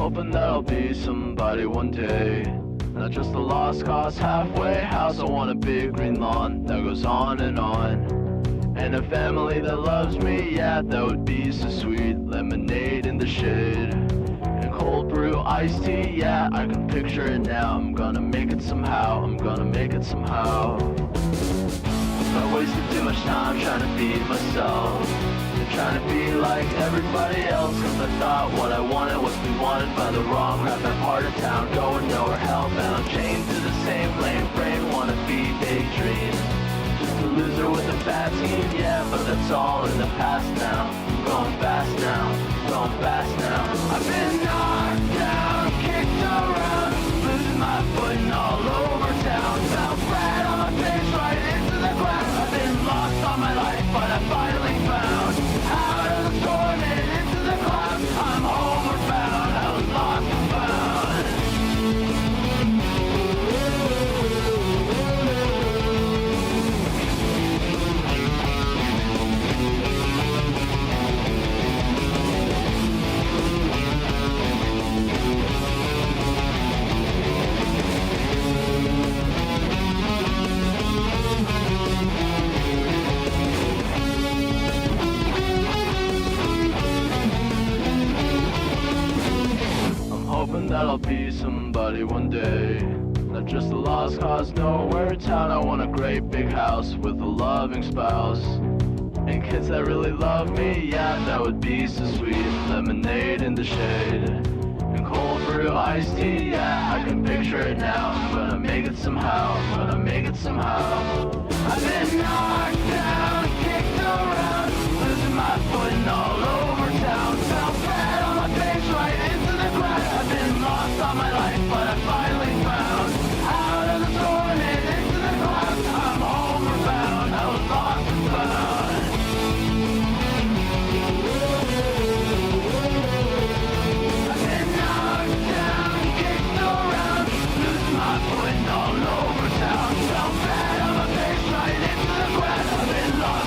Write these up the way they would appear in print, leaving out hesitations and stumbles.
hoping that I'll be somebody one day, not just a lost cause halfway house. I want a big green lawn that goes on, and a family that loves me, yeah, that would be so sweet. Lemonade in the shade, and cold brew iced tea, yeah, I can picture it now. I'm gonna make it somehow, I'm gonna make it somehow. I wasted too much time trying to be myself, and trying to be like everybody else, cause I thought what I wanted was be wanted by the wrong crap. That part of town, going nowhere, hellbound, chained to the same lame brain, wanna be big dreams. A loser with a bad scheme, yeah, but that's all in the past now. I'm going fast now, going fast now. I've been knocked down, kicked around, losing my footing all over town. Fell flat on my face right into the ground. I've been lost all my life, but I finally found out of the storm and into the clouds. I'm homeward bound, I was lost and found. Hoping that I'll be somebody one day, not just a lost cause nowhere town. I want a great big house with a loving spouse, and kids that really love me, yeah, that would be so sweet. Lemonade in the shade, and cold brew iced tea, yeah, I can picture it now. I'm gonna make it somehow, I'm gonna make it somehow. I've been knocked down, kicked around, losing my footing all over town. Fell flat on my face right into the ground. I've been lost all my life, but I finally found out of the storm and into the clouds. I'm homeward bound, I was lost and found. I've been knocked down, kicked around, losing my footing all over town. Fell flat on my face right into the ground. I've been lost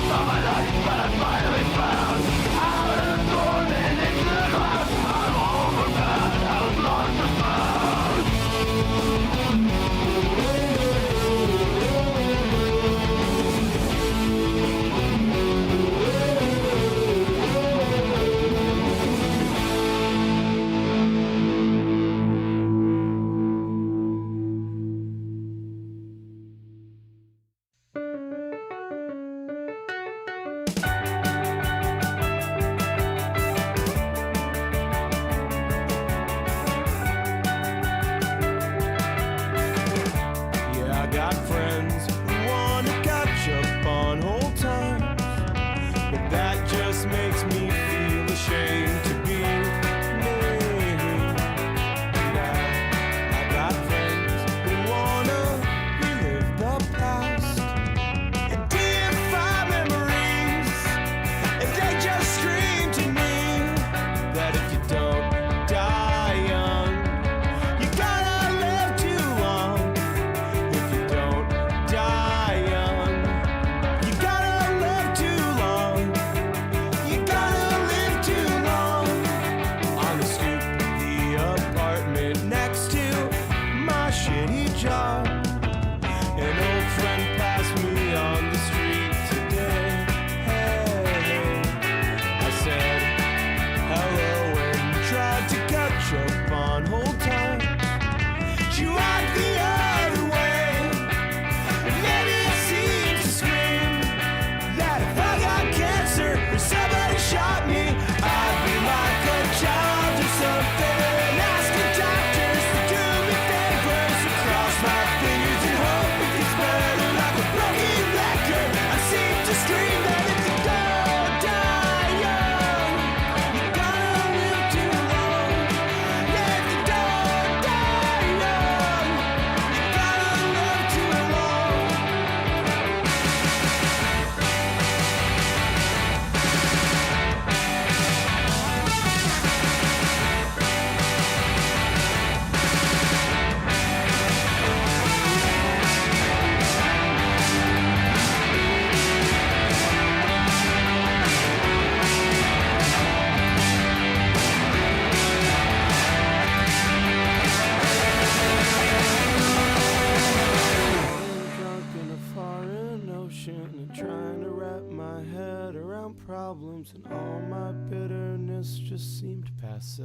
problems and all my bitterness just seemed passe.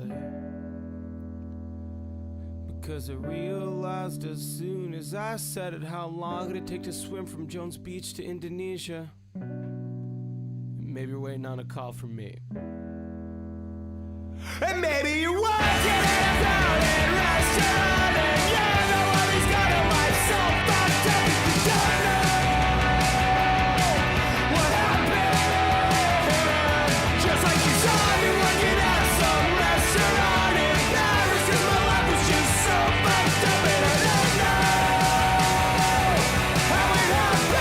Because I realized as soon as I said it, how long it'd take to swim from Jones Beach to Indonesia. And maybe you're waiting on a call from me. And maybe you're working at a crowded restaurant, and you're the one who's got a life so fucked up you don't know what happened. Just like you saw me working at some restaurant in Paris, 'cause my life was just so fucked up, and I don't know how it happened.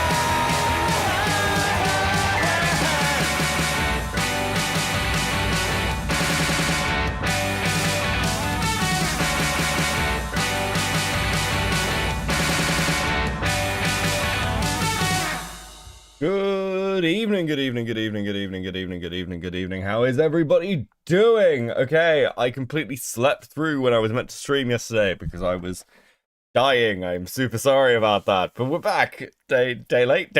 Good evening, good evening, good evening, good evening, good evening, good evening, good evening. How is everybody doing? Okay, I completely slept through when I was meant to stream yesterday because I was dying. I'm super sorry about that, but we're back. Day late?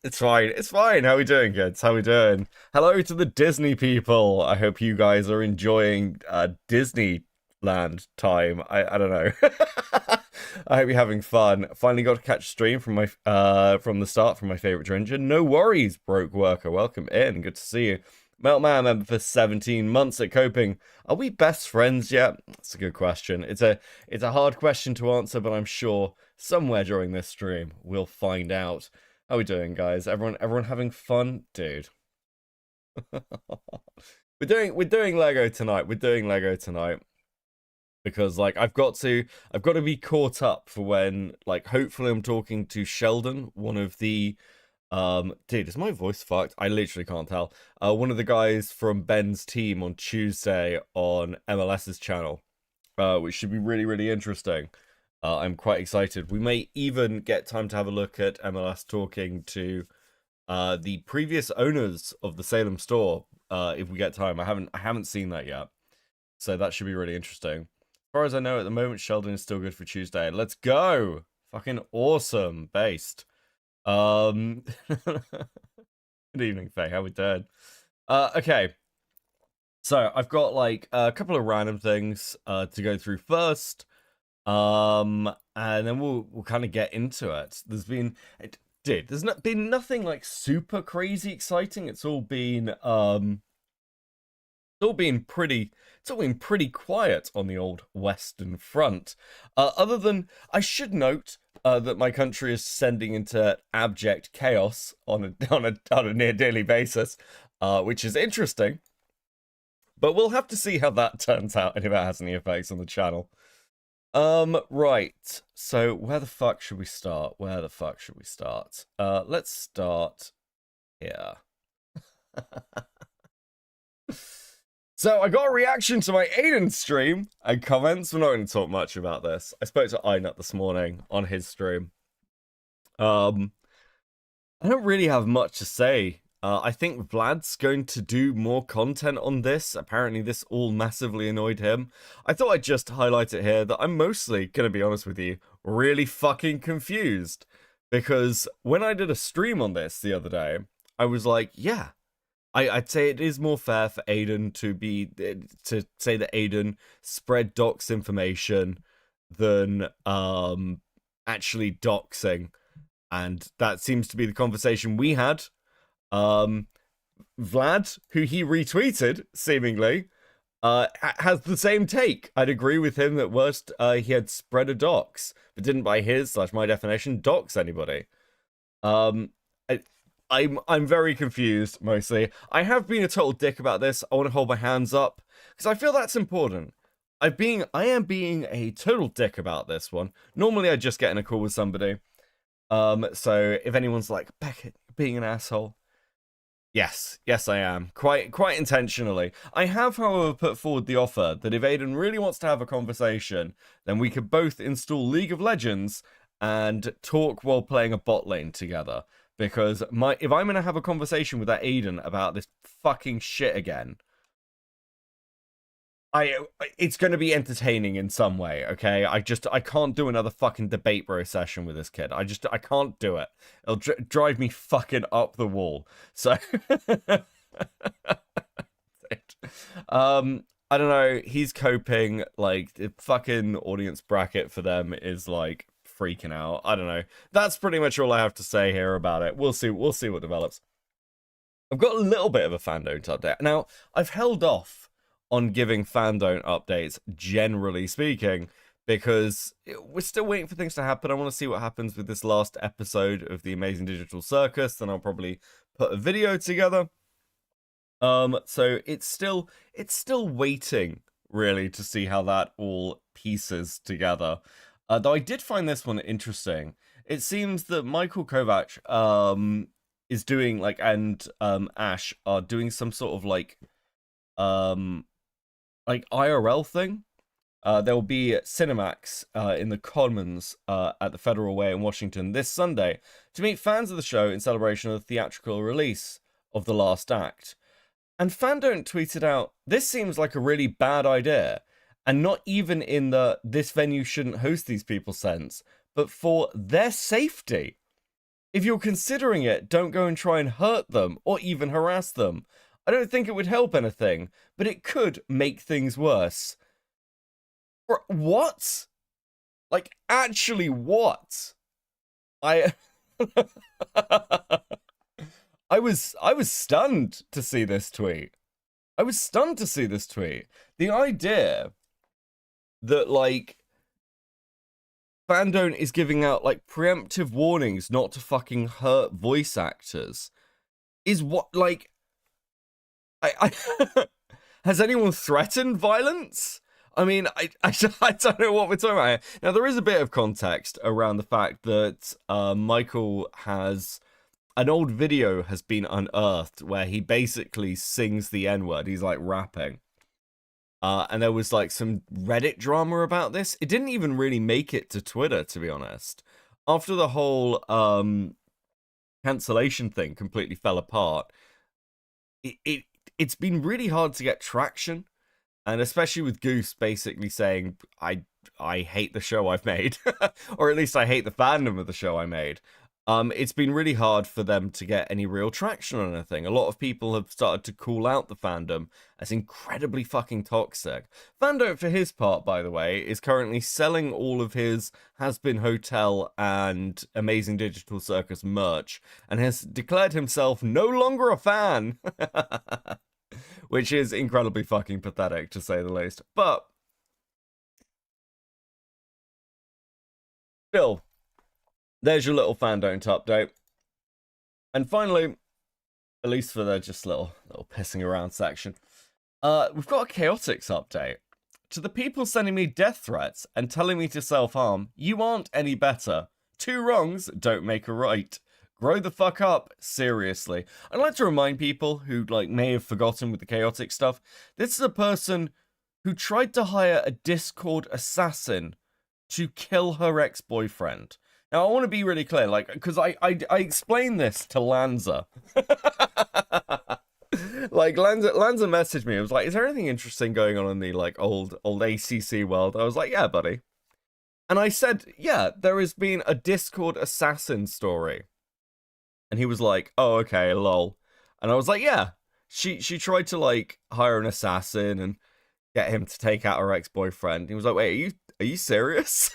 It's fine. How we doing, kids? How we doing? Hello to the Disney people. I hope you guys are enjoying Disneyland time. I don't know. I hope you're having fun. Finally got to catch a stream from my from the start from my favorite Dringer. No worries, Broke Worker. Welcome in. Good to see you. Meltman member for 17 months at Coping. Are we best friends yet? That's a good question. It's a hard question to answer, but I'm sure somewhere during this stream we'll find out. How we doing, guys? Everyone having fun, dude? We're doing Lego tonight. Because like I've got to be caught up for when, like, hopefully I'm talking to Sheldon, one of the dude, is my voice fucked? I literally can't tell. One of the guys from Ben's team on Tuesday on MLS's channel, which should be really, really interesting. I'm quite excited. We may even get time to have a look at MLS talking to the previous owners of the Salem store, if we get time. I haven't seen that yet, so that should be really interesting. As far as I know at the moment, Sheldon is still good for Tuesday. Let's go! Fucking awesome, based. Good evening, Faye. How we doing? Okay. So I've got like a couple of random things to go through first. And then we'll kind of get into it. There's been nothing like super crazy exciting. It's all been pretty quiet on the old Western Front. Other than, I should note that my country is descending into abject chaos on a near daily basis, which is interesting. But we'll have to see how that turns out and if it has any effects on the channel. Right. So where the fuck should we start? Let's start here. So I got a reaction to my Aiden stream and comments. We're not going to talk much about this. I spoke to Einut this morning on his stream. I don't really have much to say. I think Vlad's going to do more content on this. Apparently this all massively annoyed him. I thought I'd just highlight it here that I'm mostly, gonna be honest with you, really fucking confused. Because when I did a stream on this the other day, I was like, yeah, I'd say it is more fair for Aiden to say that Aiden spread dox information than actually doxing, and that seems to be the conversation we had. Vlad, who he retweeted seemingly, has the same take. I'd agree with him that worst he had spread a dox, but didn't by his/my definition dox anybody. I'm very confused, mostly. I have been a total dick about this. I want to hold my hands up, because I feel that's important. I am being a total dick about this one. Normally, I just get in a call with somebody. So if anyone's like, Beckett, being an asshole. Yes, I am. Quite intentionally. I have, however, put forward the offer that if Aiden really wants to have a conversation, then we could both install League of Legends and talk while playing a bot lane together. Because if I'm going to have a conversation with that Aiden about this fucking shit again, it's going to be entertaining in some way, okay? I can't do another fucking debate bro session with this kid. I can't do it. It'll drive me fucking up the wall. So I don't know. He's coping. Like, the fucking audience bracket for them is like freaking out. I don't know. That's pretty much all I have to say here about it. We'll see. We'll see what develops. I've got a little bit of a Fandom update. Now, I've held off on giving Fandom updates, generally speaking, because we're still waiting for things to happen. I want to see what happens with this last episode of the Amazing Digital Circus. Then I'll probably put a video together. So it's still waiting, really, to see how that all pieces together. Though I did find this one interesting. It seems that Michael Kovac is doing, like, and Ash are doing some sort of like IRL thing. There will be Cinemax in the Commons at the Federal Way in Washington this Sunday to meet fans of the show in celebration of the theatrical release of the last act. And Fandom tweeted out, "This seems like a really bad idea, and not even in the 'this venue shouldn't host these people' sense, but for their safety. If you're considering it, don't go and try and hurt them or even harass them. I don't think it would help anything, but it could make things worse." What? Like, actually, what? I was stunned to see this tweet. The idea that, like, Fandom is giving out, like, preemptive warnings not to fucking hurt voice actors is what, like, I has anyone threatened violence? I mean, I don't know what we're talking about here. Now, there is a bit of context around the fact that Michael has... An old video has been unearthed where he basically sings the N-word. He's, like, rapping. And there was, like, some Reddit drama about this. It didn't even really make it to Twitter, to be honest. After the whole cancellation thing completely fell apart, it's been really hard to get traction. And especially with Goose basically saying, I hate the show I've made. Or at least I hate the fandom of the show I made. It's been really hard for them to get any real traction on anything. A lot of people have started to call out the fandom as incredibly fucking toxic. Fandom, for his part, by the way, is currently selling all of his Has-Been Hotel and Amazing Digital Circus merch, and has declared himself no longer a fan. Which is incredibly fucking pathetic, to say the least. But still, there's your little Fandom update. And finally, at least for the just little pissing around section, we've got a Chaotix update. To the people sending me death threats and telling me to self-harm, you aren't any better. 2 wrongs don't make a right. Grow the fuck up, seriously. I'd like to remind people who, like, may have forgotten with the Chaotix stuff, this is a person who tried to hire a Discord assassin to kill her ex-boyfriend. Now, I want to be really clear, like, because I explained this to Lanza. Like, Lanza messaged me. It was like, is there anything interesting going on in the, like, old ACC world? I was like, yeah, buddy. And I said, yeah, there has been a Discord assassin story. And he was like, oh, okay, lol. And I was like, yeah, she tried to, like, hire an assassin and get him to take out her ex-boyfriend. He was like, wait, are you serious?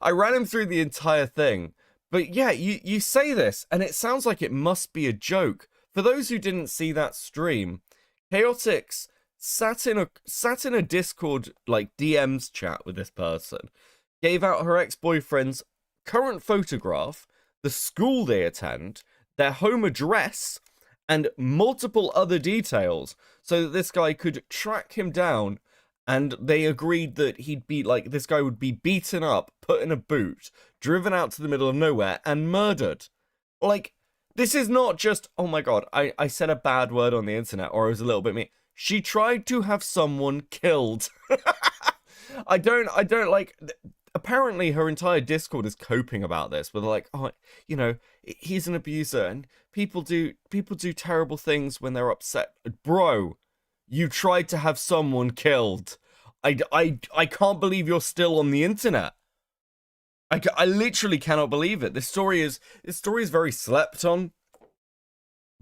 I ran him through the entire thing. But yeah, you say this, and it sounds like it must be a joke. For those who didn't see that stream, Chaotix sat in a Discord, like, DMs chat with this person, gave out her ex-boyfriend's current photograph, the school they attend, their home address, and multiple other details, so that this guy could track him down, and they agreed that he'd be, like, this guy would be beaten up, put in a boot, driven out to the middle of nowhere, and murdered. Like, this is not just, oh my god, I said a bad word on the internet, or it was a little bit me. She tried to have someone killed. I don't, like... Apparently, her entire Discord is coping about this, where they're like, oh, you know, he's an abuser, and people do terrible things when they're upset. Bro, you tried to have someone killed. I can't believe you're still on the internet. I literally cannot believe it. This story is very slept on.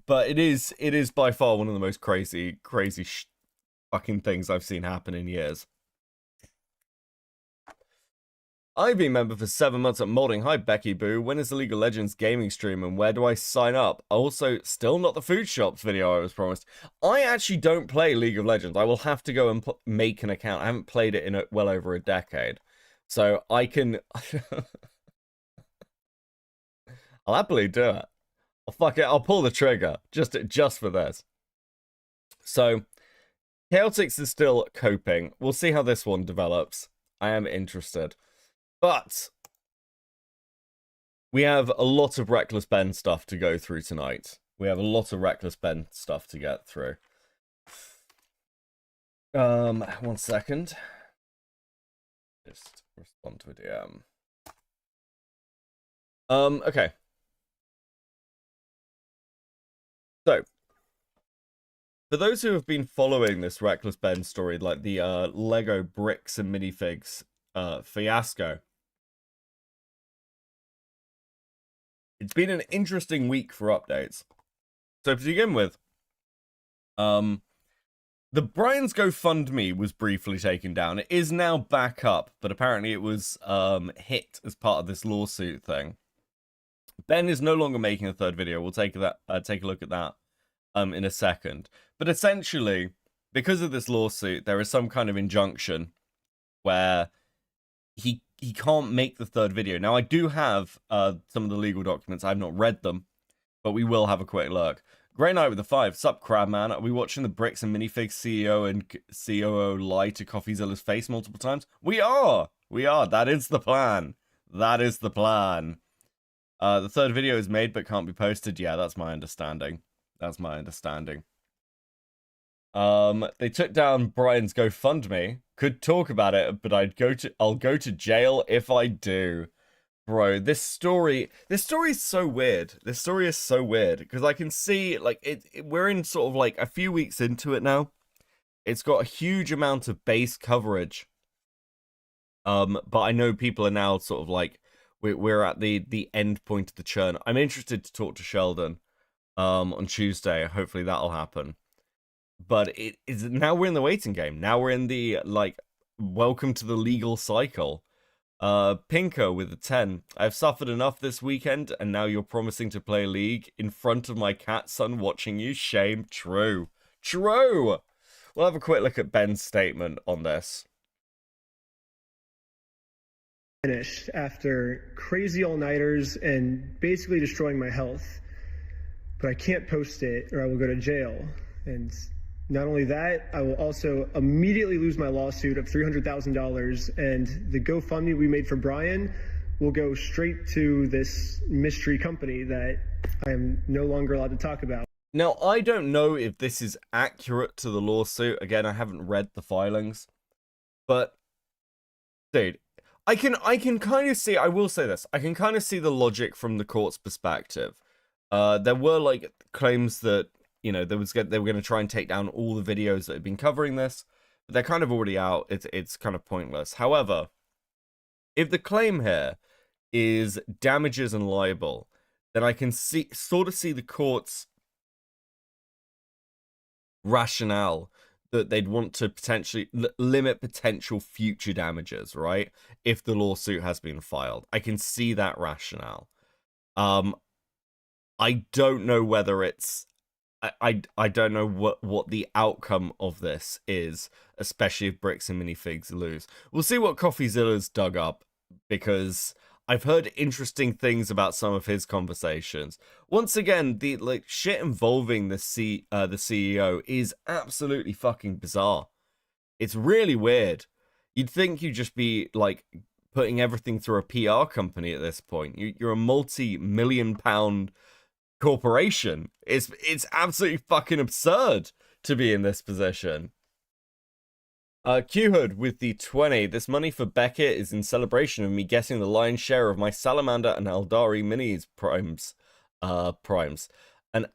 But it is by far one of the most crazy fucking things I've seen happen in years. I've been member for 7 months at Modding. Hi, Becky Boo. When is the League of Legends gaming stream and where do I sign up? Also, still not the food shops video I was promised. I actually don't play League of Legends. I will have to go and make an account. I haven't played it in well over a decade. So I can... I'll happily do it. Fuck it, I'll pull the trigger. Just for this. So, Chaotix is still coping. We'll see how this one develops. I am interested. But we have a lot of Reckless Ben stuff to go through tonight. We have a lot of Reckless Ben stuff to get through. 1 second. Just respond to a DM. Okay. So, for those who have been following this Reckless Ben story, like the Lego bricks and minifigs fiasco, it's been an interesting week for updates. So to begin with, the Brian's GoFundMe was briefly taken down. It is now back up, but apparently it was hit as part of this lawsuit thing. Ben is no longer making a third video. We'll take a look at that in a second. But essentially, because of this lawsuit, there is some kind of injunction where he can't make the third video. Now, I do have some of the legal documents. I've not read them, but we will have a quick look. Grey Knight with the 5. Sup, Crabman? Are we watching the Bricks and Minifigs CEO and COO lie to Coffeezilla's face multiple times? We are! We are. That is the plan. That is the plan. The third video is made but can't be posted. Yeah, that's my understanding. That's my understanding. They took down Brian's GoFundMe. Could talk about it, but I'll go to jail if I do. Bro, this story is so weird. This story is so weird because I can see like we're in sort of like a few weeks into it now. It's got a huge amount of base coverage. But I know people are now sort of like we're at the end point of the churn. I'm interested to talk to Sheldon on Tuesday. Hopefully that'll happen. But it is now we're in the waiting game. Now we're in the like welcome to the legal cycle. Pinko with a 10. I've suffered enough this weekend, and now you're promising to play League in front of my cat son watching you. Shame. True. True. We'll have a quick look at Ben's statement on this. Finished after crazy all-nighters and basically destroying my health. But I can't post it or I will go to jail. And not only that, I will also immediately lose my lawsuit of $300,000, and the GoFundMe we made for Brian will go straight to this mystery company that I am no longer allowed to talk about. Now, I don't know if this is accurate to the lawsuit. Again, I haven't read the filings. But, dude, I can kind of see, I will say this, I can kind of see the logic from the court's perspective. There were, like, claims that, you know, they were going to try and take down all the videos that have been covering this, but they're kind of already out. It's kind of pointless. However, if the claim here is damages and libel, then I can sort of see the court's rationale that they'd want to potentially limit potential future damages, right? If the lawsuit has been filed. I can see that rationale. I don't know whether it's I don't know what the outcome of this is, especially if Bricks and Minifigs lose. We'll see what Coffeezilla's dug up, because I've heard interesting things about some of his conversations. Once again, the like shit involving the CEO is absolutely fucking bizarre. It's really weird. You'd think you'd just be like putting everything through a PR company at this point. You're a multi-million-pound corporation. It's absolutely fucking absurd to be in this position. Q-Hood with the 20. This money for Beckett is in celebration of me getting the lion's share of my Salamander and Eldari minis primes. An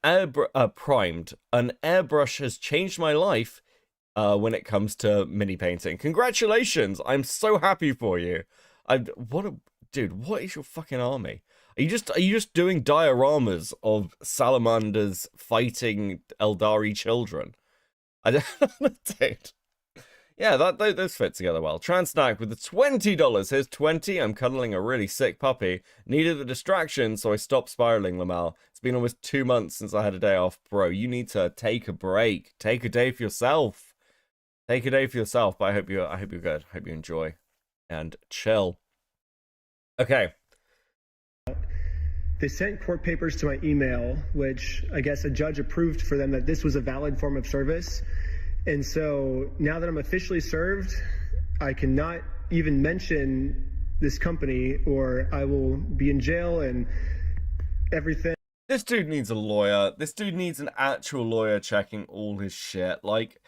airbrush has changed my life when it comes to mini painting. Congratulations! I'm so happy for you. Dude, what is your fucking army? Are you just doing dioramas of salamanders fighting Eldari children? I don't, dude. Yeah, those fit together well. Transnack with the $20. Here's 20. I'm cuddling a really sick puppy. Needed a distraction, so I stopped spiraling, Lamal. It's been almost 2 months since I had a day off. Bro, you need to take a break. Take a day for yourself. Take a day for yourself, but I hope you're good. I hope you enjoy and chill. Okay. They sent court papers to my email, which I guess a judge approved for them that this was a valid form of service. And so now that I'm officially served, I cannot even mention this company or I will be in jail and everything. This dude needs a lawyer. This dude needs an actual lawyer checking all his shit. Like,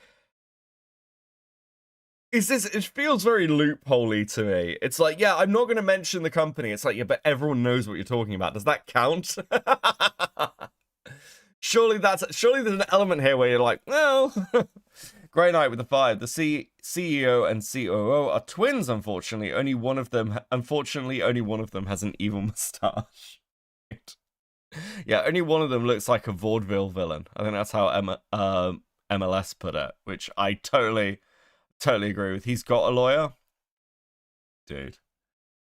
it feels very loopholey to me. It's like, yeah, I'm not going to mention the company. It's like, yeah, but everyone knows what you're talking about. Does that count? Surely there's an element here where you're like, well, Grey Knight with the 5. The CEO and COO are twins, unfortunately. Only one of them has an evil mustache. Yeah, only one of them looks like a vaudeville villain. I think that's how MLS put it, which I totally agree with. He's got a lawyer. Dude.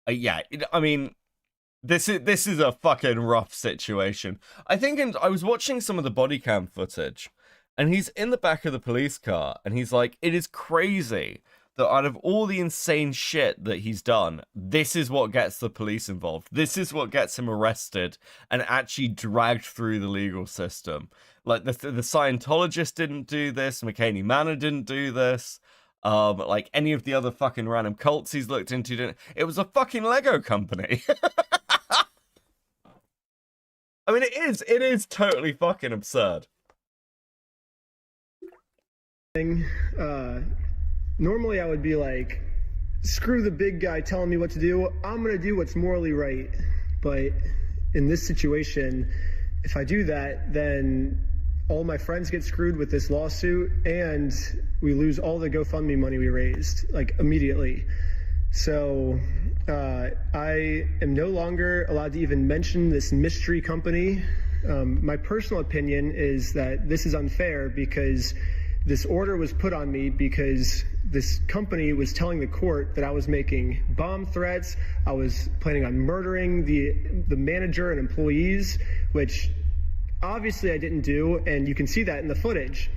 Yeah, I mean, this is a fucking rough situation. I think I was watching some of the body cam footage, and he's in the back of the police car, and he's like, it is crazy that out of all the insane shit that he's done, this is what gets the police involved. This is what gets him arrested and actually dragged through the legal system. Like, the Scientologist didn't do this, McCaney Manor didn't do this. Like any of the other fucking random cults he's looked into didn't. It was a fucking Lego company. I mean, it is totally fucking absurd. Normally I would be like, screw the big guy telling me what to do. I'm going to do what's morally right. But in this situation, if I do that, then all my friends get screwed with this lawsuit and we lose all the GoFundMe money we raised, like, immediately. So I am no longer allowed to even mention this mystery company. My personal opinion is that this is unfair because this order was put on me because this company was telling the court that I was making bomb threats. I was planning on murdering the manager and employees, which obviously I didn't do, and you can see that in the footage.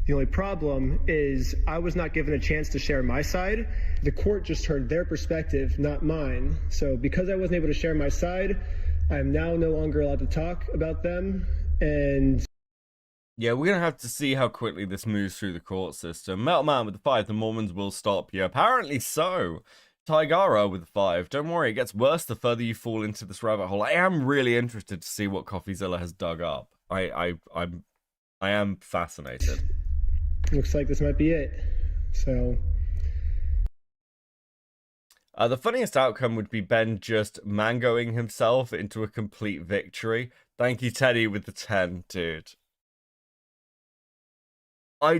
The only problem is I was not given a chance to share my side. The court just heard their perspective, not mine. So because I wasn't able to share my side, I'm now no longer allowed to talk about them. And yeah, we're going to have to see how quickly this moves through the court system. Metal Man with the 5, the Mormons will stop you. Apparently so. Tigara with the 5, don't worry, it gets worse the further you fall into this rabbit hole. I am really interested to see what Coffeezilla has dug up. I am fascinated. Looks like this might be it. So the funniest outcome would be Ben just mangoing himself into a complete victory. Thank you, Teddy, with the 10, dude. I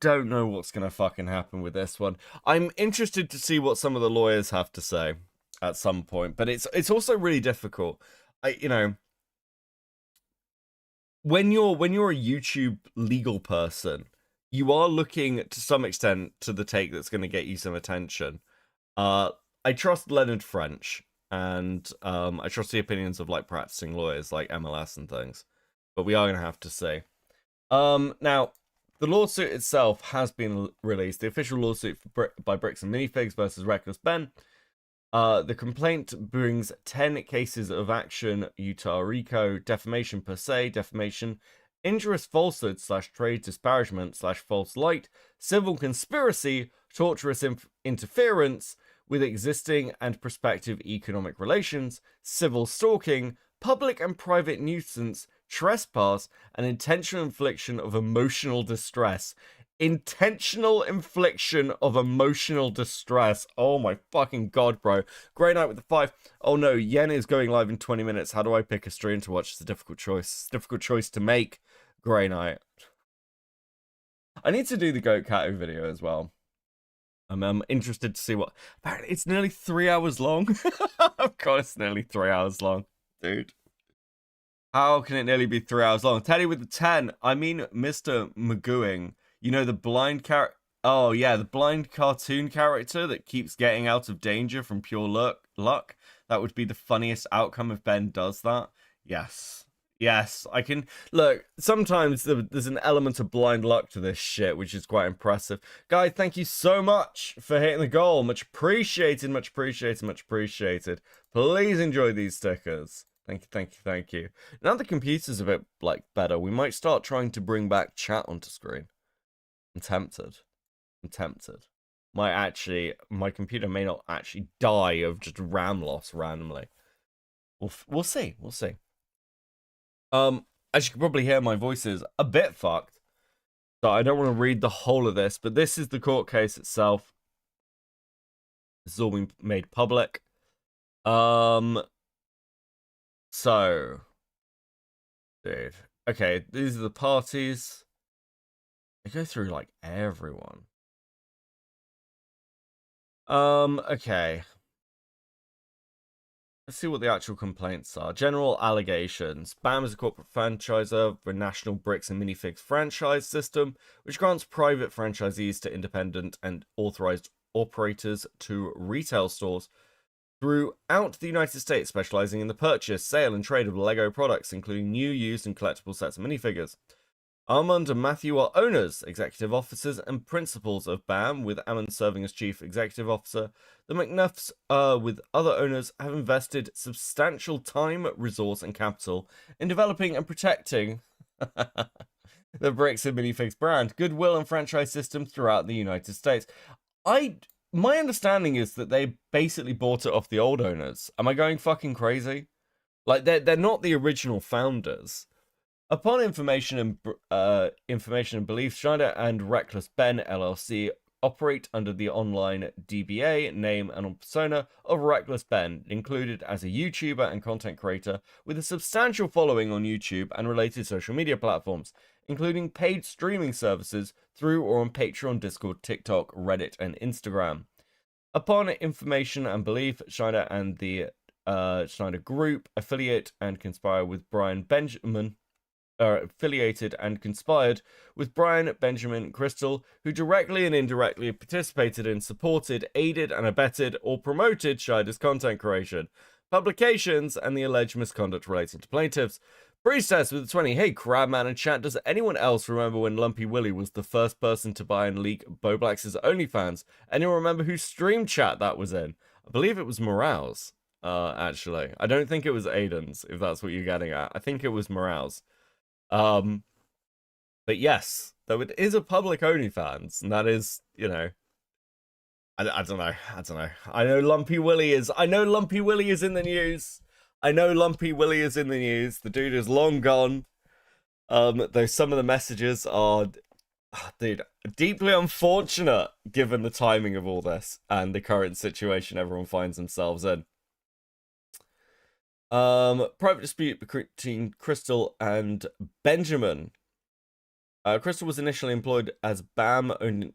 don't know what's going to fucking happen with this one. I'm interested to see what some of the lawyers have to say at some point, but it's also really difficult. You know, when you're a YouTube legal person, you are looking to some extent to the take that's going to get you some attention. I trust Leonard French, and I trust the opinions of like practicing lawyers like MLS and things, but we are going to have to see. Now, the lawsuit itself has been released. The official lawsuit by Bricks and Minifigs versus Reckless Ben. The complaint brings 10 cases of action, Utah RICO, defamation per se, defamation, injurious falsehood / trade disparagement / false light, civil conspiracy, torturous interference with existing and prospective economic relations, civil stalking, public and private nuisance, trespass, and intentional infliction of emotional distress. Intentional infliction of emotional distress. Oh my fucking god, bro. Grey Knight with the 5. Oh no, Yen is going live in 20 minutes. How do I pick a stream to watch? It's a difficult choice. It's a difficult choice to make, Grey Knight. I need to do the Goat Kato video as well. I'm interested to see what... Apparently it's nearly 3 hours long. Of course, it's nearly 3 hours long. Dude. How can it nearly be 3 hours long? Teddy with the 10. I mean, Mr. Magooing. You know, the blind character. Oh, yeah, the blind cartoon character that keeps getting out of danger from pure luck. That would be the funniest outcome if Ben does that. Yes. Yes, I can. Look, sometimes there's an element of blind luck to this shit, which is quite impressive. Guys, thank you so much for hitting the goal. Much appreciated, much appreciated, much appreciated. Please enjoy these stickers. Thank you, thank you, thank you. Now the computer's a bit, better, we might start trying to bring back chat onto screen. I'm tempted. My computer may not actually die of just RAM loss randomly. We'll see. As you can probably hear, my voice is a bit fucked. So I don't want to read the whole of this, but this is the court case itself. This has all been made public. So, dude. Okay, these are the parties. They go through, everyone. Okay. Let's see what the actual complaints are. General allegations. BAM is a corporate franchisor for a national bricks and minifigs franchise system, which grants private franchisees to independent and authorized operators to retail stores throughout the United States, specializing in the purchase, sale, and trade of LEGO products, including new, used, and collectible sets of minifigures. Armand and Matthew are owners, executive officers, and principals of BAM, with Ammon serving as chief executive officer. The McNuffs, with other owners, have invested substantial time, resource, and capital in developing and protecting the Bricks and Minifigs brand, goodwill, and franchise system throughout the United States. My understanding is that they basically bought it off the old owners. Am I going fucking crazy? They're not the original founders. Upon information and belief, Schneider and Reckless Ben LLC operate under the online DBA name and persona of Reckless Ben, included as a YouTuber and content creator with a substantial following on YouTube and related social media platforms, including paid streaming services through or on Patreon, Discord, TikTok, Reddit, and Instagram. Upon information and belief, Schneider and the Schneider Group affiliate and conspire with Brian Benjamin. Affiliated and conspired with Brian Benjamin Crystal, who directly and indirectly participated in, supported, aided and abetted or promoted Schneider's content creation, publications, and the alleged misconduct relating to plaintiffs. Priestess with the 20. Hey, Crabman and chat, does anyone else remember when Lumpy Willie was the first person to buy and leak Boblax's OnlyFans? Anyone remember whose stream chat that was in? I believe it was Morale's, actually. I don't think it was Aiden's, if that's what you're getting at. I think it was Morale's. But yes, though it is a public OnlyFans, and that is, I don't know. I know Lumpy Willie is in the news. The dude is long gone. Though some of the messages are, dude, deeply unfortunate given the timing of all this and the current situation everyone finds themselves in. Private dispute between Crystal and Benjamin. Crystal was initially employed as a BAM-owned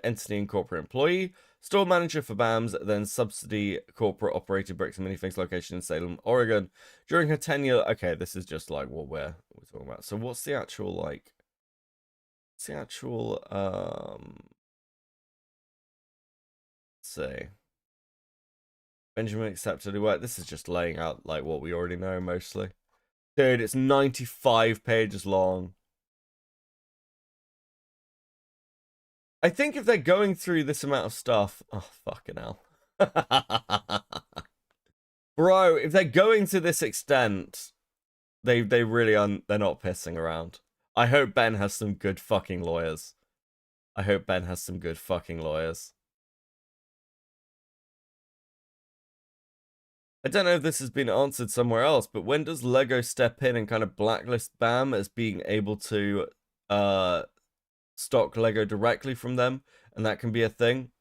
entity and corporate employee, store manager for BAM's then subsidy corporate operated Bricks and Minifigs location in Salem, Oregon. During her tenure, okay, this is just what we're talking about. So what's the actual let's see. Benjamin accepted work. This is just laying out what we already know mostly. Dude, it's 95 pages long. I think if they're going through this amount of stuff, oh fucking hell. Bro, if they're going to this extent, they really are, they're not pissing around. I hope Ben has some good fucking lawyers. I don't know if this has been answered somewhere else, but when does LEGO step in and kind of blacklist BAM as being able to stock LEGO directly from them, and that can be a thing?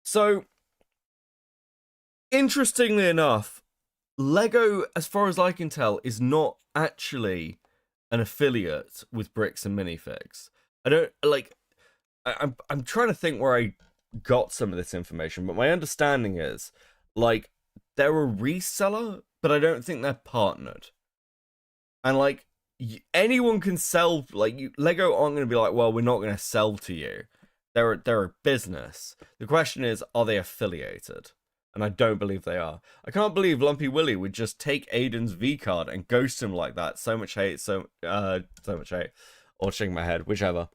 So, interestingly enough, LEGO, as far as I can tell, is not actually an affiliate with Bricks and Minifigs. I'm trying to think where I got some of this information, but my understanding is, they're a reseller, but I don't think they're partnered. And like anyone can sell, like Lego aren't going to be like, well, we're not going to sell to you. They're a business. The question is, are they affiliated? And I don't believe they are. I can't believe Lumpy Willie would just take Aiden's V card and ghost him like that. So much hate, so much hate. Or shaking my head, whichever.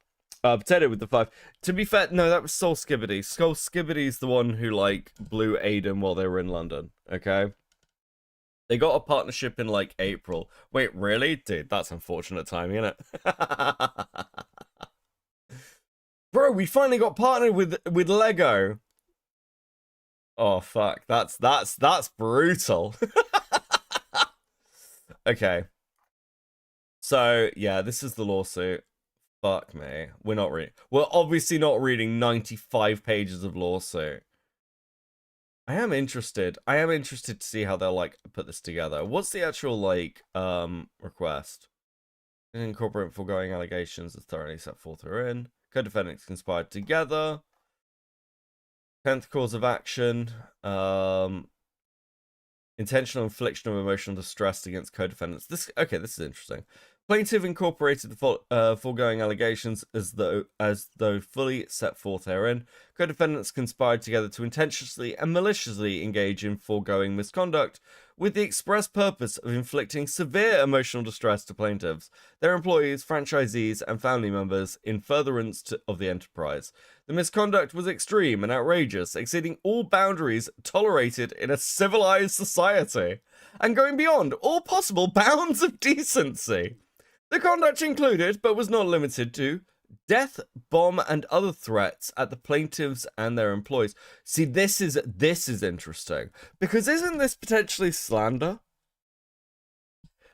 Potato with the 5. To be fair, no, that was Soul Skibbity. Soul Skibbity's the one who, like, blew Aiden while they were in London, okay? They got a partnership in, like, April. Wait, really? Dude, that's unfortunate timing, isn't it? Bro, we finally got partnered with Lego. Oh, fuck. That's brutal. Okay. So, yeah, this is the lawsuit. Fuck me. We're obviously not reading 95 pages of lawsuit. I am interested to see how they'll, like, put this together. What's the actual, like, request? Incorporate foregoing allegations as thoroughly set forth herein. Co-defendants conspired together. 10th cause of action. Intentional infliction of emotional distress against co-defendants. This is interesting. Plaintiff incorporated the foregoing allegations as though fully set forth herein. Co-defendants conspired together to intentionally and maliciously engage in foregoing misconduct with the express purpose of inflicting severe emotional distress to plaintiffs, their employees, franchisees, and family members in furtherance of the enterprise. The misconduct was extreme and outrageous, exceeding all boundaries tolerated in a civilized society, and going beyond all possible bounds of decency. The conduct included, but was not limited to, death, bomb, and other threats at the plaintiffs and their employees. See, this is interesting, because isn't this potentially slander?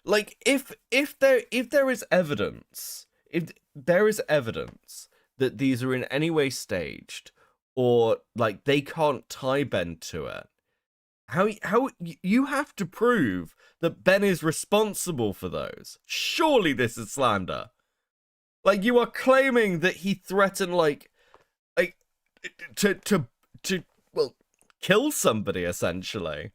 Like, if there is evidence that these are in any way staged, or like they can't tie Ben to it, how you have to prove that Ben is responsible for those. Surely this is slander. Like, you are claiming that he threatened to kill somebody, essentially.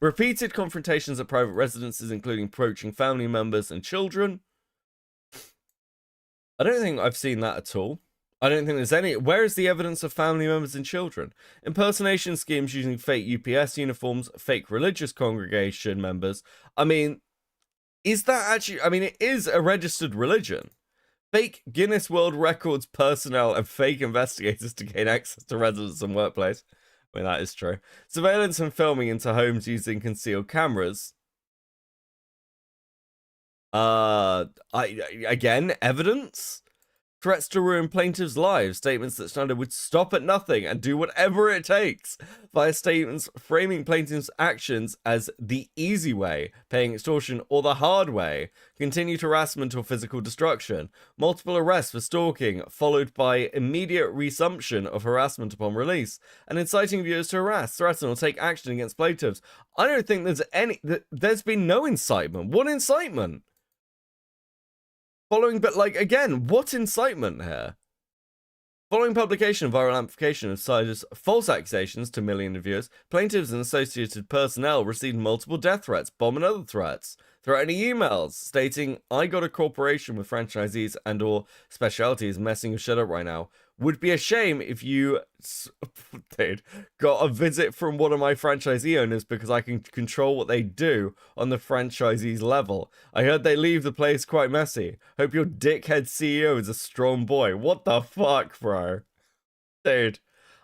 Repeated confrontations at private residences, including approaching family members and children. I don't think I've seen that at all. I don't think there's any. Where is the evidence of family members and children? Impersonation schemes using fake UPS uniforms, fake religious congregation members. I mean, is that actually? I mean, it is a registered religion. Fake Guinness World Records personnel and fake investigators to gain access to residents and workplace. I mean, that is true. Surveillance and filming into homes using concealed cameras. Again, evidence. Threats to ruin plaintiffs' lives, statements that Schneider would stop at nothing and do whatever it takes, via statements framing plaintiffs' actions as the easy way, paying extortion, or the hard way, continued harassment or physical destruction, multiple arrests for stalking, followed by immediate resumption of harassment upon release, and inciting viewers to harass, threaten, or take action against plaintiffs. I don't think there's been no incitement. What incitement? But like, again, what incitement here? Following publication of viral amplification of Sider's false accusations to millions of viewers, plaintiffs and associated personnel received multiple death threats, bomb and other threats, threatening emails stating, I got a corporation with franchisees and or specialties messing your shit up right now. Would be a shame if you, dude, got a visit from one of my franchisee owners because I can control what they do on the franchisee's level. I heard they leave the place quite messy. Hope your dickhead CEO is a strong boy. What the fuck, bro? Dude,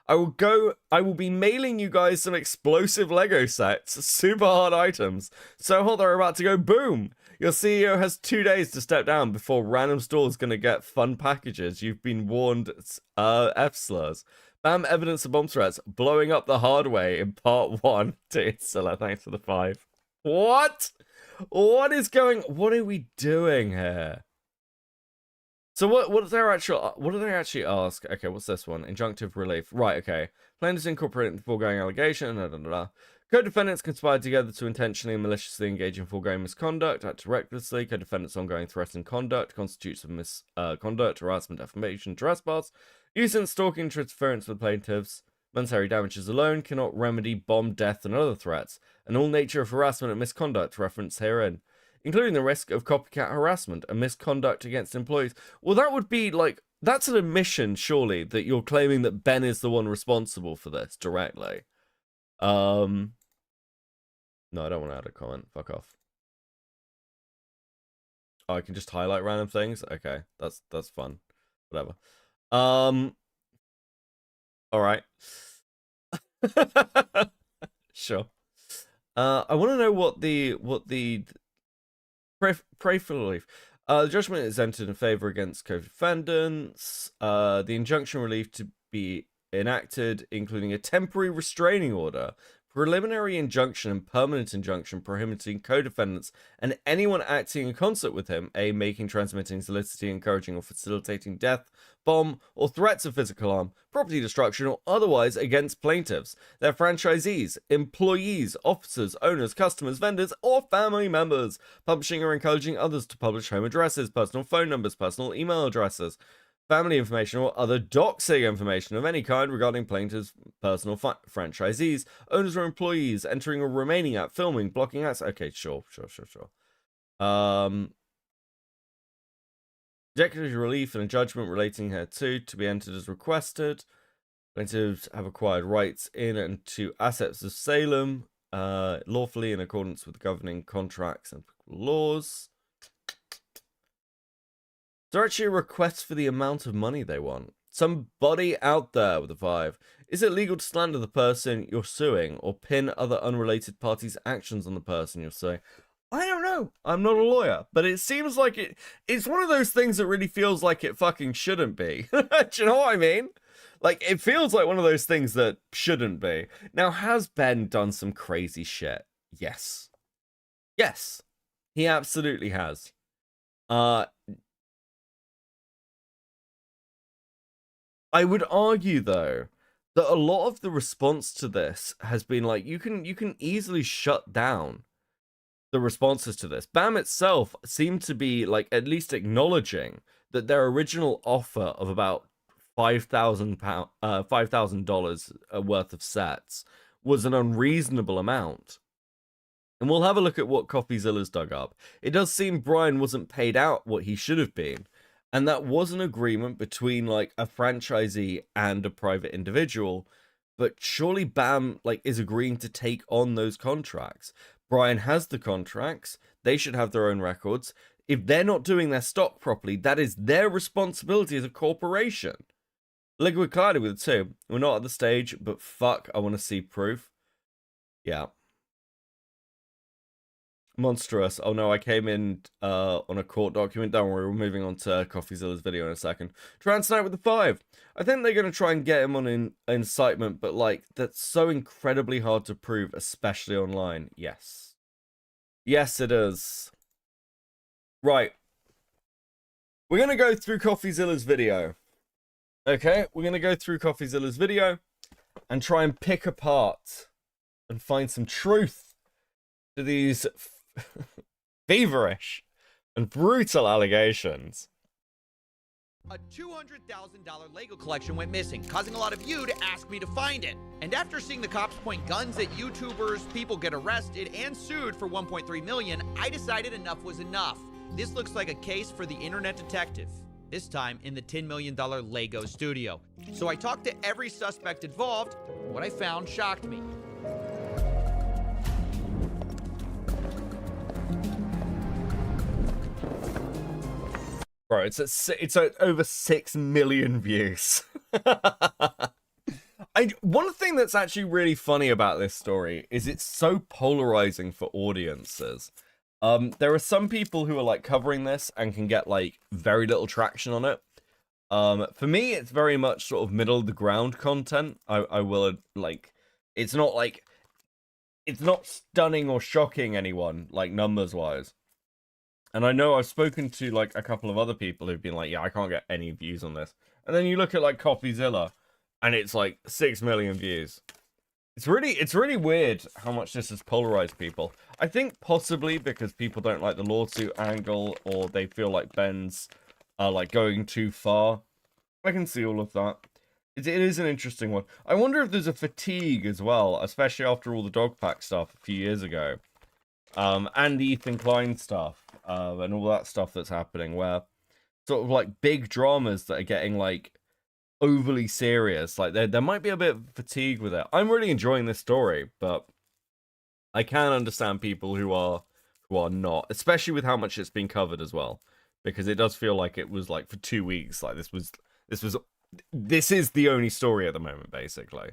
I will be mailing you guys some explosive Lego sets, super hard items, so hot they're about to go boom. Your CEO has 2 days to step down before random stores gonna get fun packages. You've been warned, F-slurs. Bam, evidence of bomb threats, blowing up the hard way in part 1. Dude, Scylla, thanks for the 5. What? What are we doing here? So what do they actually ask? Okay, what's this one? Injunctive relief. Right, okay. Plaintiffs incorporating the foregoing allegation, Co-defendants conspired together to intentionally and maliciously engage in foregoing misconduct, act recklessly. Co-defendants' ongoing threatened conduct constitutes of misconduct, harassment, defamation, trespass, nuisance, stalking, interference with plaintiffs. Monetary damages alone cannot remedy bomb, death, and other threats, and all nature of harassment and misconduct referenced herein, including the risk of copycat harassment and misconduct against employees. Well, that would be like, that's an admission, surely, that you're claiming that Ben is the one responsible for this directly. No, I don't want to add a comment. Fuck off. Oh, I can just highlight random things? Okay, that's fun. Whatever. Alright. Sure. I want to know what the pray for relief. The judgment is entered in favor against co-defendants. The injunction relief to be enacted, including a temporary restraining order, preliminary injunction, and permanent injunction prohibiting co-defendants and anyone acting in concert with him, making, transmitting, soliciting, encouraging, or facilitating death, bomb, or threats of physical harm, property destruction, or otherwise against plaintiffs, their franchisees, employees, officers, owners, customers, vendors, or family members, publishing or encouraging others to publish home addresses, personal phone numbers, personal email addresses, family information, or other doxing information of any kind regarding plaintiffs' personal franchisees, owners, or employees, entering or remaining at, filming, blocking acts. Okay, sure. Executive relief and a judgment relating hereto to be entered as requested. Plaintiffs have acquired rights in and to assets of Salem, lawfully in accordance with governing contracts and laws. There are actually requests for the amount of money they want. Somebody out there with a 5. Is it legal to slander the person you're suing or pin other unrelated parties' actions on the person you're suing? I don't know. I'm not a lawyer, but it seems like it's one of those things that really feels like it fucking shouldn't be. Do you know what I mean? Like, it feels like one of those things that shouldn't be. Now, has Ben done some crazy shit? Yes. Yes. He absolutely has. I would argue, though, that a lot of the response to this has been like, you can easily shut down the responses to this. BAM itself seemed to be like at least acknowledging that their original offer of about $5,000 worth of sets was an unreasonable amount. And we'll have a look at what Coffeezilla's dug up. It does seem Brian wasn't paid out what he should have been. And that was an agreement between like a franchisee and a private individual. But surely BAM like is agreeing to take on those contracts. Brian has the contracts. They should have their own records. If they're not doing their stock properly, that is their responsibility as a corporation. Liquid Cloudy with 2. We're not at the stage, but fuck, I want to see proof. Yeah. Monstrous. Oh no, I came in on a court document. Don't worry, we're moving on to Coffeezilla's video in a second. Trans Night with the 5. I think they're going to try and get him on incitement, but like, that's so incredibly hard to prove, especially online. Yes. Yes, it is. Right. We're going to go through Coffeezilla's video. Okay, we're going to go through Coffeezilla's video and try and pick apart and find some truth to these feverish and brutal allegations. A $200,000 Lego collection went missing, causing a lot of you to ask me to find it. And after seeing the cops point guns at YouTubers, people get arrested and sued for $1.3 million, I decided enough was enough. This looks like a case for the internet detective, this time in the $10 million Lego studio. So I talked to every suspect involved. What I found shocked me. Bro, it's at over 6 million views. One thing that's actually really funny about this story is it's so polarizing for audiences. There are some people who are like covering this and can get like very little traction on it. For me, it's very much sort of middle of the ground content. I will like, it's not stunning or shocking anyone like numbers wise. And I know I've spoken to like a couple of other people who've been like, yeah, I can't get any views on this. And then you look at like Coffeezilla and it's like 6 million views. It's really weird how much this has polarized people. I think possibly because people don't like the lawsuit angle or they feel like Ben's like going too far. I can see all of that. It is an interesting one. I wonder if there's a fatigue as well, especially after all the dog pack stuff a few years ago. And the Ethan Klein stuff, and all that stuff that's happening, where sort of like big dramas that are getting like overly serious. Like there might be a bit of fatigue with it. I'm really enjoying this story, but I can understand people who are not, especially with how much it's been covered as well, because it does feel like it was like for 2 weeks. Like this is the only story at the moment, basically.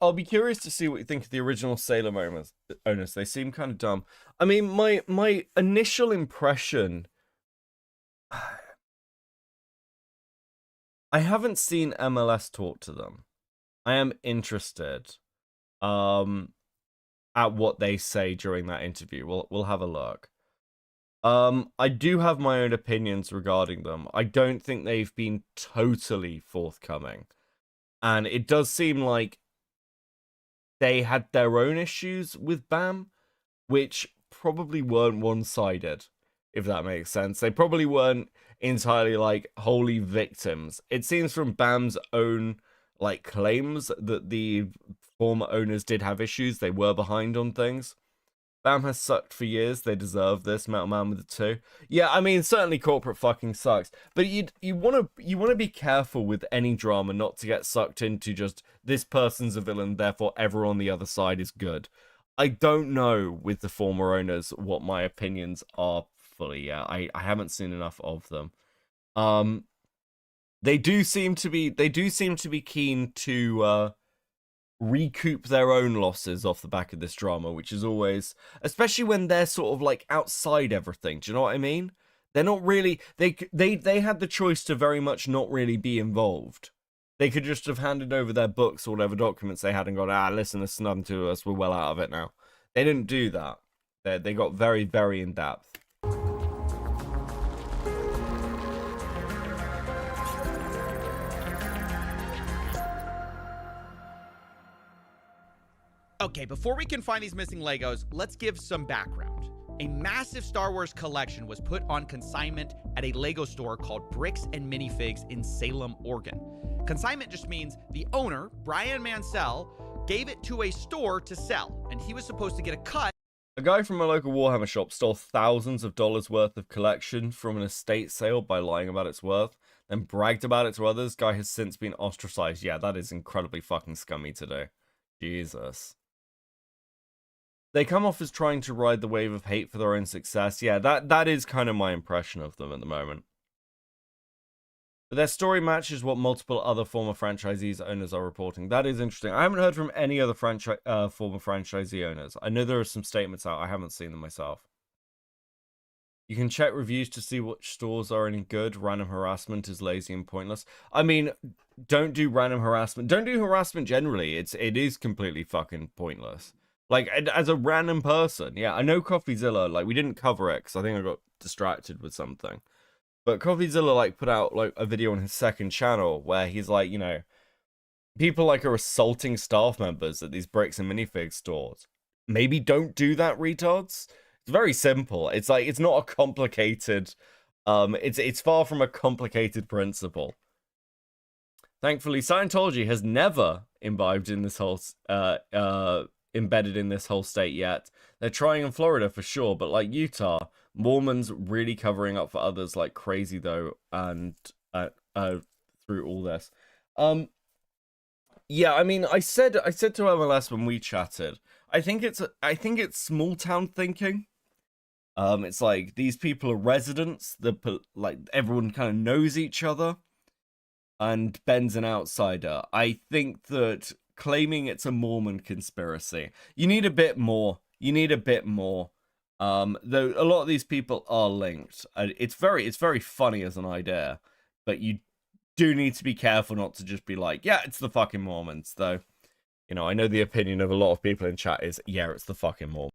I'll be curious to see what you think of the original Salem owners. They seem kind of dumb. I mean, my initial impression... I haven't seen MLS talk to them. I am interested at what they say during that interview. We'll have a look. I do have my own opinions regarding them. I don't think they've been totally forthcoming. And it does seem like they had their own issues with BAM, which probably weren't one-sided, if that makes sense. They probably weren't entirely like wholly victims. It seems from BAM's own like claims that the former owners did have issues. They were behind on things. BAM has sucked for years. They deserve this. Metal Man with the 2. Yeah, I mean, certainly corporate fucking sucks. But you want to be careful with any drama not to get sucked into just this person's a villain, therefore everyone on the other side is good. I don't know with the former owners what my opinions are fully yet. I haven't seen enough of them. They do seem to be keen to recoup their own losses off the back of this drama, which is always, especially when they're sort of like outside everything. Do you know what I mean? They're not really, they had the choice to very much not really be involved. They could just have handed over their books or whatever documents they had and gone, listen, this is nothing to us, we're well out of it now. They didn't do that. They got very, very in depth. Okay, before we can find these missing Legos, let's give some background. A massive Star Wars collection was put on consignment at a Lego store called Bricks and Minifigs in Salem, Oregon. Consignment just means the owner, Brian Mansell, gave it to a store to sell, and he was supposed to get a cut. A guy from a local Warhammer shop stole thousands of dollars worth of collection from an estate sale by lying about its worth, then bragged about it to others. Guy has since been ostracized. Yeah, that is incredibly fucking scummy to do. Jesus. They come off as trying to ride the wave of hate for their own success. Yeah, that is kind of my impression of them at the moment. But their story matches what multiple other former franchisees owners are reporting. That is interesting. I haven't heard from any other former franchisee owners. I know there are some statements out. I haven't seen them myself. You can check reviews to see which stores are any good. Random harassment is lazy and pointless. I mean, don't do random harassment. Don't do harassment generally. It is completely fucking pointless. Like, as a random person, yeah, I know Coffeezilla, like, we didn't cover it because I think I got distracted with something. But Coffeezilla, like, put out, like, a video on his second channel where he's like, you know, people, like, are assaulting staff members at these Bricks and Minifig stores. Maybe don't do that, retards. It's very simple. It's like, it's not a complicated, it's far from a complicated principle. Thankfully, Scientology has never imbibed in this whole, embedded in this whole state yet. They're trying in Florida for sure, but like Utah, Mormons really covering up for others like crazy though, and through all this. Yeah, I mean, I said to MLS when we chatted, I think it's small town thinking. It's like these people are residents, like everyone kind of knows each other, and Ben's an outsider. I think that claiming it's a Mormon conspiracy, you need a bit more. Though a lot of these people are linked. It's very funny as an idea, but you do need to be careful not to just be like, yeah, it's the fucking Mormons. Though, you know, I know the opinion of a lot of people in chat is, yeah, it's the fucking Mormons.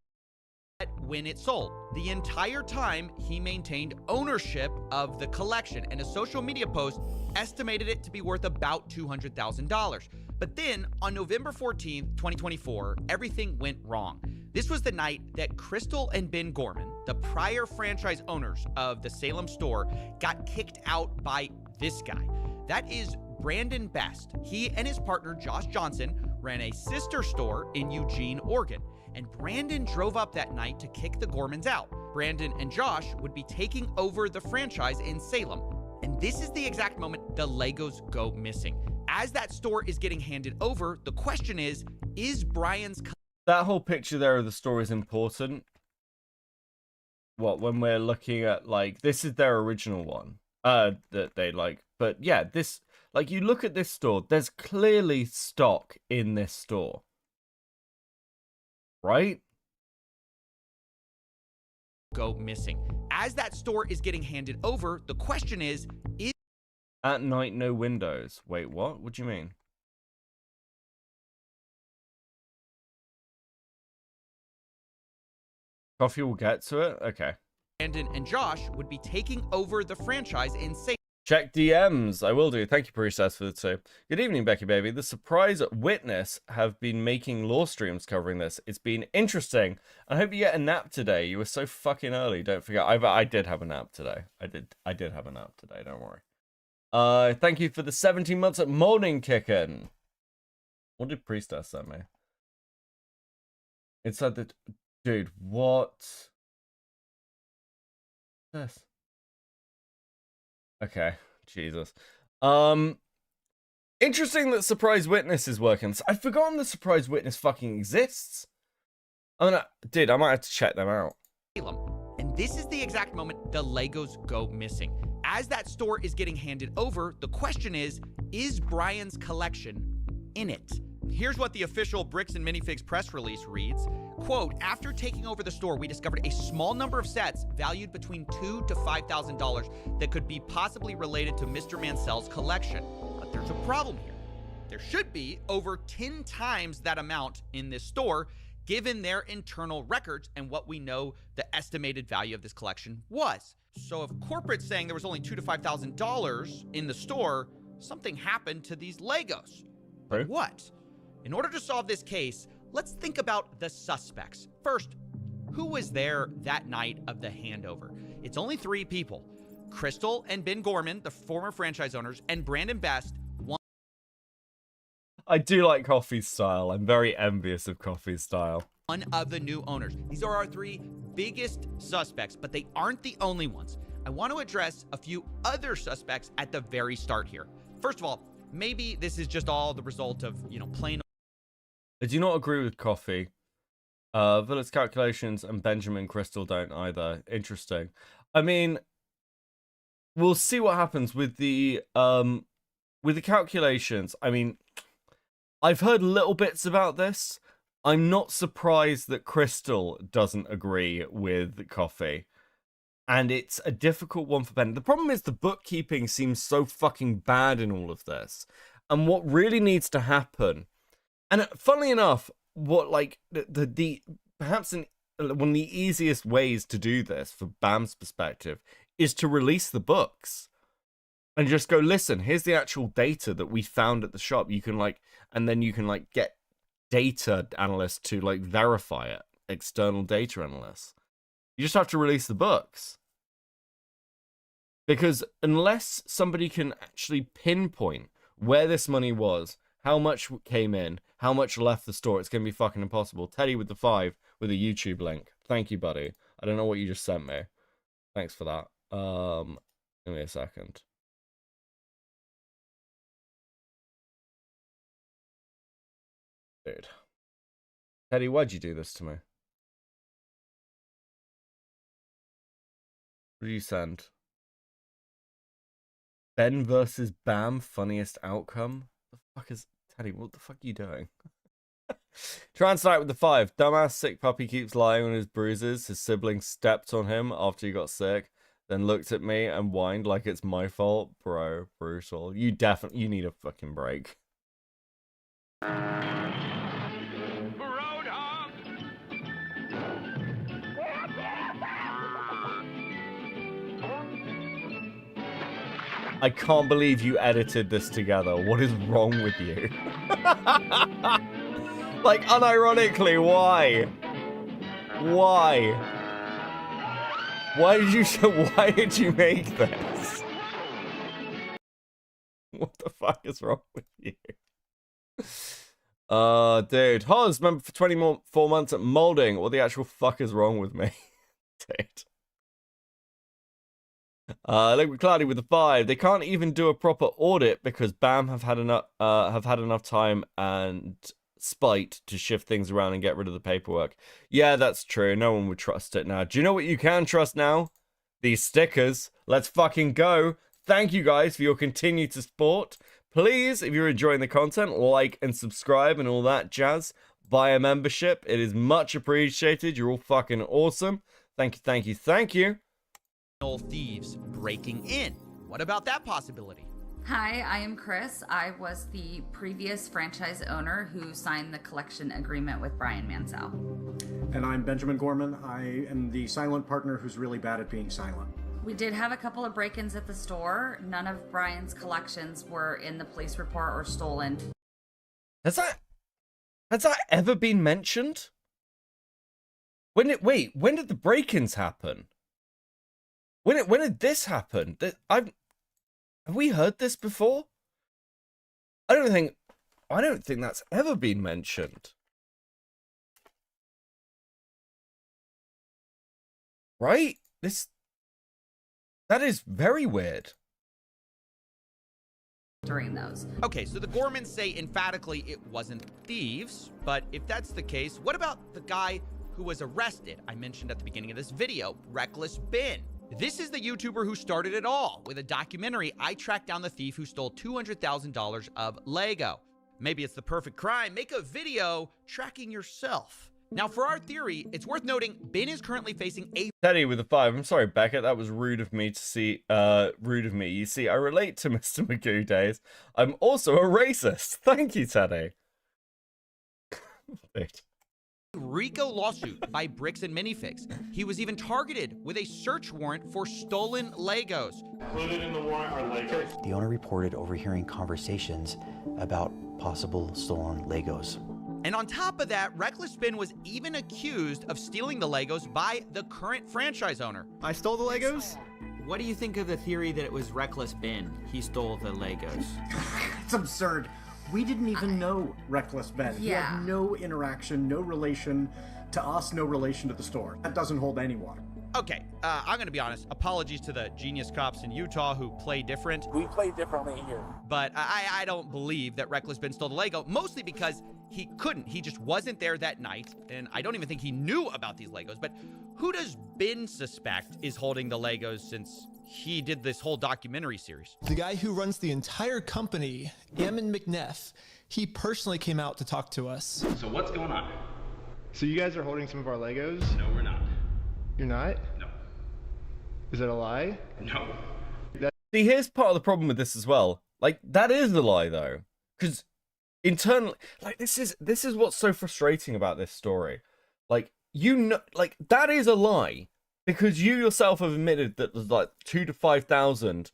When it sold. The entire time, he maintained ownership of the collection, and a social media post estimated it to be worth about $200,000. But then, on November 14th, 2024, everything went wrong. This was the night that Crystal and Ben Gorman, the prior franchise owners of the Salem store, got kicked out by this guy. That is Brandon Best. He and his partner Josh Johnson ran a sister store in Eugene, Oregon, and Brandon drove up that night to kick the Gormans out. Brandon and Josh would be taking over the franchise in Salem, and this is the exact moment the Legos go missing. As that store is getting handed over, the question is Brian's... That whole picture there of the store is important. What, when we're looking at, like, this is their original one. That they like, but yeah, this, like, you look at this store, there's clearly stock in this store. Right? Go missing. As that store is getting handed over, the question is At night, no windows. Wait, what? What do you mean? Coffee will get to it? Okay. Brandon and Josh would be taking over the franchise in Salem. Check DMs. I will do. Thank you, Priestess, for the 2. Good evening, Becky Baby. The Surprise Witness have been making law streams covering this. It's been interesting. I hope you get a nap today. You were so fucking early. Don't forget. I did have a nap today. I did have a nap today. Don't worry. Thank you for the 17 months at Morning Kickin'. What did Priestess send me? It said that, dude, what? This. Okay, Jesus. Interesting that Surprise Witness is working. I've forgotten the Surprise Witness fucking exists. I mean, dude, I might have to check them out. And this is the exact moment the Legos go missing. As that store is getting handed over, the question is Brian's collection in it? Here's what the official Bricks and Minifigs press release reads. Quote, after taking over the store, we discovered a small number of sets valued between $2,000 to $5,000 that could be possibly related to Mr. Mansell's collection. But there's a problem here. There should be over 10 times that amount in this store, given their internal records and what we know the estimated value of this collection was. So if corporate's saying there was only $2,000 to $5,000 in the store, something happened to these Legos. But what? In order to solve this case, let's think about the suspects. First, who was there that night of the handover? It's only 3 people. Crystal and Ben Gorman, the former franchise owners, and Brandon Best. I do like Coffee's style. I'm very envious of Coffee's style. One of the new owners. These are our 3 biggest suspects, but they aren't the only ones. I want to address a few other suspects at the very start here. First of all, maybe this is just all the result of, plain... I do not agree with Coffee. Villet's calculations and Benjamin Crystal don't either. Interesting. I mean, we'll see what happens with the calculations. I mean, I've heard little bits about this. I'm not surprised that Crystal doesn't agree with Coffee. And it's a difficult one for Ben. The problem is the bookkeeping seems so fucking bad in all of this. And what really needs to happen... And funnily enough, what the perhaps one of the easiest ways to do this for BAM's perspective is to release the books and just go, listen, here's the actual data that we found at the shop. You can and then you can get data analysts to verify it, external data analysts. You just have to release the books. Because unless somebody can actually pinpoint where this money was, how much came in, how much left the store, it's going to be fucking impossible. Teddy with the 5 with a YouTube link. Thank you, buddy. I don't know what you just sent me. Thanks for that. Give me a second. Dude. Teddy, why'd you do this to me? What did you send? Ben versus Bam, funniest outcome? The fuck is... Teddy, what the fuck are you doing? Translate with the 5. Dumbass sick puppy keeps lying on his bruises. His sibling stepped on him after he got sick, then looked at me and whined like it's my fault. Bro, brutal. You need a fucking break. I can't believe you edited this together. What is wrong with you? Unironically, why? Why? Why did you make this? What the fuck is wrong with you? Dude. Hoz, member for 24 months at molding. What the actual fuck is wrong with me? Dude. Liquid Cloudy with the 5. They can't even do a proper audit because BAM have had enough time and spite to shift things around and get rid of the paperwork. Yeah, that's true. No one would trust it now. Do you know what you can trust now? These stickers. Let's fucking go. Thank you guys for your continued support. Please, if you're enjoying the content, like and subscribe and all that jazz. Buy a membership. It is much appreciated. You're all fucking awesome. Thank you, thank you, thank you. Thieves breaking in. What about that possibility? Hi, I am Chris. I was the previous franchise owner who signed the collection agreement with Brian Mansell. And I'm Benjamin Gorman. I am the silent partner who's really bad at being silent. We did have a couple of break-ins at the store. None of Brian's collections were in the police report or stolen. Has that ever been mentioned? When did the break-ins happen? When did this happen? Have we heard this before? I don't think that's ever been mentioned. Right? That is very weird. During those. Okay, so the Gormans say emphatically it wasn't thieves, but if that's the case, what about the guy who was arrested? I mentioned at the beginning of this video, Reckless Ben. This is the YouTuber who started it all. With a documentary, I tracked down the thief who stole $200,000 of Lego. Maybe it's the perfect crime. Make a video tracking yourself. Now, for our theory, it's worth noting Ben is currently facing a Teddy with a 5. I'm sorry, Beckett. That was rude of me to see. Rude of me. You see, I relate to Mr. Magoo days. I'm also a racist. Thank you, Teddy. RICO lawsuit by Bricks and Minifigs. He was even targeted with a search warrant for stolen Legos. Included in the warrant are Legos. The owner reported overhearing conversations about possible stolen Legos. And on top of that, Reckless Ben was even accused of stealing the Legos by the current franchise owner. I stole the Legos? What do you think of the theory that it was Reckless Ben? He stole the Legos. It's absurd. We didn't even know Reckless Ben. He Yeah. had no interaction, no relation to us, no relation to the store. That doesn't hold any water. Okay, I'm gonna be honest. Apologies to the genius cops in Utah who play different. We play differently here. But I don't believe that Reckless Ben stole the Lego, mostly because he couldn't. He just wasn't there that night, and I don't even think he knew about these Legos. But who does Ben suspect is holding the Legos since he did this whole documentary series? The guy who runs the entire company, Ammon McNeff, he personally came out to talk to us. So what's going on? So you guys are holding some of our Legos? No, we're not. You're not? No. Is that a lie? No. See, here's part of the problem with this as well. Like, that is a lie, though. Because internally, like, this is what's so frustrating about this story. Like, you know, like, that is a lie. Because you yourself have admitted that there's, like, 2,000 to 5,000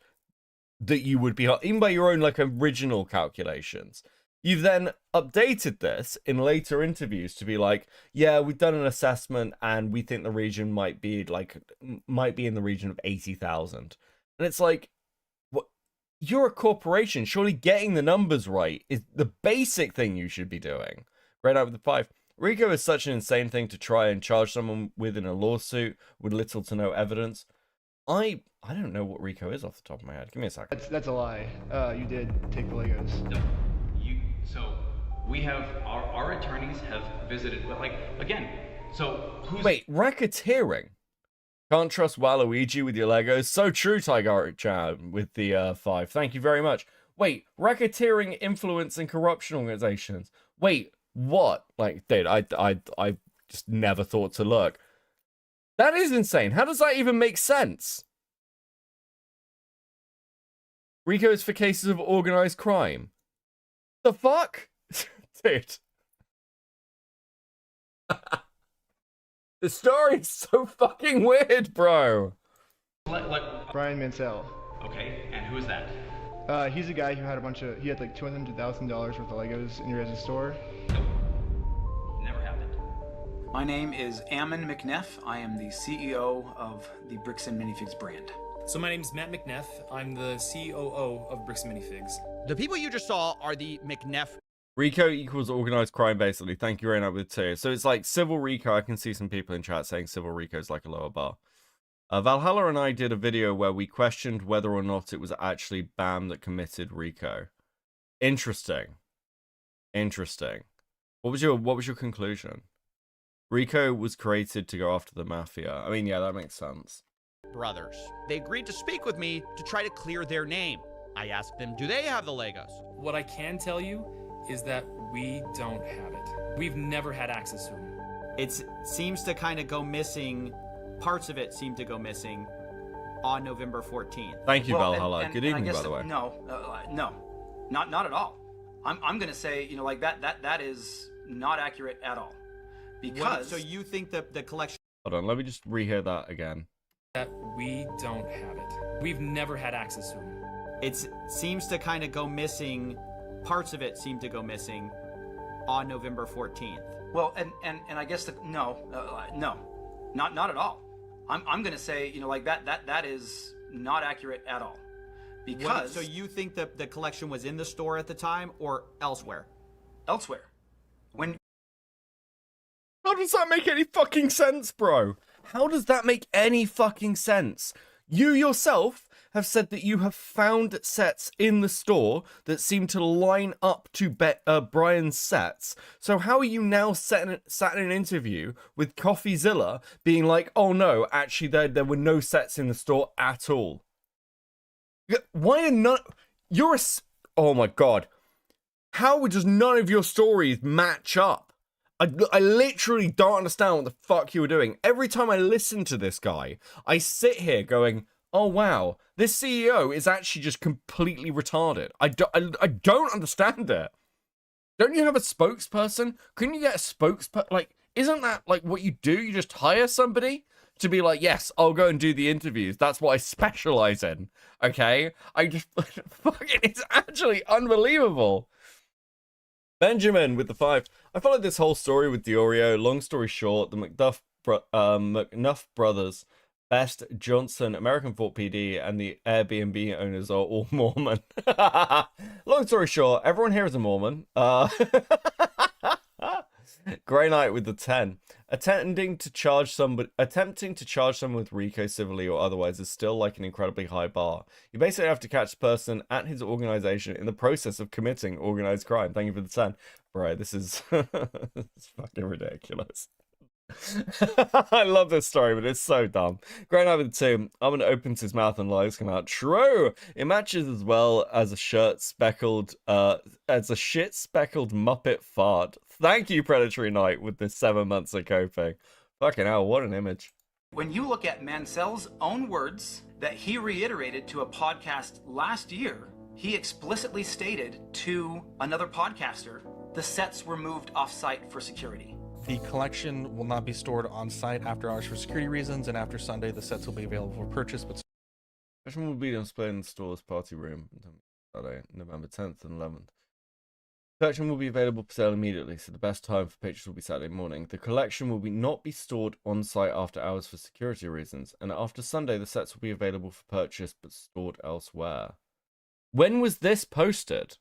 that you would be, even by your own, like, original calculations. You've then updated this in later interviews to be like, yeah, we've done an assessment and we think the region might be in the region of 80,000. And it's like, what? You're a corporation. Surely getting the numbers right is the basic thing you should be doing. Right out with the 5. RICO is such an insane thing to try and charge someone with in a lawsuit with little to no evidence. I don't know what RICO is off the top of my head. Give me a second. That's a lie. You did take the Legos. No. So we have our attorneys have visited, but like again, so who's Wait, racketeering? Can't trust Waluigi with your Legos. So true, Tiger Chan with the 5. Thank you very much. Wait, racketeering, influence, and corruption organizations. Wait, what? Like, dude, I just never thought to look. That is insane. How does that even make sense? RICO is for cases of organized crime. The fuck? Dude. The story is so fucking weird, bro. Brian Mansell. okay, and who is that? He's a guy who had he had like $200,000 worth of Legos in your guys' store. Nope. Never happened. My name is Ammon McNeff. I am the CEO of the Bricks and Minifigs brand. So my name's Matt McNeff. I'm the COO of Bricks and Minifigs. The people you just saw are the McNeff. RICO equals organized crime, basically. Thank you very much with 2. So it's like civil RICO. I can see some people in chat saying civil RICO is like a lower bar. Valhalla and I did a video where we questioned whether or not it was actually BAM that committed RICO. Interesting. Interesting. What was your conclusion? RICO was created to go after the mafia. I mean, yeah, that makes sense. Brothers. They agreed to speak with me to try to clear their name. I asked them, do they have the Legos? What I can tell you is that we don't have it. We've never had access to them. It seems to kind of go missing. Parts of it seem to go missing on November 14th. Thank you, Valhalla. Good evening, by the way. No, not at all. I'm going to say, you know, like that is not accurate at all. Because so you think that the collection... Hold on, let me just rehear that again. That we don't have it. We've never had access to them. It seems to kind of go missing. Parts of it seem to go missing on November 14th. Well, and I guess not at all. I'm going to say, you know, like that is not accurate at all. Because so you think that the collection was in the store at the time or elsewhere? Elsewhere. When How does that make any fucking sense, bro? How does that make any fucking sense? You yourself have said that you have found sets in the store that seem to line up to Brian's sets. So how are you now sat in an interview with Coffeezilla being like, oh no, actually there were no sets in the store at all? Why are none... Oh my god. How does none of your stories match up? I literally don't understand what the fuck you were doing. Every time I listen to this guy, I sit here going, oh wow, this CEO is actually just completely retarded. I don't understand it. Don't you have a spokesperson? Couldn't you get a spokesperson? Like, isn't that like what you do? You just hire somebody to be like, yes, I'll go and do the interviews. That's what I specialize in. Okay? I just fucking, it's actually unbelievable. Benjamin with the 5. I followed this whole story with Diorio. Long story short, the McNuff brothers, Best, Johnson, American Fort PD, and the Airbnb owners are all Mormon. Long story short, everyone here is a Mormon. Grey Knight with the 10. Attempting to charge someone with RICO civilly or otherwise is still like an incredibly high bar. You basically have to catch the person at his organization in the process of committing organized crime. Thank you for the 10. Bro, this is it's fucking ridiculous. I love this story, but it's so dumb. Grey Knight with the 2. Armin opens his mouth and lies come out. True! It matches as well as a shit speckled Muppet fart. Thank you, Predatory Knight, with the 7 months of coping. Fucking hell, what an image. When you look at Mansell's own words that he reiterated to a podcast last year, he explicitly stated to another podcaster, the sets were moved off-site for security. The collection will not be stored on site after hours for security reasons, and after Sunday, the sets will be available for purchase. But collection will be displayed in the store's party room Saturday, November 10th and 11th. The collection will be available for sale immediately, so the best time for purchase will be Saturday morning. The collection will not be stored on site after hours for security reasons, and after Sunday, the sets will be available for purchase but stored elsewhere. When was this posted?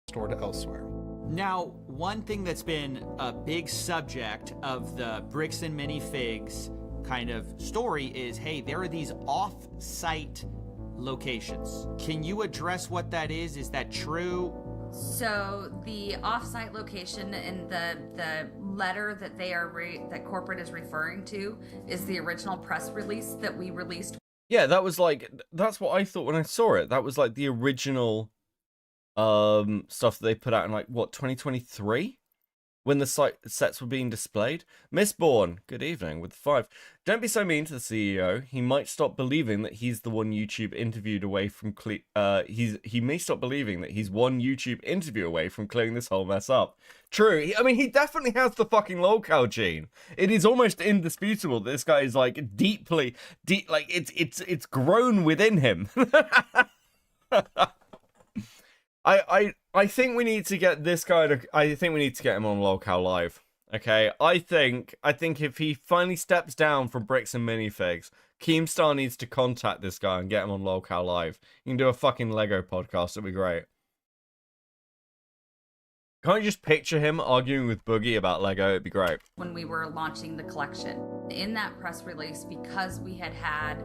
Stored elsewhere. Now, one thing that's been a big subject of the Bricks and Minifigs kind of story is, hey, there are these off-site locations. Can you address what that is? Is that true? So the off-site location in the letter that that corporate is referring to is the original press release that we released. Yeah, that's what I thought when I saw it. That was like the original stuff that they put out in like what 2023 when the sets were being displayed. Mistborn, good evening with 5. Don't be so mean to the CEO. He might stop believing that he's the one YouTube interviewed away from he may stop believing that he's one YouTube interview away from clearing this whole mess up. True. I mean, he definitely has the fucking lolcow gene. It is almost indisputable that this guy is like deep, like it's grown within him. I think we need to get this guy to. I think we need to get him on Lolcow Live. Okay, I think if he finally steps down from Bricks and Minifigs, Keemstar needs to contact this guy and get him on Lolcow Live. You can do a fucking Lego podcast. It'd be great. Can't you just picture him arguing with Boogie about Lego? It'd be great. When we were launching the collection, in that press release, because we had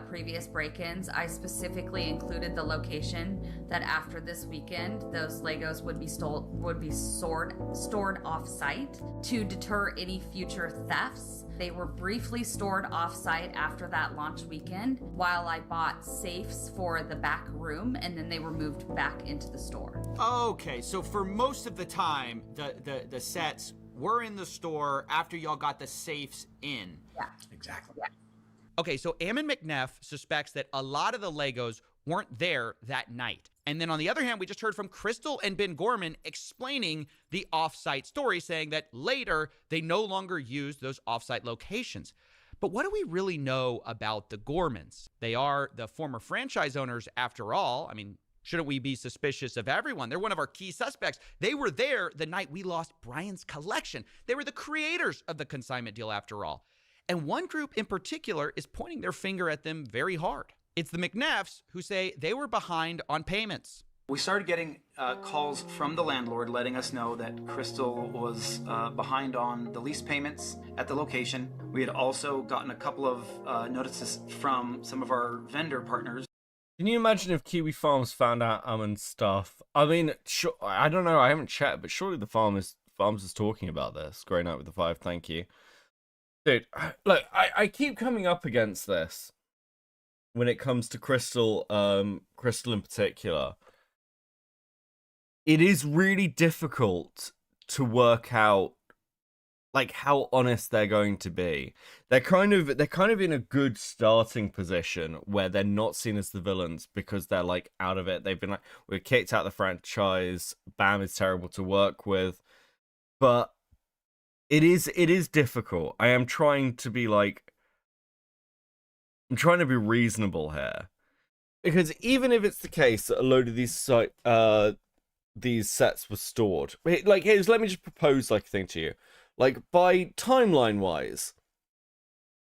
previous break-ins, I specifically included the location that after this weekend, those Legos would be stored off-site to deter any future thefts. They were briefly stored off-site after that launch weekend while I bought safes for the back room, and then they were moved back into the store. Okay, so for most of the time, the sets were in the store after y'all got the safes in. Yeah. Exactly. Yeah. Okay, so Ammon McNeff suspects that a lot of the Legos weren't there that night. And then on the other hand, we just heard from Crystal and Ben Gorman explaining the off-site story, saying that later they no longer used those off-site locations. But what do we really know about the Gormans? They are the former franchise owners after all. I mean, shouldn't we be suspicious of everyone? They're one of our key suspects. They were there the night we lost Brian's collection. They were the creators of the consignment deal after all. And one group in particular is pointing their finger at them very hard. It's the McNeffs who say they were behind on payments. We started getting calls from the landlord letting us know that Crystal was behind on the lease payments at the location. We had also gotten a couple of notices from some of our vendor partners. Can you imagine if Kiwi Farms found out Ammon's stuff? I mean, I don't know, I haven't checked, but surely the Farms is talking about this. Great night with the 5, thank you. Dude, look, I keep coming up against this when it comes to Crystal in particular. It is really difficult to work out like how honest they're going to be. They're kind of in a good starting position where they're not seen as the villains because they're like out of it. They've been like, we're kicked out of the franchise. Bam is terrible to work with, but it is difficult. I'm trying to be reasonable here, because even if it's the case that a load of these sets were stored, like, here's, let me just propose like a thing to you. Like, by timeline wise,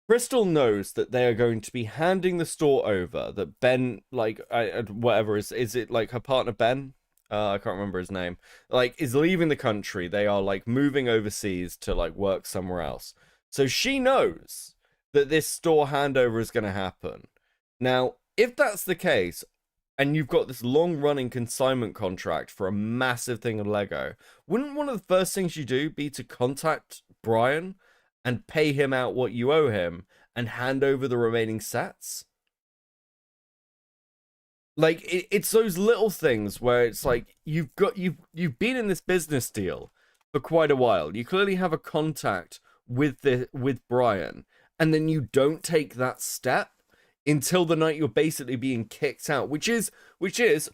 Crystal knows that they are going to be handing the store over, that Ben, like, whatever, is it like her partner Ben? I can't remember his name. Like, is leaving the country. They are, like, moving overseas to, like, work somewhere else. So she knows that this store handover is going to happen. Now, if that's the case, and you've got this long-running consignment contract for a massive thing of Lego, wouldn't one of the first things you do be to contact Brian and pay him out what you owe him and hand over the remaining sets? Like, it's those little things where it's like, you've been in this business deal for quite a while. You clearly have a contact with Brian, and then you don't take that step until the night you're basically being kicked out, which is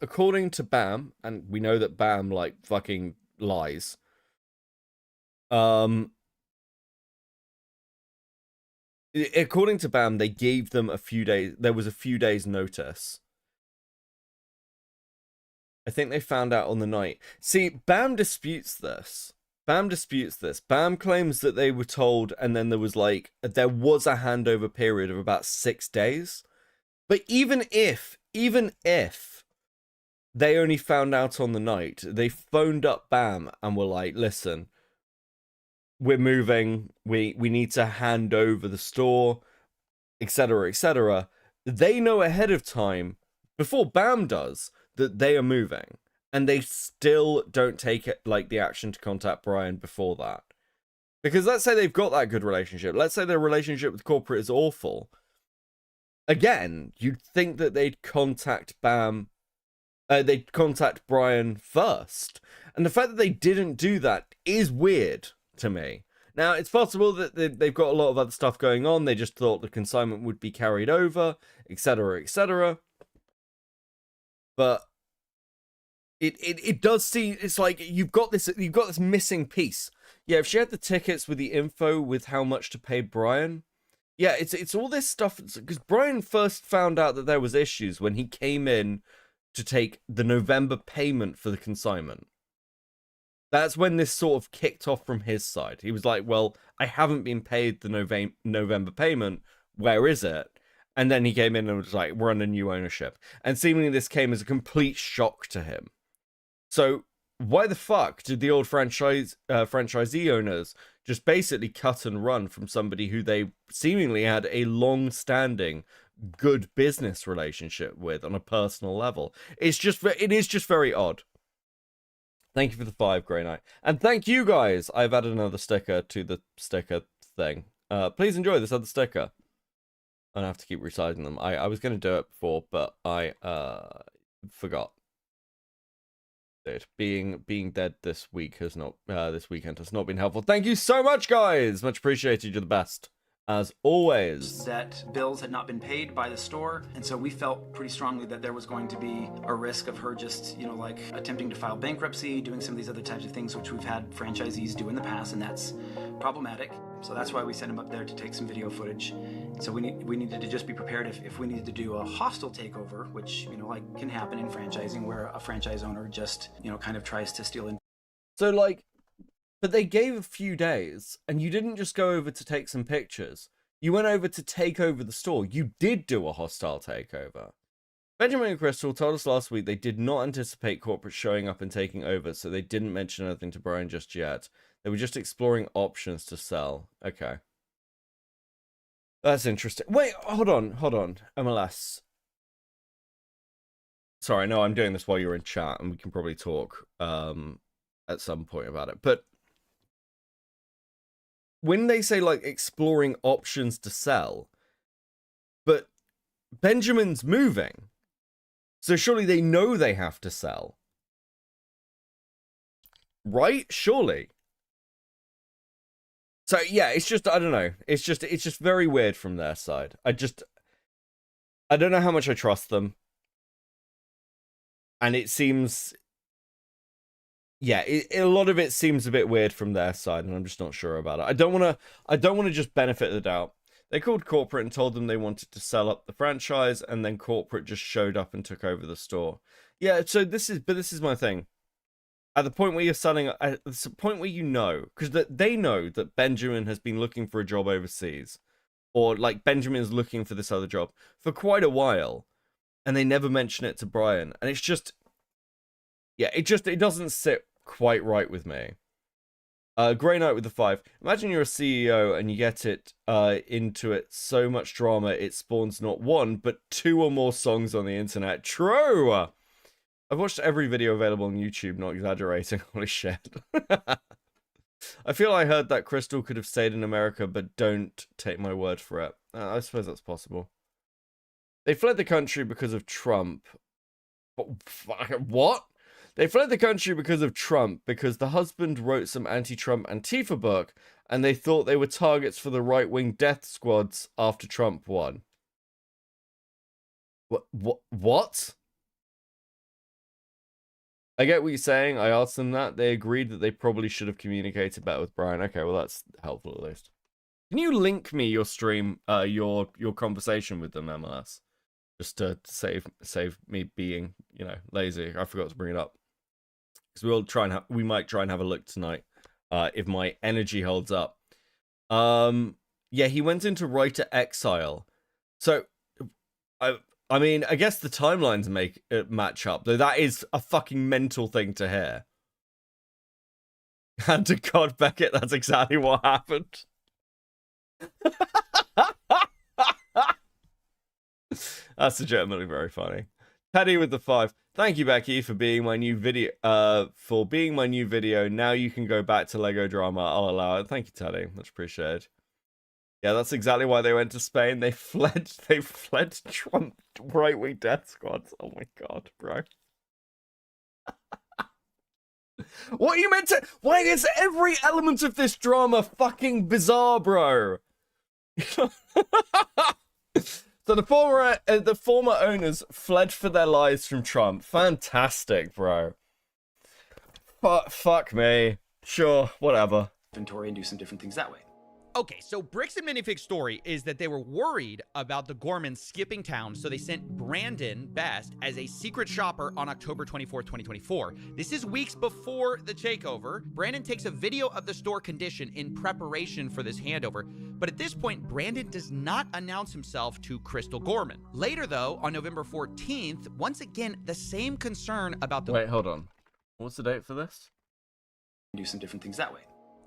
according to Bam, and we know that Bam like fucking lies. According to Bam, they gave them a few days. There was a few days notice. I think they found out on the night. See, Bam disputes this. Bam claims that they were told, and then there was a handover period of about 6 days. But even if they only found out on the night, they phoned up Bam and were like, listen, we're moving, we need to hand over the store, etc., etc. They know ahead of time, before Bam does, that they are moving. And they still don't take it, like, the action to contact Brian before that. Because let's say they've got that good relationship. Let's say their relationship with corporate is awful. Again, you'd think that they'd contact Brian first. And the fact that they didn't do that is weird to me. Now, it's possible that they've got a lot of other stuff going on. They just thought the consignment would be carried over, etc., etc. But it does seem, it's like you've got this missing piece. Yeah, if she had the tickets with the info with how much to pay Brian, yeah, it's all this stuff, because Brian first found out that there was issues when he came in to take the November payment for the consignment. That's when this sort of kicked off from his side. He was like, well, I haven't been paid the November payment. Where is it? And then he came in and was like, we're under new ownership. And seemingly this came as a complete shock to him. So why the fuck did the old franchisee owners just basically cut and run from somebody who they seemingly had a long-standing good business relationship with on a personal level? It is just very odd. Thank you for the 5, Grey Knight. And thank you guys. I've added another sticker to the sticker thing. Please enjoy this other sticker. I don't have to keep resizing them. I was going to do it before, but I forgot. Dude, being dead this week has not this weekend has not been helpful. Thank you so much, guys. Much appreciated. You're the best, as always. That bills had not been paid by the store, and so we felt pretty strongly that there was going to be a risk of her just, you know, like attempting to file bankruptcy, doing some of these other types of things which we've had franchisees do in the past, and that's problematic. So that's why we sent him up there to take some video footage. So we needed to just be prepared if we needed to do a hostile takeover, which, you know, like can happen in franchising, where a franchise owner just, you know, kind of tries to steal in. So like, but they gave a few days, and you didn't just go over to take some pictures. You went over to take over the store. You did do a hostile takeover. Benjamin and Crystal told us last week they did not anticipate corporate showing up and taking over, so they didn't mention anything to Brian just yet. They were just exploring options to sell. Okay. That's interesting. Wait, hold on. MLS. Sorry, no, I'm doing this while you're in chat, and we can probably talk at some point about it. But when they say, like, exploring options to sell, but Benjamin's moving, so surely they know they have to sell. Right? Surely. So yeah, it's just, I don't know. It's just very weird from their side. I don't know how much I trust them. And it seems, yeah, a lot of it seems a bit weird from their side, and I'm just not sure about it. I don't want to just benefit the doubt. They called corporate and told them they wanted to sell up the franchise, and then corporate just showed up and took over the store. Yeah, so this is my thing. At the point where you're selling, at the point where you know, because they know that Benjamin has been looking for a job overseas, or like Benjamin's looking for this other job for quite a while, and they never mention it to Brian, and it's just, yeah, it doesn't sit quite right with me. Grey Knight with the 5. Imagine you're a CEO and you get it into it so much drama it spawns not 1 but 2 or more songs on the internet. True. I've watched every video available on YouTube, not exaggerating. Holy shit. I feel I heard that Crystal could have stayed in America, but don't take my word for it. I suppose that's possible. They fled the country because of Trump. What? They fled the country because of Trump, because the husband wrote some anti-Trump Antifa book, and they thought they were targets for the right-wing death squads after Trump won. What? I get what you're saying. I asked them that. They agreed that they probably should have communicated better with Brian. Okay, well, that's helpful at least. Can you link me your stream, your conversation with them, MLS? Just to save me being, you know, lazy. I forgot to bring it up. Because we might try and have a look tonight, if my energy holds up. Yeah, he went into writer exile. So, I mean, I guess the timelines match up, though that is a fucking mental thing to hear. And to God, Beckett, that's exactly what happened. That's legitimately very funny. Teddy with the 5. Thank you, Becky, for being my new video. Now you can go back to Lego Drama. I'll allow it. Thank you, Teddy. Much appreciated. Yeah, that's exactly why they went to Spain. They fled Trump right-wing death squads. Oh my god, bro. What are you meant to? Why is every element of this drama fucking bizarre, bro? So the former owners fled for their lives from Trump. Fantastic, bro. Fuck me. Sure, whatever. Inventory and do some different things that way. Okay, so Bricks and Minifig's story is that they were worried about the Gormans skipping town, so they sent Brandon Best as a secret shopper on October 24th, 2024. This is weeks before the takeover. Brandon takes a video of the store condition in preparation for this handover, but at this point, Brandon does not announce himself to Crystal Gorman. Later, though, on November 14th, once again, the same concern about the... Wait, hold on. What's the date for this? Do some different things that way.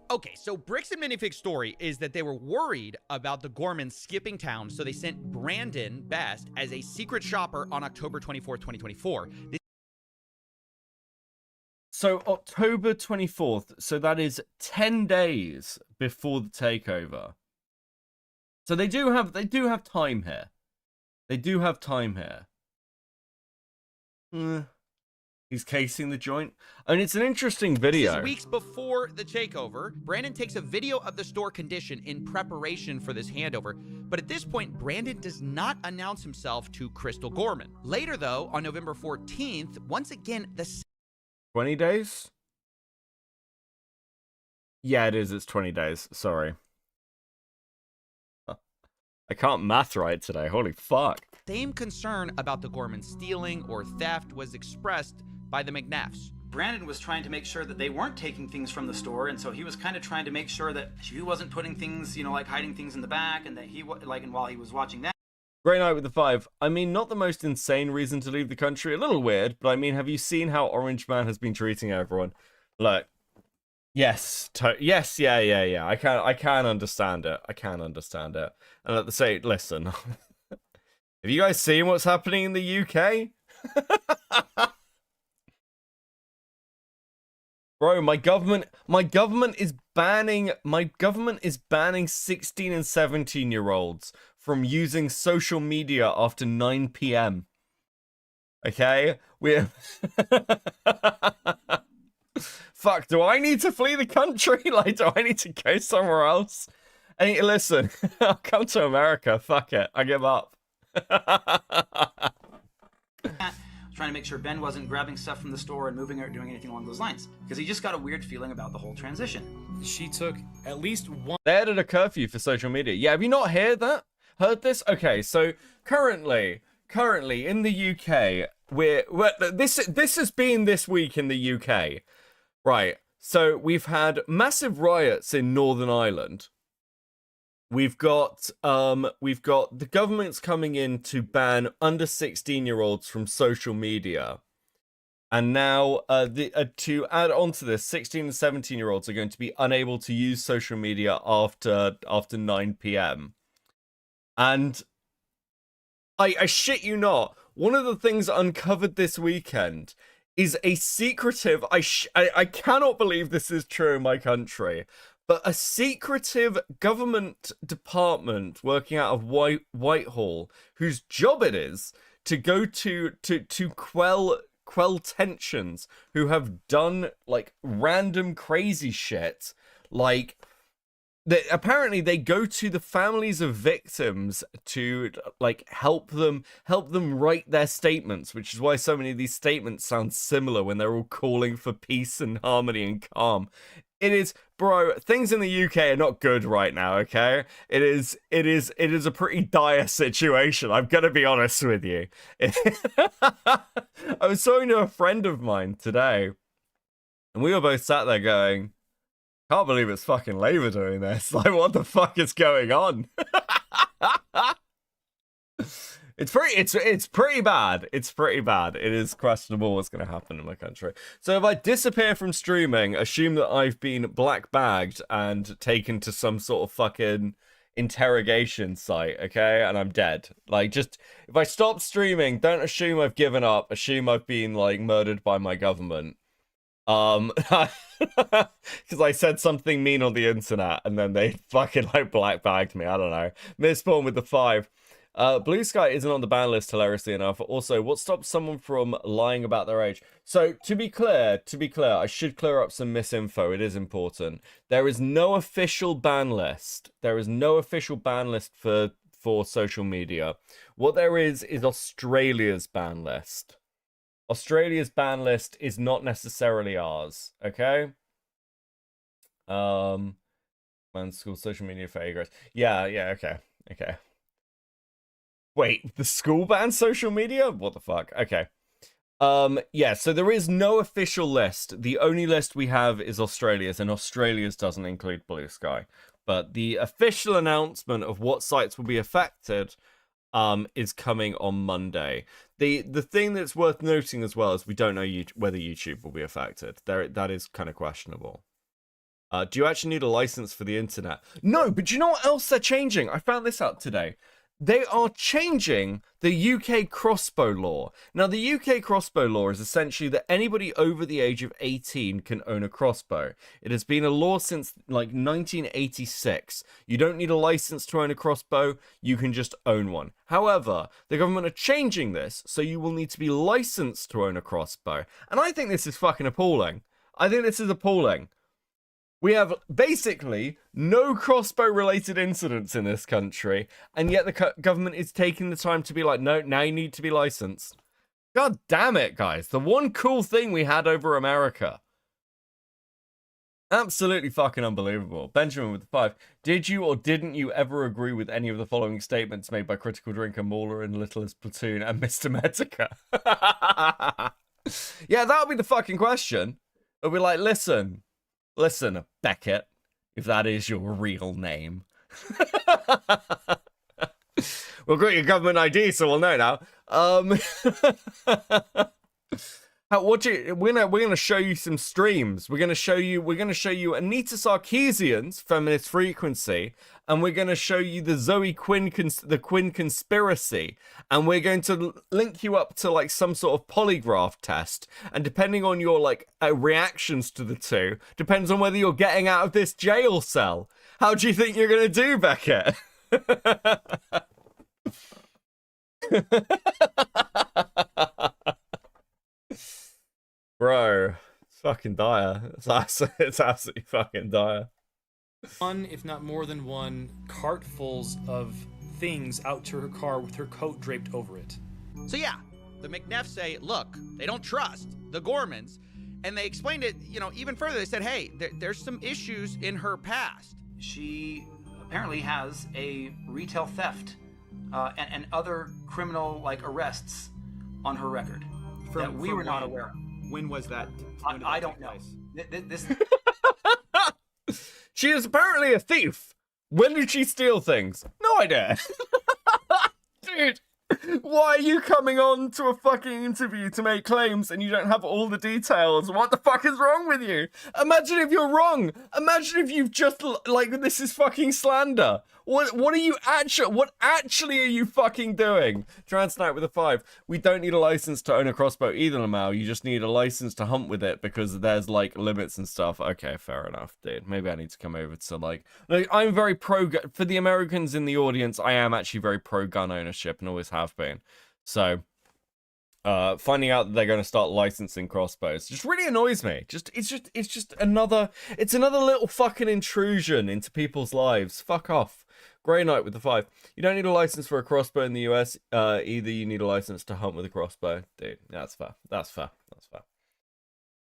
Okay, so Bricks and Minifig's story is that they were worried about the Gormans skipping town, so they sent Brandon Best as a secret shopper on October 24th, 2024. So October 24th, so that is 10 days before the takeover. So they do have time here. They do have time here. He's casing the joint. I mean, it's an interesting video. This is weeks before the takeover. Brandon takes a video of the store condition in preparation for this handover, but at this point, Brandon does not announce himself to Crystal Gorman. Later, though, on November 14th, once again, the... 20 days? Yeah, it is. It's 20 days. Sorry. I can't math right today. Holy fuck. Same concern about the Gorman stealing or theft was expressed by the McNeffs. Brandon was trying to make sure that they weren't taking things from the store, and so he was kind of trying to make sure that he wasn't putting things, you know, like hiding things in the back, and that he, like, and while he was watching that. Great night with the 5. I mean, not the most insane reason to leave the country. A little weird, but I mean, have you seen how Orange Man has been treating everyone? Look. Yes, yes, yeah. I can understand it. I can understand it. And at the same, listen. Have you guys seen what's happening in the UK? Bro, my government is banning 16 and 17-year-olds from using social media after 9 p.m. Okay? Fuck, do I need to flee the country? Like, do I need to go somewhere else? Hey, listen, I'll come to America. Fuck it. I give up. Trying to make sure Ben wasn't grabbing stuff from the store and moving it or doing anything along those lines. Because he just got a weird feeling about the whole transition. She took at least one... They added a curfew for social media. Yeah, have you not heard this? Okay, so currently in the UK, this has been this week in the UK. Right, so we've had massive riots in Northern Ireland. We've got the government's coming in to ban under 16-year-olds from social media. And now to add on to this, 16 and 17-year-olds are going to be unable to use social media after 9 p.m. And I shit you not, one of the things uncovered this weekend is a secretive, I cannot believe this is true in my country, but a secretive government department working out of Whitehall, whose job it is to go to quell tensions, who have done like random crazy shit, like apparently they go to the families of victims to like help them write their statements, which is why so many of these statements sound similar when they're all calling for peace and harmony and calm. It is, bro, things in the UK are not good right now, okay? It is a pretty dire situation. I'm gonna be honest with you. I was talking to a friend of mine today, and we were both sat there going, can't believe it's fucking Labour doing this. Like, what the fuck is going on? It's pretty bad. It's pretty bad. It is questionable what's going to happen in my country. So if I disappear from streaming, assume that I've been black bagged and taken to some sort of fucking interrogation site, okay? And I'm dead. Like, just, if I stop streaming, don't assume I've given up. Assume I've been, like, murdered by my government. Because I said something mean on the internet and then they fucking like black bagged me. I don't know. Misspawn with the 5. Blue Sky isn't on the ban list, hilariously enough. Also, what stops someone from lying about their age? So, to be clear, I should clear up some misinfo. It is important. There is no official ban list. There is no official ban list for social media. What there is Australia's ban list. Australia's ban list is not necessarily ours, okay? Where Man, school social media for A-grades. Yeah, okay. Wait, the school bans social media? What the fuck? Okay. Yeah, so there is no official list. The only list we have is Australia's, and Australia's doesn't include Blue Sky. But the official announcement of what sites will be affected is coming on Monday. The thing that's worth noting as well is we don't know whether YouTube will be affected. That is kind of questionable. Do you actually need a license for the internet? No, but you know what else they're changing? I found this out today. They are changing the UK crossbow law. Now, the UK crossbow law is essentially that anybody over the age of 18 can own a crossbow. It has been a law since like 1986. You don't need a license to own a crossbow, you can just own one. However, the government are changing this, so you will need to be licensed to own a crossbow. And I think this is fucking appalling. I think this is appalling. We have basically no crossbow-related incidents in this country, and yet the government is taking the time to be like, no, now you need to be licensed. God damn it, guys. The one cool thing we had over America. Absolutely fucking unbelievable. Benjamin with the 5. Did you or didn't you ever agree with any of the following statements made by Critical Drinker, Mauler, and Littlest Platoon, and Mr. Medica? Yeah, that would be the fucking question. It'll be like, listen, Beckett, if that is your real name. We've got your government ID, so we'll know now. We're gonna show you some streams. We're gonna show you Anita Sarkeesian's Feminist Frequency, and we're gonna show you the Zoe Quinn Quinn conspiracy, and we're going to link you up to like some sort of polygraph test, and depending on your like reactions to the two, depends on whether you're getting out of this jail cell. How do you think you're gonna do, Beckett? Bro, it's fucking dire. It's absolutely fucking dire. One, if not more than one, cartfuls of things out to her car with her coat draped over it. So yeah, the McNeffs say, look, they don't trust the Gormans, and they explained it, even further. They said, hey, there's some issues in her past. She apparently has a retail theft and other criminal arrests on her record that we were not aware of. When was that? I don't know. This She is apparently a thief. When did she steal things? No idea. Dude, why are you coming on to a fucking interview to make claims and you don't have all the details? What the fuck is wrong with you? Imagine if you're wrong. Imagine if you've just, this is fucking slander. What actually are you fucking doing? Transnight with a 5. We don't need a license to own a crossbow either, Lamau. You just need a license to hunt with it because there's limits and stuff. Okay, fair enough, dude. Maybe I need to come over to I'm very pro for the Americans in the audience. I am actually very pro gun ownership and always have been. So finding out that they're going to start licensing crossbows just really annoys me. It's another little fucking intrusion into people's lives. Fuck off. Grey Knight with the 5. You don't need a license for a crossbow in the US. Either you need a license to hunt with a crossbow. Dude, that's fair. That's fair.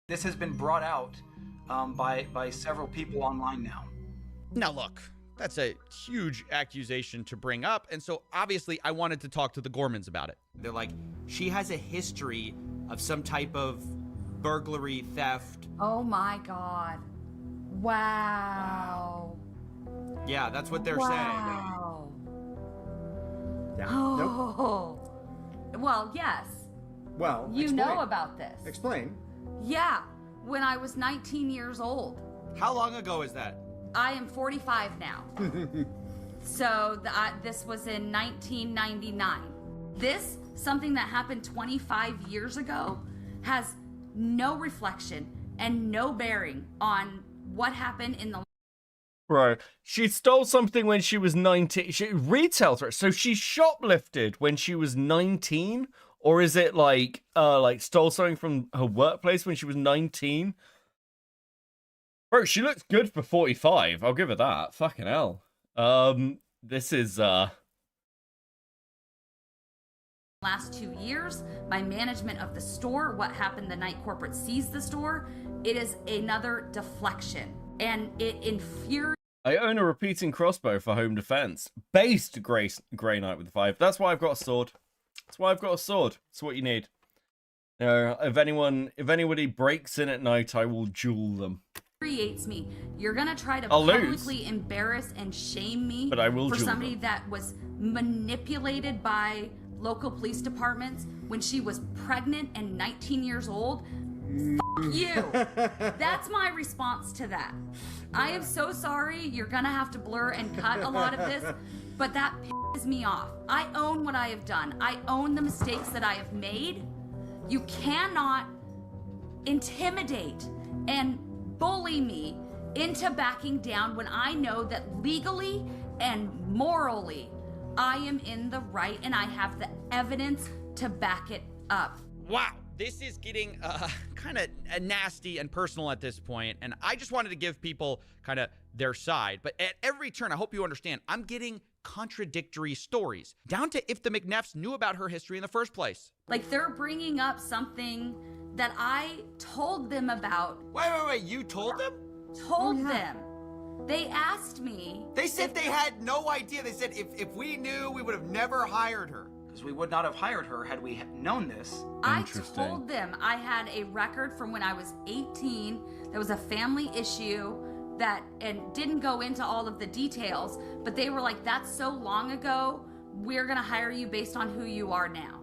This has been brought out by several people online now. Now look, that's a huge accusation to bring up, and so obviously I wanted to talk to the Gormans about it. They're like, she has a history of some type of burglary, theft. Oh my god. Wow. Yeah, that's what they're wow. saying. Yeah. Oh. Nope. Well, yes. Well, you explain. know about this. Explain. Yeah, when I was 19 years old. How long ago is that? I am 45 now. So this was in 1999. This, something that happened 25 years ago, has no reflection and no bearing on what happened in the... Right. She stole something when she was 19. She retail threat. So she shoplifted when she was 19? Or is it stole something from her workplace when she was 19? Bro, she looks good for 45. I'll give her that. Fucking hell. This is last 2 years, my management of the store, what happened the night corporate seized the store, it is another deflection. And it infuriates I own a repeating crossbow for home defense. Based Grey Knight with 5. That's why I've got a sword. That's why I've got a sword. That's what you need. You know, if anybody breaks in at night, I will duel them. Creates me. You're gonna try to I'll publicly lose. embarrass and shame me But I will for duel somebody them. that was manipulated by local police departments when she was pregnant and 19 years old. Fuck you. That's my response to that. I am so sorry. You're gonna have to blur and cut a lot of this, but that pisses me off. I own what I have done. I own the mistakes that I have made. You cannot intimidate and bully me into backing down when I know that legally and morally I am in the right and I have the evidence to back it up. Wow, this is getting kind of nasty and personal at this point, and I just wanted to give people kind of their side. But at every turn, I hope you understand, I'm getting contradictory stories, down to if the McNeffs knew about her history in the first place. Like, they're bringing up something that I told them about. Wait, you told them? Told them. They asked me. They said they had no idea. They said if we knew, we would have never hired her. Because we would not have hired her had we known this. I told them I had a record from when I was 18. There was a family issue that, and didn't go into all of the details, but they were like, that's so long ago, we're gonna hire you based on who you are now.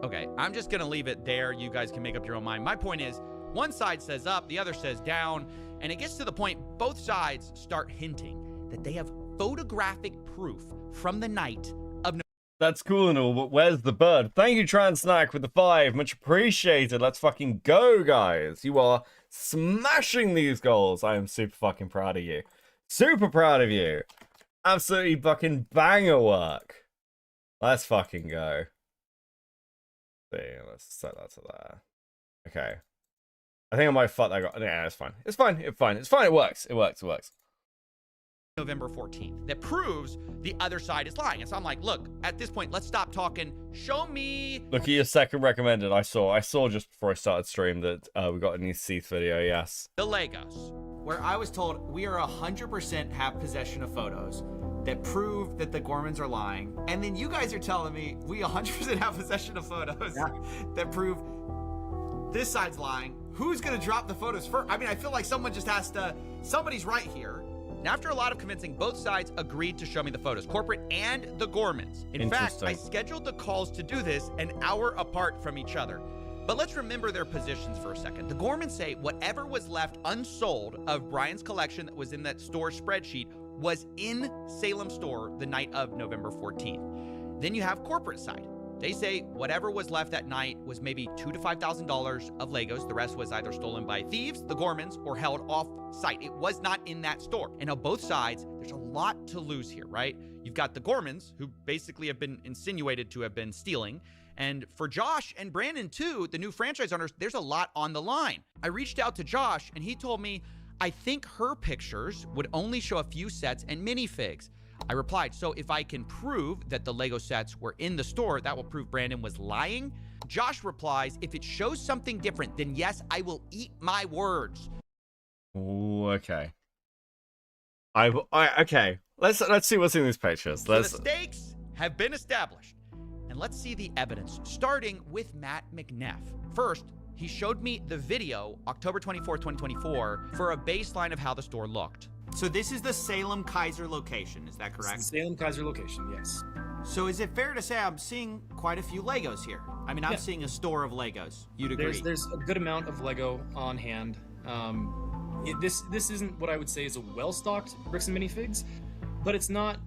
Okay, I'm just gonna leave it there. You guys can make up your own mind. My point is, one side says up, the other says down, and it gets to the point both sides start hinting that they have photographic proof from the night of... That's cool and all, but where's the bird? Thank you, Transnack, with the 5. Much appreciated. Let's fucking go, guys. You are smashing these goals. I am super fucking proud of you. Super proud of you. Absolutely fucking banger work. Let's fucking go. See, let's set that to there. Okay. I think I might fuck that guy. Yeah, it's fine. It's fine. It's fine. It's fine. It works. It works. It works. November 14th that proves the other side is lying. And so I'm like, look, at this point, let's stop talking. Show me. Look at your second recommended. I saw just before I started stream that we got a new Seath video. Yes. The Legos. Where I was told we are 100% have possession of photos that prove that the Gormans are lying. And then you guys are telling me we 100% have possession of photos that prove this side's lying. Who's gonna drop the photos first? I mean, I feel like someone just has to, somebody's right here. And after a lot of convincing, both sides agreed to show me the photos, corporate and the Gormans. In fact, I scheduled the calls to do this an hour apart from each other. But let's remember their positions for a second. The Gormans say whatever was left unsold of Brian's collection that was in that store spreadsheet was in Salem store the night of November 14th. Then you have corporate side. They say whatever was left that night was maybe $2,000 to $5,000 of Legos. The rest was either stolen by thieves, the Gormans, or held off site. It was not in that store. And on both sides, there's a lot to lose here, right? You've got the Gormans, who basically have been insinuated to have been stealing. And for Josh and Brandon too, the new franchise owners, there's a lot on the line. I reached out to Josh and he told me, I think her pictures would only show a few sets and minifigs. I replied, so if I can prove that the Lego sets were in the store, that will prove Brandon was lying. Josh replies, if it shows something different, then yes, I will eat my words. Ooh, okay. Okay. Let's see what's in these pictures. So the stakes have been established. And let's see the evidence, starting with Matt McNeff. First, he showed me the video, October 24th, 2024, for a baseline of how the store looked. So this is the Salem Kaiser location, is that correct? Salem Kaiser location, yes. So is it fair to say I'm seeing quite a few Legos here? I mean, I'm seeing a store of Legos. You'd agree? There's a good amount of Lego on hand. This isn't what I would say is a well-stocked bricks and minifigs, but it's not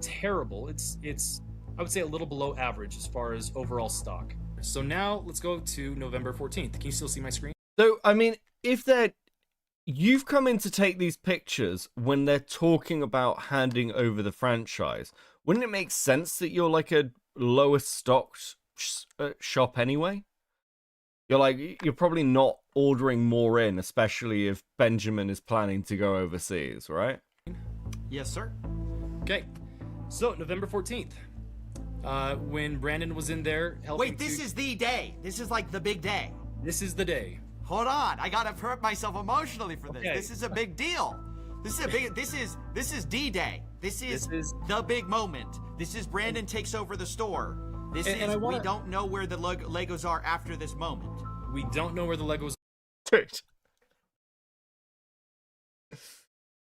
terrible. It's I would say a little below average as far as overall stock. So now let's go to November 14th. Can you still see my screen? So I mean, if you've come in to take these pictures when they're talking about handing over the franchise, wouldn't it make sense that you're like a lower stocked shop anyway? You're probably not ordering more in, especially if Benjamin is planning to go overseas, right? Yes, sir. Okay, so November 14th, when Brandon was in there helping. Wait, this is the day. This is like the big day. This is the day. Hold on, I gotta prep myself emotionally for this. Okay. This is a big deal. This is a big. This is D-Day. This is the big moment. This is Brandon takes over the store. This is we don't know where the Legos are after this moment. We don't know where the Legos. Dude.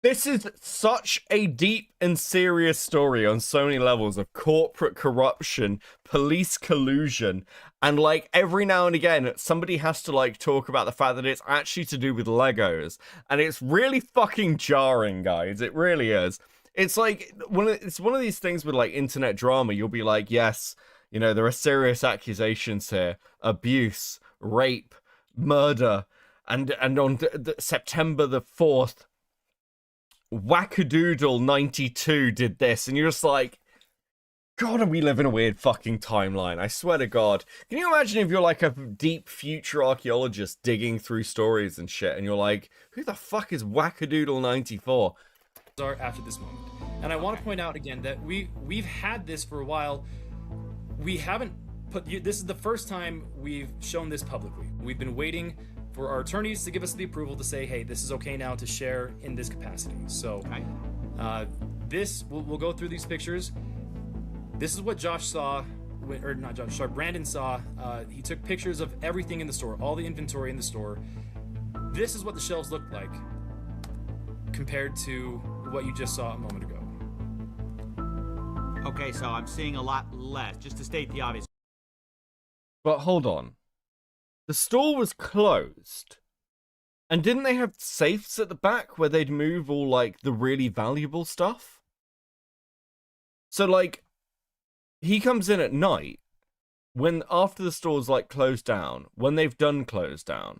This is such a deep and serious story on so many levels of corporate corruption, police collusion, and like every now and again somebody has to like talk about the fact that it's actually to do with Legos, and it's really fucking jarring, guys. It really is. It's like it's one of these things with like internet drama. You'll be like, yes, you know, there are serious accusations here, abuse, rape, murder, and on September the 4th, Wackadoodle 92 did this, and you're just like, God, we live in a weird fucking timeline. I swear to God. Can you imagine if you're like a deep future archaeologist digging through stories and shit, and you're like, who the fuck is Wackadoodle 94? Are after this moment, and I want to point out again that we've had this for a while. We haven't put. This is the first time we've shown this publicly. We've been waiting for our attorneys to give us the approval to say, hey, this is okay now to share in this capacity. So we'll go through these pictures. This is what Josh saw, or not Josh, sorry, Brandon saw. He took pictures of everything in the store, all the inventory in the store. This is what the shelves looked like compared to what you just saw a moment ago. Okay, so I'm seeing a lot less, just to state the obvious. But hold on. The store was closed. And didn't they have safes at the back where they'd move all, like, the really valuable stuff? So, like, he comes in at night, after the store's, like, closed down, when they've done closed down.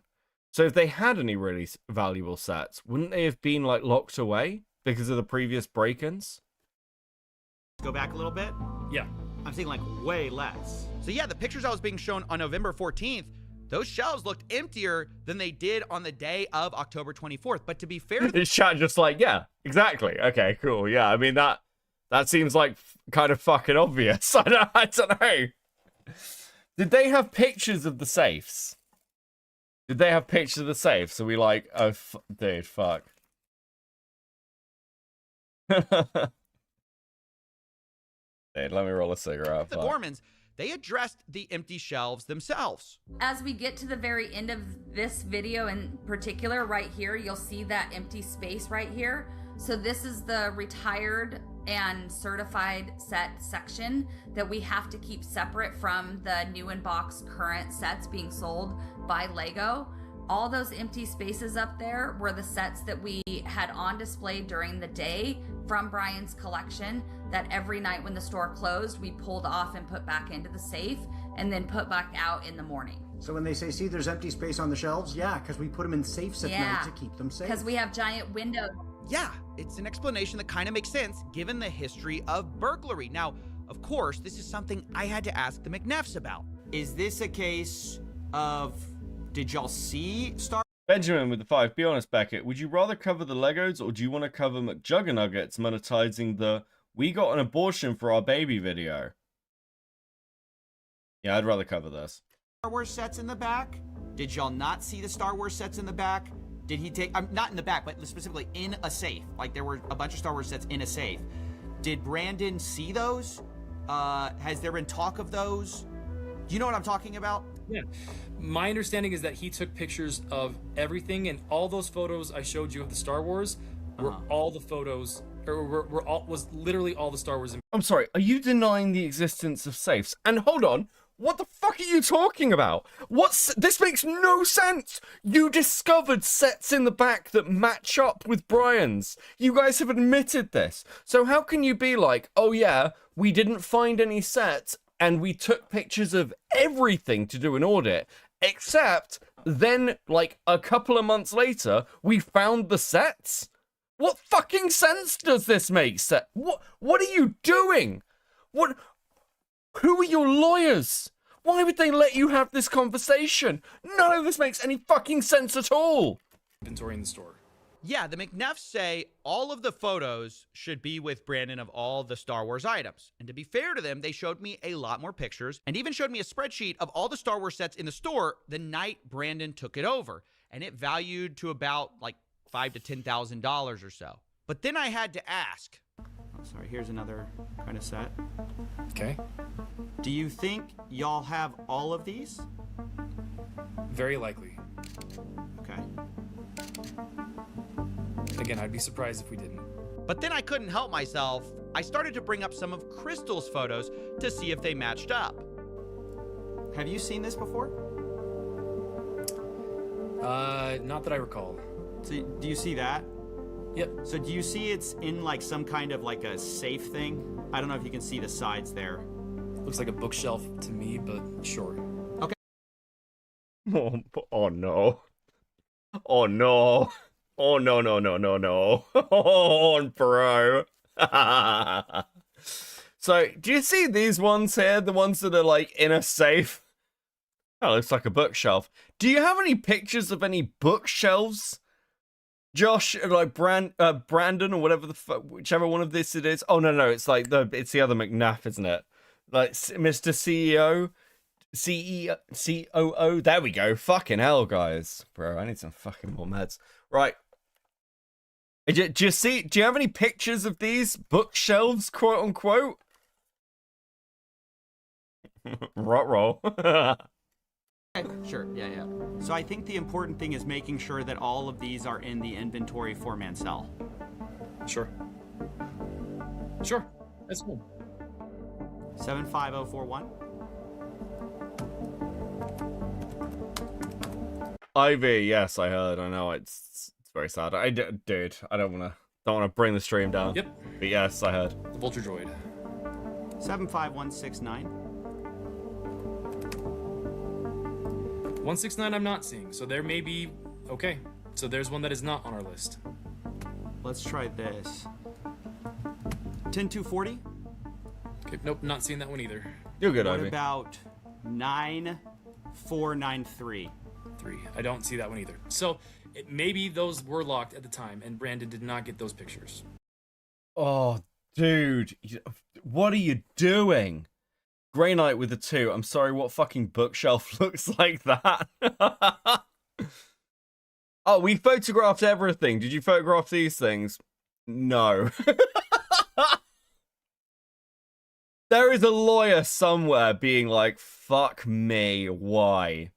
So if they had any really valuable sets, wouldn't they have been, like, locked away because of the previous break-ins? Go back a little bit? Yeah. I'm seeing, like, way less. So yeah, the pictures I was being shown on November 14th, those shelves looked emptier than they did on the day of October 24th. But to be fair... His chat just like, yeah, exactly. Okay, cool. Yeah, I mean, that seems like kind of fucking obvious. I don't know. Did they have pictures of the safes? Did they have pictures of the safe? So we like, oh, dude, fuck. Dude, let me roll a cigarette. The Gormans, they addressed the empty shelves themselves. As we get to the very end of this video in particular, right here, you'll see that empty space right here. So this is the retired and certified set section that we have to keep separate from the new in box current sets being sold by Lego. All those empty spaces up there were the sets that we had on display during the day from Brian's collection that every night when the store closed, we pulled off and put back into the safe and then put back out in the morning. So when they say, see, there's empty space on the shelves, yeah, because we put them in safes at night to keep them safe. Because we have giant windows. Yeah, it's an explanation that kind of makes sense given the history of burglary. Now, of course, this is something I had to ask the McNeffs about. Is this a case of, did y'all see Star? Benjamin with the 5. Be honest, Beckett. Would you rather cover the Legos or do you want to cover McJuggernuggets monetizing the "we got an abortion for our baby" video? Yeah, I'd rather cover this. Star Wars sets in the back? Did y'all not see the Star Wars sets in the back? Did he take, not in the back, but specifically in a safe? Like there were a bunch of Star Wars sets in a safe. Did Brandon see those? Has there been talk of those? Do you know what I'm talking about? Yeah. My understanding is that he took pictures of everything, and all those photos I showed you of the Star Wars were all the photos, or was literally all the Star Wars. I'm sorry, are you denying the existence of safes? And hold on, what the fuck are you talking about? This makes no sense. You discovered sets in the back that match up with Brian's. You guys have admitted this. So how can you be like, oh yeah, we didn't find any sets and we took pictures of everything to do an audit, except then like a couple of months later, we found the sets? What fucking sense does this make? What are you doing? Who are your lawyers? Why would they let you have this conversation? None of this makes any fucking sense at all. Inventory in the store. Yeah, the McNeffs say all of the photos should be with Brandon of all the Star Wars items. And to be fair to them, they showed me a lot more pictures and even showed me a spreadsheet of all the Star Wars sets in the store the night Brandon took it over. And it valued to about like $5,000 to $10,000 or so. But then I had to ask. Oh, sorry, here's another kind of set. Okay. Do you think y'all have all of these? Very likely. Okay. Again, I'd be surprised if we didn't. But then I couldn't help myself. I started to bring up some of Crystal's photos to see if they matched up. Have you seen this before? Not that I recall. So, do you see that? Yep. So do you see it's in like some kind of like a safe thing? I don't know if you can see the sides there. Looks like a bookshelf to me, but sure. Okay. Oh no. Oh no. Oh no no no no no. Oh bro. So do you see these ones here? The ones that are like in a safe? Oh, looks like a bookshelf. Do you have any pictures of any bookshelves? Josh, like Brandon or whatever whichever one of this it is. Oh no, it's like it's the other McNaff, isn't it? Like Mr. CEO, COO. There we go. Fucking hell, guys, bro. I need some fucking more meds. Right. Do you see? Do you have any pictures of these bookshelves, quote unquote? Roll. Okay, sure, yeah. So I think the important thing is making sure that all of these are in the inventory for Mansell. Sure, that's cool. 75041. Ivy, yes, I heard. I know it's very sad. Dude, I don't wanna bring the stream down. Yep. But yes, I heard. The Vulture Droid. 75169. 169 I'm not seeing, so there may be... Okay, so there's one that is not on our list. Let's try this. 10240. Okay, nope, not seeing that one either. You're good, What Ivy. about 9493? 3. I don't see that one either. So maybe those were locked at the time, and Brandon did not get those pictures. Oh, dude, what are you doing? Grey Knight with a 2. I'm sorry, what fucking bookshelf looks like that? Oh, we photographed everything. Did you photograph these things? No. There is a lawyer somewhere being like, fuck me, why?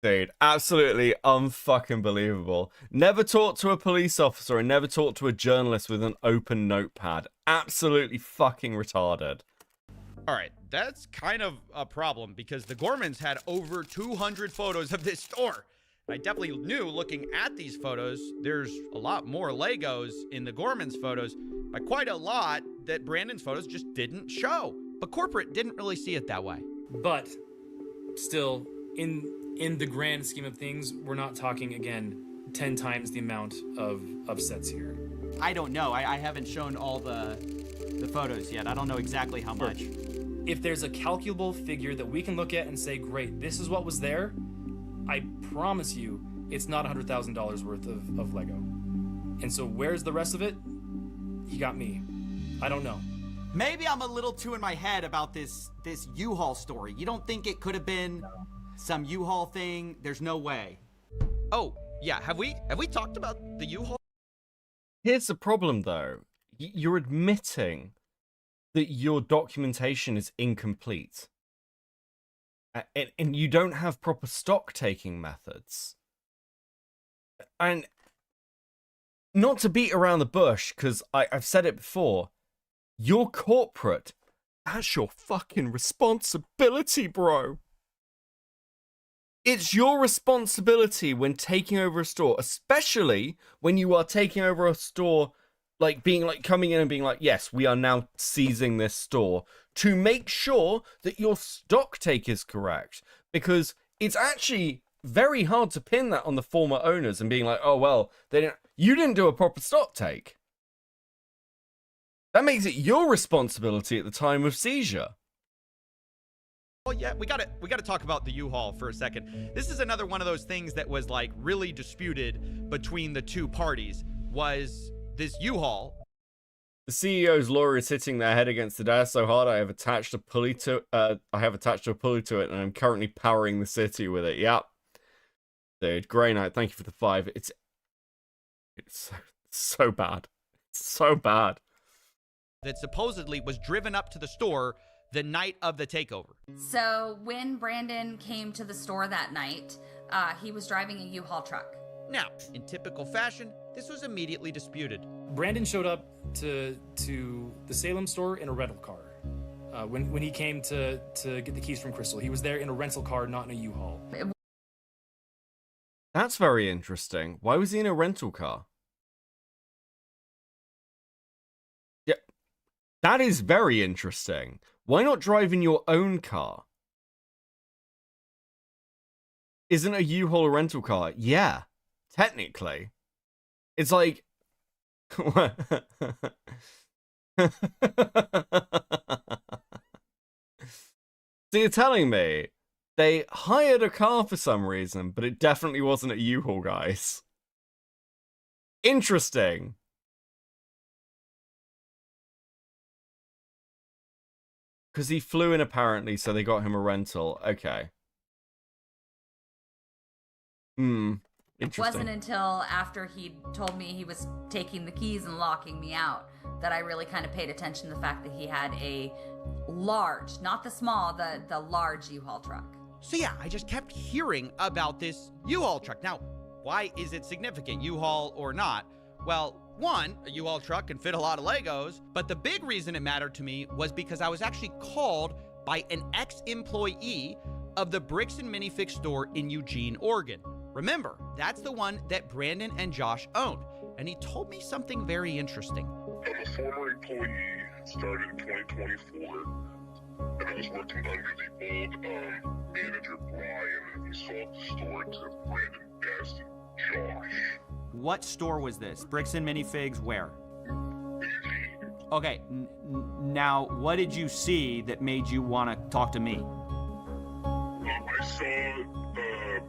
Dude, absolutely unfucking believable. Never talk to a police officer and never talk to a journalist with an open notepad. Absolutely fucking retarded. All right, that's kind of a problem because the Gormans had over 200 photos of this store. I definitely knew looking at these photos, there's a lot more Legos in the Gormans photos by quite a lot that Brandon's photos just didn't show. But corporate didn't really see it that way. But still, in the grand scheme of things, we're not talking, again, 10 times the amount of sets here. I don't know. I haven't shown all the photos yet. I don't know exactly how much. If there's a calculable figure that we can look at and say, great, this is what was there, I promise you it's not $100,000 worth of Lego. And so where's the rest of it? You got me. I don't know. Maybe I'm a little too in my head about this U-Haul story. You don't think it could have been some U-Haul thing? There's no way. Oh, yeah, have we talked about the U-Haul? Here's the problem, though. You're admitting that your documentation is incomplete. And you don't have proper stock-taking methods. And not to beat around the bush, because I've said it before, you're corporate. That's your fucking responsibility, bro. It's your responsibility when taking over a store, especially when you are taking over a store, like being like coming in and being like, yes, we are now seizing this store, to make sure that your stock take is correct. Because it's actually very hard to pin that on the former owners and being like, oh, well, you didn't do a proper stock take. That makes it your responsibility at the time of seizure. Well, yeah, we gotta talk about the U-Haul for a second. This is another one of those things that was like really disputed between the two parties. Was this U-Haul? The CEO's lawyer is hitting their head against the desk so hard I have attached a pulley to it, and I'm currently powering the city with it. Yep. Dude, Grey Knight, thank you for the 5. It's so bad. It's so bad. That supposedly was driven up to the store the night of the takeover. So when Brandon came to the store that night, he was driving a U-Haul truck. Now, in typical fashion, this was immediately disputed. Brandon showed up to the Salem store in a rental car. When he came to get the keys from Crystal, he was there in a rental car, not in a U-Haul. That's very interesting. Why was he in a rental car? Yeah, that is very interesting. Why not drive in your own car? Isn't a U-Haul a rental car? Yeah, technically. It's like... So you're telling me they hired a car for some reason, but it definitely wasn't a U-Haul, guys. Interesting. Because he flew in apparently, so they got him a rental. Okay. Interesting. It wasn't until after he told me he was taking the keys and locking me out that I really kind of paid attention to the fact that he had a large, not the small, the large U-Haul truck. So yeah, I just kept hearing about this U-Haul truck. Now, why is it significant, U-Haul or not? Well, one, a U-Haul truck can fit a lot of Legos, but the big reason it mattered to me was because I was actually called by an ex-employee of the Bricks and Minifig store in Eugene, Oregon. Remember, that's the one that Brandon and Josh owned, and he told me something very interesting. I'm a former employee, started in 2024, and I was working under the old manager, Brian, and he sold the store to Brandon, Best, and Josh. What store was this? Bricks and Minifigs where? Okay, now what did you see that made you want to talk to me? I saw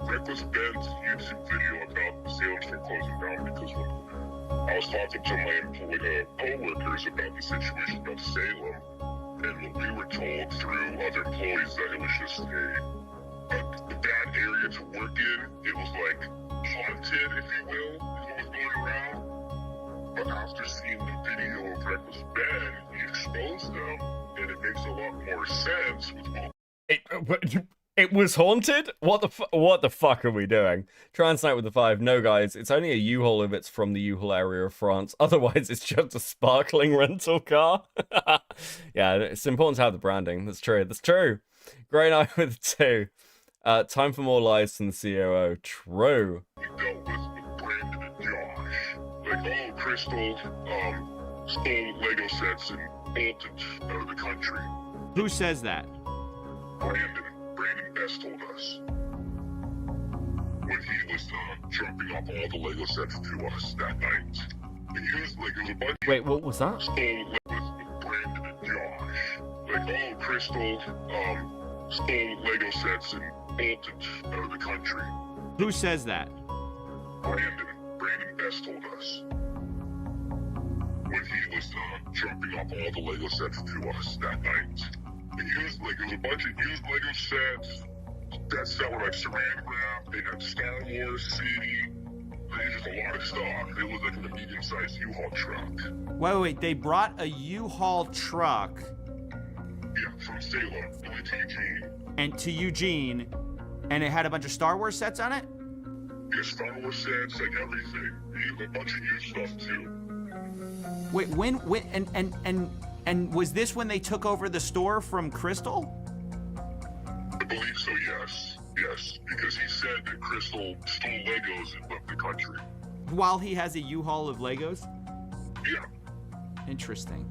Reckless Ben's YouTube video about the Salem store closing down because when I was talking to my co-workers about the situation about Salem, and we were told through other employees that it was just a bad area to work in. It was like haunted, if you will, is what was going around. But after seeing the video of Reckless Ben, he exposed them, and it makes a lot more sense with what It was haunted? What the fuck are we doing? Transnight with the 5. No, guys, it's only a U-Haul if it's from the U-Haul area of France. Otherwise, it's just a sparkling rental car. Yeah, it's important to have the branding. That's true. That's true. Grey Knight with 2. Time for more lies from the COO. True. we dealt with Brandon and Josh. Like, oh, Crystal stole Lego sets and bolted out of the country. Who says that? Brandon Best told us when he was jumping off all the Lego sets to us that night. And he was like, it was a bunch. Wait, what was that? Stole with Brandon and Josh. Like, oh, Crystal stole Lego sets and bolted out of the country. Who says that? Brandon Best told us when he was jumping off all the Lego sets to us that night. And used, like, it was a bunch of used Lego sets. That set were like saran wrap. They had Star Wars CD. They had just a lot of stuff. It was like in a medium-sized U-Haul truck. Wait. They brought a U-Haul truck. Yeah, from Salem to Eugene. And to Eugene, and it had a bunch of Star Wars sets on it? Yeah, Star Wars sets, like everything. A bunch of used stuff too. Wait, when and was this when they took over the store from Crystal? I believe so, yes. Yes, because he said that Crystal stole Legos and left the country. While he has a U-Haul of Legos? Yeah. Interesting.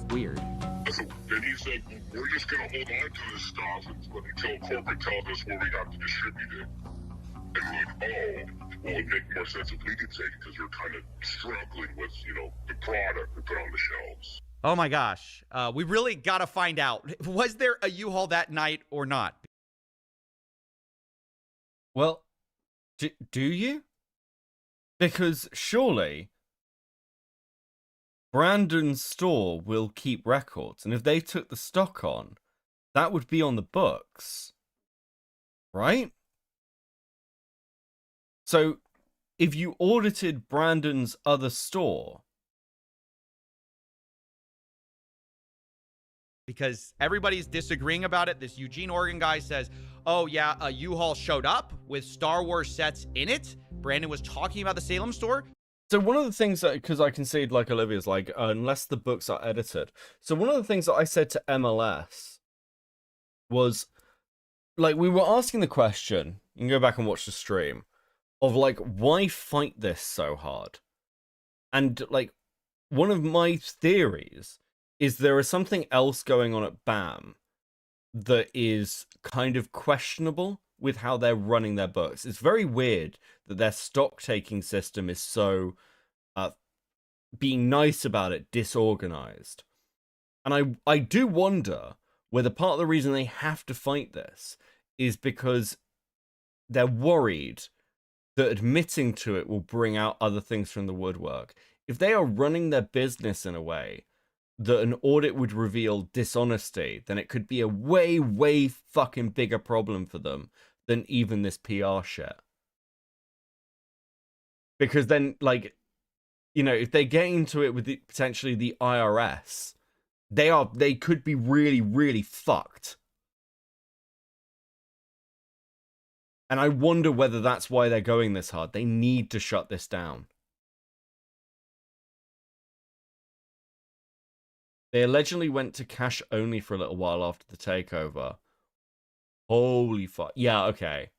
Weird. And he said, we're just going to hold on to this stuff until corporate tells us where we have to distribute it. And we're like, oh, well, it'd make more sense if we could take it because we're kind of struggling with, the product we put on the shelves. Oh my gosh. We really got to find out. Was there a U-Haul that night or not? Well, do you? Because surely Brandon's store will keep records. And if they took the stock on, that would be on the books. Right? So if you audited Brandon's other store. Because everybody's disagreeing about it. This Eugene, Oregon guy says, oh yeah, a U-Haul showed up with Star Wars sets in it. Brandon was talking about the Salem store. So one of the things that, because I concede, like Olivia's like, unless the books are edited. So one of the things that I said to MLS was, like, we were asking the question, you can go back and watch the stream, of like, why fight this so hard? And like, one of my theories is there is something else going on at BAM that is kind of questionable with how they're running their books. It's very weird that their stock taking system is so, being nice about it, disorganized. And I do wonder whether part of the reason they have to fight this is because they're worried that admitting to it will bring out other things from the woodwork. If they are running their business in a way that an audit would reveal dishonesty, then it could be a way, way fucking bigger problem for them than even this PR shit. Because then, like, you know, if they get into it with potentially the IRS, they could be really, really fucked. And I wonder whether that's why they're going this hard. They need to shut this down. They allegedly went to cash only for a little while after the takeover. Holy fuck. Yeah, okay.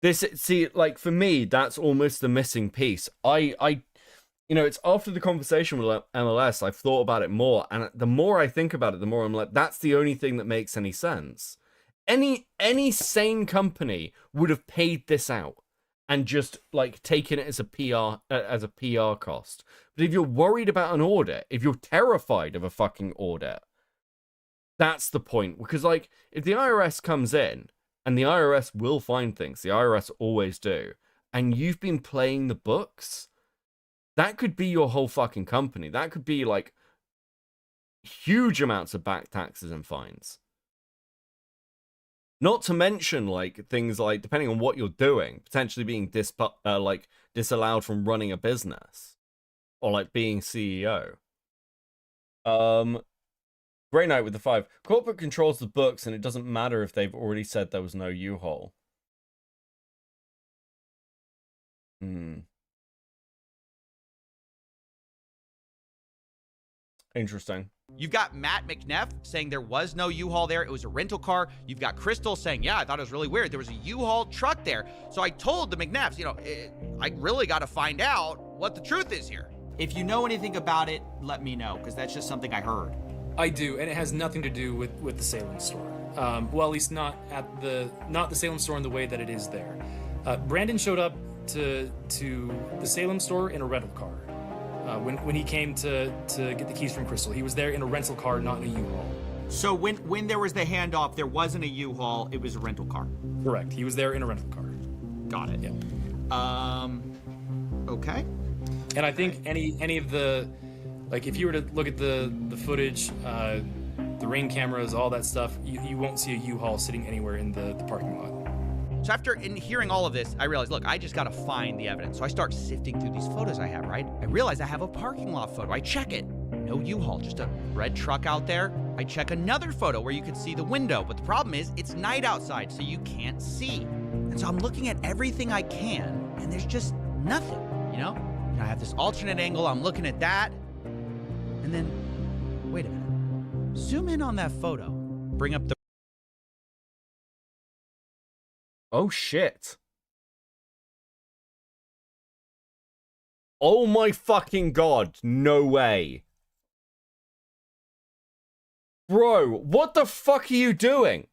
This, see, like, for me, that's almost the missing piece. You know, it's after the conversation with MLS, I've thought about it more. And the more I think about it, the more I'm like, that's the only thing that makes any sense. Any sane company would have paid this out and just like taken it as a PR cost. But if you're worried about an audit, if you're terrified of a fucking audit, that's the point. Because like, if the IRS comes in, and the IRS will find things, the IRS always do, and you've been playing the books, that could be your whole fucking company. That could be like huge amounts of back taxes and fines. Not to mention, like, things like, depending on what you're doing, potentially being disallowed from running a business. Or, like, being CEO. Grey Knight with the 5. Corporate controls the books, and it doesn't matter if they've already said there was no U-Haul. Interesting. You've got Matt McNeff saying there was no U-Haul there. It was a rental car. You've got Crystal saying, yeah, I thought it was really weird. There was a U-Haul truck there. So I told the McNeffs, you know, I really got to find out what the truth is here. If you know anything about it, let me know, because that's just something I heard. I do, and it has nothing to do with the Salem store. Well, at least not the Salem store in the way that it is there. Brandon showed up to the Salem store in a rental car. When he came to get the keys from Crystal, he was there in a rental car, not in a U-Haul. So when there was the handoff, there wasn't a U-Haul, it was a rental car. Correct. He was there in a rental car. Got it. Yeah. Okay. And I think any of the, like, if you were to look at the footage, the ring cameras, all that stuff, you won't see a U-Haul sitting anywhere in the parking lot. So after hearing all of this, I realized, look, I just got to find the evidence. So I start sifting through these photos I have, right? I realize I have a parking lot photo. I check it. No U-Haul, just a red truck out there. I check another photo where you could see the window. But the problem is it's night outside, so you can't see. And so I'm looking at everything I can, and there's just nothing, you know? And I have this alternate angle. I'm looking at that. And then, wait a minute. Zoom in on that photo. Bring up the... Oh, shit. Oh my fucking god. No way. Bro, what the fuck are you doing?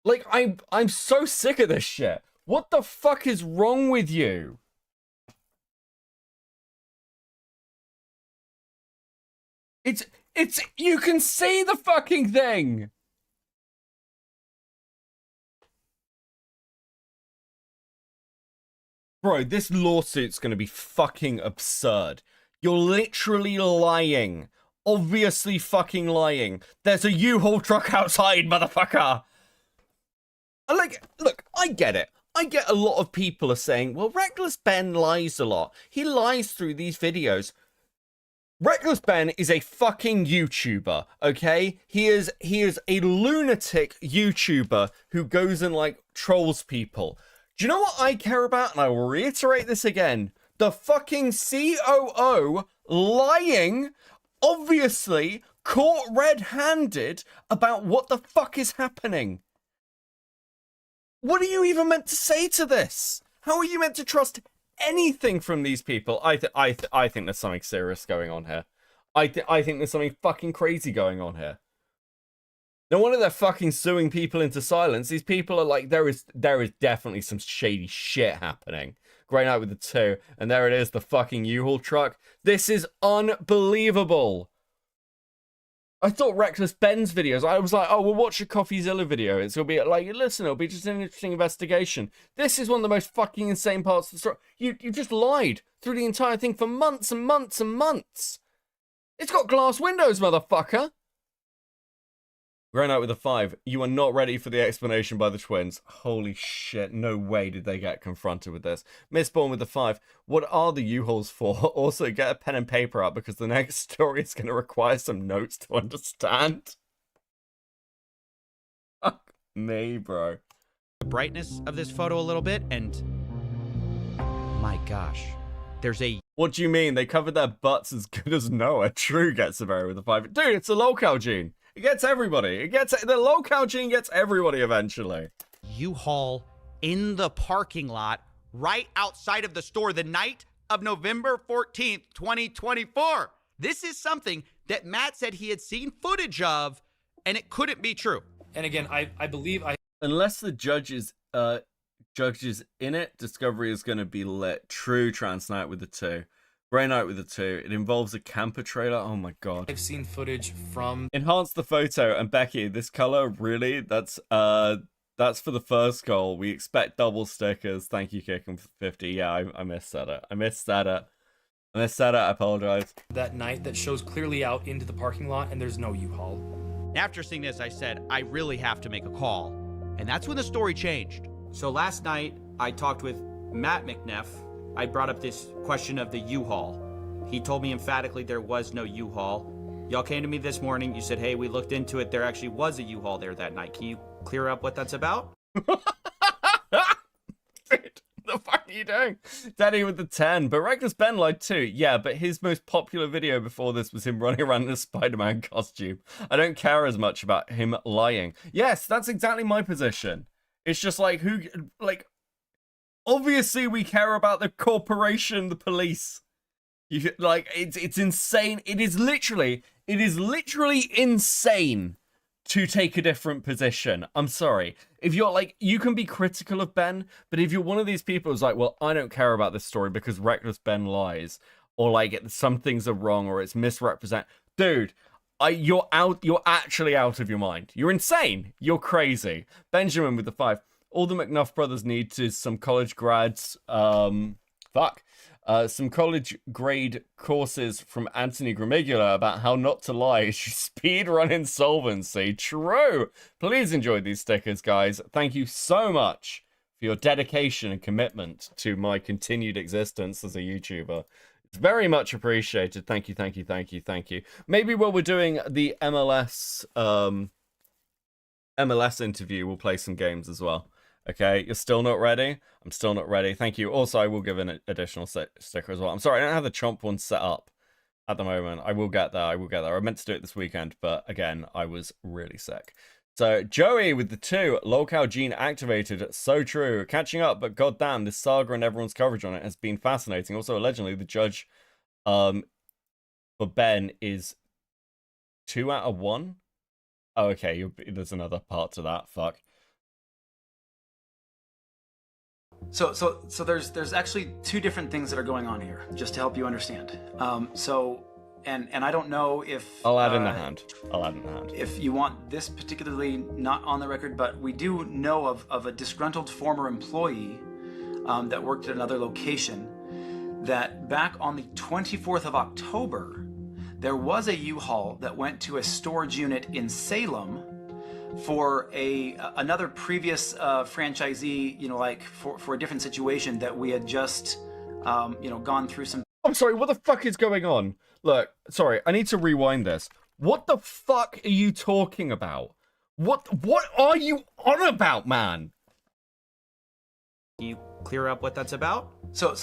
Like, I'm so sick of this shit. What the fuck is wrong with you? It's, you can see the fucking thing. Bro, this lawsuit's gonna be fucking absurd. You're literally lying. Obviously fucking lying. There's a U-Haul truck outside, motherfucker. Like, look, I get it. I get a lot of people are saying, well, Reckless Ben lies a lot. He lies through these videos. Reckless Ben is a fucking YouTuber, okay? He is a lunatic YouTuber who goes and, like, trolls people. Do you know what I care about? And I will reiterate this again. The fucking COO lying, obviously caught red-handed about what the fuck is happening. What are you even meant to say to this? How are you meant to trust anything from these people? I think there's something serious going on here. I think there's something fucking crazy going on here. No wonder they're fucking suing people into silence. These people are like, there is definitely some shady shit happening. Great Night with the 2, and there it is, the fucking U-Haul truck. This is unbelievable. I thought Reckless Ben's videos, I was like, oh, we'll watch a Coffeezilla video. It'll be like, listen, it'll be just an interesting investigation. This is one of the most fucking insane parts of the story. You just lied through the entire thing for months and months and months. It's got glass windows, motherfucker. Great Night with a 5. You are not ready for the explanation by the twins. Holy shit, no way did they get confronted with this. Mistborn with a 5. What are the U-Hauls for? Also, get a pen and paper out because the next story is going to require some notes to understand. Fuck me, bro. The brightness of this photo a little bit, and my gosh, there's a... What do you mean? They covered their butts as good as Noah. True gets a very with a 5. Dude, it's a locale gene. It gets everybody. The locale gene gets everybody eventually. U-Haul in the parking lot right outside of the store the night of November 14th, 2024. This is something that Matt said he had seen footage of, and it couldn't be true. And again, I believe unless the judge is in it, Discovery is going to be lit. True, Trans Night with the 2. Grey Night with the 2. It involves a camper trailer. Oh my god. I've seen footage from... Enhance the photo. And Becky, this color, really? That's for the first goal. We expect double stickers. Thank you, Kicking for 50. Yeah, I missaid it. I missaid it. I apologize. That night that shows clearly out into the parking lot, and there's no U-Haul. After seeing this, I said, I really have to make a call. And that's when the story changed. So last night, I talked with Matt McNeff. I brought up this question of the U-Haul. He told me emphatically there was no U-Haul. Y'all came to me this morning. You said, hey, we looked into it. There actually was a U-Haul there that night. Can you clear up what that's about? Dude, the fuck are you doing? Daddy with the 10. But Reckless Ben lied too. Yeah, but his most popular video before this was him running around in a Spider-Man costume. I don't care as much about him lying. Yes, that's exactly my position. It's just like, obviously we care about the corporation, the police. It's insane. It is literally insane to take a different position. I'm sorry. If you're like, you can be critical of Ben, but if you're one of these people who's like, well, I don't care about this story because Reckless Ben lies, or like some things are wrong, or it's misrepresent, dude, you're actually out of your mind. You're insane. You're crazy. Benjamin with the 5. All the McNuff brothers need is some college grads. Some college grade courses from Anthony Gramigula about how not to lie as you speed run insolvency. True. Please enjoy these stickers, guys. Thank you so much for your dedication and commitment to my continued existence as a YouTuber. It's very much appreciated. Thank you, thank you, thank you, thank you. Maybe while we're doing the MLS interview, we'll play some games as well. Okay, you're still not ready? I'm still not ready. Thank you. Also, I will give an additional sticker as well. I'm sorry, I don't have the Chomp one set up at the moment. I will get there. I meant to do it this weekend, but again, I was really sick. So, Joey with the 2. Locale gene activated. So true. Catching up, but goddamn, this saga and everyone's coverage on it has been fascinating. Also, allegedly, the judge for Ben is 2 out of 1. Oh, okay. There's another part to that. Fuck. So there's actually 2 different things that are going on here, just to help you understand. And I don't know if I'll add in the hand. If you want this particularly not on the record, but we do know of a disgruntled former employee that worked at another location that back on the 24th of October, there was a U-Haul that went to a storage unit in Salem, for another previous franchisee, like for a different situation that we had just, gone through some. I'm sorry, what the fuck is going on? Look, sorry, I need to rewind this. What the fuck are you talking about? What are you on about, man? Can you clear up what that's about? So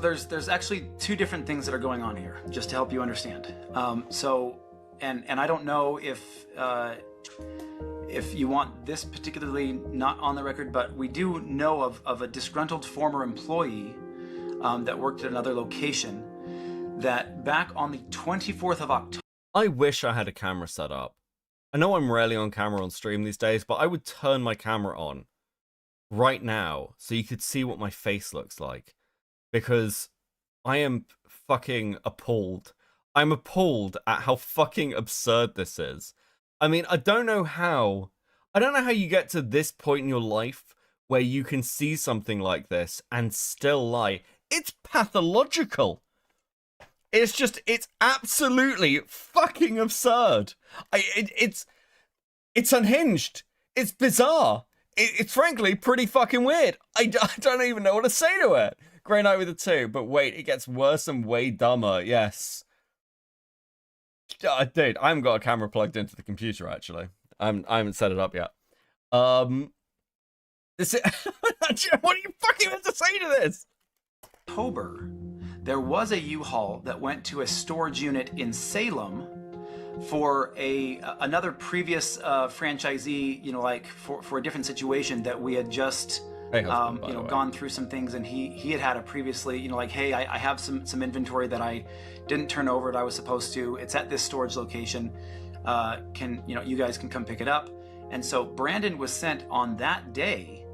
there's actually two different things that are going on here, just to help you understand. And I don't know if you want this particularly not on the record, but we do know of a disgruntled former employee that worked at another location that back on the 24th of October. I wish I had a camera set up. I know I'm rarely on camera on stream these days, but I would turn my camera on right now so you could see what my face looks like. Because I am fucking appalled. I'm appalled at how fucking absurd this is. I mean, I don't know how you get to this point in your life where you can see something like this and still lie. It's pathological. It's absolutely fucking absurd. It's unhinged. It's bizarre. It's frankly pretty fucking weird. I don't even know what to say to it. Grey Knight with a 2, but wait, it gets worse and way dumber. Yes. Dude, I haven't got a camera plugged into the computer, actually. I haven't set it up yet. What are you fucking meant to say to this? October, there was a U-Haul that went to a storage unit in Salem for another previous franchisee, for a different situation that we had just gone through some things, and he had a previously, hey, I have some inventory that I didn't turn over that I was supposed to. It's at this storage location. You guys can come pick it up. And so Brandon was sent on that day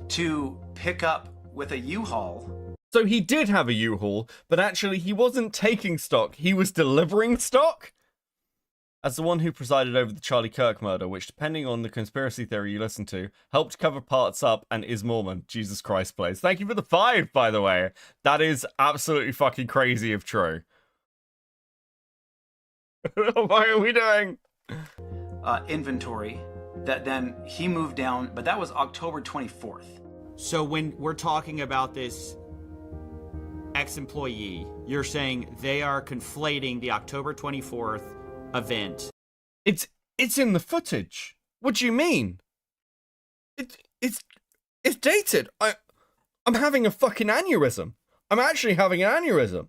to pick up with a U-Haul. So he did have a U-Haul, but actually he wasn't taking stock. He was delivering stock? As the one who presided over the Charlie Kirk murder, which, depending on the conspiracy theory you listen to, helped cover parts up and is Mormon. Jesus Christ, plays. Thank you for the 5, by the way. That is absolutely fucking crazy if true. What are we doing? Inventory that then he moved down, but that was October 24th. So when we're talking about this ex-employee, you're saying they are conflating the October 24th event. It's in the footage. What do you mean? It's dated. I'm having a fucking aneurysm. I'm actually having an aneurysm.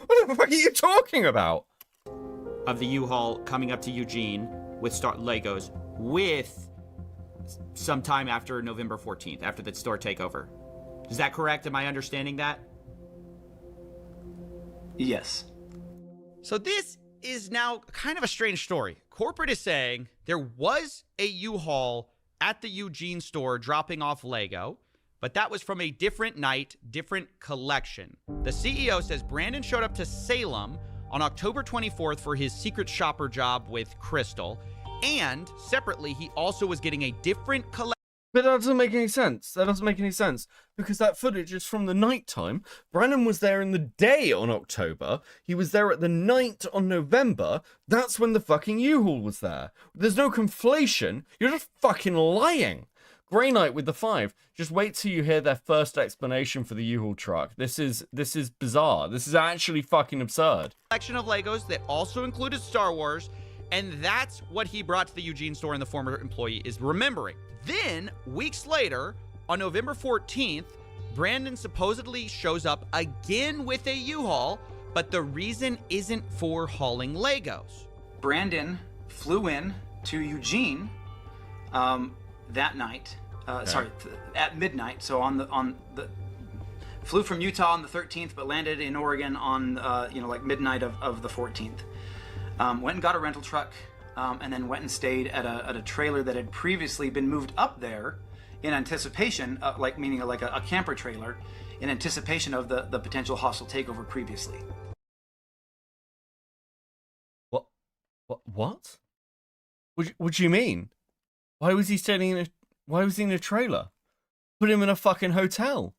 What the fuck are you talking about? Of the U-Haul coming up to Eugene with Legos with sometime after November 14th, after the store takeover. Is that correct? Am I understanding that? Yes. So this is now kind of a strange story. Corporate is saying there was a U-Haul at the Eugene store dropping off Lego, but that was from a different night, different collection. The CEO says Brandon showed up to Salem on October 24th for his secret shopper job with Crystal, and separately, he also was getting a different collection. But that doesn't make any sense. That doesn't make any sense. Because that footage is from the night time. Brandon was there in the day on October. He was there at the night on November. That's when the fucking U-Haul was there. There's no conflation. You're just fucking lying. Grey Knight with the 5. Just wait till you hear their first explanation for the U-Haul truck. This is bizarre. This is actually fucking absurd. Collection of Legos that also included Star Wars, and that's what he brought to the Eugene store and the former employee is remembering. Then, weeks later, on November 14th, Brandon supposedly shows up again with a U-Haul, but the reason isn't for hauling Legos. Brandon flew in to Eugene that night. At midnight. So flew from Utah on the 13th, but landed in Oregon on midnight of the 14th. Went and got a rental truck, and then went and stayed at a trailer that had previously been moved up there in anticipation, meaning a camper trailer, in anticipation of the potential hostile takeover previously. What? What do you mean? Why was he staying Why was he in a trailer? Put him in a fucking hotel.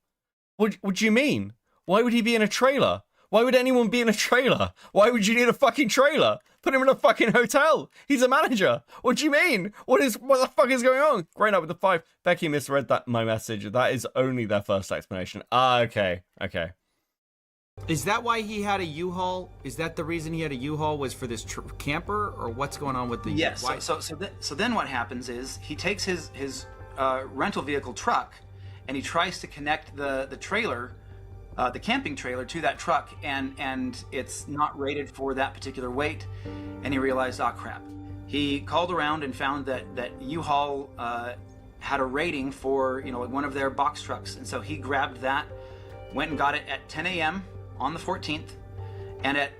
What do you mean? Why would he be in a trailer? Why would anyone be in a trailer? Why would you need a fucking trailer? Put him in a fucking hotel. He's a manager. What do you mean? What the fuck is going on? Great night with the 5. Becky misread my message. That is only their first explanation. Ah, okay. Is that why he had a U-Haul? Is that the reason he had a U-Haul was for this camper, or what's going on with the? Yes. So then what happens is he takes his rental vehicle truck, and he tries to connect the trailer, the camping trailer, to that truck, and it's not rated for that particular weight, and he realized, oh crap. He called around and found that U-Haul had a rating for one of their box trucks, and so he grabbed that, went and got it at 10 a.m. on the 14th, and at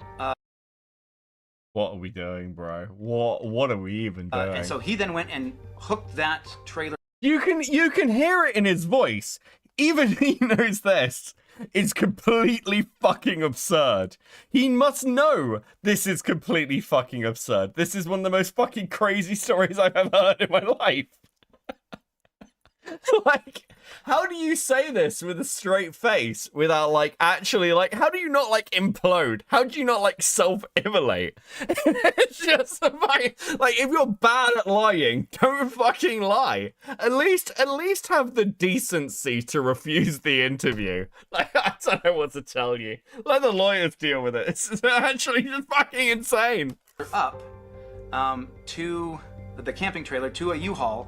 what are we doing, bro? What are we even doing? And so he then went and hooked that trailer. You can hear it in his voice. Even he knows this. It's completely fucking absurd. He must know this is completely fucking absurd. This is one of the most fucking crazy stories I've ever heard in my life. Like, how do you say this with a straight face without, like, actually, like, how do you not, like, implode? How do you not, like, self-immolate? It's just, like, if you're bad at lying, don't fucking lie. At least have the decency to refuse the interview. Like, I don't know what to tell you. Let the lawyers deal with it. It's actually just fucking insane. Up to the camping trailer, to a U-Haul,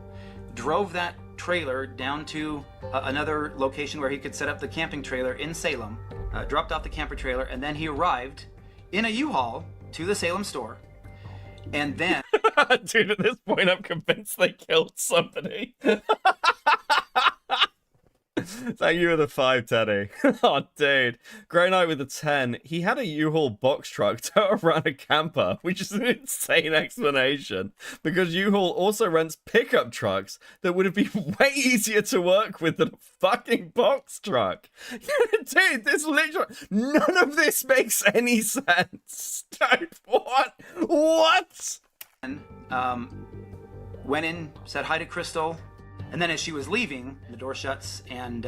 drove that trailer down to another location where he could set up the camping trailer in Salem, dropped off the camper trailer, and then he arrived in a U-Haul to the Salem store, and then dude, at this point I'm convinced they killed somebody. Thank you for the 5, Teddy. Oh, dude. Great night with the 10. He had a U-Haul box truck tow around a camper, which is an insane explanation, because U-Haul also rents pickup trucks that would have been way easier to work with than a fucking box truck. Dude, this literally... None of this makes any sense. Dude, what? What? And, went in, said hi to Crystal. And then as she was leaving, the door shuts, and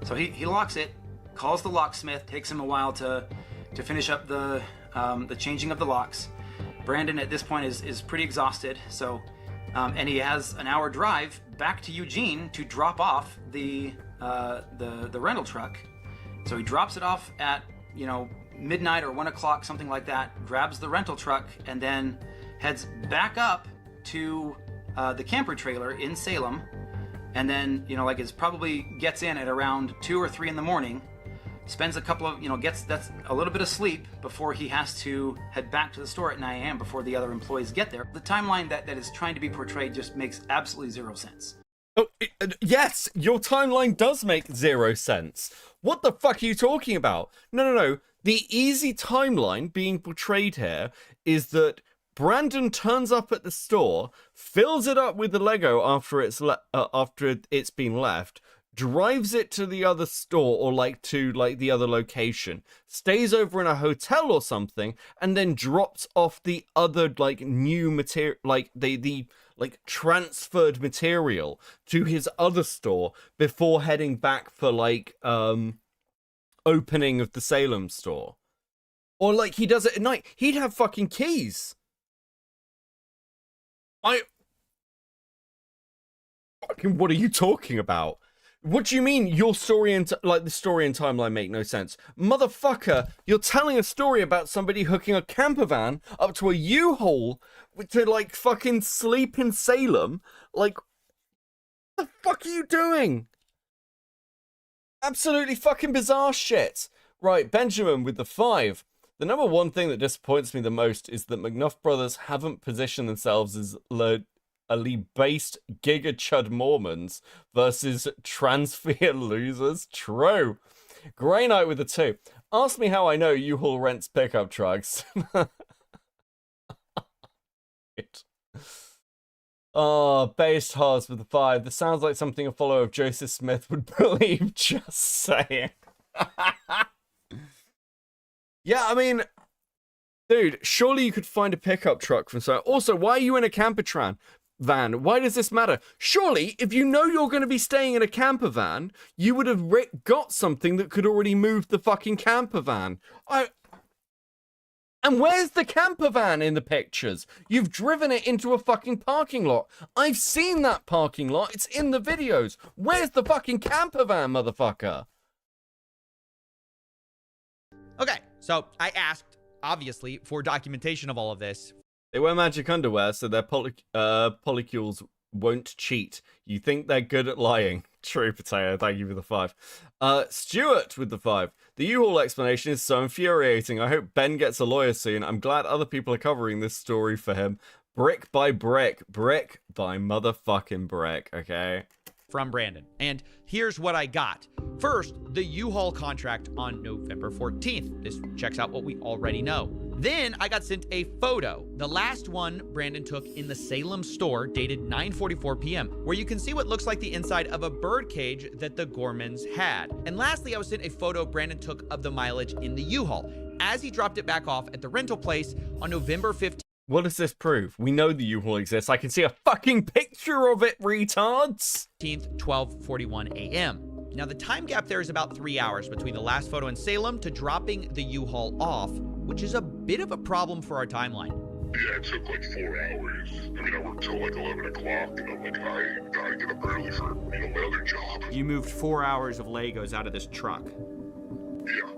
so he locks it, calls the locksmith. Takes him a while to finish up the changing of the locks. Brandon at this point is pretty exhausted, so and he has an hour drive back to Eugene to drop off the rental truck. So he drops it off at midnight or 1 o'clock, something like that. Grabs the rental truck and then heads back up to the camper trailer in Salem, and then is probably gets in at around 2 or 3 in the morning, spends a couple of gets that's a little bit of sleep before he has to head back to the store at 9 a.m. before the other employees get there. The timeline that is trying to be portrayed just makes absolutely zero sense. Oh, yes, your timeline does make 0 sense. What the fuck are you talking about? No. The easy timeline being portrayed here is that Brandon turns up at the store, fills it up with the Lego after it's been left, drives it to the other store or to the other location, stays over in a hotel or something, and then drops off the other new material, the transferred material to his other store before heading back for opening of the Salem store. Or he does it at night. He'd have fucking keys. What are you talking about? What do you mean your story and the story and timeline make no sense? Motherfucker, you're telling a story about somebody hooking a camper van up to a U-Haul to fucking sleep in Salem. What the fuck are you doing? Absolutely fucking bizarre shit. Right, Benjamin with the 5. The number one thing that disappoints me the most is that McNuff brothers haven't positioned themselves as based Giga Chud Mormons versus transphere losers. True. Grey Knight with the 2. Ask me how I know U-Haul rents pickup trucks. Oh, based Haas with the 5. This sounds like something a follower of Joseph Smith would believe. Just saying. Yeah, I mean, dude, surely you could find a pickup truck from somewhere. Also, why are you in a camper van? Why does this matter? Surely, if you know you're going to be staying in a camper van, you would have got something that could already move the fucking camper van. And where's the camper van in the pictures? You've driven it into a fucking parking lot. I've seen that parking lot. It's in the videos. Where's the fucking camper van, motherfucker? Okay, so I asked, obviously, for documentation of all of this. They wear magic underwear, so their polycules won't cheat. You think they're good at lying. True, Potato. Thank you for the 5. Stuart with the 5. The U-Haul explanation is so infuriating. I hope Ben gets a lawyer soon. I'm glad other people are covering this story for him. Brick by brick. Brick by motherfucking brick, okay? From Brandon. And here's what I got. First, the U-Haul contract on November 14th. This checks out what we already know. Then I got sent a photo, the last one Brandon took in the Salem store, dated 9:44 p.m., where you can see what looks like the inside of a bird cage that the Gormans had. And lastly, I was sent a photo Brandon took of the mileage in the U-Haul as he dropped it back off at the rental place on November 15th. What does this prove? We know the U-Haul exists. I can see a fucking picture of it, retards! 12:41 a.m. Now, the time gap there is about 3 hours between the last photo in Salem to dropping the U-Haul off, which is a bit of a problem for our timeline. Yeah, it took like 4 hours. I mean, I worked till like 11 o'clock, and I'm like, I gotta get up early for, my other job. You moved 4 hours of Legos out of this truck. Yeah.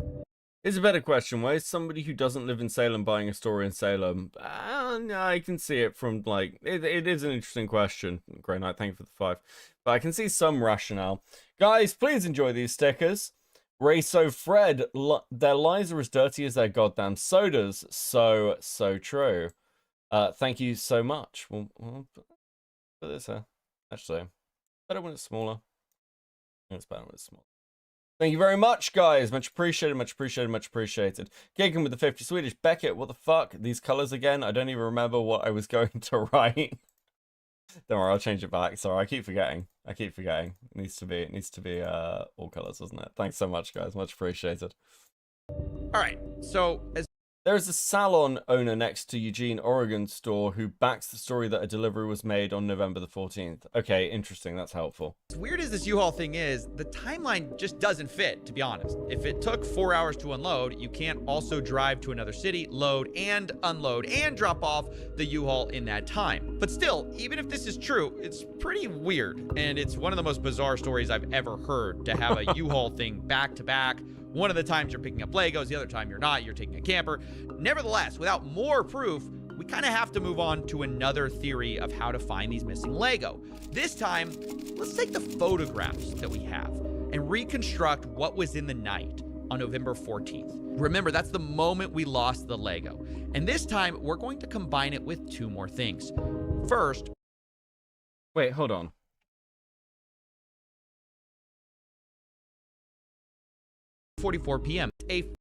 Here's a better question. Why is somebody who doesn't live in Salem buying a store in Salem? I can see it from, like, it is an interesting question. Great night, thank you for the 5. But I can see some rationale. Guys, please enjoy these stickers. Ray So Fred, their lives are as dirty as their goddamn sodas. So true. Thank you so much. We'll put this here. Actually, better when it's smaller. It's better when it's smaller. Thank you very much, guys. Much appreciated, much appreciated, much appreciated. Gigging with the 50 Swedish. Beckett, what the fuck? These colors again? I don't even remember what I was going to write. Don't worry, I'll change it back. Sorry, I keep forgetting. It needs to be all colors, doesn't it? Thanks so much, guys. Much appreciated. All right, so there's a salon owner next to Eugene, Oregon store who backs the story that a delivery was made on November the 14th. Okay, interesting. That's helpful. As weird as this U-Haul thing is, the timeline just doesn't fit, to be honest. If it took 4 hours to unload, you can't also drive to another city, load and unload and drop off the U-Haul in that time. But still, even if this is true, it's pretty weird. And it's one of the most bizarre stories I've ever heard, to have a U-Haul thing back to back. One of the times you're picking up Legos, the other time you're not, you're taking a camper. Nevertheless, without more proof, we kind of have to move on to another theory of how to find these missing Lego. This time, let's take the photographs that we have and reconstruct what was in the night on November 14th. Remember, that's the moment we lost the Lego. And this time, we're going to combine it with 2 more things. First... Wait, hold on. .44 p.m.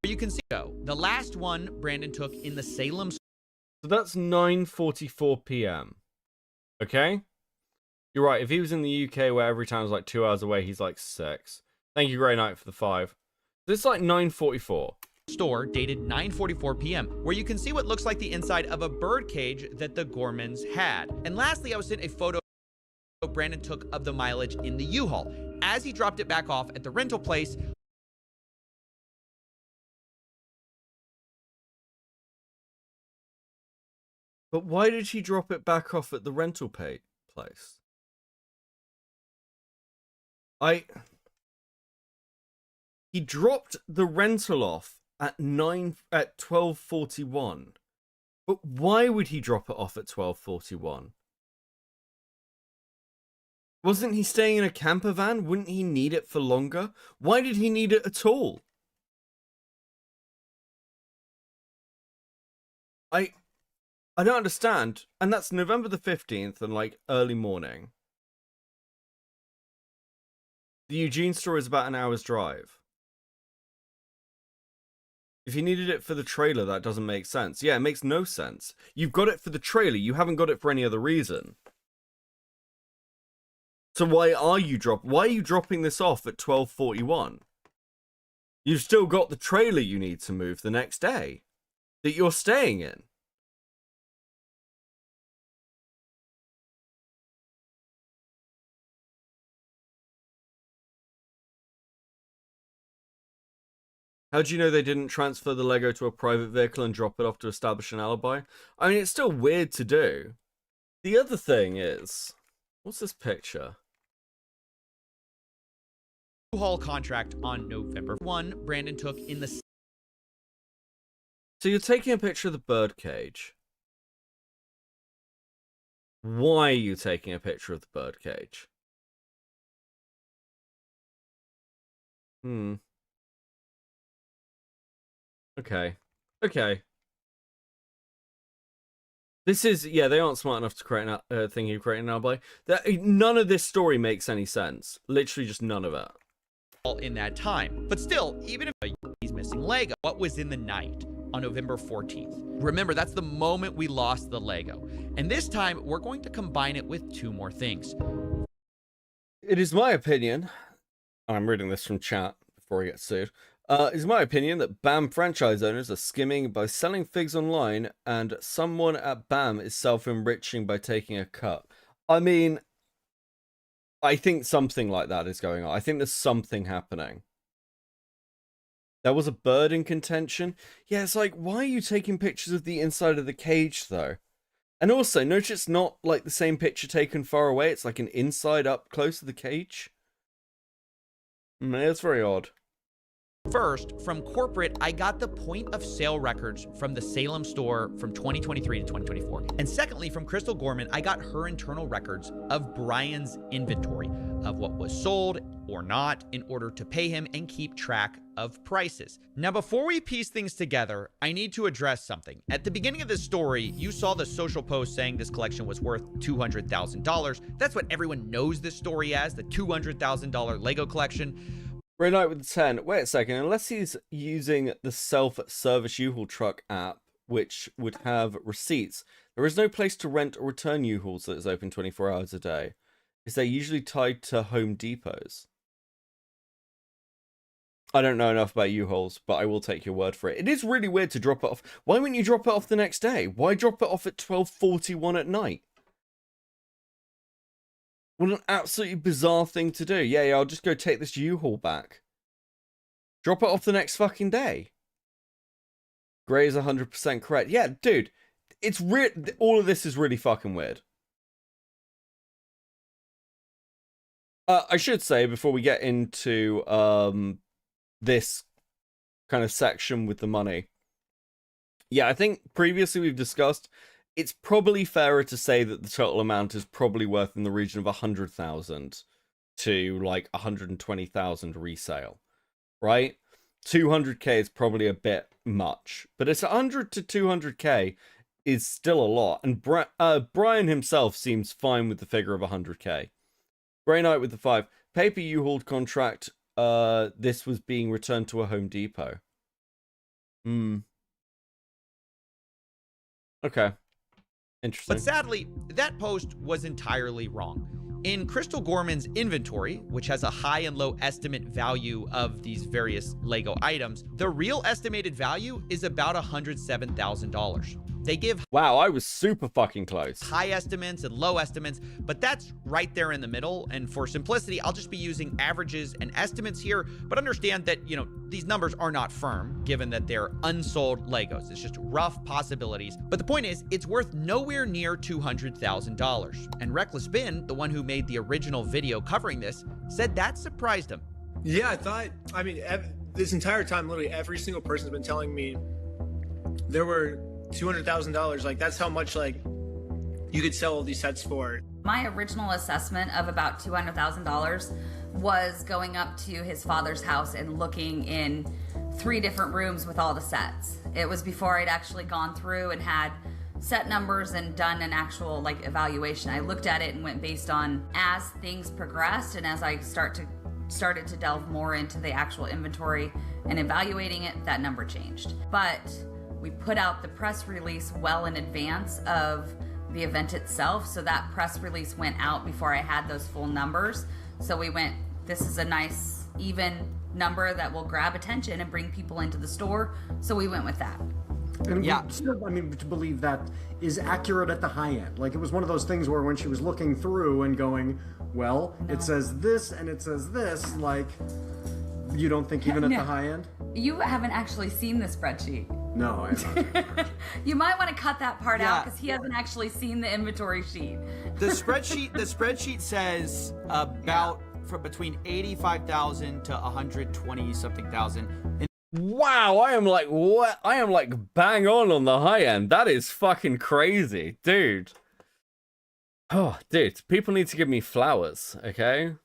You can see the last one Brandon took in the Salem. So that's 9:44 p.m. Okay? You're right. If he was in the UK where every time is like 2 hours away, he's like 6. Thank you, Grey Knight, for the 5. This is like 9:44. Store dated 9:44 p.m. where you can see what looks like the inside of a bird cage that the Gormans had. And lastly, I was sent a photo Brandon took of the mileage in the U-Haul as he dropped it back off at the rental place. But why did he drop it back off at the rental place? He dropped the rental off at 12:41. But why would he drop it off at 12:41? Wasn't he staying in a camper van? Wouldn't he need it for longer? Why did he need it at all? I don't understand. And that's November the 15th and like early morning. The Eugene store is about an hour's drive. If you needed it for the trailer, that doesn't make sense. Yeah, it makes no sense. You've got it for the trailer. You haven't got it for any other reason. So why are you dropping this off at 12:41? You've still got the trailer you need to move the next day that you're staying in. How do you know they didn't transfer the Lego to a private vehicle and drop it off to establish an alibi? I mean, it's still weird to do. The other thing is, what's this picture? U-Haul contract on November 1, Brandon took in the... So you're taking a picture of the birdcage. Why are you taking a picture of the birdcage? Okay. Okay. This is, yeah, they aren't smart enough to create an thing you create an alibi. None of this story makes any sense. Literally just none of it. In that time. But still, even if he's missing Lego, what was in the night on November 14th? Remember, that's the moment we lost the Lego. And this time, we're going to combine it with two more things. It is my opinion, I'm reading this from chat before I get sued. It is my opinion that BAM franchise owners are skimming by selling figs online, and someone at BAM is self-enriching by taking a cut. I mean, I think something like that is going on. I think there's something happening. There was a bird in contention. Yeah, it's like, why are you taking pictures of the inside of the cage, though? And also, notice it's not like the same picture taken far away. It's like an inside up close to the cage. It's very odd. First, from corporate, I got the point of sale records from the Salem store from 2023 to 2024. And secondly, from Crystal Gorman, I got her internal records of Brian's inventory of what was sold or not in order to pay him and keep track of prices. Now, before we piece things together, I need to address something. At the beginning of this story, you saw the social post saying this collection was worth $200,000. That's what everyone knows this story as, the $200,000 Lego collection. Ray Knight with the 10. Wait a second. Unless he's using the self-service U-Haul truck app, which would have receipts, there is no place to rent or return U-Hauls that is open 24 hours a day. Is they usually tied to Home Depots? I don't know enough about U-Hauls, but I will take your word for it. It is really weird to drop it off. Why wouldn't you drop it off the next day? Why drop it off at 12:41 at night? What an absolutely bizarre thing to do. Yeah, I'll just go take this U-Haul back. Drop it off the next fucking day. Gray is 100% correct. Yeah, dude, it's weird. All of this is really fucking weird. I should say, before we get into this kind of section with the money. Yeah, I think previously we've discussed it's probably fairer to say that the total amount is probably worth in the region of 100,000 to like 120,000 resale, right? 200k is probably a bit much, but it's 100 to 200k is still a lot. And Brian himself seems fine with the figure of 100k. Grey Knight with the 5. Paper U-Haul contract. This was being returned to a Home Depot. Okay. Interesting. But sadly, that post was entirely wrong. In Crystal Gorman's inventory, which has a high and low estimate value of these various Lego items, the real estimated value is about $107,000. They give wow, I was super fucking close. High estimates and low estimates, but that's right there in the middle. And for simplicity, I'll just be using averages and estimates here, but understand that, you know, these numbers are not firm, given that they're unsold Legos. It's just rough possibilities. But the point is, it's worth nowhere near $200,000. And Reckless Bin, the one who made the original video covering this, said that surprised him. Yeah, I mean, this entire time, literally every single person's been telling me there were $200,000. Like, that's how much, like, you could sell all these sets for. My original assessment of about $200,000 was going up to his father's house and looking in 3 different rooms with all the sets. It was before I'd actually gone through and had set numbers and done an actual like evaluation. I looked at it and went based on as things progressed and as I started to delve more into the actual inventory and evaluating it, that number changed. But we put out the press release well in advance of the event itself, so that press release went out before I had those full numbers. So we went, this is a nice even number that will grab attention and bring people into the store, so we went with that. And yeah, still, I mean, to believe that is accurate at the high end. Like, it was one of those things where when she was looking through and going, well, it says this and it says this, like, You don't think even at No. the high end? You haven't actually seen the spreadsheet. No, I haven't. You might want to cut that part Yeah. out because he hasn't actually seen the inventory sheet. The spreadsheet says about from between 85,000 to 120 something thousand. Wow, I am like what? I am like bang on the high end. That is fucking crazy, dude. Oh, dude, people need to give me flowers, okay?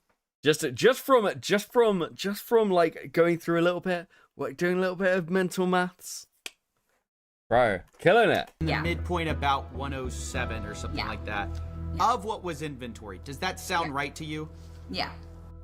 Just from like going through a little bit, doing a little bit of mental maths. Bro, killing it. Yeah. Midpoint about 107 or something like that of what was inventory. Does that sound right to you? Yeah.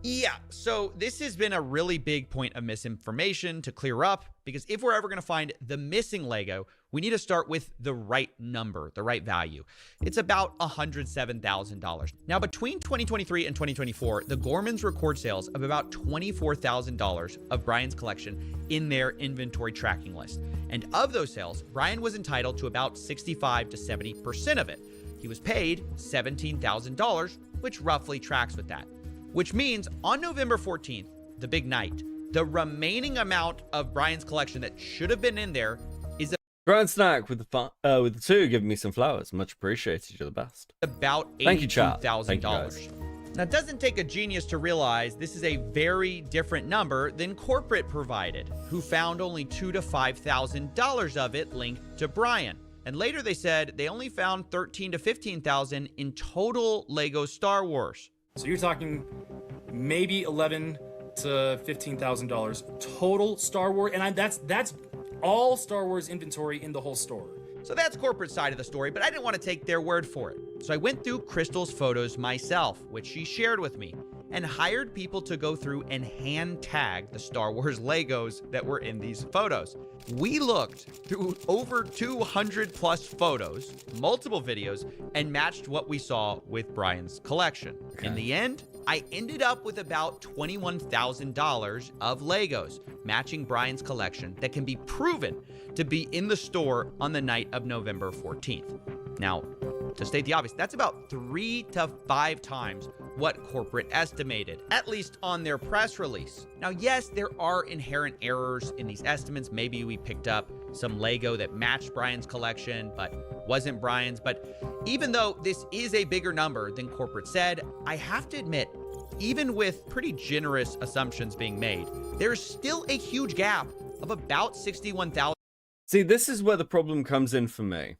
Yeah, so this has been a really big point of misinformation to clear up, because if we're ever going to find the missing Lego, we need to start with the right number, the right value. It's about $107,000. Now, between 2023 and 2024, the Gormans record sales of about $24,000 of Brian's collection in their inventory tracking list. And of those sales, Brian was entitled to about 65 to 70% of it. He was paid $17,000, which roughly tracks with that. Which means on November 14th, the big night, the remaining amount of Brian's collection that should have been in there is Brian Snack with the two giving me some flowers. Much appreciated. You're the best. about Thank you, chat. $82,000. Thank you, guys. Now, it doesn't take a genius to realize this is a very different number than corporate provided, who found only $2,000 to $5,000 of it linked to Brian. And later they said they only found $13,000 to $15,000 in total Lego Star Wars. So you're talking maybe $11,000 to $15,000 total Star Wars, and that's all Star Wars inventory in the whole store. So that's corporate side of the story, but I didn't want to take their word for it. So I went through Crystal's photos myself, which she shared with me, and hired people to go through and hand tag the Star Wars Legos that were in these photos. We looked through over 200 plus photos, multiple videos, and matched what we saw with Brian's collection. Okay. In the end, I ended up with about $21,000 of Legos, matching Brian's collection that can be proven to be in the store on the night of November 14th. Now, to state the obvious, that's about 3 to 5 times what corporate estimated, at least on their press release. Now, yes, there are inherent errors in these estimates. Maybe we picked up some Lego that matched Brian's collection, but wasn't Brian's. But even though this is a bigger number than corporate said, I have to admit, even with pretty generous assumptions being made, there's still a huge gap of about 61,000. See, this is where the problem comes in for me.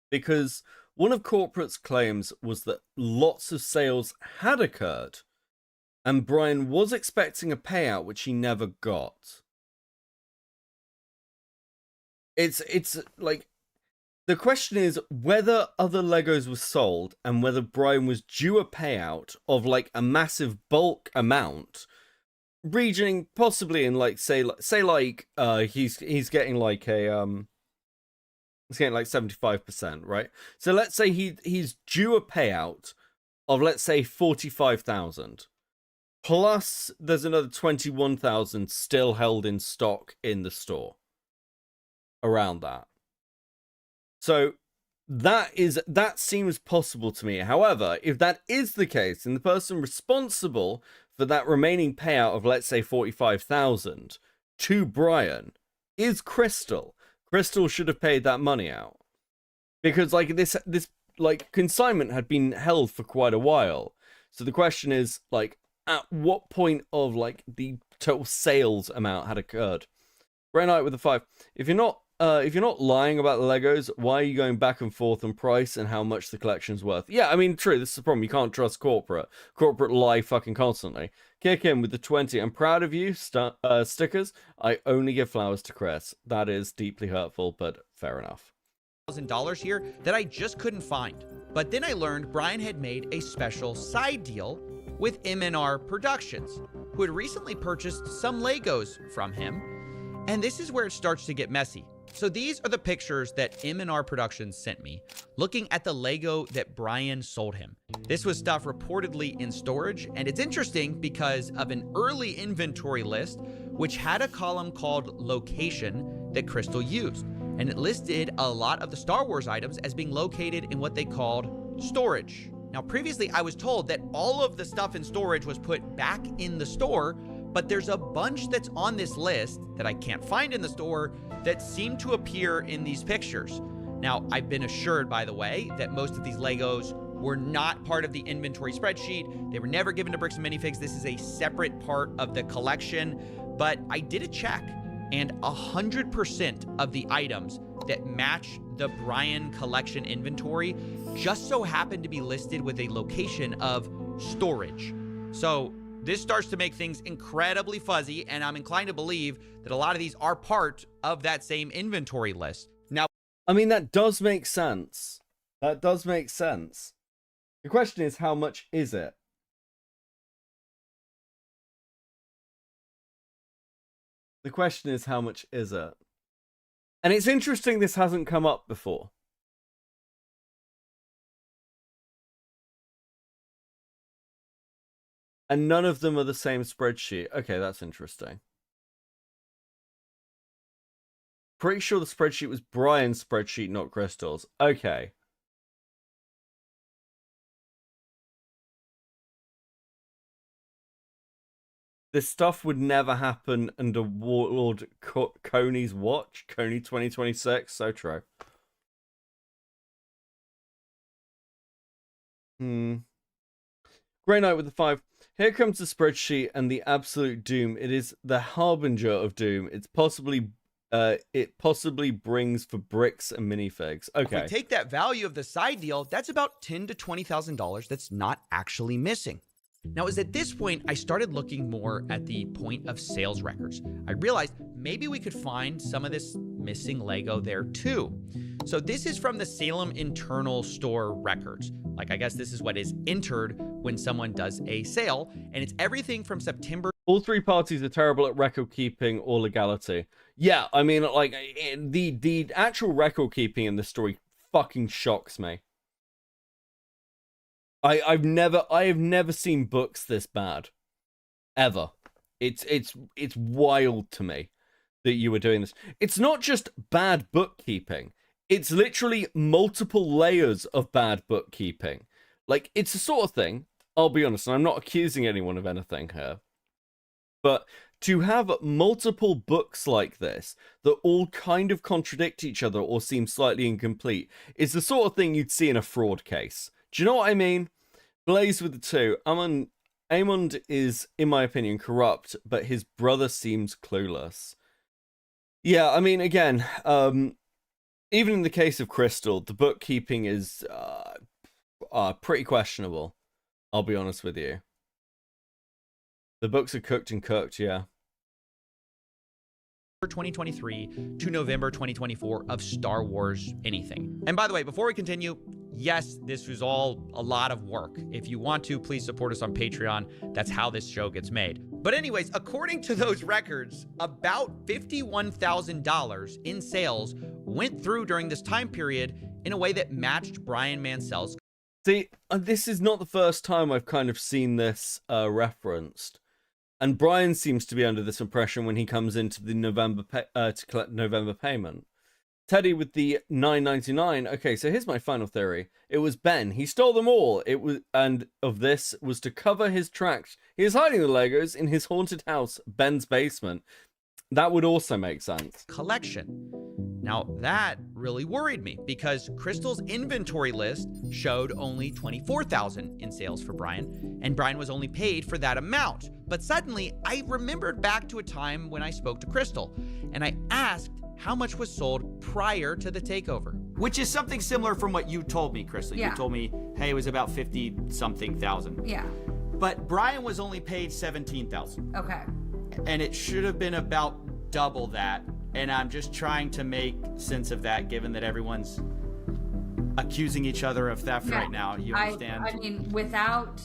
Because one of corporate's claims was that lots of sales had occurred, and Brian was expecting a payout which he never got. It's like, the question is whether other Legos were sold and whether Brian was due a payout of like a massive bulk amount, reaching possibly in like say like he's getting like a It's getting like 75%, right? So let's say he's due a payout of, let's say, 45,000. Plus, there's another 21,000 still held in stock in the store. Around that. So that seems possible to me. However, if that is the case, and the person responsible for that remaining payout of, let's say, 45,000 to Brian is Crystal. Crystal should have paid that money out, because like this like consignment had been held for quite a while. So the question is, like, at what point of like the total sales amount had occurred? Grey Knight with the 5. If you're not lying about the Legos, why are you going back and forth on price and how much the collection's worth? Yeah, I mean, true, this is the problem. You can't trust corporate. Corporate lie fucking constantly. Kick in with the 20. I'm proud of you, stickers. I only give flowers to Chris. That is deeply hurtful, but fair enough. $1,000 here that I just couldn't find. But then I learned Brian had made a special side deal with M&R Productions, who had recently purchased some Legos from him. And this is where it starts to get messy. So these are the pictures that M&R Productions sent me, looking at the Lego that Brian sold him. This was stuff reportedly in storage, and it's interesting because of an early inventory list, which had a column called Location that Crystal used. And it listed a lot of the Star Wars items as being located in what they called storage. Now, previously I was told that all of the stuff in storage was put back in the store, but there's a bunch that's on this list that I can't find in the store that seem to appear in these pictures. Now, I've been assured, by the way, that most of these Legos were not part of the inventory spreadsheet. They were never given to Bricks and Minifigs. This is a separate part of the collection, but I did a check, and 100% of the items that match the Brian collection inventory just so happen to be listed with a location of storage. So this starts to make things incredibly fuzzy, and I'm inclined to believe that a lot of these are part of that same inventory list. Now, I mean, that does make sense. That does make sense. The question is, how much is it? The question is, how much is it? And it's interesting this hasn't come up before. And none of them are the same spreadsheet. Okay, that's interesting. Pretty sure the spreadsheet was Brian's spreadsheet, not Crystal's. Okay. This stuff would never happen under Warlord Coney's watch. Coney 2026. So true. Grey Knight with the 5. Here comes the spreadsheet and the absolute doom. It is the harbinger of doom. It possibly brings for bricks and minifigs. Okay. if we take that value of the side deal, that's about $10,000 to $20,000 that's not actually missing. Now, it was at this point I started looking more at the point of sales records. I realized maybe we could find some of this missing Lego there too. So this is from the Salem internal store records. Like, I guess this is what is entered when someone does a sale, and it's everything from September. All three parties are terrible at record keeping or legality. Yeah, I mean, like, the actual record keeping in the story fucking shocks me. I have never seen books this bad, ever. It's wild to me that you were doing this. It's not just bad bookkeeping. It's literally multiple layers of bad bookkeeping. Like, it's the sort of thing, I'll be honest, and I'm not accusing anyone of anything here, but to have multiple books like this that all kind of contradict each other or seem slightly incomplete is the sort of thing you'd see in a fraud case. Do you know what I mean? Blaze with the 2. Amond is, in my opinion, corrupt, but his brother seems clueless. Yeah, I mean, again, even in the case of Crystal, the bookkeeping is pretty questionable. I'll be honest with you. The books are cooked and cooked, yeah. 2023 to November 2024 of Star Wars anything. And by the way, before we continue, yes, this was all a lot of work. If you want to, please support us on Patreon. That's how this show gets made. But anyways, according to those records, about $51,000 in sales went through during this time period in a way that matched Brian Mansell's. See, this is not the first time I've kind of seen this referenced. And Brian seems to be under this impression when he comes into the November to collect November payment. Teddy with the $9.99. Okay, so here's my final theory. It was Ben. He stole them all. And of this was to cover his tracks. He is hiding the Legos in his haunted house, Ben's basement. That would also make sense. Collection. Now, that really worried me because Crystal's inventory list showed only $24,000 in sales for Brian, and Brian was only paid for that amount. But suddenly, I remembered back to a time when I spoke to Crystal, and I asked how much was sold prior to the takeover. Which is something similar from what you told me, Crystal. Yeah. You told me, hey, it was about 50-something thousand. Yeah. But Brian was only paid 17,000. Okay. And it should have been about double that. And I'm just trying to make sense of that, given that everyone's accusing each other of theft right now. You understand? I mean, without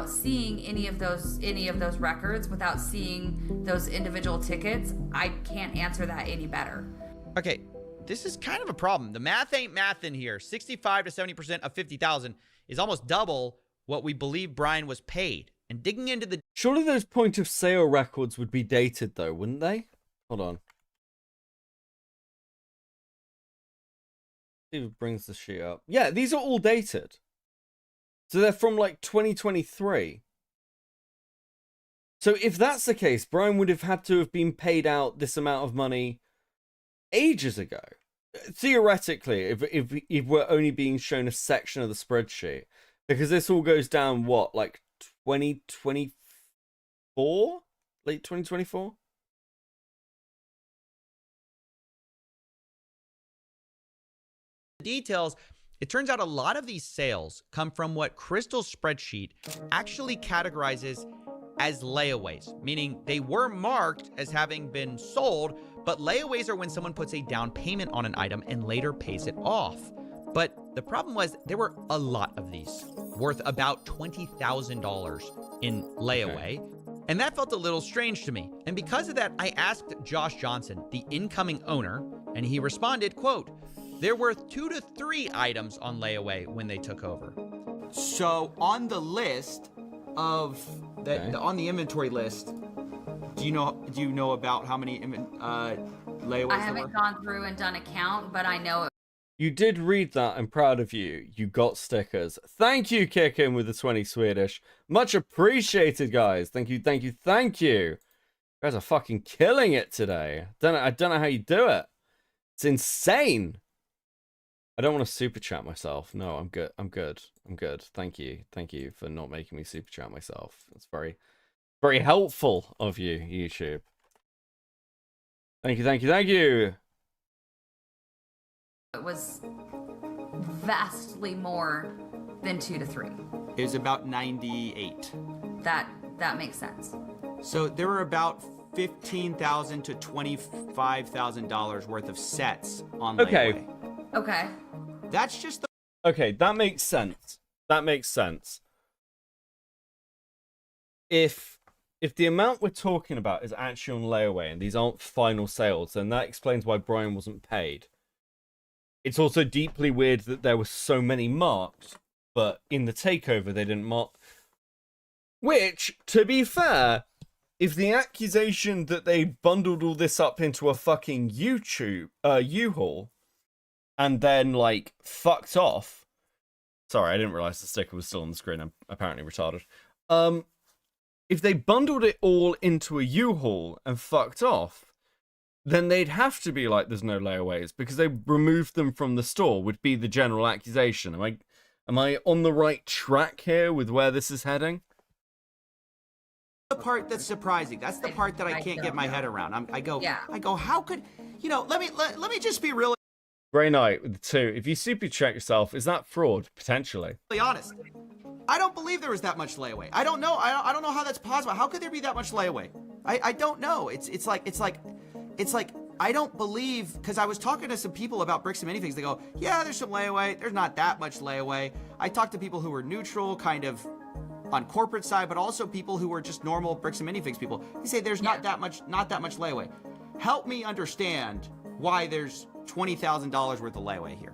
seeing any of those records, without seeing those individual tickets, I can't answer that any better. Okay, this is kind of a problem. The math ain't math in here. 65 to 70% of 50,000 is almost double what we believe Brian was paid. And digging into the... Surely those point of sale records would be dated though, wouldn't they? Hold on. See if it brings the sheet up. Yeah, these are all dated. So they're from like 2023. So if that's the case, Brian would have had to have been paid out this amount of money ages ago. Theoretically, if we're only being shown a section of the spreadsheet, because this all goes down what, like 2024, late 2024. Details, it turns out a lot of these sales come from what Crystal's spreadsheet actually categorizes as layaways, meaning they were marked as having been sold, but layaways are when someone puts a down payment on an item and later pays it off. But the problem was there were a lot of these, worth about $20,000 in layaway. Okay. And that felt a little strange to me. And because of that, I asked Josh Johnson, the incoming owner, and he responded, quote, "There were 2 to 3 items on layaway when they took over." So on the list of on the inventory list, do you know about how many layaways? I haven't gone through and done a count, but I know. You did read that. I'm proud of you. You got stickers. Thank you, Kickin with the 20 Swedish. Much appreciated, guys. Thank you, thank you, thank you. You guys are fucking killing it today. I don't know how you do it. It's insane. I don't want to super chat myself. No, I'm good. I'm good. I'm good. Thank you. Thank you for not making me super chat myself. That's very, very helpful of you, YouTube. Thank you, thank you, thank you. It was vastly more than 2 to 3. It was about 98. That makes sense. So there were about $15,000 to $25,000 worth of sets on layaway. Okay. That's just the... Okay, that makes sense. That makes sense. If the amount we're talking about is actually on layaway and these aren't final sales, then that explains why Brian wasn't paid. It's also deeply weird that there were so many marked, but in the takeover they didn't mark. Which, to be fair, if the accusation that they bundled all this up into a fucking U-Haul and then, like, fucked off. Sorry, I didn't realize the sticker was still on the screen. I'm apparently retarded. If they bundled it all into a U-Haul and fucked off, then they'd have to be like, there's no layaways, because they removed them from the store, would be the general accusation. Am I on the right track here with where this is heading? The part that's surprising. That's the part that I can't get my head around. I go, how could, let me just be really Grey Knight with the 2. If you super check yourself, is that fraud? Potentially. honest. I don't believe there was that much layaway. I don't know. I don't know how that's possible. How could there be that much layaway? I don't know. It's like I don't believe, because I was talking to some people about bricks and minifigs. They go, yeah, there's some layaway. There's not that much layaway. I talked to people who were neutral, kind of on corporate side, but also people who were just normal bricks and minifigs people. They say there's not that much layaway. Help me understand why there's $20,000 worth of layaway here.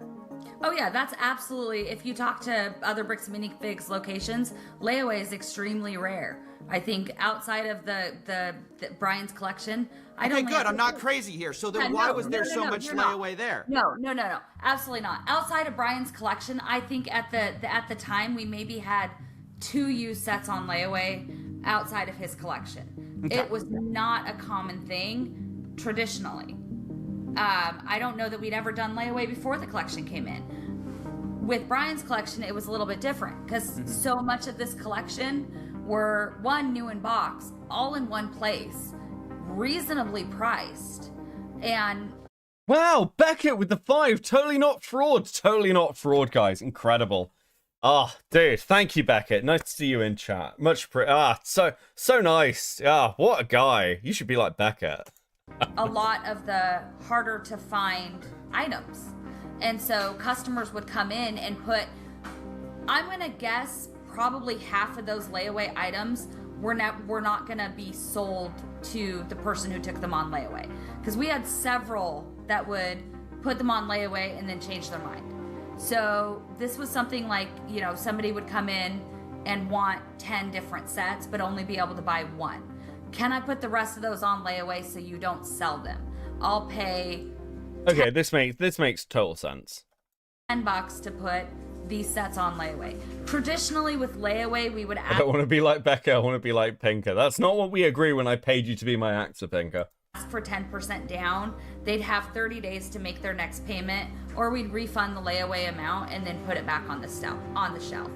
Oh yeah, that's absolutely. If you talk to other bricks and minifigs locations, layaway is extremely rare. I think outside of the Brian's collection, I don't. Okay, good. I'm not crazy here. So then, why was there so much layaway there? No, absolutely not. Outside of Brian's collection, I think at the time we maybe had 2 used sets on layaway outside of his collection. Okay. It was not a common thing traditionally. I don't know that we'd ever done layaway before the collection came in. With Brian's collection, it was a little bit different because so much of this collection were new in box, all in one place, reasonably priced, and wow, Beckett with the 5, totally not fraud, guys, incredible. Dude, thank you, Beckett. Nice to see you in chat. So nice. What a guy. You should be like Beckett. A lot of the harder to find items. And so customers would come in and put, I'm going to guess probably half of those layaway items were not going to be sold to the person who took them on layaway. Because we had several that would put them on layaway and then change their mind. So this was something like, somebody would come in and want 10 different sets, but only be able to buy 1. Can I put the rest of those on layaway so you don't sell them? I'll pay. Okay, this makes total sense. $10 to put these sets on layaway. Traditionally with layaway, we would I don't want to be like Becca, I want to be like Pinker. That's not what we agree when I paid you to be my actor, Pinker. ask for 10% down. They'd have 30 days to make their next payment, or we'd refund the layaway amount and then put it back on the shelf.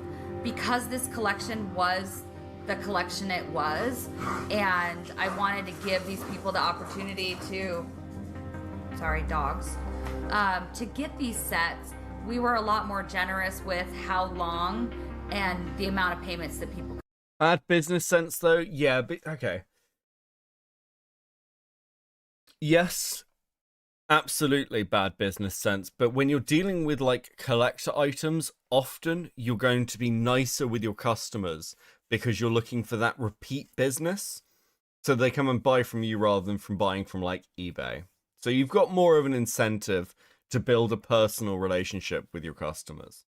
Because this collection was the collection it was, and I wanted to give these people the opportunity to, to get these sets, we were a lot more generous with how long and the amount of payments that people. Bad business sense, though? Yeah, but okay. Yes, absolutely bad business sense. But when you're dealing with like collector items, often you're going to be nicer with your customers because you're looking for that repeat business. So they come and buy from you rather than from buying from like eBay. So you've got more of an incentive to build a personal relationship with your customers.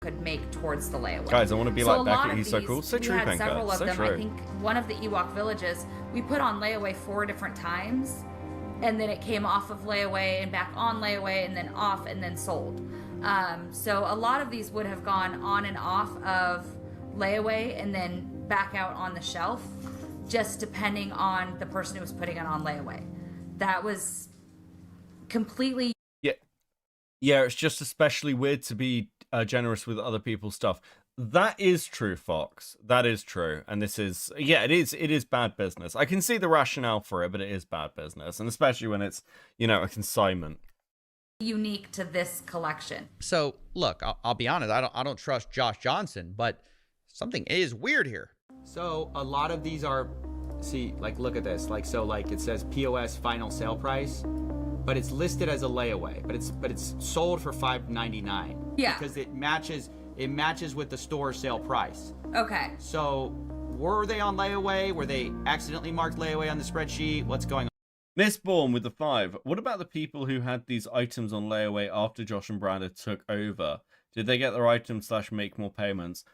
Could make towards the layaway. Guys, I want to be like Becky. He's so cool. So true, Pinker. Several of so them. true. I think one of the Ewok villages we put on layaway 4 different times, and then it came off of layaway and back on layaway and then off and then sold. So a lot of these would have gone on and off of layaway and then back out on the shelf, just depending on the person who was putting it on layaway. That was completely. Yeah, it's just especially weird to be generous with other people's stuff. That is true, Fox. That is true. And this is, yeah, it is bad business. I can see the rationale for it, but it is bad business. And especially when it's, you know, a consignment. Unique to this collection. So, look, I'll be honest. I don't trust Josh Johnson, but something is weird here. So a lot of these are, see, like, look at this. Like, so like it says POS final sale price, but it's listed as a layaway, but it's sold for $5.99. Yeah. Because it matches with the store sale price. Okay. So were they on layaway? Were they accidentally marked layaway on the spreadsheet? What's going on? Mistborn with the 5. What about the people who had these items on layaway after Josh and Brandon took over? Did they get their items / make more payments?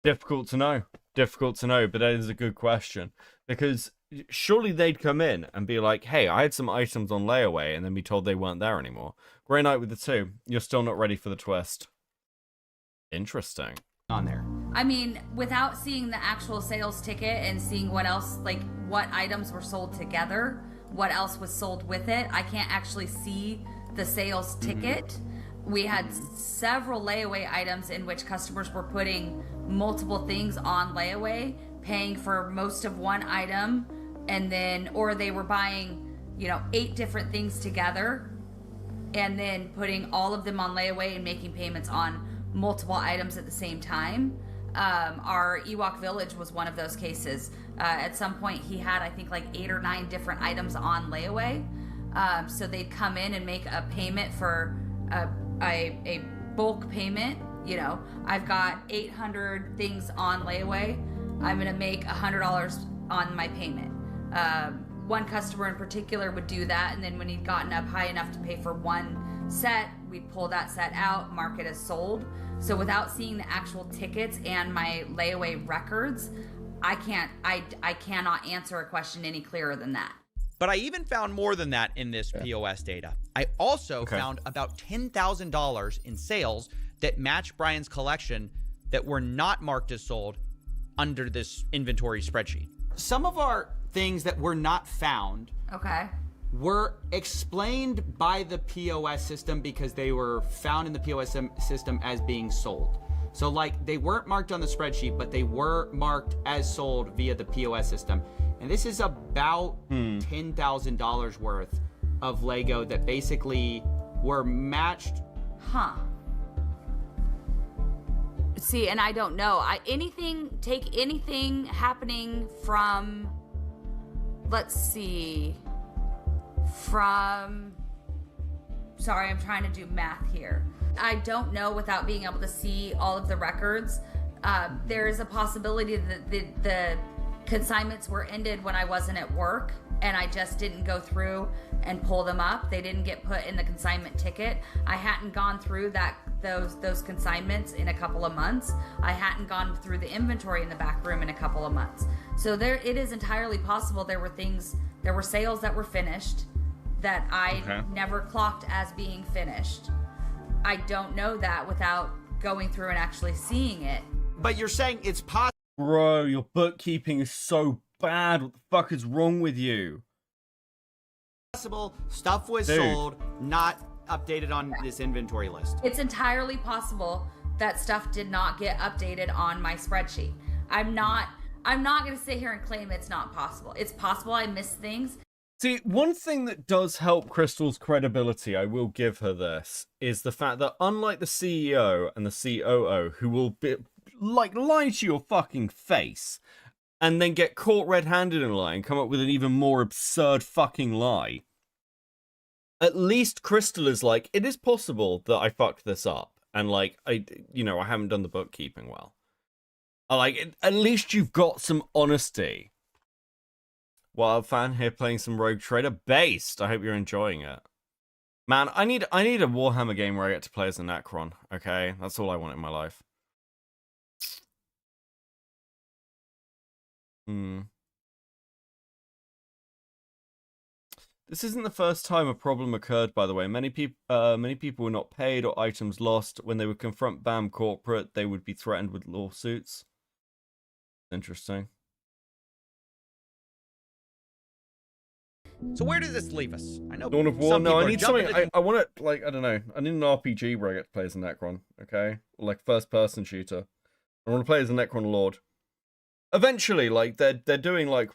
Difficult to know, but that is a good question. Because surely they'd come in and be like, hey, I had some items on layaway, and then be told they weren't there anymore. Grey Knight with the 2. You're still not ready for the twist. Interesting. On there. I mean, without seeing the actual sales ticket and seeing what else, like what items were sold together, what else was sold with it, I can't actually see the sales ticket. We had several layaway items in which customers were putting multiple things on layaway, paying for most of one item, and then, or they were buying, 8 different things together and then putting all of them on layaway and making payments on multiple items at the same time. Our Ewok village was one of those cases. At some point he had, I think, like 8 or 9 different items on layaway. So they'd come in and make a payment for a bulk payment. I've got 800 things on layaway. I'm gonna make $100 on my payment. One customer in particular would do that, and then when he'd gotten up high enough to pay for one set, we'd pull that set out, mark it as sold. So without seeing the actual tickets and my layaway records, I cannot answer a question any clearer than that. But I even found more than that in this POS data. I also found about $10,000 in sales that match Brian's collection that were not marked as sold under this inventory spreadsheet. Some of our things that were not found were explained by the POS system because they were found in the POS system as being sold. So like they weren't marked on the spreadsheet, but they were marked as sold via the POS system. And this is about $10,000 worth of Lego that basically were matched. See, and I don't know. Take anything happening from, let's see, sorry, I'm trying to do math here. I don't know without being able to see all of the records. There is a possibility that the consignments were ended when I wasn't at work and I just didn't go through and pull them up. They didn't get put in the consignment ticket. I hadn't gone through those consignments in a couple of months. I hadn't gone through the inventory in the back room in a couple of months. So it is entirely possible there were sales that were finished that I never clocked as being finished. I don't know that without going through and actually seeing it. But you're saying it's possible. Bro, your bookkeeping is so bad. What the fuck is wrong with you? Stuff was sold, not updated on this inventory list. It's entirely possible that stuff did not get updated on my spreadsheet. I'm not going to sit here and claim it's not possible. It's possible I missed things. See, one thing that does help Crystal's credibility, I will give her this, is the fact that unlike the CEO and the COO, who will be, like, lie to your fucking face and then get caught red-handed in a lie and come up with an even more absurd fucking lie, at least Crystal is like, it is possible that I fucked this up and, like, I haven't done the bookkeeping well. Like, at least you've got some honesty. Wild fan here playing some Rogue Trader. Based. I hope you're enjoying it. Man, I need a Warhammer game where I get to play as a Necron, okay? That's all I want in my life. This isn't the first time a problem occurred, by the way. Many people were not paid or items lost. When they would confront BAM corporate, they would be threatened with lawsuits. Interesting. So where does this leave us? I know Dawn of War. some No, people I are need jumping something. at- I want it, like, I don't know. I need an RPG where I get to play as a Necron, okay? Like first-person shooter. I want to play as a Necron Lord. Eventually, like they're doing like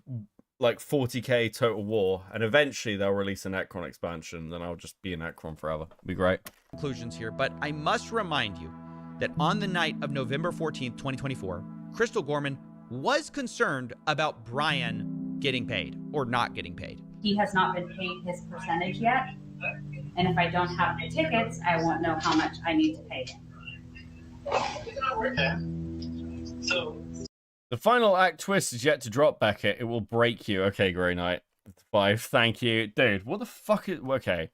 40k Total War, and eventually they'll release a Necron expansion. Then I'll just be a Necron forever. Be great. Conclusions here, but I must remind you that on the night of November 14th, 2024, Crystal Gorman was concerned about Brian getting paid or not getting paid. He has not been paid his percentage yet, and if I don't have the tickets, I won't know how much I need to pay him. Okay. So The final act twist is yet to drop, Beckett. It will break you. Okay, Grey Knight. 5, thank you. Dude, what the fuck is... Okay.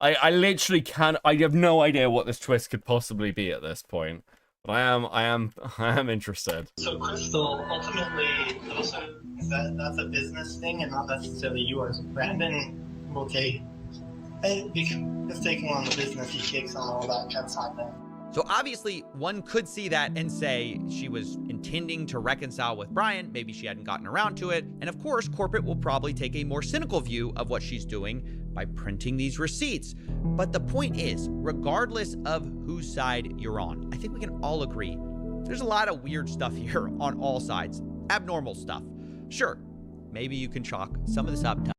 I literally can't... I have no idea what this twist could possibly be at this point. But I am interested. So Crystal, ultimately, also, that's a business thing and not necessarily yours. Brandon will take... He's taking on the business, he takes on all that kind of side there. So obviously, one could see that and say she was intending to reconcile with Brian. Maybe she hadn't gotten around to it. And of course, corporate will probably take a more cynical view of what she's doing by printing these receipts. But the point is, regardless of whose side you're on, I think we can all agree there's a lot of weird stuff here on all sides. Abnormal stuff. Sure, maybe you can chalk some of this up to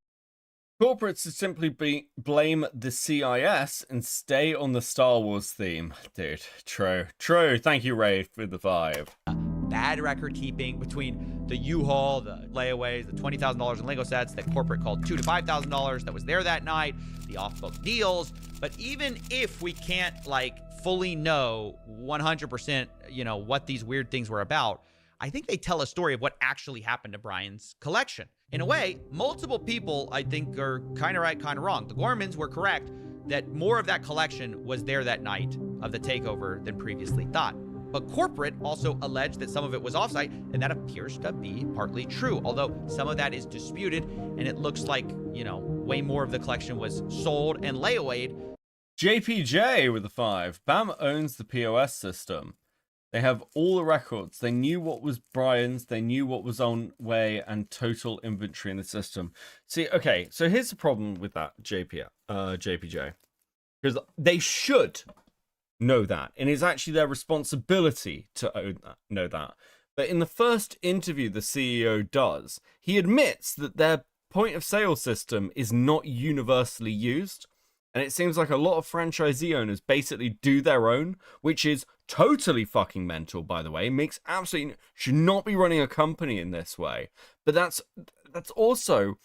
Corporates to simply blame the CIS and stay on the Star Wars theme. Dude, true. True. Thank you, Ray, for the 5. bad record keeping between the U-Haul, the layaways, the $20,000 in Lego sets that corporate called $2,000 to $5,000 that was there that night, the off-book deals. But even if we can't like fully know 100%, what these weird things were about, I think they tell a story of what actually happened to Brian's collection. In a way, multiple people, I think, are kind of right, kind of wrong. The Gormans were correct that more of that collection was there that night of the takeover than previously thought. But corporate also alleged that some of it was offsite, and that appears to be partly true, although some of that is disputed, and it looks like, way more of the collection was sold and layawayed. JPJ with the 5. BAM owns the POS system. They have all the records. They knew what was Brian's. They knew what was on way and total inventory in the system. See, okay, so here's the problem with that, JPJ. Because they should know that. And it's actually their responsibility to know that. But in the first interview the CEO does, he admits that their point of sale system is not universally used. And it seems like a lot of franchisee owners basically do their own, which is totally fucking mental, by the way. Makes absolutely... Should not be running a company in this way. But that's also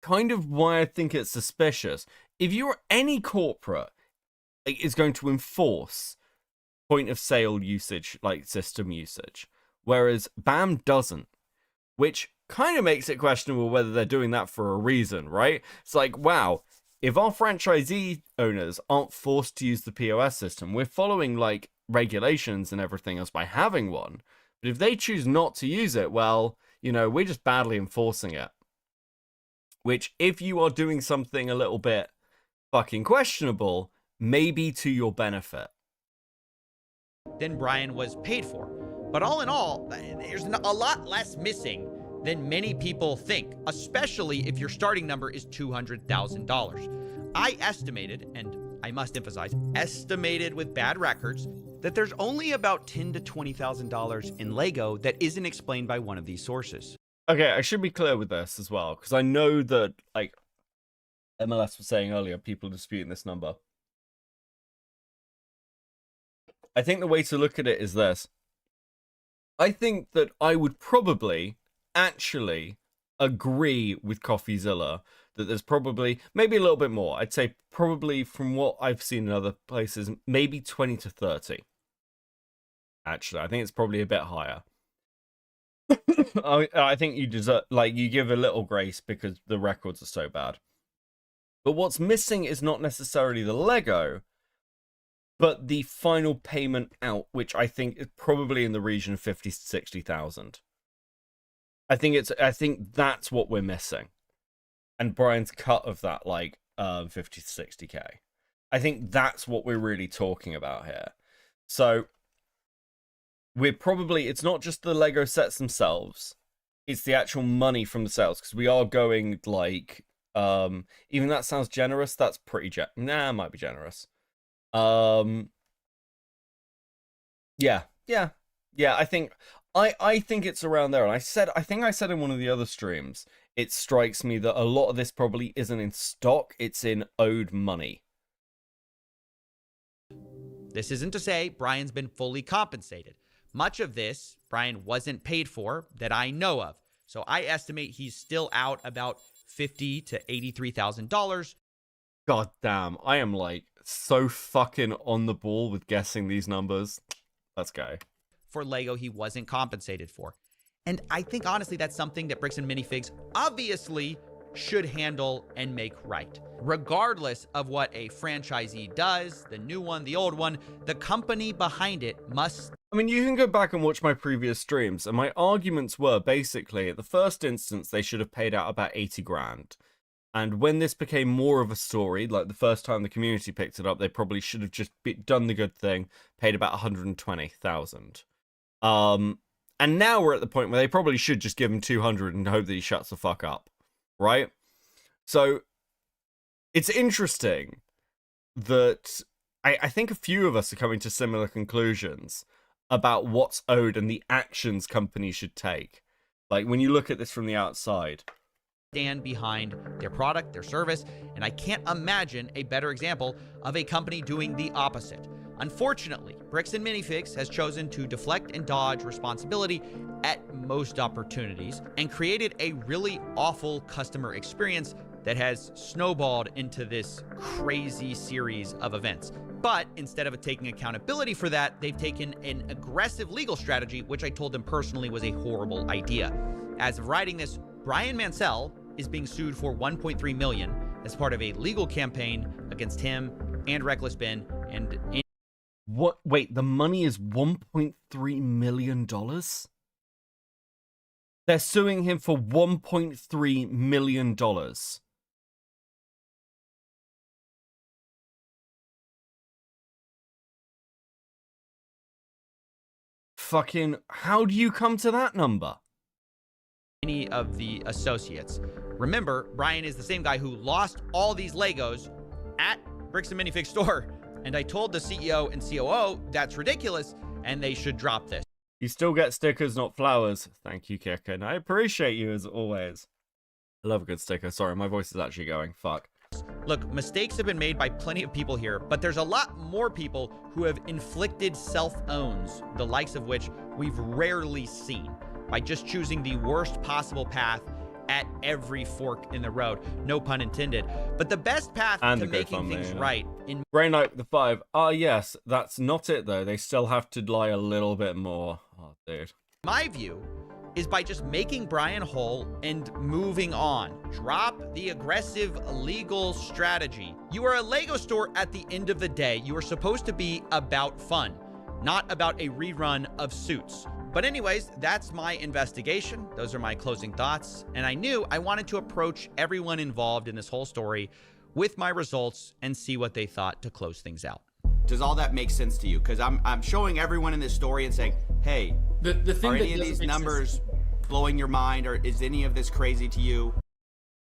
kind of why I think it's suspicious. If you're any corporate is going to enforce point of sale usage, like system usage, whereas BAM doesn't, which kind of makes it questionable whether they're doing that for a reason, right? It's like, wow... If our franchisee owners aren't forced to use the POS system, we're following like regulations and everything else by having one. But if they choose not to use it, well, we're just badly enforcing it. Which, if you are doing something a little bit fucking questionable, maybe to your benefit. Than Brian was paid for. But all in all, there's a lot less missing than many people think, especially if your starting number is $200,000. I estimated, and I must emphasize, estimated with bad records, that there's only about $10,000 to $20,000 in Lego that isn't explained by one of these sources. Okay, I should be clear with this as well, because I know that, like MLS was saying earlier, people are disputing this number. I think the way to look at it is this. I think that I would probably actually agree with Coffeezilla that there's probably maybe a little bit more. I'd say probably from what I've seen in other places, maybe 20 to 30. Actually, I think it's probably a bit higher. I think you deserve, like, you give a little grace because the records are so bad. But what's missing is not necessarily the Lego, but the final payment out, which I think is probably in the region of 50 to 60,000. I think that's what we're missing. And Brian's cut of that, like, 50 to 60k. I think that's what we're really talking about here. So we're probably, it's not just the Lego sets themselves, it's the actual money from the sales, because we are going, like, even that sounds generous, that's pretty it might be generous. Yeah, I think it's around there. And I think I said in one of the other streams, it strikes me that a lot of this probably isn't in stock, it's in owed money. This isn't to say Brian's been fully compensated. Much of this Brian wasn't paid for that I know of. So I estimate he's still out about $50,000 to $83,000. God damn, I am like so fucking on the ball with guessing these numbers. Let's go. For Lego he wasn't compensated for. And I think honestly that's something that Bricks and Minifigs obviously should handle and make right. Regardless of what a franchisee does, the new one, the old one, the company behind it must... I mean, you can go back and watch my previous streams, and my arguments were basically, at the first instance, they should have paid out about 80 grand. And when this became more of a story, like the first time the community picked it up, they probably should have just done the good thing, paid about 120,000. And now we're at the point where they probably should just give him 200 and hope that he shuts the fuck up, right? So it's interesting that I think a few of us are coming to similar conclusions about what's owed and the actions companies should take. Like when you look at this from the outside, stand behind their product, their service, and I can't imagine a better example of a company doing the opposite. Unfortunately, Bricks and Minifigs has chosen to deflect and dodge responsibility at most opportunities and created a really awful customer experience that has snowballed into this crazy series of events. But instead of taking accountability for that, they've taken an aggressive legal strategy, which I told them personally was a horrible idea. As of writing this, Brian Mansell is being sued for $1.3 million as part of a legal campaign against him and Reckless Ben. And what? Wait, the money is $1.3 million? They're suing him for $1.3 million. Fucking, how do you come to that number? Any of the associates. Remember, Brian is the same guy who lost all these Legos at Bricks and Minifigs store. And I told the CEO and COO that's ridiculous and they should drop this. You still get stickers, not flowers. Thank you, Kicker. And I appreciate you as always. I love a good sticker. Sorry, my voice is actually going. Fuck. Look, mistakes have been made by plenty of people here, but there's a lot more people who have inflicted self-owns, the likes of which we've rarely seen, by just choosing the worst possible path at every fork in the road. No pun intended. But the best path to making things right in Grey Knight the 5. Ah, yes, that's not it though. They still have to lie a little bit more. Oh, dude. My view is by just making Brian whole and moving on. Drop the aggressive legal strategy. You are a Lego store at the end of the day. You are supposed to be about fun, not about a rerun of Suits. But anyways, that's my investigation. Those are my closing thoughts. And I knew I wanted to approach everyone involved in this whole story with my results and see what they thought to close things out. Does all that make sense to you? Because I'm showing everyone in this story and saying, hey, the thing are that any of doesn't these make numbers blowing your mind, or is any of this crazy to you?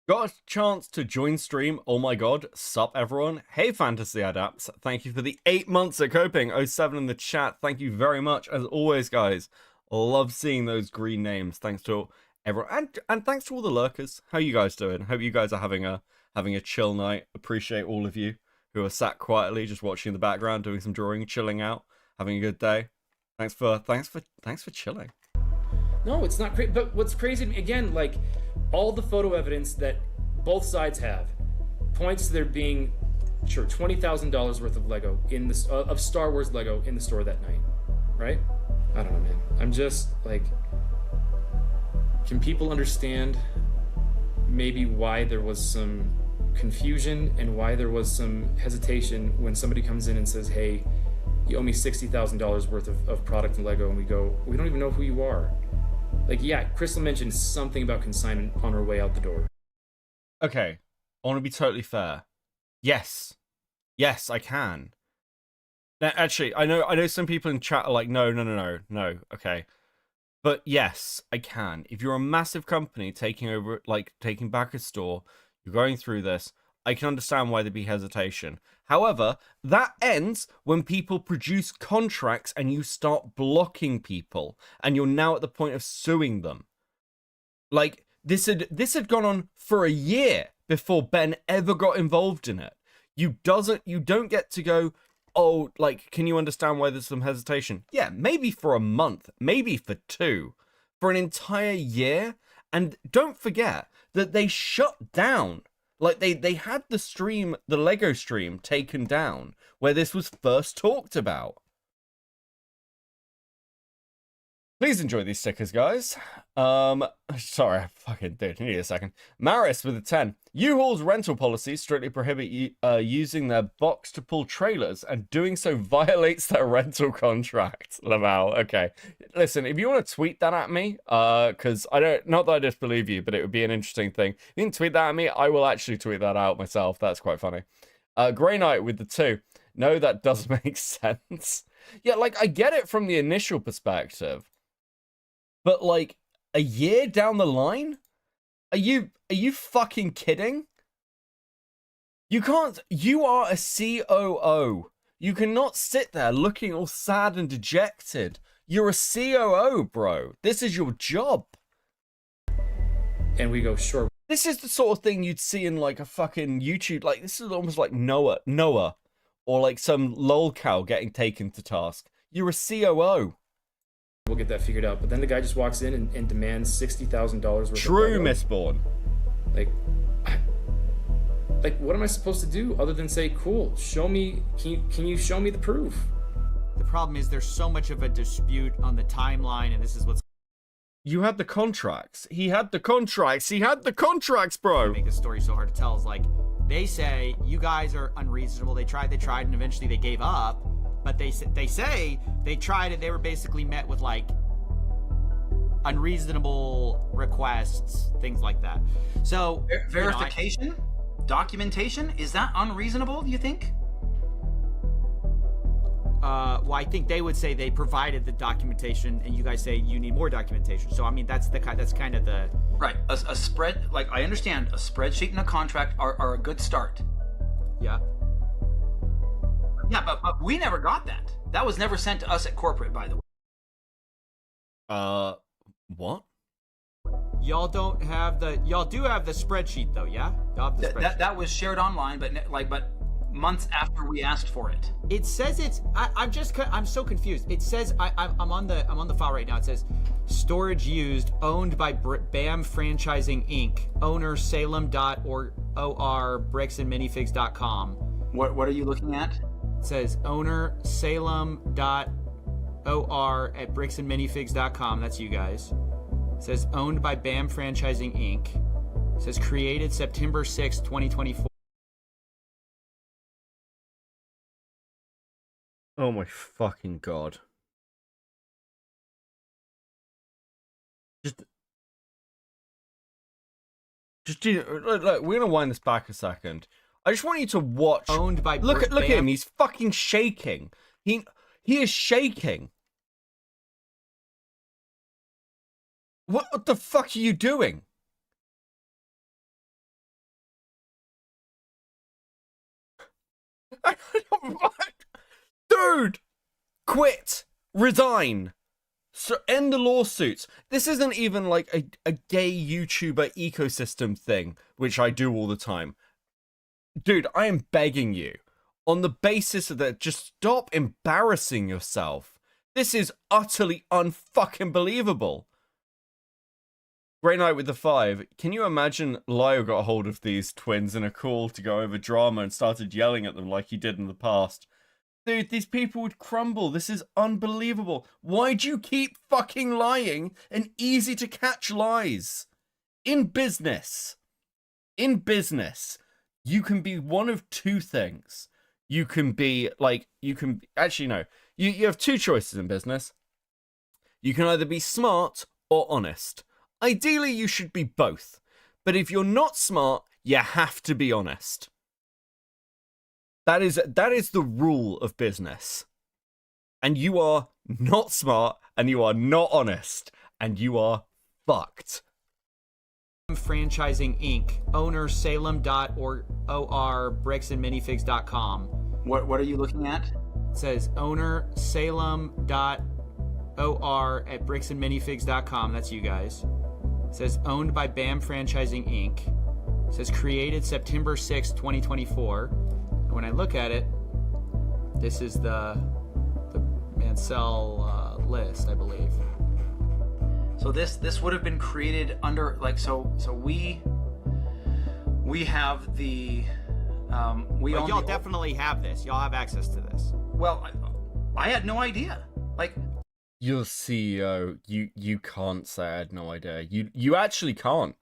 Got a chance to join stream. Oh my god. Sup, everyone. Hey, Fantasy Adapts. Thank you for the 8 months at Coping. 07 in the chat. Thank you very much. As always, guys. Love seeing those green names. Thanks to everyone. And thanks to all the lurkers. How you guys doing? Hope you guys are having a chill night. Appreciate all of you who are sat quietly, just watching in the background, doing some drawing, chilling out, having a good day. Thanks for chilling. No, it's not great. But what's crazy to me, again, like, all the photo evidence that both sides have points to there being, sure, $20,000 worth of Lego in this of Star Wars Lego in the store that night, right? I don't know, man. I'm just like, can people understand maybe why there was some confusion and why there was some hesitation when somebody comes in and says, hey, you owe me $60,000 worth of product in Lego, and we go, we don't even know who you are. Like, yeah, Crystal mentioned something about consignment on her way out the door. Okay, I want to be totally fair. Yes, I can. Now, actually, I know some people in chat are like, no, okay. But yes, I can. If you're a massive company taking over, like taking back a store, you're going through this, I can understand why there'd be hesitation. However, that ends when people produce contracts and you start blocking people, and you're now at the point of suing them. Like, this had gone on for a year before Ben ever got involved in it. You don't get to go, oh, like, can you understand why there's some hesitation? Yeah, maybe for a month, maybe for 2, for an entire year. And don't forget that they shut down. Like, they had the Lego stream taken down where this was first talked about. Please enjoy these stickers, guys. Sorry, I fucking did. Need a second. Maris with a 10. U-Haul's rental policies strictly prohibit using their box-to-pull trailers, and doing so violates their rental contract. Laval, okay. Listen, if you want to tweet that at me, because not that I disbelieve you, but it would be an interesting thing. If you can tweet that at me, I will actually tweet that out myself. That's quite funny. Grey Knight with the 2. No, that does make sense. Yeah, like, I get it from the initial perspective. But, like, a year down the line? Are you fucking kidding? You can't. You are a COO. You cannot sit there looking all sad and dejected. You're a COO, bro. This is your job. And we go, sure. This is the sort of thing you'd see in, like, a fucking YouTube. Like, this is almost like Noah. Or, like, some lolcow getting taken to task. You're a COO. We'll get that figured out. But then the guy just walks in and demands $60,000 worth of True, Lego. Mistborn. Like, what am I supposed to do other than say, cool, show me, can you show me the proof? The problem is there's so much of a dispute on the timeline, and this is what's... You had the contracts. He had the contracts. He had the contracts, bro. Make this story so hard to tell is, like, they say, you guys are unreasonable. They tried, and eventually they gave up. But they say they tried it. They were basically met with, like, unreasonable requests, things like that. So verification, documentation, is that unreasonable? Do you think? Well, I think they would say they provided the documentation, and you guys say you need more documentation. So I mean, that's kind of the right. A spread, like, I understand a spreadsheet and a contract are a good start. Yeah. Yeah, but we never got that. That was never sent to us at corporate, by the way. What? Y'all do have the spreadsheet though, yeah? Y'all have the spreadsheet. That was shared online, but months after we asked for it. It says it's. I'm so confused. It says I'm on the file right now. It says storage used, owned by BAM Franchising Inc. Owner Salem.or bricksandminifigs.com. What are you looking at? It says owner Salem.or at bricksandminifigs.com. That's you guys. It says owned by BAM Franchising Inc. It says created September 6, 2024. Oh my fucking god. Look, we're gonna wind this back a second. I just want you to watch. Owned by look at Bam. him. He's fucking shaking. He is shaking. What the fuck are you doing? Dude, quit, resign, so end the lawsuits. This isn't even like a gay YouTuber ecosystem thing, which I do all the time. Dude, I am begging you, on the basis of that, just stop embarrassing yourself. This is utterly unfucking believable. Great night with the 5. Can you imagine Lyle got a hold of these twins in a call to go over drama and started yelling at them like he did in the past? Dude, these people would crumble. This is unbelievable. Why do you keep fucking lying and easy to catch lies? In business, you can be one of two things. You can be like, actually no. You have two choices in business. You can either be smart or honest. Ideally, you should be both. But if you're not smart, you have to be honest. That is the rule of business. And you are not smart, and you are not honest, and you are fucked. Franchising Inc. Owner Salem.or bricksandminifigs.com. What are you looking at? It says owner Salem.or at bricksandminifigs.com. That's you guys. It says owned by BAM Franchising Inc. It says created September 6, 2024. And when I look at it, this is the Mansell list, I believe. So this would have been created under so we have the y'all definitely have this. Y'all have access to this. Well, I had no idea. Like, you're CEO. You can't say I had no idea. You actually can't.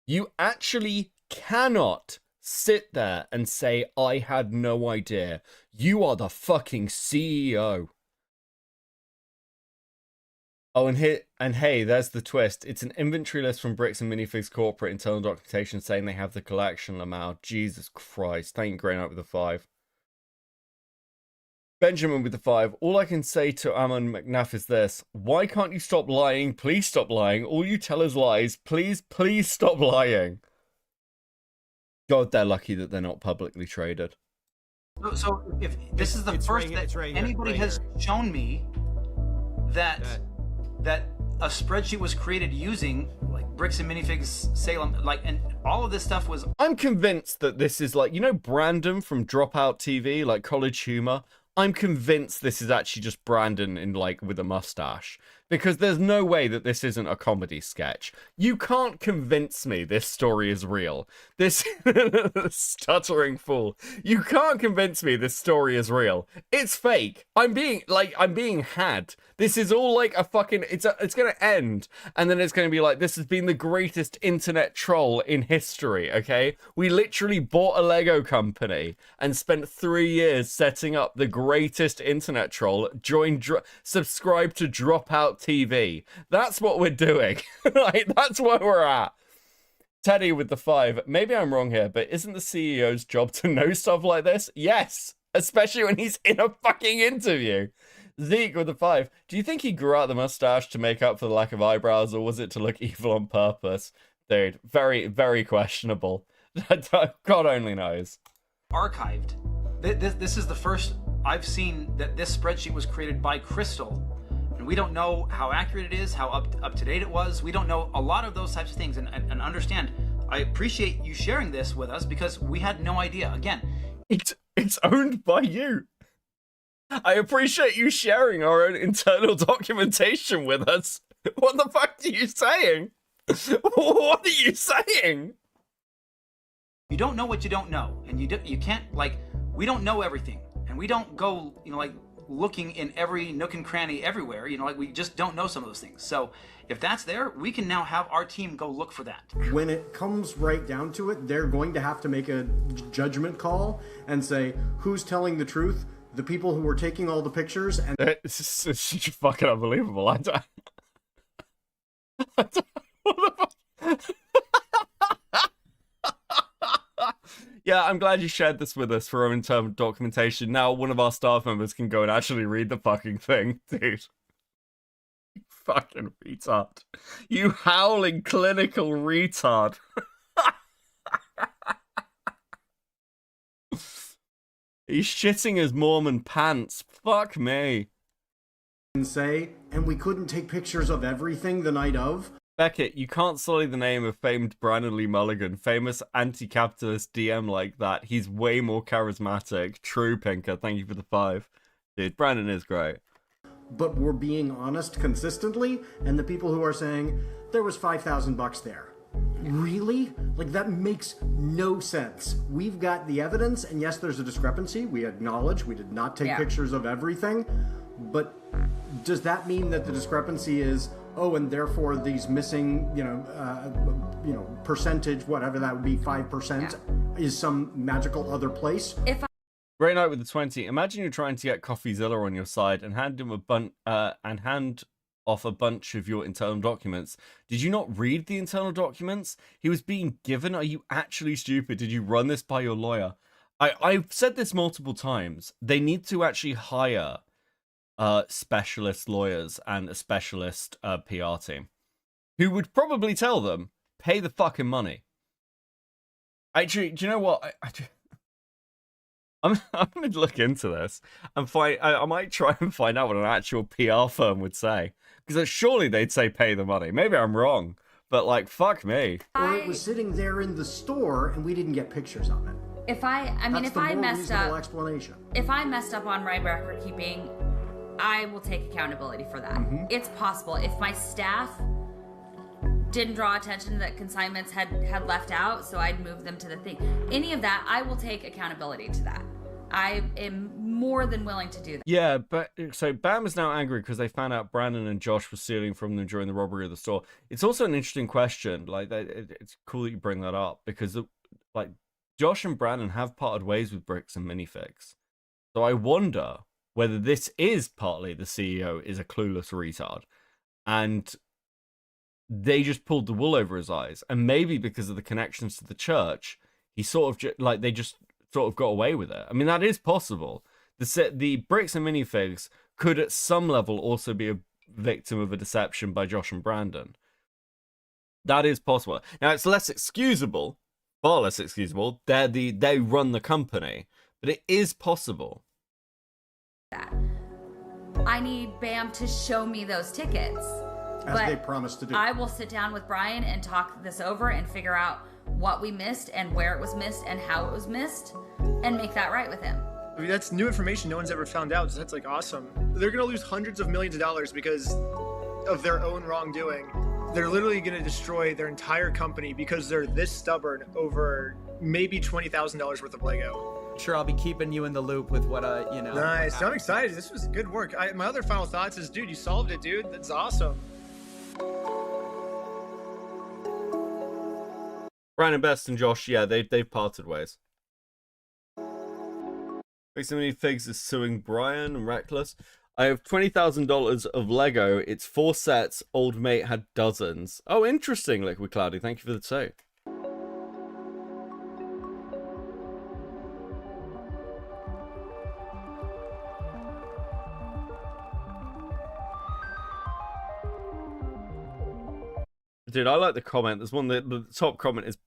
You actually cannot sit there and say I had no idea. You are the fucking CEO. Oh, and hey, there's the twist. It's an inventory list from Bricks and Minifigs corporate internal documentation saying they have the collection. Lamau. Jesus Christ. Thank you, Grey Knight with the 5. Benjamin with the 5. All I can say to Ammon McNaff is this. Why can't you stop lying? Please stop lying. All you tell is lies. Please stop lying. God, they're lucky that they're not publicly traded. So if this is the first that anybody has shown me that a spreadsheet was created using like Bricks and Minifigs Salem, and all of this stuff was. I'm convinced that this is like, Brandon from Dropout TV, like College Humor. I'm convinced this is actually just Brandon with a mustache, because there's no way that this isn't a comedy sketch. You can't convince me this story is real. This stuttering fool. You can't convince me this story is real. It's fake. I'm being had. This is all like a fucking, it's gonna end, and then it's gonna be like, this has been the greatest internet troll in history, okay? We literally bought a Lego company and spent 3 years setting up the greatest internet troll. Subscribe to Dropout TV. That's what we're doing. That's where we're at. Teddy with the 5. Maybe I'm wrong here, but isn't the CEO's job to know stuff like this? Yes, especially when he's in a fucking interview. Zeke with the 5. Do you think he grew out the mustache to make up for the lack of eyebrows, or was it to look evil on purpose? Dude, very, very questionable. God only knows. Archived. This is the first I've seen that this spreadsheet was created by Crystal. And we don't know how accurate it is, how up to date it was. We don't know a lot of those types of things. And understand, I appreciate you sharing this with us because we had no idea. Again, it's owned by you. I appreciate you sharing our own internal documentation with us. What the fuck are you saying? What are you saying? You don't know what you don't know, and you can't we don't know everything, and we don't go looking in every nook and cranny everywhere. We just don't know some of those things. So if that's there, we can now have our team go look for that. When it comes right down to it, they're going to have to make a judgment call and say who's telling the truth. The people who were taking all the pictures, and it's fucking unbelievable. I don't what the fuck? Yeah, I'm glad you shared this with us for our internal documentation. Now one of our staff members can go and actually read the fucking thing, dude. You fucking retard. You howling clinical retard. He's shitting his Mormon pants. Fuck me. And we couldn't take pictures of everything the night of. Beckett, you can't sully the name of famed Brandon Lee Mulligan, famous anti-capitalist DM like that. He's way more charismatic. True, Pinker. Thank you for the 5. Dude, Brandon is great. But we're being honest consistently, and the people who are saying, there was $5,000 there. Really? Like, that makes no sense. We've got the evidence, and yes, there's a discrepancy. We acknowledge we did not take pictures of everything, but does that mean that the discrepancy is, oh, and therefore these missing, percentage, whatever that would be, 5%, is some magical other place? Great night with the 20. Imagine you're trying to get Coffeezilla on your side and hand him hand off a bunch of your internal documents. Did you not read the internal documents he was being given? Are you actually stupid? Did you run this by your lawyer? I've said this multiple times. They need to actually hire specialist lawyers and a specialist PR team who would probably tell them, pay the fucking money. Actually, do you know what? I'm going to look into this and find. I might try and find out what an actual PR firm would say, because surely they'd say pay the money. Maybe I'm wrong, but like, fuck me. Or it was sitting there in the store and we didn't get pictures of it. If I messed up, explanation. If I messed up on my record keeping, I will take accountability for that. It's possible. If my staff didn't draw attention that consignments had left out, so I'd move them to the thing. Any of that, I will take accountability to that. I am more than willing to do that. Yeah, but so Bam is now angry because they found out Brandon and Josh were stealing from them during the robbery of the store. It's also an interesting question. Like, it's cool that you bring that up because, like, Josh and Brandon have parted ways with Bricks and Minifigs. So I wonder whether this is partly the CEO is a clueless retard, and they just pulled the wool over his eyes, and maybe because of the connections to the church, he sort of they just sort of got away with it. I mean, that is possible. The Bricks and Minifigs could at some level also be a victim of a deception by Josh and Brandon. That is possible. Now, it's less excusable, far less excusable. They run the company, but it is possible. I need Bam to show me those tickets. As they promised to do. I will sit down with Brian and talk this over and figure out what we missed and where it was missed and how it was missed and make that right with him. I mean, that's new information no one's ever found out. So that's like awesome. They're going to lose hundreds of millions of dollars because of their own wrongdoing. They're literally going to destroy their entire company because they're this stubborn over maybe $20,000 worth of Lego. Sure, I'll be keeping you in the loop with what Nice. I'm excited. This was good work. My other final thoughts is, dude, you solved it, dude. That's awesome. Brandon Best and Josh, yeah, they've parted ways. Makes so many figs is suing Brian and Reckless. I have $20,000 of Lego. It's 4 sets. Old mate had dozens. Oh, interesting, Liquid Cloudy. Thank you for the too. Dude, I like the comment. There's one that the top comment is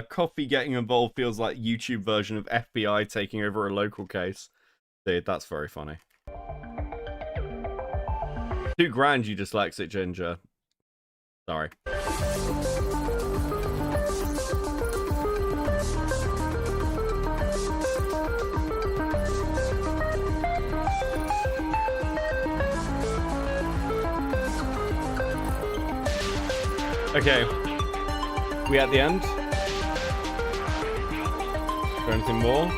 coffee getting involved feels like YouTube version of FBI taking over a local case. Dude, that's very funny. $2,000, you dyslexic ginger. Sorry. Okay, we at the end? Is there anything more?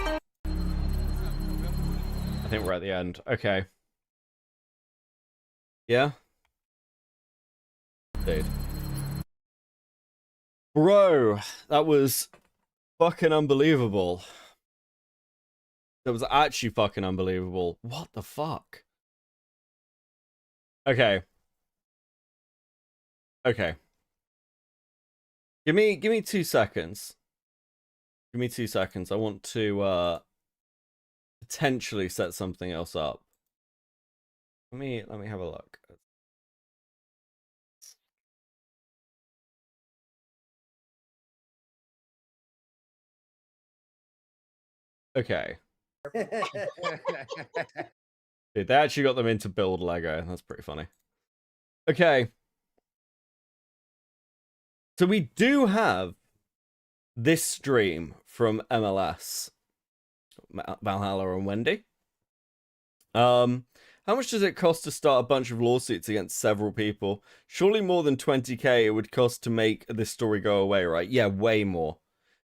I think we're at the end. Okay. Yeah? Dude. Bro, that was fucking unbelievable. That was actually fucking unbelievable. What the fuck? Okay. Okay. Give me 2 seconds. Give me 2 seconds. I want to potentially set something else up. Let me have a look. Okay. Dude, they actually got them into build Lego. That's pretty funny. Okay. So we do have this stream from MLS, Valhalla and Wendy. How much does it cost to start a bunch of lawsuits against several people? Surely more than 20k it would cost to make this story go away, right? Yeah, way more.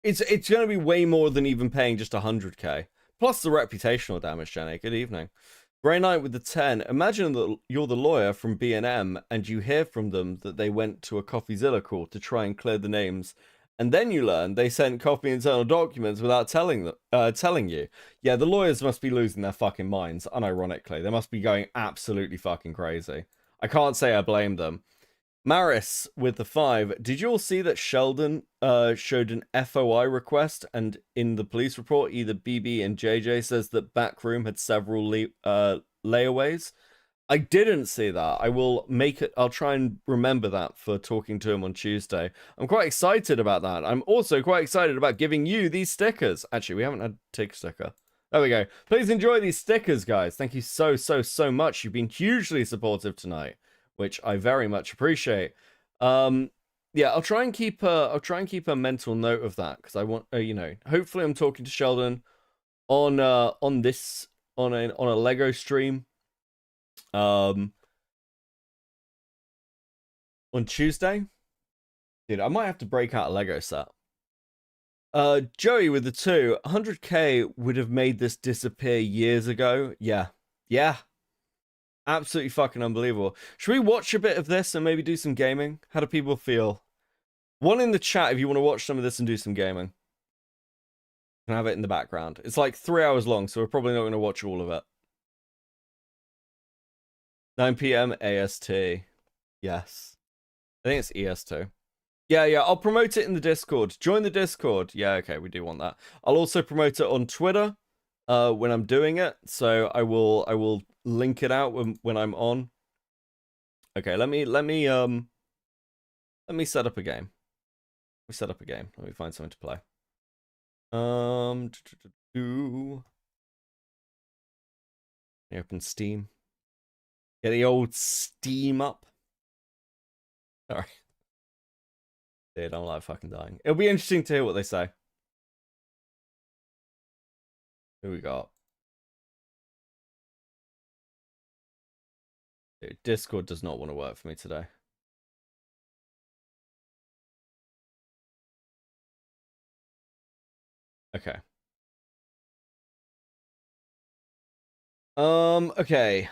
It's going to be way more than even paying just 100k. Plus the reputational damage, Jenny. Good evening. Grey Knight with the 10. Imagine that you're the lawyer from B&M and you hear from them that they went to a Coffeezilla call to try and clear the names. And then you learn they sent copy internal documents without telling you. Yeah, the lawyers must be losing their fucking minds, unironically. They must be going absolutely fucking crazy. I can't say I blame them. Maris with the 5. Did you all see that Sheldon showed an FOI request, and in the police report, either BB and JJ says that Backroom had several layaways? I didn't see that. I will make it. I'll try and remember that for talking to him on Tuesday. I'm quite excited about that. I'm also quite excited about giving you these stickers. Actually, we haven't had a tick sticker. There we go. Please enjoy these stickers, guys. Thank you so much. You've been hugely supportive tonight, which I very much appreciate. Yeah, I'll try and keep a mental note of that, because I want you know, hopefully I'm talking to Sheldon on a Lego stream on Tuesday. Dude, I might have to break out a Lego set. Joey with the 2. 100k would have made this disappear years ago. Yeah. Absolutely fucking unbelievable. Should we watch a bit of this and maybe do some gaming? How do people feel? One in the chat if you want to watch some of this and do some gaming. And have it in the background. It's like 3 hours long, so we're probably not going to watch all of it. 9 p.m. AST. Yes. I think it's ES2. Yeah, I'll promote it in the Discord. Join the Discord. Yeah, okay, we do want that. I'll also promote it on Twitter when I'm doing it. So I will link it out when I'm on. Okay, let me set up a game. Let me find something to play. Open Steam. Get the old Steam up. Sorry. Dude, I'm like fucking dying. It'll be interesting to hear what they say. Who we got? Dude, Discord does not want to work for me today. Okay. Okay.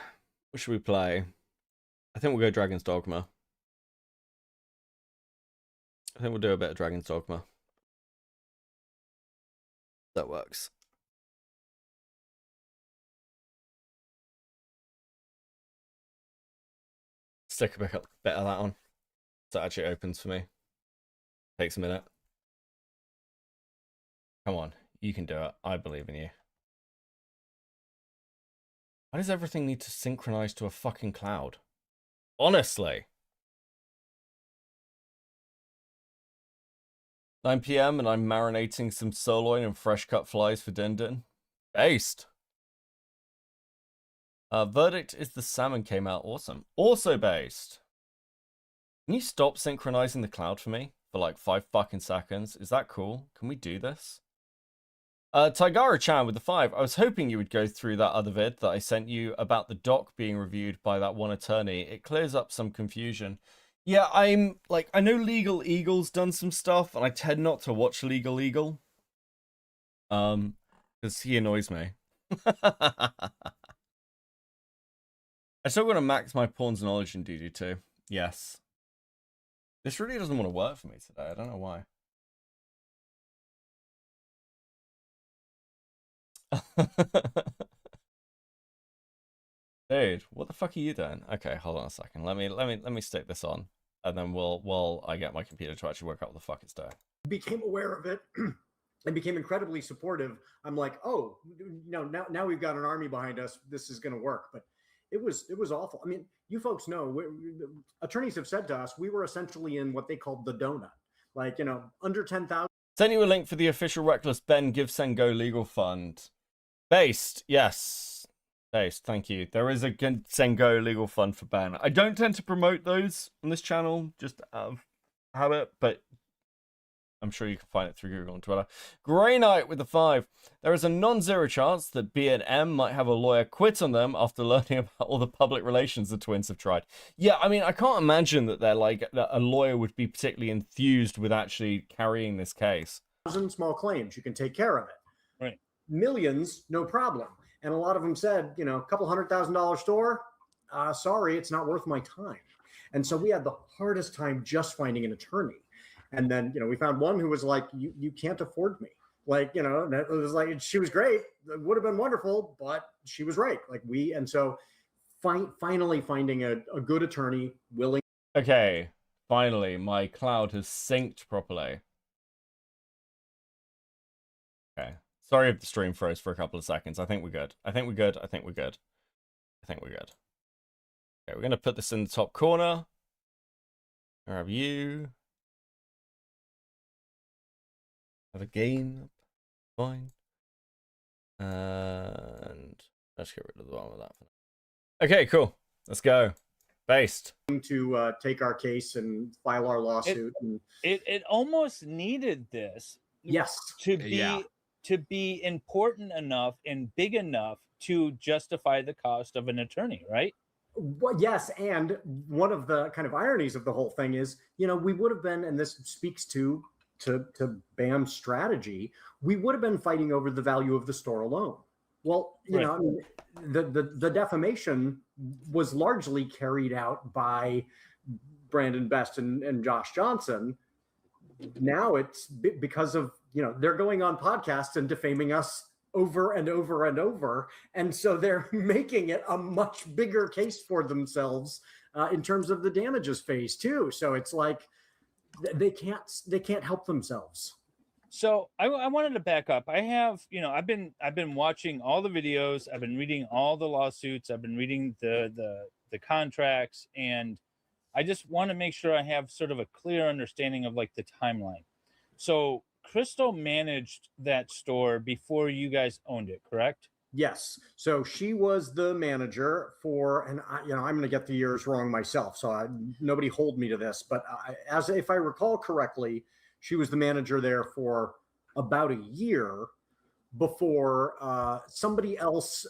What should we play? I think we'll go Dragon's Dogma. I think we'll do a bit of Dragon's Dogma. That works. Stick a bit of that on. So it actually opens for me. Takes a minute. Come on, you can do it. I believe in you. Why does everything need to synchronize to a fucking cloud? Honestly. 9 p.m. and I'm marinating some sirloin and fresh cut flies for din din. Based. Verdict is the salmon came out. Awesome. Also based. Can you stop synchronizing the cloud for me for like 5 fucking seconds? Is that cool? Can we do this? Tigara-chan with the 5. I was hoping you would go through that other vid that I sent you about the doc being reviewed by that one attorney. It clears up some confusion. Yeah, I know Legal Eagle's done some stuff, and I tend not to watch Legal Eagle. Because he annoys me. I still want to max my pawns knowledge in DD2. Yes. This really doesn't want to work for me today. I don't know why. Dude, what the fuck are you doing? Okay, hold on a second. Let me stick this on, and then I get my computer to actually work out what the fuck it's doing. Became aware of it and became incredibly supportive. I'm like, oh, now we've got an army behind us. This is going to work. But it was awful. I mean, you folks know, attorneys have said to us, we were essentially in what they called the donut, like, under 10,000. Send you a link for the official Reckless Ben Give Send Go legal fund. Based, yes. Based, thank you. There is a Send Go legal fund for Ben. I don't tend to promote those on this channel, just out of habit, but I'm sure you can find it through Google and Twitter. Grey Knight with the 5. There is a non-zero chance that B&M might have a lawyer quit on them after learning about all the public relations the twins have tried. Yeah, I mean, I can't imagine that they're like a lawyer would be particularly enthused with actually carrying this case. Small claims, you can take care of it. Right. Millions, no problem. And a lot of them said, a couple $100,000 store, sorry, it's not worth my time. And so we had the hardest time just finding an attorney. And then, we found one who was like, you can't afford me. Like, it was like, she was great. It would have been wonderful, but she was right. And so finally finding a good attorney willing. Okay, finally, my cloud has synced properly. Okay. Sorry if the stream froze for a couple of seconds. I think we're good. I think we're good. Okay, we're going to put this in the top corner. Grab you. Have a game. Fine. And let's get rid of the one with that for now. Okay, cool. Let's go. Based. To take our case and file our lawsuit. It almost needed this. Yes. To be important enough and big enough to justify the cost of an attorney, right? Well, yes, and one of the kind of ironies of the whole thing is, we would have been, and this speaks to BAM's strategy, we would have been fighting over the value of the store alone. Well, the defamation was largely carried out by Brandon Best and Josh Johnson. Now it's because of, they're going on podcasts and defaming us over and over and over. And so they're making it a much bigger case for themselves in terms of the damages phase too. So it's like they can't help themselves. So I wanted to back up. I have, I've been watching all the videos. I've been reading all the lawsuits. I've been reading the contracts, and I just want to make sure I have sort of a clear understanding of like the timeline. So Crystal managed that store before you guys owned it, correct? Yes. So she was the manager for, and I'm going to get the years wrong myself, so nobody hold me to this, but if I recall correctly, she was the manager there for about a year before somebody else,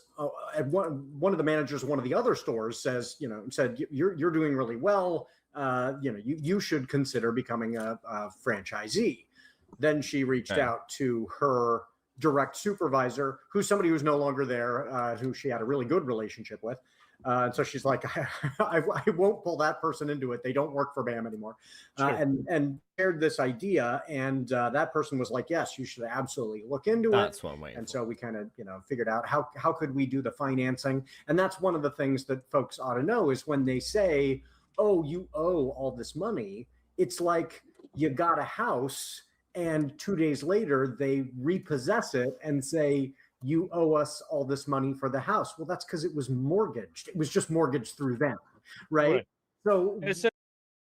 one of the managers of one of the other stores said, you're doing really well. You should consider becoming a franchisee. Then she reached out to her direct supervisor, who's somebody who's no longer there, who she had a really good relationship with. So she's like, I won't pull that person into it. They don't work for BAM anymore. Sure. And shared this idea. And that person was like, yes, you should absolutely look into it. That's what I'm waiting for. So we kind of, figured out how could we do the financing? And that's one of the things that folks ought to know is when they say, oh, you owe all this money, it's like you got a house and 2 days later they repossess it and say, you owe us all this money for the house. Well, that's because it was mortgaged. It was just mortgaged through them, right? So,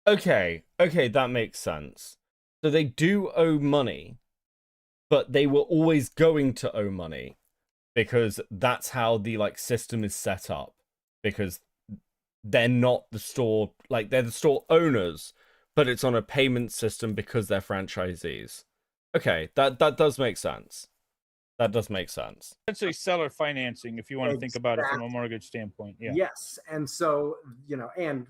okay, that makes sense. So they do owe money, but they were always going to owe money because that's how the system is set up. Because they're not the store, they're the store owners, but it's on a payment system because they're franchisees. Okay, that does make sense. That does make sense. Essentially seller financing, if you want to think about it from a mortgage standpoint. Yeah. Yes. And so, and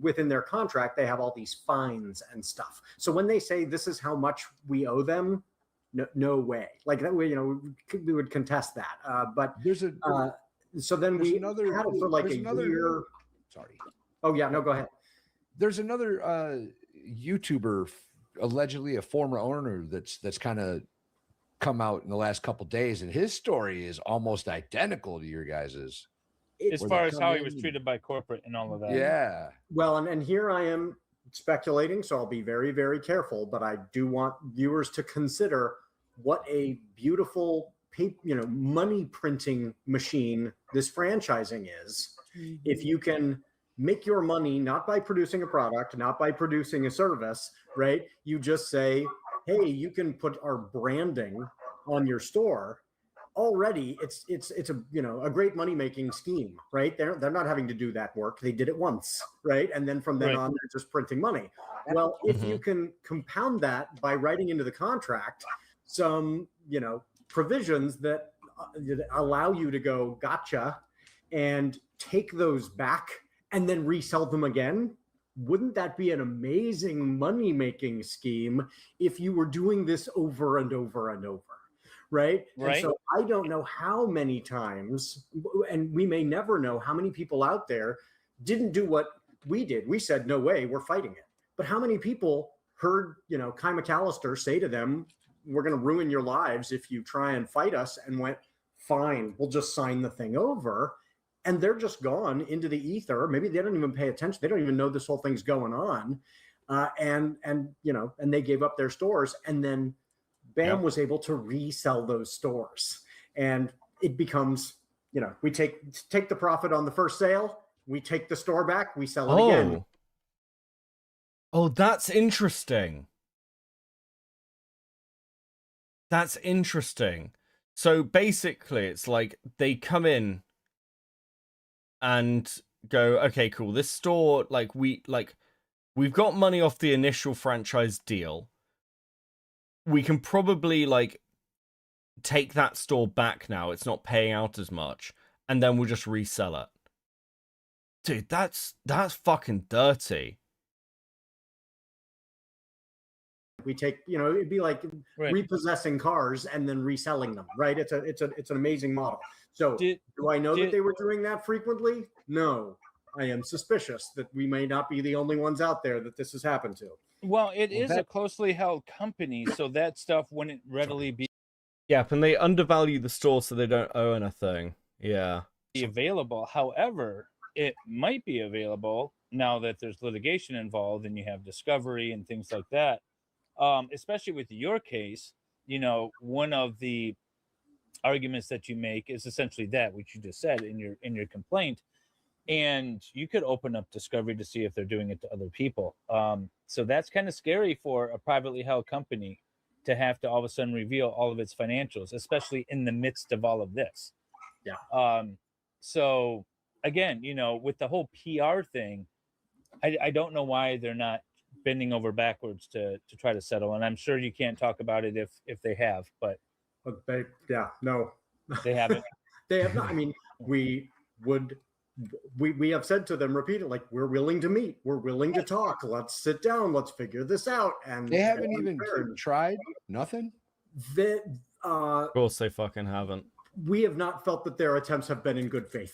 within their contract, they have all these fines and stuff. So when they say this is how much we owe them, no way. Like that way, we would contest that. But there's a so then we had it for like a year. Sorry. Oh yeah, no, go ahead. There's another YouTuber, allegedly a former owner, that's kind of come out in the last couple of days, and his story is almost identical to your guys's. As far as how he was treated by corporate and all of that. Yeah. Well, and here I am speculating, so I'll be very, very careful, but I do want viewers to consider what a beautiful money printing machine this franchising is. If you can make your money not by producing a product, not by producing a service, right? You just say, hey, you can put our branding on your store. Already, it's a great money making scheme, right? They're not having to do that work. They did it once, right? And then from then on, they're just printing money. Well, if you can compound that by writing into the contract some provisions that allow you to go gotcha and take those back and then resell them again, wouldn't that be an amazing money making scheme if you were doing this over and over and over? Right. And so I don't know how many times, and we may never know how many people out there didn't do what we did. We said, no way, we're fighting it. But how many people heard, Kai McAllister say to them, we're going to ruin your lives if you try and fight us, and went, fine, we'll just sign the thing over. And they're just gone into the ether. Maybe they don't even pay attention. They don't even know this whole thing's going on. And they gave up their stores, and then BAM was able to resell those stores, and it becomes, we take the profit on the first sale, we take the store back, we sell it again. Oh, that's interesting. That's interesting. So basically, it's like they come in and go, okay, cool. This store, we've got money off the initial franchise deal. We can probably take that store back now. It's not paying out as much, and then we'll just resell it. Dude, that's fucking dirty. We take, it'd be like repossessing cars and then reselling them, right? It's an amazing model. So do I know that they were doing that frequently? No. I am suspicious that we may not be the only ones out there that this has happened to. Well, it is a closely held company, so that stuff wouldn't readily be. Yeah, and they undervalue the store so they don't owe anything. Yeah. Available. However, it might be available now that there's litigation involved and you have discovery and things like that. Especially with your case, one of the arguments that you make is essentially that, which you just said in your complaint. And you could open up discovery to see if they're doing it to other people. So that's kind of scary for a privately held company to have to all of a sudden reveal all of its financials, especially in the midst of all of this. Yeah. So again, with the whole PR thing, I don't know why they're not bending over backwards to try to settle. And I'm sure you can't talk about it if they have, but they haven't. They have not. I mean, we have said to them repeatedly, we're willing to meet, we're willing to talk, let's sit down, let's figure this out. And they haven't even tried. Nothing. Of course they fucking haven't. We have not felt that their attempts have been in good faith.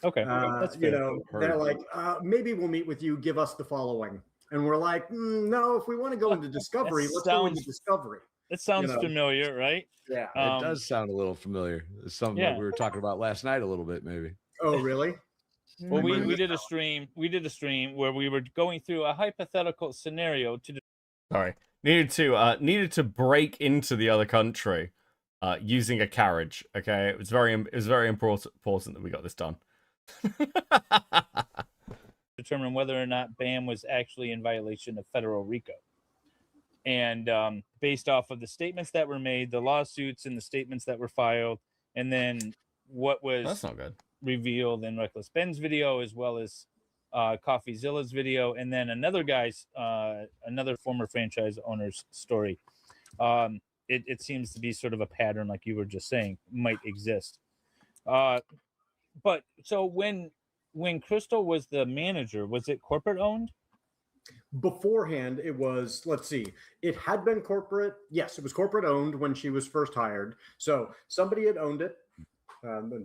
Okay, that's fair. They're like, maybe we'll meet with you, give us the following. And we're like, no, if we want to go into discovery, let's go into discovery. It sounds familiar, right? Yeah. It does sound a little familiar. It's something that we were talking about last night a little bit, maybe. Oh, really? Well, we did a stream. We did a stream where we were going through a hypothetical scenario to. Sorry, needed to break into the other country, using a carriage. Okay, it was very important that we got this done. Determine whether or not BAM was actually in violation of federal RICO. And based off of the statements that were made, the lawsuits and the statements that were filed, and then what was that's not good revealed in Reckless Ben's video, as well as Coffeezilla's video, and then another former franchise owner's story. It seems to be sort of a pattern, like you were just saying, might exist. But so when Crystal was the manager, was it corporate owned? Beforehand, it was, let's see, it had been corporate. Yes, it was corporate owned when she was first hired. So somebody had owned it.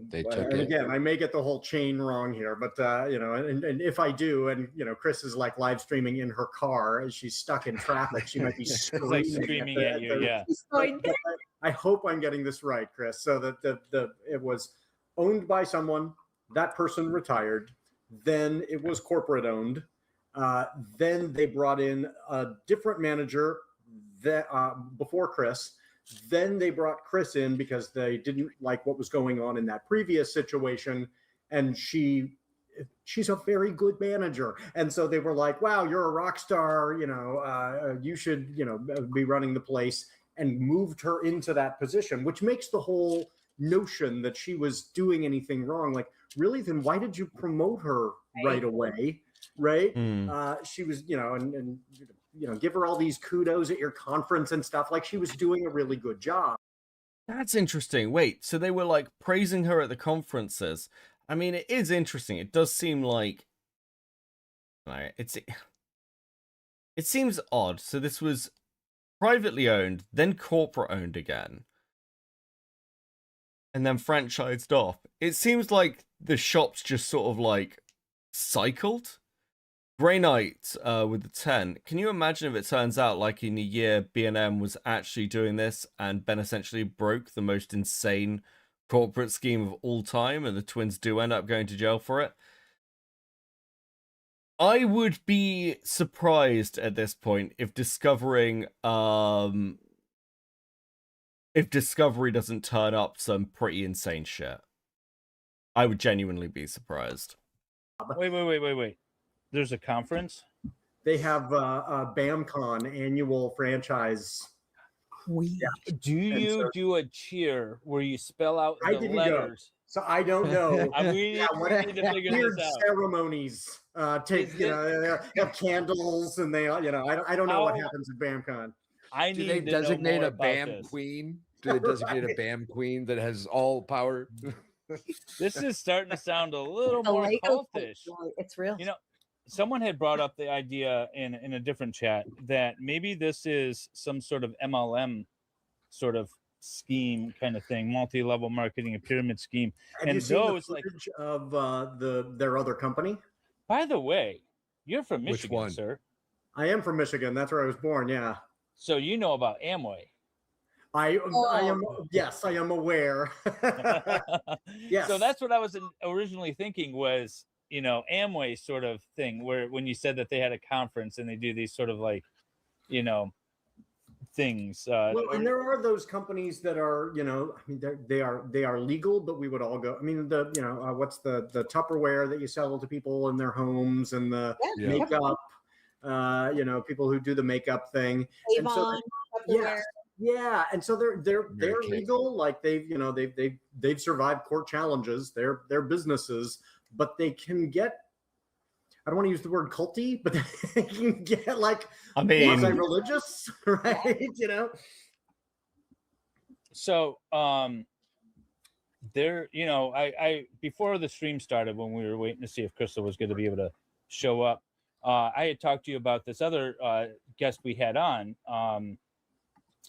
They took and it. Again, I may get the whole chain wrong here, but and if I do, and Chris is like live streaming in her car as she's stuck in traffic, she might be screaming at you. Yeah. But I hope I'm getting this right, Chris. So that it was owned by someone, that person retired, then it was corporate owned. Then they brought in a different manager that before Chris. Then they brought Chris in because they didn't like what was going on in that previous situation. And she's a very good manager. And so they were like, wow, you're a rock star, you should, be running the place, and moved her into that position, which makes the whole notion that she was doing anything wrong. Like, really, then why did you promote her right away? Right. She was, and give her all these kudos at your conference and stuff. Like, she was doing a really good job. That's interesting. Wait, so they were like praising her at the conferences. I mean, it is interesting. It does seem like it seems odd. So this was privately owned, then corporate owned again, and then franchised off. It seems like the shops just sort of like cycled. Grey Knight with the 10. Can you imagine if it turns out like in a year B&M was actually doing this and Ben essentially broke the most insane corporate scheme of all time and the twins do end up going to jail for it? I would be surprised at this point if Discovery doesn't turn up some pretty insane shit. I would genuinely be surprised. Wait. There's a conference? They have a BAMCon annual franchise. Do you do a cheer where you spell out the letters? So I don't know. We need to figure weird this out. ceremonies. They have candles, and they, I don't know what happens at BAMCon. Do they designate a BAM queen? Do they designate a BAM queen that has all power? This is starting to sound a little more cultish. It's real. Someone had brought up the idea in a different chat that maybe this is some sort of MLM sort of scheme kind of thing, multi-level marketing, a pyramid scheme. Have you seen the footage of their other company? By the way, you're from Michigan, one? sir. I am from Michigan. That's where I was born. Yeah. So you know about Amway. I am. Yes, I am aware. Yes. So that's what I was originally thinking was, Amway sort of thing, where when you said that they had a conference and they do these sort of like, things. Well, and there are those companies that are, they are legal, but we would all go. I mean, what's the Tupperware that you sell to people in their homes, and the makeup, people who do the makeup thing. Avon, and so, Tupperware. Yeah, and so they're legal. Like they've survived court challenges. They're businesses, but they can get. I don't want to use the word culty, but they can get like quasi-religious, right? So there, I before the stream started, when we were waiting to see if Crystal was going to be able to show up, I had talked to you about this other guest we had on.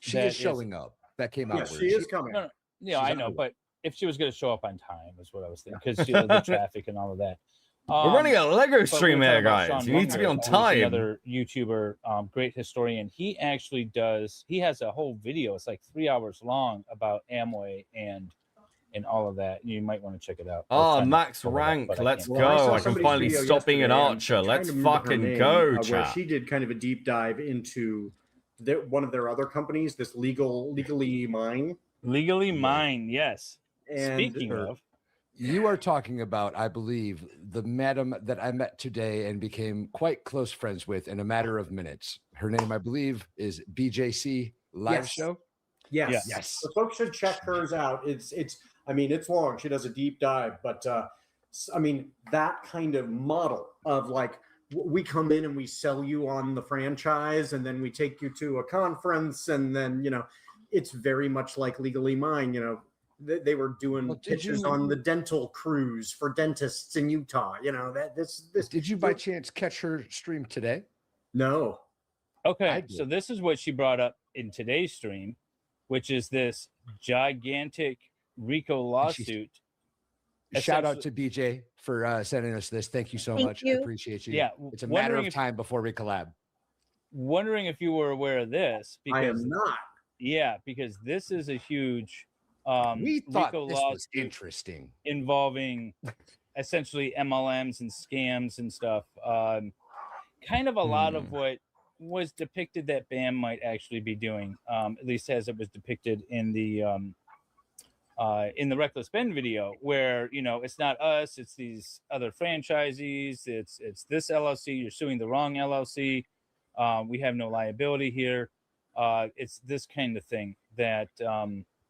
She is showing up. That came out. Yeah, she is coming. No, I know, but if she was going to show up on time is what I was thinking, because the traffic and all of that. We're running a Lego stream here, guys. You need to be on time. Another YouTuber, great historian. He actually he has a whole video. It's like 3 hours long about Amway and all of that. You might want to check it out. Oh, max rank. Let's go. I can finally stop being an archer. Let's fucking go, chat. Where she did kind of a deep dive into one of their other companies, this Legally Mine. Legally Mine, yes. And speaking of, you are talking about, I believe, the madam that I met today and became quite close friends with in a matter of minutes. Her name, I believe, is BJC Live Show. Yes. Yes. So folks should check hers out. It's long. She does a deep dive, but that kind of model of like, we come in and we sell you on the franchise, and then we take you to a conference, and then it's very much like Legally Mine. They were doing pitches on the dental cruise for dentists in Utah. This. Did you by chance catch her stream today? No. Okay, so this is what she brought up in today's stream, which is this gigantic RICO lawsuit. Shout out to BJ for sending us this. Thank you so much. I appreciate you. Yeah, it's a matter of time before we collab. Wondering if you were aware of this. Because, I am not. Yeah, because this is a huge we thought RICO this lawsuit was interesting, involving essentially MLMs and scams and stuff. Kind of a lot of what was depicted that BAM might actually be doing, at least as it was depicted in the Reckless Bend video, where, you know, it's not us, it's these other franchisees, it's this LLC, you're suing the wrong LLC, we have no liability here. It's this kind of thing that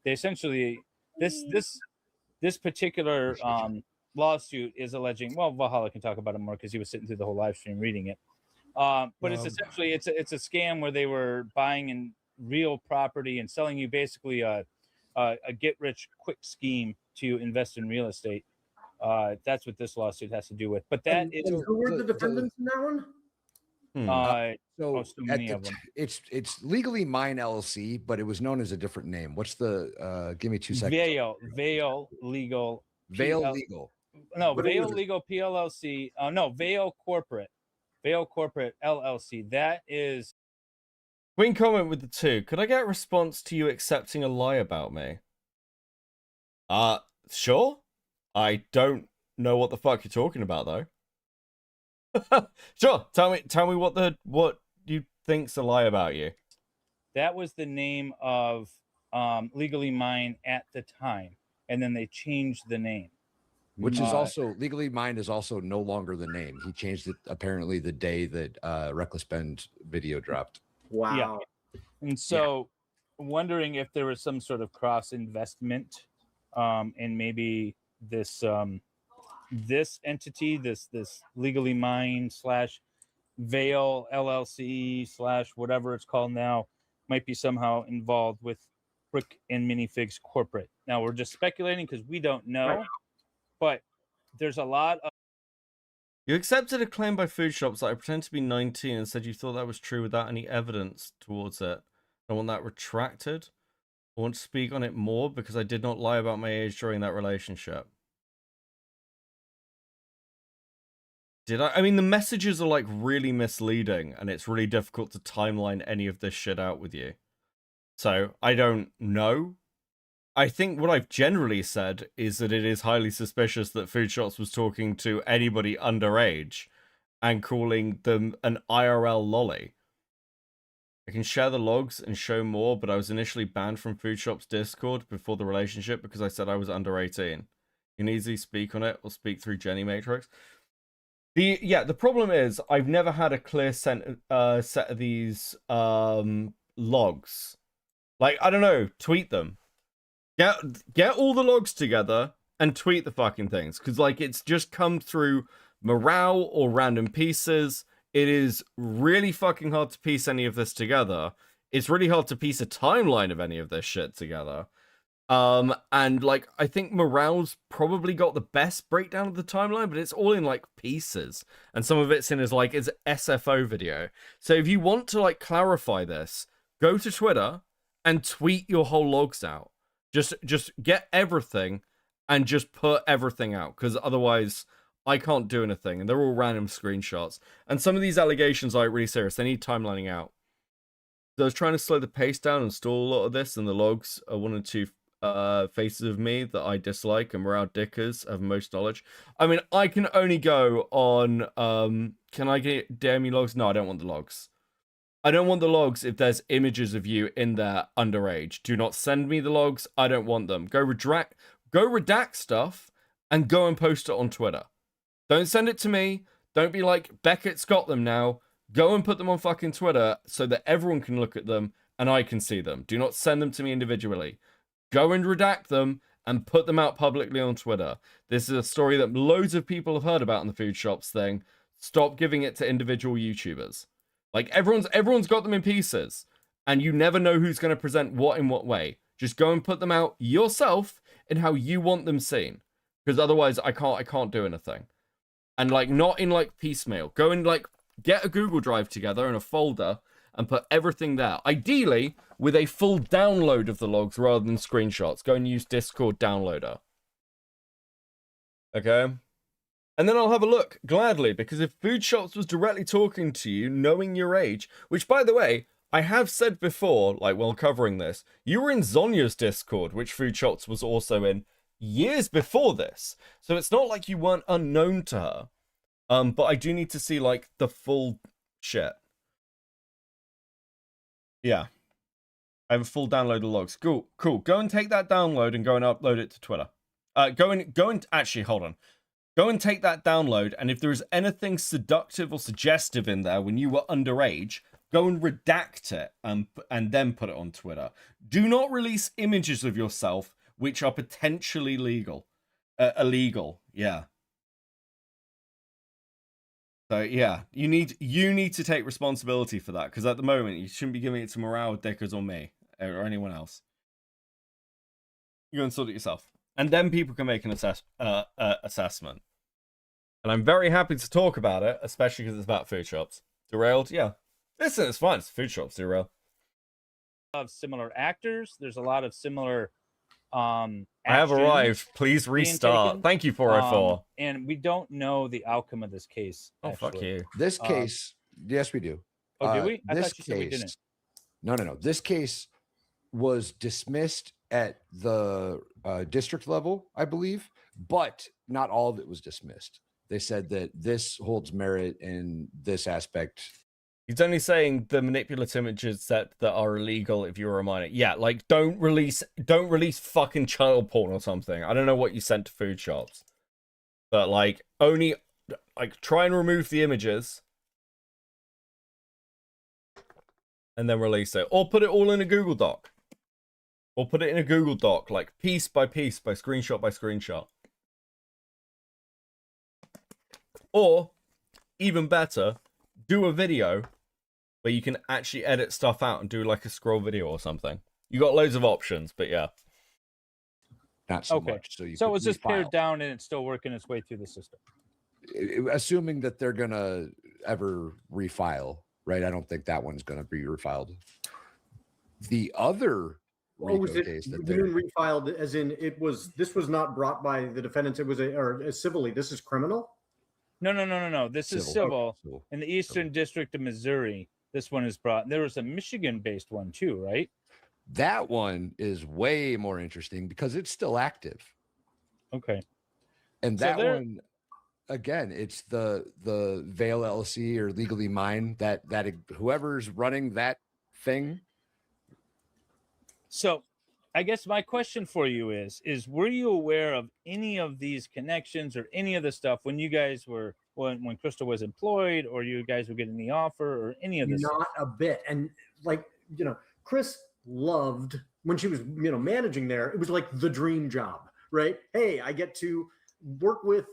they essentially, this particular lawsuit is alleging, well, Valhalla can talk about it more because he was sitting through the whole live stream reading it. But it's essentially, it's a scam where they were buying in real property and selling you basically a get rich quick scheme to invest in real estate. That's what this lawsuit has to do with. But that is, who were the defendants in that one? so many of them. It's Legally Mine LLC, but it was known as a different name. What's the? Give me 2 seconds. Veil Legal. Veil Legal. No, Veil Legal PLLC. No, Veil Corporate LLC. That is. Queen comment with the 2. Could I get a response to you accepting a lie about me? Sure. I don't know what the fuck you're talking about though. Sure. Tell me what you think's a lie about you. That was the name of Legally Mine at the time, and then they changed the name. Which is also, Legally Mine is also no longer the name. He changed it apparently the day that Reckless Bend video dropped. Wow. Yeah. And so wondering if there was some sort of cross investment in maybe this this entity, this Legally Mine / Veil LLC / whatever it's called now, might be somehow involved with Brick and Minifigs Corporate. Now we're just speculating because we don't know, but there's a lot of. You accepted a claim by Food Shops that I pretend to be 19 and said you thought that was true without any evidence towards it. I want that retracted. I want to speak on it more because I did not lie about my age during that relationship. Did I? I mean, the messages are like really misleading and it's really difficult to timeline any of this shit out with you. So I don't know. I think what I've generally said is that it is highly suspicious that Food Shops was talking to anybody underage and calling them an IRL lolly. I can share the logs and show more, but I was initially banned from Food Shops Discord before the relationship because I said I was under 18. You can easily speak on it or speak through Jenny Matrix. The problem is I've never had a clear set of these logs. Like, I don't know, tweet them. Get all the logs together and tweet the fucking things. Because, like, it's just come through morale or random pieces. It is really fucking hard to piece any of this together. It's really hard to piece a timeline of any of this shit together. And, like, I think morale's probably got the best breakdown of the timeline, but it's all in, like, pieces. And some of it's in as, like, it's SFO video. So if you want to, like, clarify this, go to Twitter and tweet your whole logs out. Just get everything and just put everything out, because otherwise I can't do anything. And they're all random screenshots. And some of these allegations are really serious. They need timelining out. So I was trying to slow the pace down and stall a lot of this, and the logs are one or two faces of me that I dislike, and morale dickers have most knowledge. I mean, I can only go on can I get DME logs? No, I don't want the logs. I don't want the logs if there's images of you in there underage. Do not send me the logs. I don't want them. Go redact stuff and go and post it on Twitter. Don't send it to me. Don't be like, Beckett's got them now. Go and put them on fucking Twitter so that everyone can look at them and I can see them. Do not send them to me individually. Go and redact them and put them out publicly on Twitter. This is a story that loads of people have heard about in the Food Shops thing. Stop giving it to individual YouTubers. Like, everyone's got them in pieces, and you never know who's going to present what in what way. Just go and put them out yourself in how you want them seen, because otherwise I can't do anything. And, like, not in, like, piecemeal. Go and, like, get a Google Drive together in a folder and put everything there. Ideally, with a full download of the logs rather than screenshots. Go and use Discord downloader. Okay? And then I'll have a look, gladly, because if Food Shops was directly talking to you, knowing your age, which, by the way, I have said before, like, while covering this, you were in Zonya's Discord, which Food Shops was also in years before this. So it's not like you weren't unknown to her. But I do need to see, like, the full shit. Yeah. I have a full download of logs. Cool. Go and take that download and go and upload it to Twitter. Go and actually, hold on. Go and take that download, and if there is anything seductive or suggestive in there when you were underage, go and redact it and then put it on Twitter. Do not release images of yourself which are potentially illegal. Yeah. So yeah, you need to take responsibility for that, because at the moment you shouldn't be giving it to morale dickers or me or anyone else. You go and sort it yourself, and then people can make an assessment. And I'm very happy to talk about it, especially because it's about food shops. Derailed, yeah. Listen, it's fine. It's food shops, derailed. Of similar actors, there's a lot of similar. I have arrived. Please restart. Thank you, 404. And we don't know the outcome of this case. Oh, fuck you. This case, yes, we do. Oh, do we? I This thought you said we didn't. No. This case was dismissed at the district level, I believe, but not all of it was dismissed. They said that this holds merit in this aspect. He's only saying the manipulative images that are illegal if you're a minor. Yeah, like don't release fucking child porn or something. I don't know what you sent to food shops, but like only like try and remove the images and then release it, or put it all in a Google Doc, or put it in a Google Doc, like piece by piece, by screenshot. Or, even better, do a video where you can actually edit stuff out and do like a scroll video or something. You got loads of options, but yeah. Not so much. So it was just pared down and it's still working its way through the system. Assuming that they're going to ever refile, right? I don't think that one's going to be refiled. The other case that you mean refiled as in this was not brought by the defendants, it was civilly. This is criminal? No. This is civil. In the Eastern District of Missouri, this one is brought. There was a Michigan-based one too, right? That one is way more interesting because it's still active. Okay. And that one, again, it's the Vail LLC or Legally Mine, that whoever's running that thing. So I guess my question for you is were you aware of any of these connections or any of the stuff when you guys were, when Crystal was employed, or you guys were getting the offer, or any of this? Not a bit. And like, Chris loved when she was, managing there, it was like the dream job, right? Hey, I get to work with,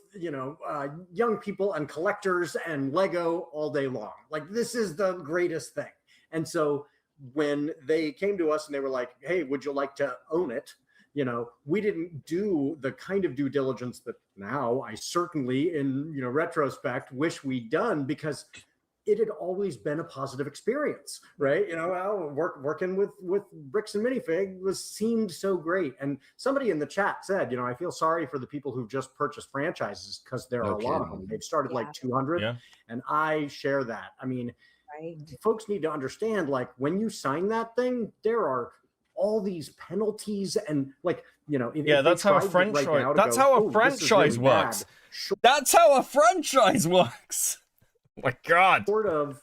young people and collectors and Lego all day long. Like, this is the greatest thing. And so when they came to us and they were like, hey, would you like to own it? We didn't do the kind of due diligence that now I certainly, in retrospect, wish we'd done, because it had always been a positive experience, right? Working with Bricks and Minifig seemed so great. And somebody in the chat said, I feel sorry for the people who've just purchased franchises, because there are a lot of them. They've started like 200, and I share that. I mean, folks need to understand, like, when you sign that thing, there are all these penalties and that's how a franchise. That's how a franchise works. That's how a franchise works. Oh my God. Sort of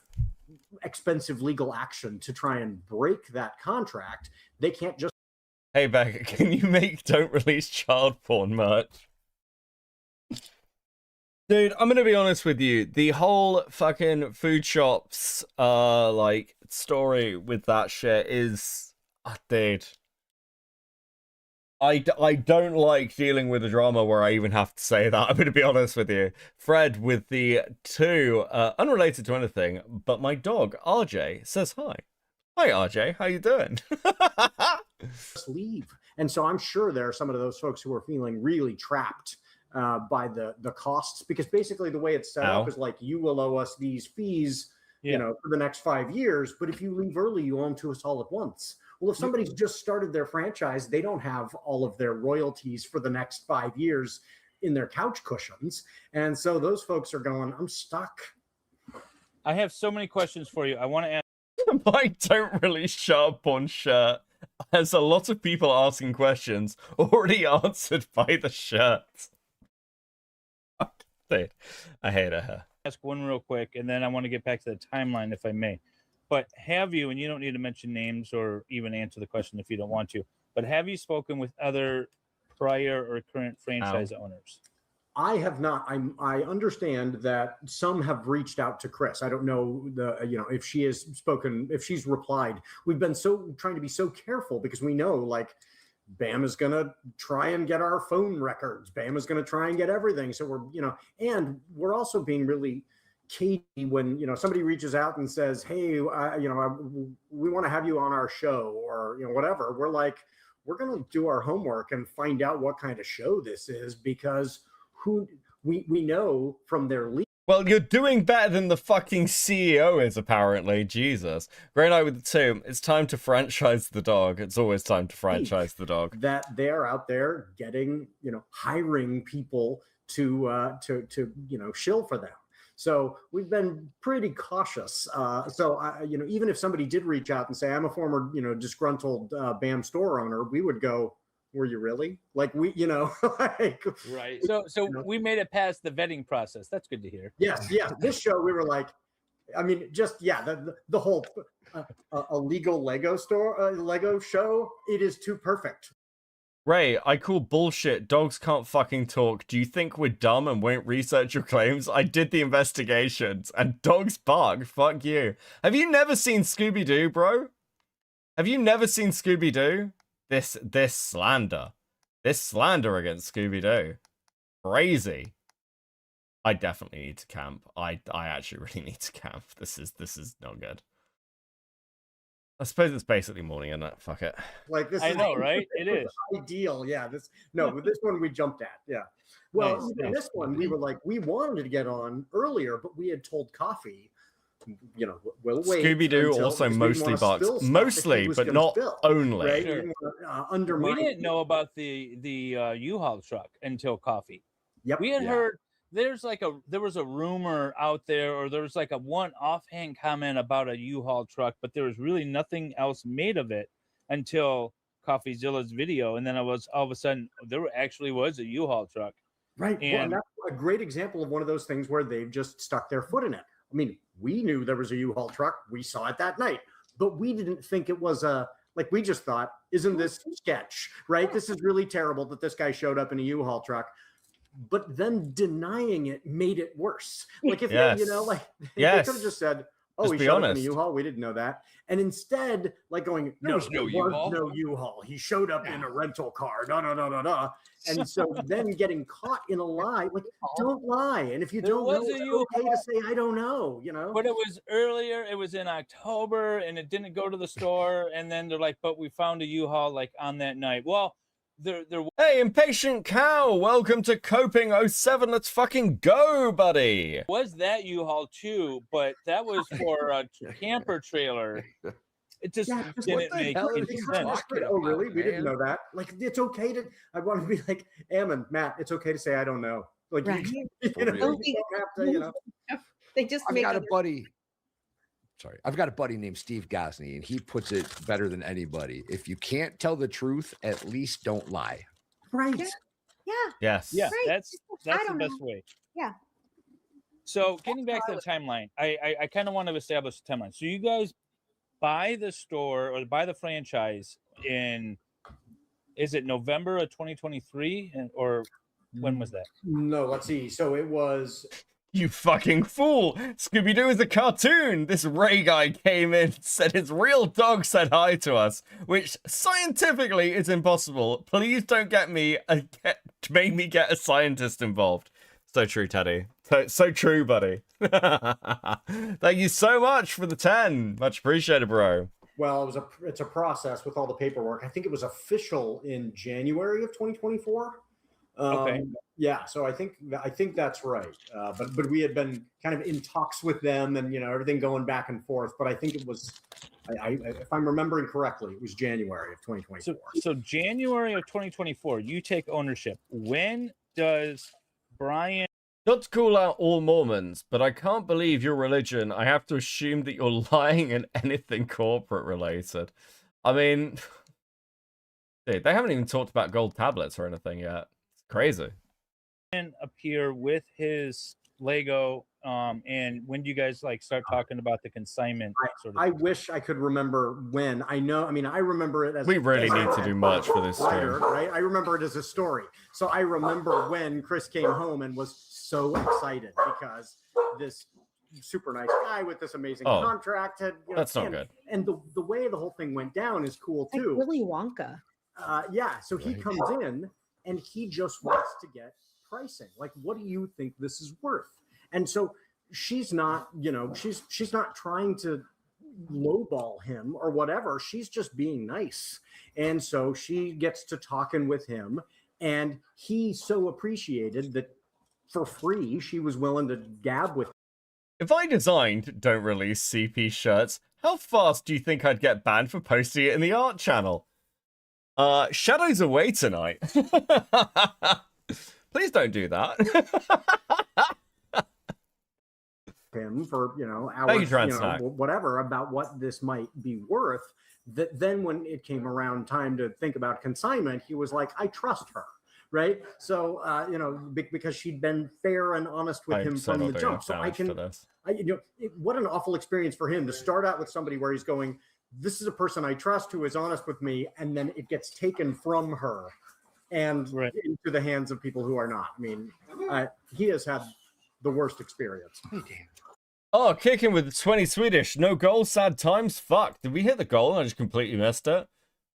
expensive legal action to try and break that contract. They can't just. Hey, Becca, can you make Don't Release Child Porn merch? Dude, I'm gonna be honest with you. The whole fucking food shops, story with that shit is, dude. I don't like dealing with a drama where I even have to say that. I'm gonna be honest with you. Fred with the two, unrelated to anything, but my dog RJ says hi. Hi RJ, how you doing? Just leave. And so I'm sure there are some of those folks who are feeling really trapped by the costs, because basically the way it's set up is like, you will owe us these fees, for the next 5 years, but if you leave early, you owe them to us all at once. Well, if somebody's just started their franchise, they don't have all of their royalties for the next 5 years in their couch cushions. And so those folks are going, I'm stuck. I have so many questions for you. I want to ask. My Don't Release Child Porn shirt has a lot of people asking questions already answered by the shirt. I hate her. Ask one real quick, and then I want to get back to the timeline, if I may. But have you, and you don't need to mention names or even answer the question if you don't want to, but have you spoken with other prior or current franchise owners? I have not. I understand that some have reached out to Chris. I don't know if she has spoken, if she's replied. We've been trying to be so careful because we know like Bam is going to try and get our phone records. Bam is going to try and get everything. So we're, and we're also being really cagey when, somebody reaches out and says, hey, we want to have you on our show or, whatever. We're like, we're going to do our homework and find out what kind of show this is because we know from their lead. Well, you're doing better than the fucking CEO is, apparently. Jesus. Great night with the 2. It's time to franchise the dog. It's always time to franchise the dog. That they're out there getting, hiring people to shill for them. So we've been pretty cautious. Even if somebody did reach out and say, I'm a former, disgruntled BAM store owner, we would go, were you really? Like Right. So we made it past the vetting process. That's good to hear. Yes. This show, we were like, the whole a legal Lego store, Lego show. It is too perfect. Ray, I call bullshit. Dogs can't fucking talk. Do you think we're dumb and won't research your claims? I did the investigations and dogs bark. Fuck you. Have you never seen Scooby-Doo, bro? Have you never seen Scooby-Doo? This slander against Scooby-Doo, crazy. I definitely need to camp. I actually really need to camp. This is not good. I suppose it's basically morning, isn't it? Fuck it. Like this, I know, right? It is ideal. Yeah. This one we jumped at. Yeah. Well, this one we were like, we wanted to get on earlier, but we had told Coffee, we'll wait. Scooby-Doo also mostly barks. Mostly, but not only. Right? Sure. We didn't know about the U-Haul truck until Coffee. Yep. We had heard there was a rumor out there, or there was like a one offhand comment about a U-Haul truck, but there was really nothing else made of it until Coffeezilla's video, and then it was all of a sudden there actually was a U-Haul truck. Right. And that's a great example of one of those things where they've just stuck their foot in it. I mean, we knew there was a U-Haul truck. We saw it that night, but we didn't think it was we just thought, isn't this sketch, right? This is really terrible that this guy showed up in a U-Haul truck, but then denying it made it worse. Like if they could have just said, oh, he showed up in a U-Haul. We didn't know that. And instead, like going, there was no U-Haul. No U-Haul. He showed up in a rental car. No. And so then getting caught in a lie, like don't lie. And if you don't know, it's okay to say, I don't know, But it was earlier. It was in October and it didn't go to the store. And then they're like, but we found a U-Haul like on that night. Well, Hey, Impatient Cow, welcome to Coping 07. Let's fucking go, buddy. Was that U-Haul too, but that was for a camper trailer. It just didn't make any sense. Oh, really? We didn't know that. Like, it's okay to. I want to be like, Ammon, Matt. It's okay to say I don't know. Like, right. you don't have to. They just. I've got a buddy. Sorry, I've got a buddy named Steve Gosney, and he puts it better than anybody. If you can't tell the truth, at least don't lie. Right. Yeah. Yes. Yeah. Right. That's the best way. Yeah. So getting back to the timeline, I kind of want to establish the timeline. So you guys buy the store or buy the franchise in, is it November of 2023 or when was that? No, let's see. So it was. You fucking fool! Scooby-Doo is a cartoon! This Ray guy came in, said his real dog said hi to us, which scientifically is impossible. Please don't make me get a scientist involved. So true, Teddy. So true, buddy. Thank you so much for the 10. Much appreciated, bro. Well, it's a process with all the paperwork. I think it was official in January of 2024. Okay. Yeah, so I think that's right. But we had been kind of in talks with them, and everything going back and forth. But I think it was, if I'm remembering correctly, it was January of 2024. So January of 2024, you take ownership. When does Brian? Not to call out all Mormons, but I can't believe your religion. I have to assume that you're lying in anything corporate related. I mean, dude, they haven't even talked about gold tablets or anything yet. It's crazy. Appear with his Lego And when do you guys like start talking about the consignment sort of I thing? wish I could remember when. I mean, I remember it as We really need to do much for this writer, stream. right? I remember it as a story. So I remember when Chris came home and was so excited because this super nice guy with this amazing contract had. That's not good. And the way the whole thing went down is cool Like too. Willy Wonka. Yeah. So he comes in and he just wants to get pricing. Like, what do you think this is worth? And so she's not, she's not trying to lowball him or whatever. She's just being nice. And so she gets to talking with him, and he so appreciated that for free she was willing to gab with him. If I designed Don't Release CP shirts, how fast do you think I'd get banned for posting it in the art channel? Shadow's away tonight. Please don't do that. Him for hours, Transnack. whatever about what this might be worth. That then when it came around time to think about consignment, he was like, I trust her, right? So because she'd been fair and honest with him from the jump. So what an awful experience for him to start out with somebody where he's going, this is a person I trust who is honest with me, and then it gets taken from her and into the hands of people who are not. I mean, he has had the worst experience. Oh, kicking with 20 Swedish. No goal, sad times. Fuck. Did we hit the goal and I just completely missed it?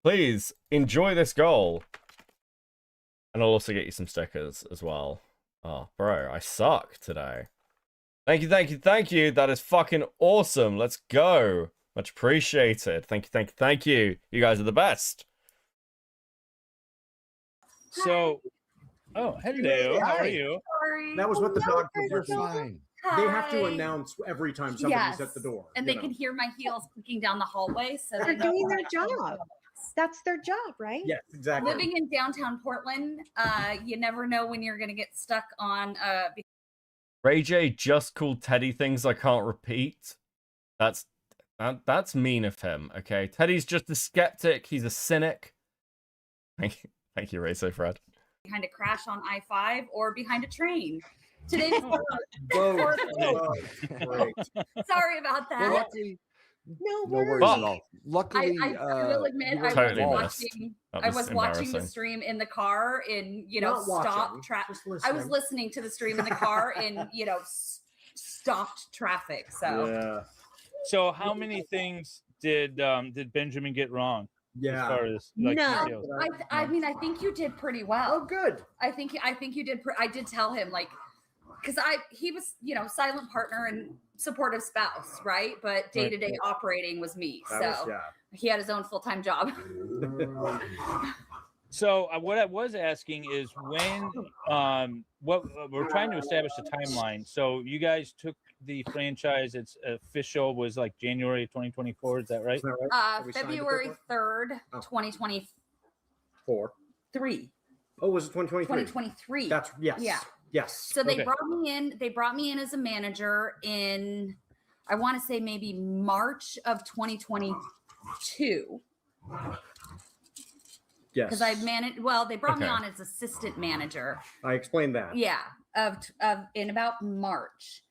Please enjoy this goal. And I'll also get you some stickers as well. Oh, bro, I suck today. Thank you, thank you, thank you. That is fucking awesome. Let's go. Much appreciated. Thank you, thank you, thank you. You guys are the best. So, hello. How are you? Sorry. That was what the dog did. You're fine. They have to announce every time somebody's at the door. And they can hear my heels clicking down the hallway. So They're doing their job. That's their job, right? Yes, exactly. Living in downtown Portland, you never know when you're going to get stuck on. Ray J just called Teddy things I can't repeat. That's mean of him, okay? Teddy's just a skeptic. He's a cynic. Thank you, Ray So Fred. Behind a crash on I-5 or behind a train. Today's Great. Sorry about that. Well, luckily, no worries at all. Luckily, I will admit, totally I was watching the stream in the car in, stopped traffic. I was listening to the stream in the car in, stopped traffic. So, yeah. So how many things did Benjamin get wrong? Yeah. As far as, no, details? I mean, I think you did pretty well. Oh, good. I think you did. I did tell him because he was, silent partner and supportive spouse, right? But day-to-day operating was me. He had his own full-time job. So what I was asking is when, what we're trying to establish a timeline. So you guys took the franchise, its official was like January 2024. Is that right? February 3rd, 2024. 3. Oh, was it 2023? 2023. That's yes. Yeah. Yes. So they brought me in. They brought me in as a manager in, I want to say maybe March of 2022. Yes. Because I managed. Well, they brought me on as assistant manager. I explained that. Yeah. In about March,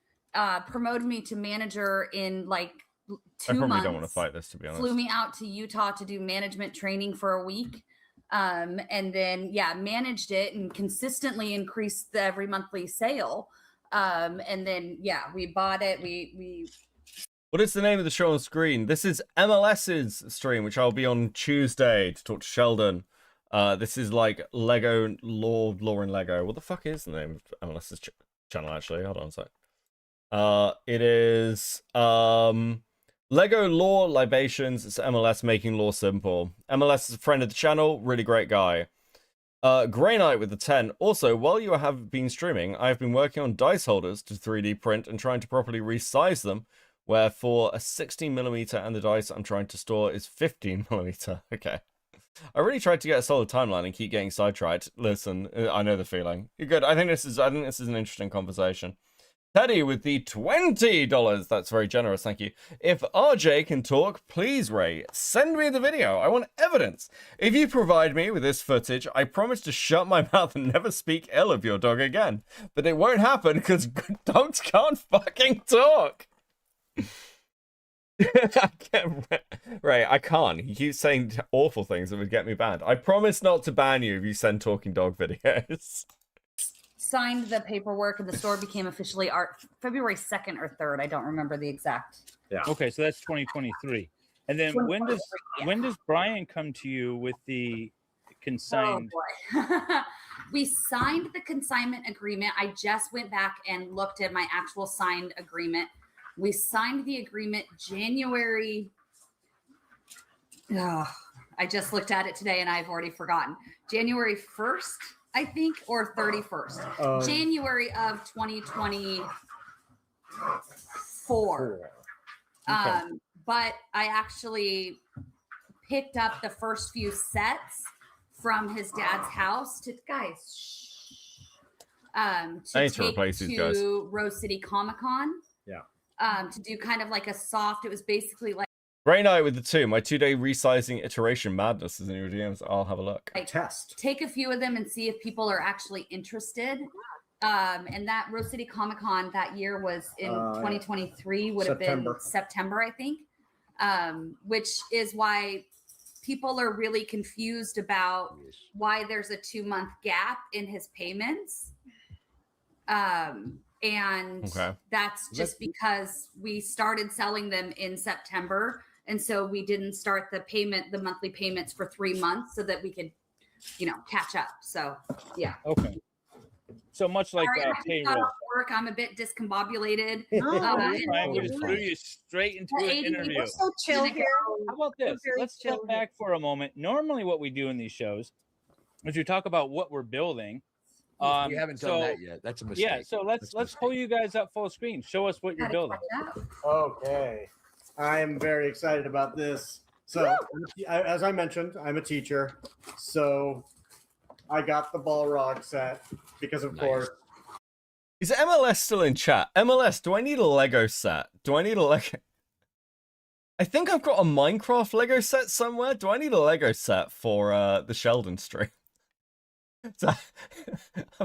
promoted me to manager in like 2 months. I probably don't want to fight this, to be honest. Flew me out to Utah to do management training for a week. And then, managed it and consistently increased the every monthly sale. And then, we bought it. We What is the name of the show on screen? This is MLS's stream, which I'll be on Tuesday to talk to Sheldon. This is like Lego Lore and Lego. What the fuck is the name of MLS's channel, actually? Hold on a sec. It is Lego Lore Libations. It's MLS making lore simple. MLS is a friend of the channel, really great guy. Grey Knight with the 10. Also, while you have been streaming, I've been working on dice holders to 3D print and trying to properly resize them, where for a 16mm and the dice I'm trying to store is 15mm. Okay. I really tried to get a solid timeline and keep getting sidetracked. Listen, I know the feeling. You're good. I think this is an interesting conversation. Teddy with the $20. That's very generous, thank you. If RJ can talk, please, Ray, send me the video. I want evidence. If you provide me with this footage, I promise to shut my mouth and never speak ill of your dog again. But it won't happen because dogs can't fucking talk. Ray, I can't. You keep saying awful things that would get me banned. I promise not to ban you if you send talking dog videos. Signed the paperwork and the store became officially February 2nd or 3rd. I don't remember the exact. Yeah. Okay, so that's 2023. And then when does Brian come to you with the consigned? Oh boy. We signed the consignment agreement. I just went back and looked at my actual signed agreement. We signed the agreement January. Oh, I just looked at it today and I've already forgotten. January 1st. I think, or 31st. January of 2024. Okay. But I actually picked up the first few sets from his dad's house to I need to replace these guys. Rose City Comic-Con. Yeah. To do kind of like a soft, it was basically like Great night with the 2. My 2-day resizing iteration madness is in your DMs. I'll have a look. Take a few of them and see if people are actually interested. And that Rose City Comic Con that year was in 2023, would have been September, I think. Which is why people are really confused about why there's a 2-month gap in his payments. And that's just because we started selling them in September. And so we didn't start the monthly payments for 3 months so that we could, catch up. So, yeah. Okay. So much like payroll. Work. I'm a bit discombobulated. Fine. We just threw you straight into an interview. We're so chill here. How about this? Let's step back for a moment. Normally what we do in these shows is we talk about what we're building. We haven't done that yet. That's a mistake. Yeah, so let's pull you guys up full screen. Show us what you're building. Okay. I am very excited about this. So, as I mentioned, I'm a teacher. So, I got the Balrog set because, of course. Is MLS still in chat? MLS, do I need a Lego set? Do I need a Lego? I think I've got a Minecraft Lego set somewhere. Do I need a Lego set for the Sheldon stream?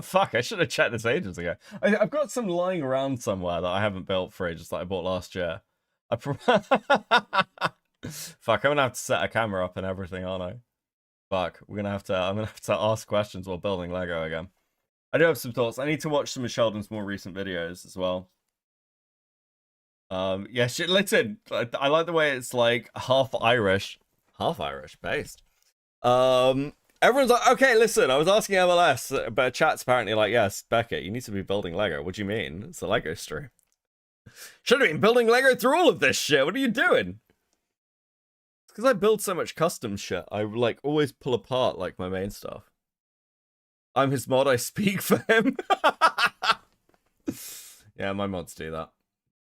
Fuck, I should have checked this ages ago. I've got some lying around somewhere that I haven't built for ages that I bought last year. Fuck, I'm gonna have to set a camera up and everything, aren't I? Fuck, I'm gonna have to ask questions while building Lego again. I do have some thoughts. I need to watch some of Sheldon's more recent videos as well. Yeah, shit, listen, I like the way it's like half Irish based. Everyone's like, okay, listen, I was asking MLS, but chat's apparently like, yes, Beckett, you need to be building Lego. What do you mean? It's a Lego stream. Should have been building Lego through all of this shit. What are you doing? It's because I build so much custom shit. I like always pull apart like my main stuff. I'm his mod, I speak for him. Yeah, my mods do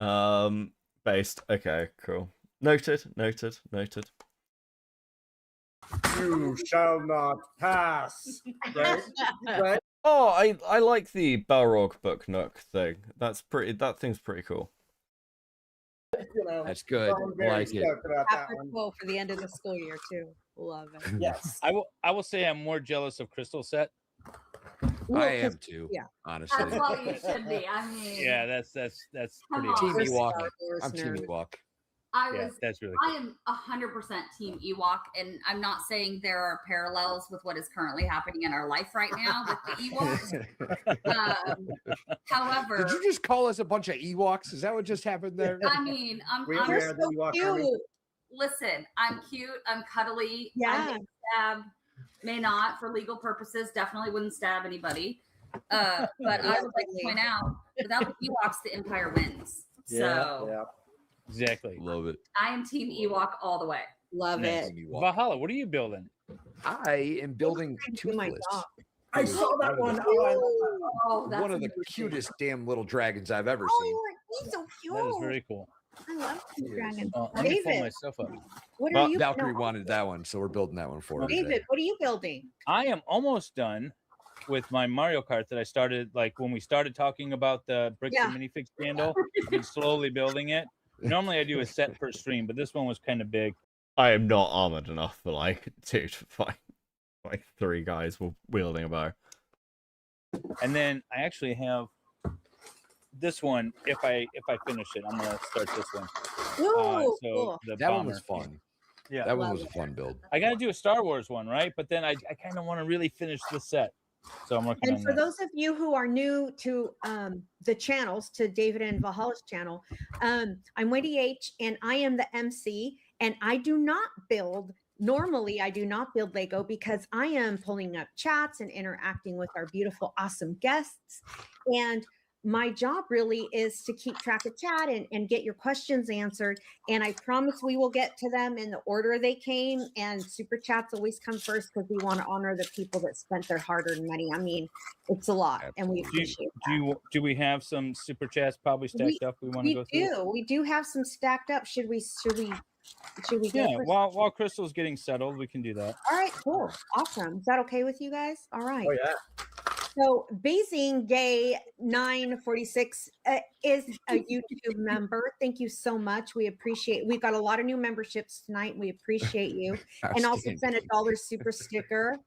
that. Based. Okay, cool. Noted. You shall not pass. Right? Right? Oh, I like the Balrog Book Nook thing. That thing's pretty cool. That's good. I like it. Apropos for the end of the school year too. Love it. Yes. I will say I'm more jealous of Crystal Set. I am too. Yeah. Honestly. That's all you should be. I mean, Yeah, that's pretty Come Team on. Ewok. I'm Team nerd. Ewok. that's really I am 100% Team Ewok, and I'm not saying there are parallels with what is currently happening in our life right now with the Ewoks. However, Did you just call us a bunch of Ewoks? Is that what just happened there? I mean, I'm so cute. Listen, I'm cute, I'm cuddly, Yeah. I may stab, may not for legal purposes, definitely wouldn't stab anybody. But I would like to point out, without the Ewoks, the Empire wins. So exactly. Love it. I am Team Ewok all the way. Love it. Valhalla, what are you building? I am building Toothless. I saw that one. Oh, that's One of the amazing. cutest damn little dragons I've ever seen. Oh, he's so cute. That is very cool. I love the dragon. Let me pull David, myself up. what are you? Valkyrie wanted that one, so we're building that one for her. David, today. what are you building? I am almost done with my Mario Kart that I started, like when we started talking about the bricks and minifig scandal. I've been slowly building it. Normally I do a set per stream, but this one was kind of big. I am not armored enough for like 2 to 5, like 3 guys wielding a bow. And then I actually have this one. If I finish it, I'm gonna start this one. Ooh, So cool. the That one bomber. was fun. Yeah, That one was a fun build. I got to do a Star Wars one, right? But then I kind of want to really finish the set, so I'm working And on for that. those of you who are new to the channels, to David and Valhalla's channel, I'm Wendy H, and I am the MC, and I do not build. Normally, I do not build Lego because I am pulling up chats and interacting with our beautiful, awesome guests. And my job really is to keep track of chat and get your questions answered. And I promise we will get to them in the order they came. And super chats always come first because we want to honor the people that spent their hard-earned money. I mean, it's a lot, and we appreciate that. Do we have some super chats probably stacked up? We want to go through. We do have some stacked up. Should we go Yeah. first? While Crystal's getting settled, we can do that. All right, cool. Awesome. Is that okay with you guys? All right. Oh, yeah. So Beijing Gay 946 is a YouTube member. Thank you so much. We appreciate. We've got a lot of new memberships tonight. We appreciate you, and also sent $1 super sticker.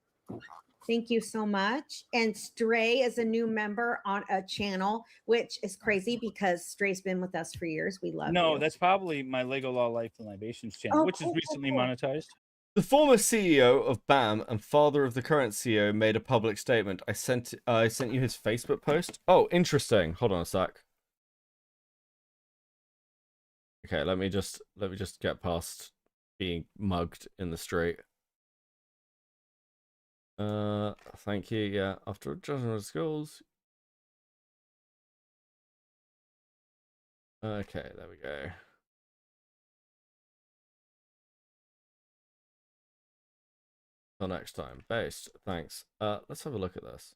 Thank you so much. And Stray is a new member on a channel, which is crazy because Stray's been with us for years. We love No, you. that's probably my Lego Law Life and Libations channel, which is recently monetized. The former CEO of BAM and father of the current CEO made a public statement. I sent you his Facebook post. Oh, interesting. Hold on a sec. Okay, let me just get past being mugged in the street. Thank you. Yeah, after adjustment of schools. Okay, there we go. Till next time. Based. Thanks. Let's have a look at this.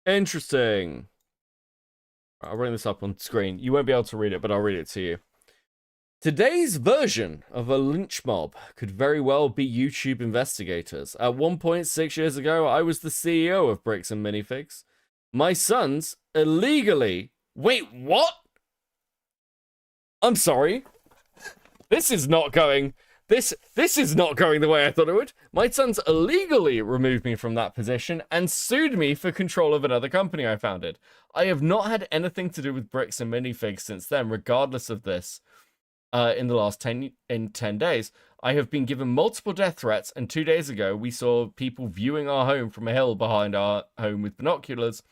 Interesting. I'll bring this up on screen. You won't be able to read it, but I'll read it to you. Today's version of a lynch mob could very well be YouTube investigators. At one point 6 years ago, I was the CEO of Bricks and Minifigs. My sons illegally... Wait, what? I'm sorry. This is not going... This is not going the way I thought it would. My sons illegally removed me from that position and sued me for control of another company I founded. I have not had anything to do with Bricks and Minifigs since then, regardless of this. In the last 10 days, I have been given multiple death threats, and 2 days ago, we saw people viewing our home from a hill behind our home with binoculars,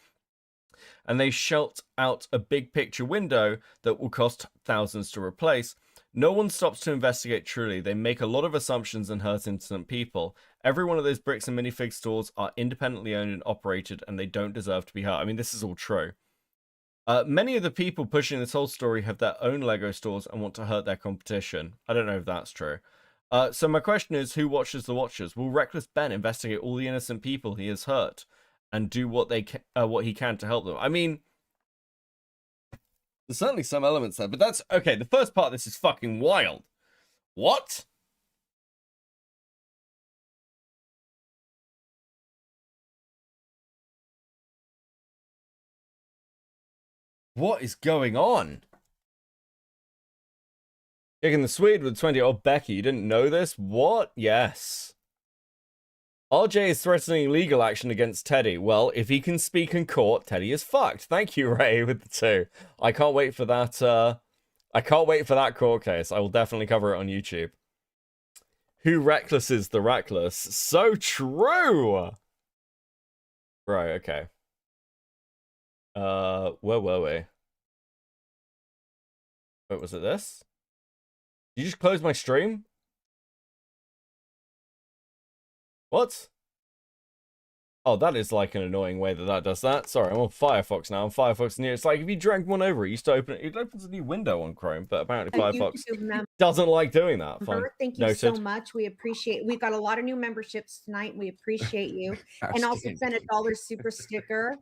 and they shot out a big picture window that will cost thousands to replace. No one stops to investigate truly. They make a lot of assumptions and hurt innocent people. Every one of those Bricks and Minifig stores are independently owned and operated, and they don't deserve to be hurt. I mean, this is all true. Many of the people pushing this whole story have their own Lego stores and want to hurt their competition. I don't know if that's true. So my question is, who watches the watchers? Will Reckless Ben investigate all the innocent people he has hurt and do what he can to help them? I mean, there's certainly some elements there, but that's okay. The first part of this is fucking wild. What? What is going on? Kicking the Swede with 20. Oh, Becky, you didn't know this? What? Yes. RJ is threatening legal action against Teddy. Well, if he can speak in court, Teddy is fucked. Thank you, Ray, with the 2. I can't wait for that. I can't wait for that court case. I will definitely cover it on YouTube. Who reckless is the reckless? So true. Right. Okay. Where were we? Wait, was it this? Did you just close my stream? What? Oh, that is like an annoying way that does that. Sorry, I'm on Firefox now. I'm Firefox new. It's like if you drank one over, it used to open it opens a new window on Chrome, but apparently Firefox doesn't like doing that. Fine. Thank you Noted. so much. We appreciate. We've got a lot of new memberships tonight. We appreciate you, and also send $1 super sticker.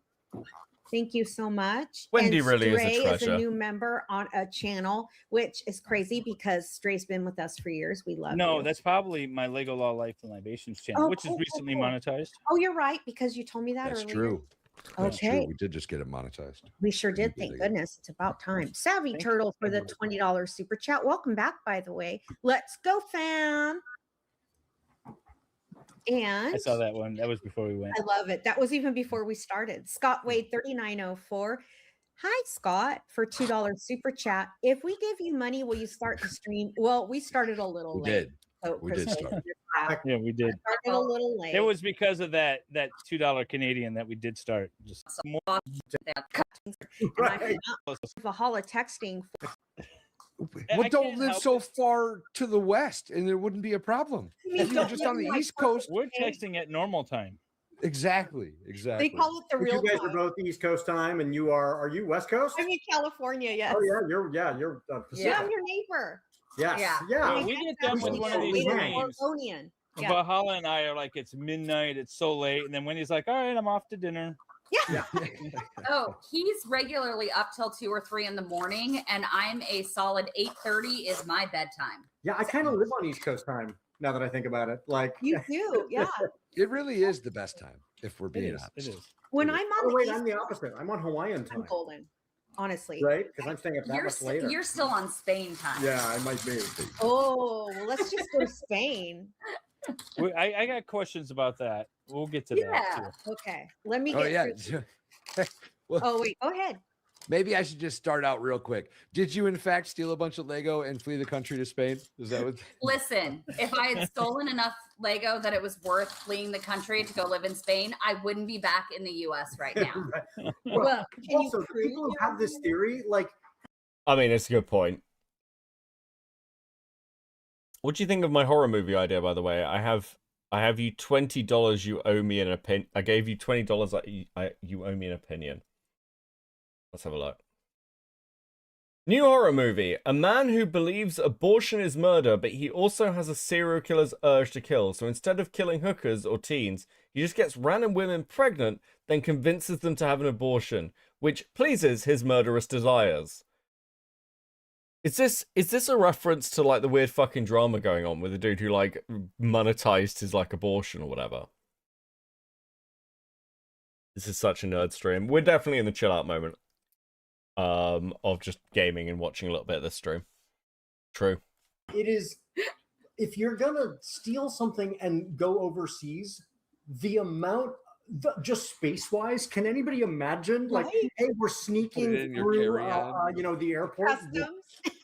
Thank you so much. Wendy And really is a Stray treasure. a new member on a channel, which is crazy because Stray's been with us for years. We love No, you. that's probably my Lego Law Life and Libations channel, Oh, which is cool, recently cool. monetized. Oh, you're right, because you told me that That's earlier. true. That's Okay. true. We did just get it monetized. We sure did. did, Thank goodness. It's about time. Savvy Turtle for the $20 super chat. Welcome back, by the way. Let's go, fam. And I saw that one. That was before we went. I love it. That was even before we started. Scott Wade 3904. Hi, Scott, for $2 super chat. If we give you money, will you start the stream? Well, we started a little We late. did. So We did Christine start. just laughed. Yeah, we did. Started a little late. It was because of that $2 Canadian that we did start. Just more. Right. Valhalla texting. Well, don't live so far to the west, and there wouldn't be a problem. If you were just on the East Coast, We're texting at normal time. Exactly. They call it the real You guys time. are both East Coast time, and are you West Coast? I'm in California, yes. Oh yeah, you're Pacific. Yeah, I'm your neighbor. Yes, Yeah. yeah. We get done with one of these streams. Oregonian. Yeah. Valhalla and I are like, it's midnight, it's so late, and then Wendy's like, all right, I'm off to dinner. Yeah. Oh, he's regularly up till 2 or 3 in the morning, and I'm a solid 8:30 is my bedtime. Yeah, I kind of live on East Coast time now that I think about it. Like You do, yeah. It really is the best time, if we're being honest. It is. When I'm on Oh the wait, East I'm the opposite. I'm on Hawaiian time. I'm golden, honestly. Right? Because I'm staying up that You're much later. you're still on Spain time. Yeah, I might be. Oh, well, let's just go to Spain. I got questions about that. We'll get to that Yeah. too. Okay. Let me Oh get yeah. through. Well, Oh, wait. Go ahead. maybe I should just start out real quick. Did you, in fact, steal a bunch of Lego and flee the country to Spain? Is that what? Listen, if I had stolen enough Lego that it was worth fleeing the country to go live in Spain, I wouldn't be back in the US right now. Well, also, people who have this theory, like, I mean, it's a good point. What do you think of my horror movie idea, by the way? I have you $20 you owe me an opinion. I gave you $20 you owe me an opinion. Let's have a look. New horror movie. A man who believes abortion is murder, but he also has a serial killer's urge to kill. So instead of killing hookers or teens, he just gets random women pregnant, then convinces them to have an abortion, which pleases his murderous desires. Is this a reference to like the weird fucking drama going on with the dude who like monetized his like abortion or whatever? This is such a nerd stream. We're definitely in the chill out moment of just gaming and watching a little bit of this stream. True. it is, if you're gonna steal something and go overseas, the amount, just space wise, can anybody imagine? Like, Right. hey, we're Put it sneaking in your through, carry-on. the airport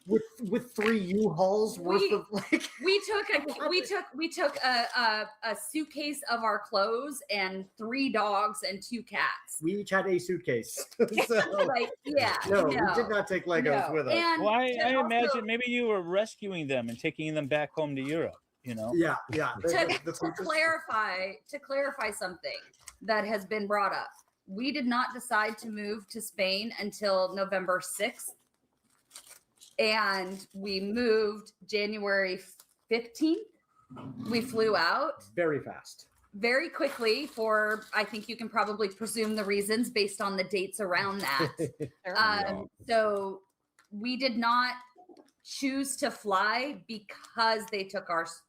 with 3 U-Hauls worth of like. We took a suitcase of our clothes and 3 dogs and 2 cats. We each had a suitcase. So, Like, yeah. no, we did not take Legos No. with us. And Well, I to imagine also- maybe you were rescuing them and taking them back home to Europe. You know? Yeah. to clarify something that has been brought up. We did not decide to move to Spain until November 6th. And we moved January 15th. We flew out Very fast. very quickly for, I think you can probably presume the reasons based on the dates around that. So we did not choose to fly because they took our store.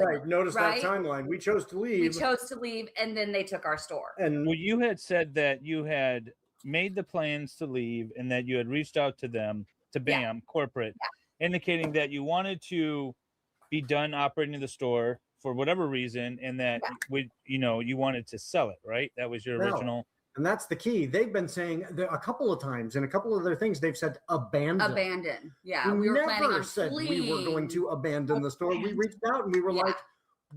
Right. Notice right? that timeline. We chose to leave. We chose to leave, and then they took our store. And well, you had said that you had made the plans to leave and that you had reached out to them, to BAM corporate, indicating that you wanted to be done operating the store for whatever reason, and that you wanted to sell it, right? That was your No. original. And that's the key. They've been saying a couple of times, and a couple of their things, they've said abandon. Abandon. Yeah, We we were never planning on said we were fleeing. going to abandon the store. We reached out and we were like,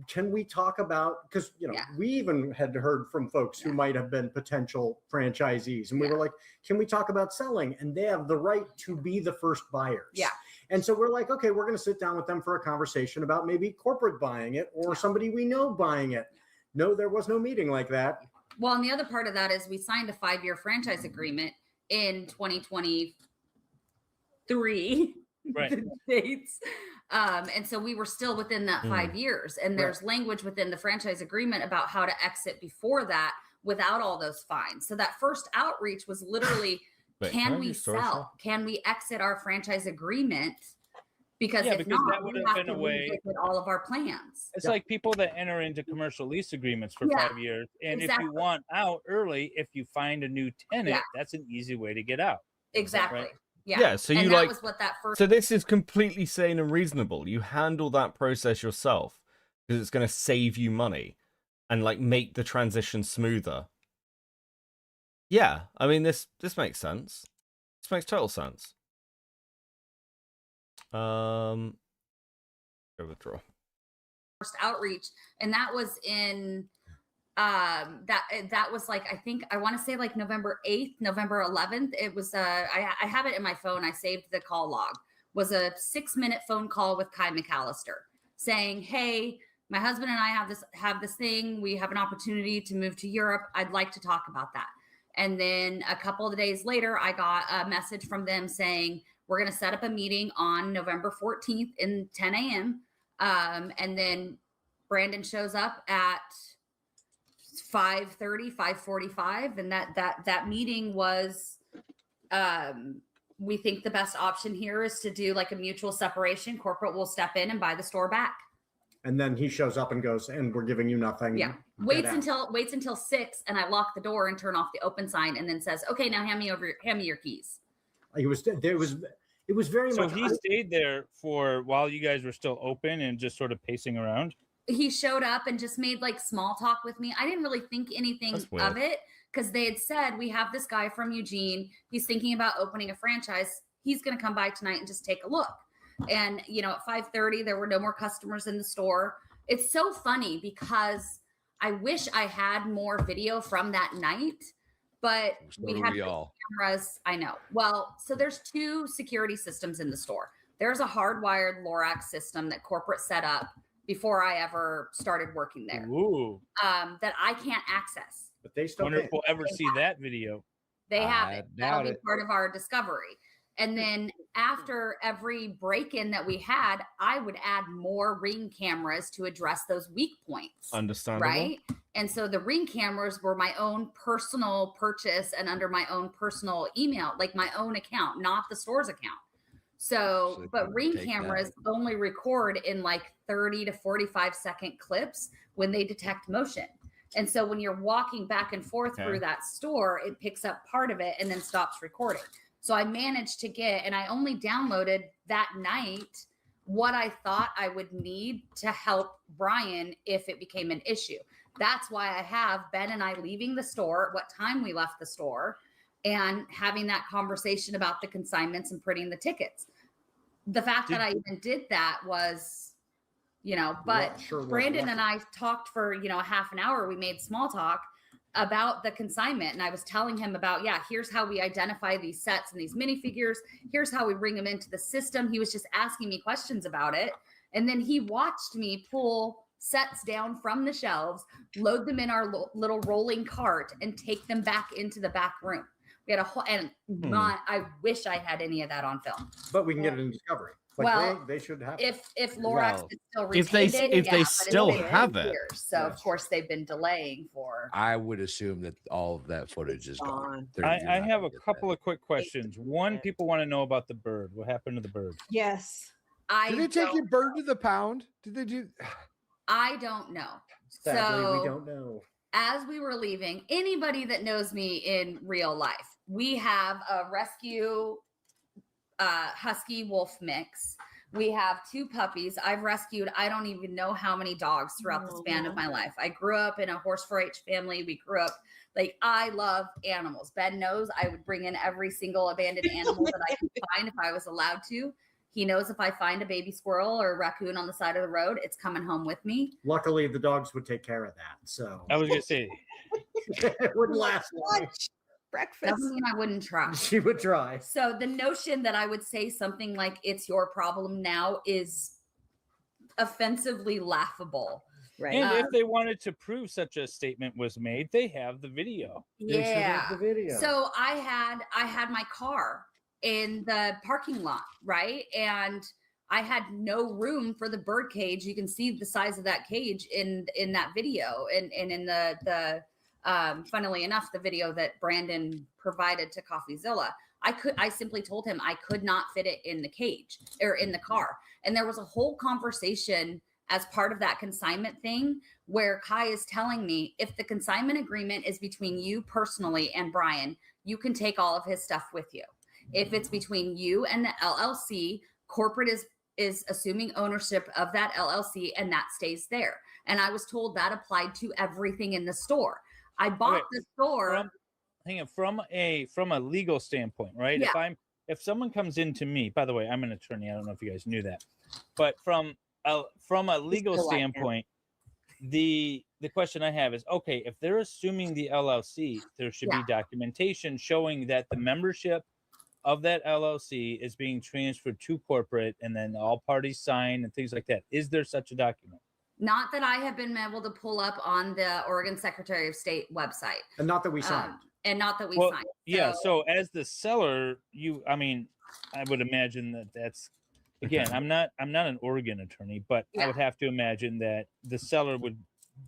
can we talk about, because we even had heard from folks who might have been potential franchisees, and we were like, can we talk about selling? And they have the right to be the first buyers. Yeah. And so we're like, okay, we're going to sit down with them for a conversation about maybe corporate buying it or somebody we know buying it. No, there was no meeting like that. Well, and the other part of that is we signed a 5-year franchise agreement in 2023 Right. dates. And so we were still within that 5 years. And there's language within the franchise agreement about how to exit before that, without all those fines. So that first outreach was literally, Wait, can we sell? Can we exit our franchise agreement? Because if because that not, would we have have been to a way. revisit all of our plans. It's like people that enter into commercial lease agreements for Yeah, 5 years, and if exactly. you want out early, if you find a new tenant, that's an easy way to get out. Exactly. Right? Yeah. So and you that like. was what that first. So this is completely sane and reasonable. You handle that process yourself because it's going to save you money and like make the transition smoother. Yeah, I mean this makes sense. This makes total sense. Go withdraw. First outreach, and that was in that was like, I think I want to say like November 8th, November 11th. It was I have it in my phone. I saved the call log. Was a 6-minute phone call with Kai McAllister saying, "Hey, my husband and I have this thing. We have an opportunity to move to Europe. I'd like to talk about that." And then a couple of days later, I got a message from them saying, "We're going to set up a meeting on November 14th in 10 a.m. And then Brandon shows up at 5:30, 5:45. And that meeting was, we think the best option here is to do like a mutual separation. Corporate will step in and buy the store back." And then he shows up and goes, "And we're giving you nothing." Yeah. Waits until 6, and I lock the door and turn off the open sign, and then says, "Okay, now hand me your keys." It was very So much. he stayed there for while you guys were still open and just sort of pacing around. He showed up and just made like small talk with me. I didn't really think anything of it because they had said, "We have this guy from Eugene. He's thinking about opening a franchise. He's going to come by tonight and just take a look." And, at 5:30, there were no more customers in the store. It's so funny because I wish I had more video from that night, but we had cameras. I know. Well, so there's 2 security systems in the store. There's a hardwired Lorax system that corporate set up before I ever started working there. Ooh. That I can't access. But they still wonder if we'll ever see that video. They have it. That'll be part of our discovery. And then after every break-in that we had, I would add more Ring cameras to address those weak points. Understandable. Right? And so the Ring cameras were my own personal purchase and under my own personal email, like my own account, not the store's account. So but Ring cameras only record in like 30 to 45 second clips when they detect motion. And so when you're walking back and forth through that store, it picks up part of it and then stops recording. So I managed to get, and I only downloaded that night what I thought I would need to help Brian if it became an issue. That's why I have Ben and I leaving the store, what time we left the store, and having that conversation about the consignments and printing the tickets. The fact that I even did that was, but Brandon and I talked for, a half an hour. We made small talk about the consignment, and I was telling him about, here's how we identify these sets and these minifigures. Here's how we bring them into the system. He was just asking me questions about it. And then he watched me pull sets down from the shelves, load them in our little rolling cart, and take them back into the back room. We had a whole, and I wish I had any of that on film. But we can get it in Discovery. Like they should have. If Lorax is still if they still have it. So of course they've been delaying for. I would assume that all of that footage is gone. I have a couple of quick questions. One, people want to know about the bird. What happened to the bird? Yes. Did they take your bird to the pound? Did they do? I don't know. Sadly, we don't know. As we were leaving, anybody that knows me in real life, we have a rescue husky wolf mix. We have 2 puppies. I've rescued, I don't even know how many dogs throughout the span of my life. I grew up in a horse 4-H family. We grew up, I love animals. Ben knows I would bring in every single abandoned animal that I could find if I was allowed to. He knows if I find a baby squirrel or a raccoon on the side of the road, it's coming home with me. Luckily, the dogs would take care of that. So I was going to say. It wouldn't last long. Breakfast. Doesn't mean I wouldn't try. She would try. So the notion that I would say something like it's your problem now is offensively laughable. Right. And if they wanted to prove such a statement was made, they have the video. Yeah. The video. So I had my car in the parking lot, right? And I had no room for the bird cage. You can see the size of that cage in that video and in the Funnily enough, the video that Brandon provided to Coffeezilla, I simply told him I could not fit it in the cage or in the car. And there was a whole conversation as part of that consignment thing where Kai is telling me, if the consignment agreement is between you personally and Brian, you can take all of his stuff with you. If it's between you and the LLC, corporate is assuming ownership of that LLC, and that stays there. And I was told that applied to everything in the store. I bought the store. From a legal standpoint, right? Yeah. If someone comes into me, by the way, I'm an attorney. I don't know if you guys knew that, but from a legal standpoint, the question I have is, okay, if they're assuming the LLC, there should be documentation showing that the membership of that LLC is being transferred to corporate, and then all parties sign and things like that. Is there such a document? Not that I have been able to pull up on the Oregon Secretary of State website. And not that we signed. And not that we Well, signed. yeah. So as the seller, I would imagine that's, again, I'm not an Oregon attorney, but I would have to imagine that the seller would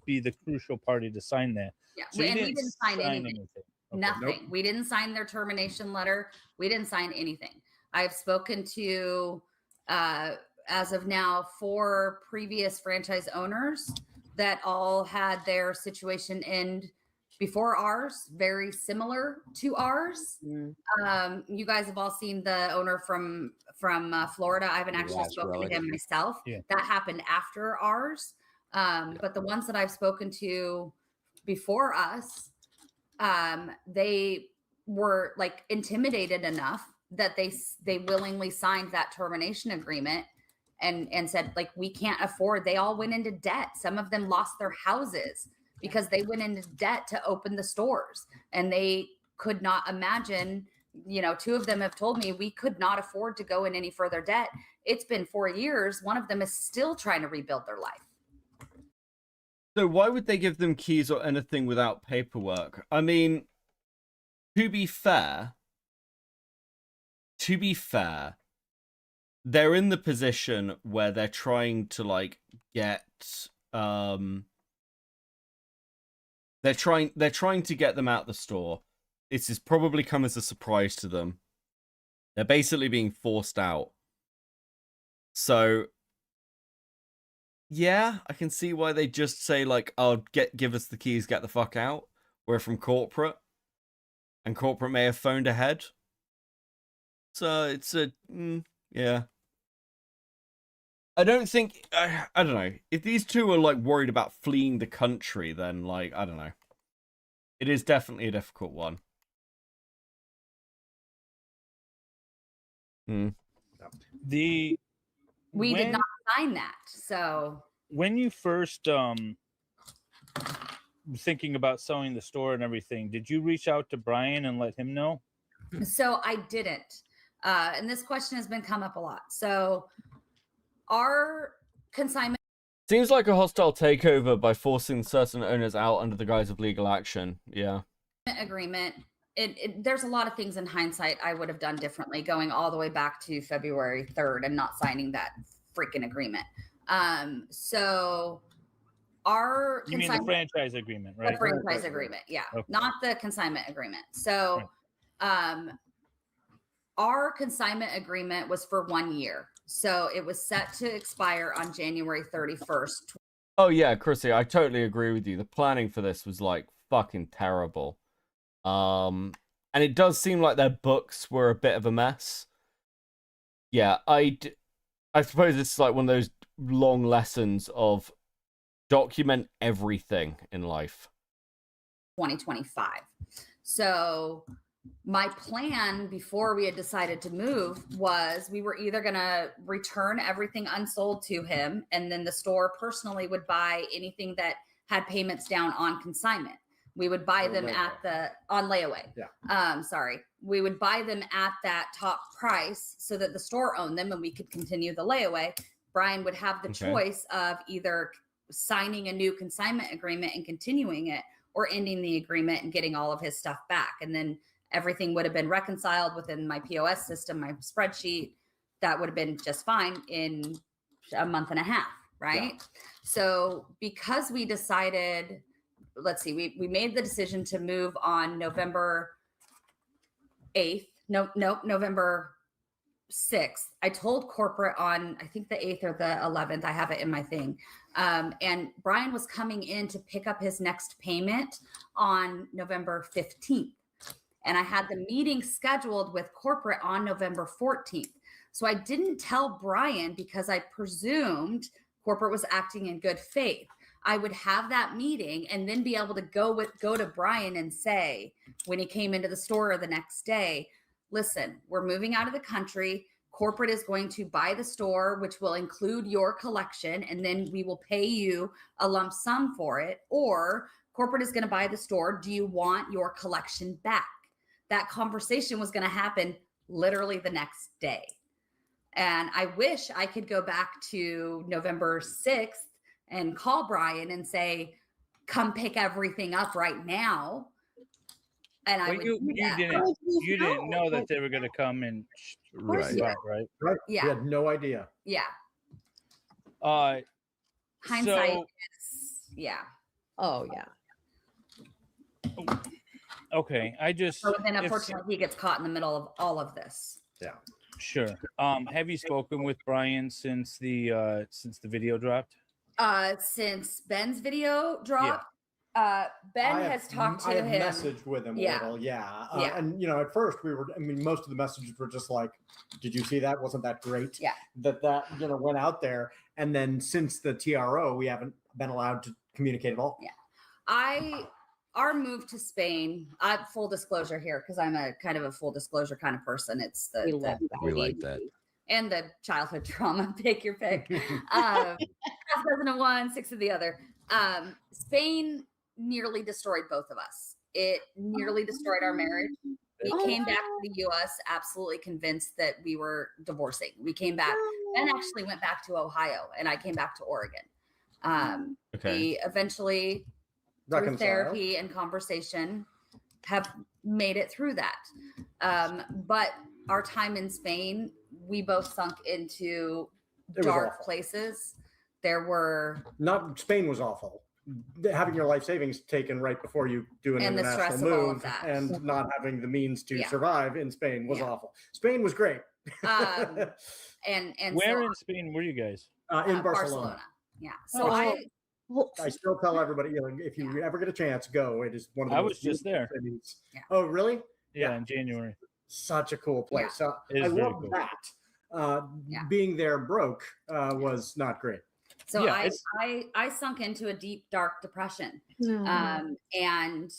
be the crucial party to sign that. Yeah, So we didn't sign anything. Okay. Nothing. Nope. We didn't sign their termination letter. We didn't sign anything. I've spoken to, as of now, 4 previous franchise owners that all had their situation end before ours, very similar to ours. You guys have all seen the owner from Florida. I haven't actually spoken to him myself. Yeah. That happened after ours. But the ones that I've spoken to before us, they were like intimidated enough that they willingly signed that termination agreement and said, like, we can't afford. They all went into debt. Some of them lost their houses because they went into debt to open the stores, and they could not imagine. 2 of them have told me we could not afford to go in any further debt. It's been 4 years. One of them is still trying to rebuild their life. So why would they give them keys or anything without paperwork? I mean, to be fair, they're in the position where they're trying to get they're trying to get them out the store. This has probably come as a surprise to them. They're basically being forced out. So yeah, I can see why they just say "Oh, give us the keys, get the fuck out." We're from corporate, and corporate may have phoned ahead. So it's yeah. I don't think I don't know if these two are worried about fleeing the country. Then I don't know. It is definitely a difficult one. We did not sign that. So when you first thinking about selling the store and everything, did you reach out to Brian and let him know? So I didn't. And this question has been come up a lot. So our consignment seems like a hostile takeover by forcing certain owners out under the guise of legal action. Yeah. Agreement. There's a lot of things in hindsight I would have done differently, going all the way back to February 3rd and not signing that freaking agreement. So our you mean the franchise agreement, right? The franchise agreement, yeah, okay. Not the consignment agreement. So our consignment agreement was for 1 year. So it was set to expire on January 31st. Oh yeah, Chrissy, I totally agree with you. The planning for this was fucking terrible. And it does seem like their books were a bit of a mess. Yeah, I suppose it's one of those long lessons of document everything in life. 2025. So my plan before we had decided to move was we were either going to return everything unsold to him, and then the store personally would buy anything that had payments down on consignment. We would buy them on layaway. Yeah. We would buy them at that top price so that the store owned them and we could continue the layaway. Brian would have the choice of either signing a new consignment agreement and continuing it, or ending the agreement and getting all of his stuff back. And then everything would have been reconciled within my POS system, my spreadsheet. That would have been just fine in a month and a half, right? Yeah. So because we decided let's see, we made the decision to move on November 8th. November 6th. I told corporate on, I think the 8th or the 11th. I have it in my thing. And Brian was coming in to pick up his next payment on November 15th. And I had the meeting scheduled with corporate on November 14th. So I didn't tell Brian because I presumed corporate was acting in good faith. I would have that meeting and then be able to go to Brian and say, when he came into the store the next day, listen, we're moving out of the country. Corporate is going to buy the store, which will include your collection, and then we will pay you a lump sum for it. Or corporate is going to buy the store. Do you want your collection back? That conversation was going to happen literally the next day. And I wish I could go back to November 6th and call Brian and say, come pick everything up right now. And I would you didn't know that they were going to come and Right. right? Yeah. We had no idea. Yeah. So, Hindsight is, yeah. Oh yeah. okay, So then unfortunately he gets caught in the middle of all of this. Yeah. Sure. Have you spoken with Brian since the video dropped? Since Ben's video dropped, Ben has talked to I have him. messaged with him a little, yeah. Yeah. And at first most of the messages were just like, "Did you see that? Wasn't that great?" Yeah. That went out there, and then since the TRO, we haven't been allowed to communicate at all. Yeah. Our move to Spain, full disclosure here, because I'm a kind of a full disclosure kind of person. It's We like that. And the childhood trauma, pick your pick. Half dozen of one, 6 of the other. Spain nearly destroyed both of us. It nearly destroyed our marriage. We came back to the US absolutely convinced that we were divorcing. We came back. Ben actually went back to Ohio, and I came back to Oregon. We eventually, through therapy and conversation, have made it through that. But our time in Spain, we both sunk into dark places. Spain was awful. Having your life savings taken right before you do an And the international stress of all of move that. and not having the means to Yeah. survive in Spain was awful. Spain was great. And where so, in Spain were you guys? In Barcelona. Yeah. So I still tell everybody, if you ever get a chance, go. It is one of the I most was just beautiful there. cities. Oh, really? Yeah, in January. Such a cool place. Yeah. So It I is very love cool. that. Being there broke was not great. So I sunk into a deep, dark depression. And,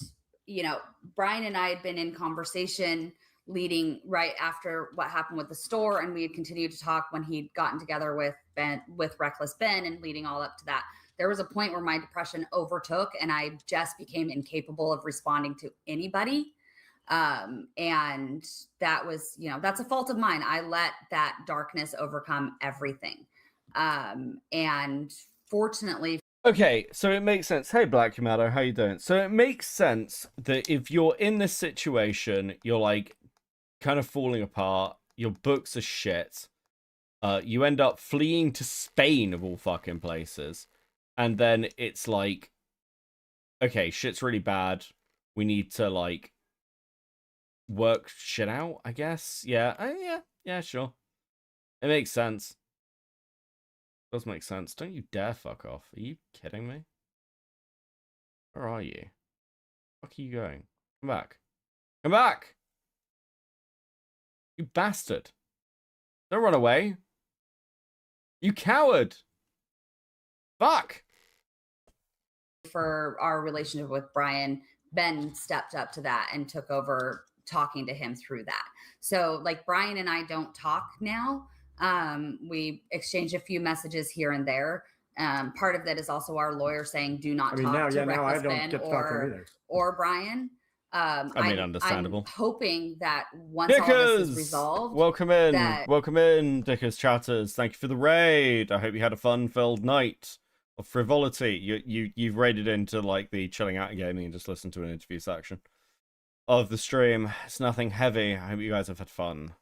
Brian and I had been in conversation leading right after what happened with the store. And we had continued to talk when he'd gotten together with Reckless Ben and leading all up to that. There was a point where my depression overtook and I just became incapable of responding to anybody. And that was, that's a fault of mine. I let that darkness overcome everything. And fortunately, Okay, so it makes sense. Hey, Black Yamato, how you doing? So it makes sense that if you're in this situation, you're like kind of falling apart, your books are shit, you end up fleeing to Spain of all fucking places, and then it's like, okay, shit's really bad. We need to like work shit out, I guess. Yeah, yeah, sure. It makes sense. Does make sense. Don't you dare fuck off. Are you kidding me? Where are you? Fuck are you going? Come back. Come back! You bastard. Don't run away. You coward. Fuck. For our relationship with Brian, Ben stepped up to that and took over talking to him through that. So like Brian and I don't talk now. We exchange a few messages here and there. Part of that is also our lawyer saying, do not talk to Reckless Ben or Brian. Understandable. I'm hoping that once all this is resolved, welcome in, Dickers chatters. Thank you for the raid. I hope you had a fun-filled night of frivolity. You've raided into like the chilling out gaming and just listened to an interview section of the stream. It's nothing heavy. I hope you guys have had fun.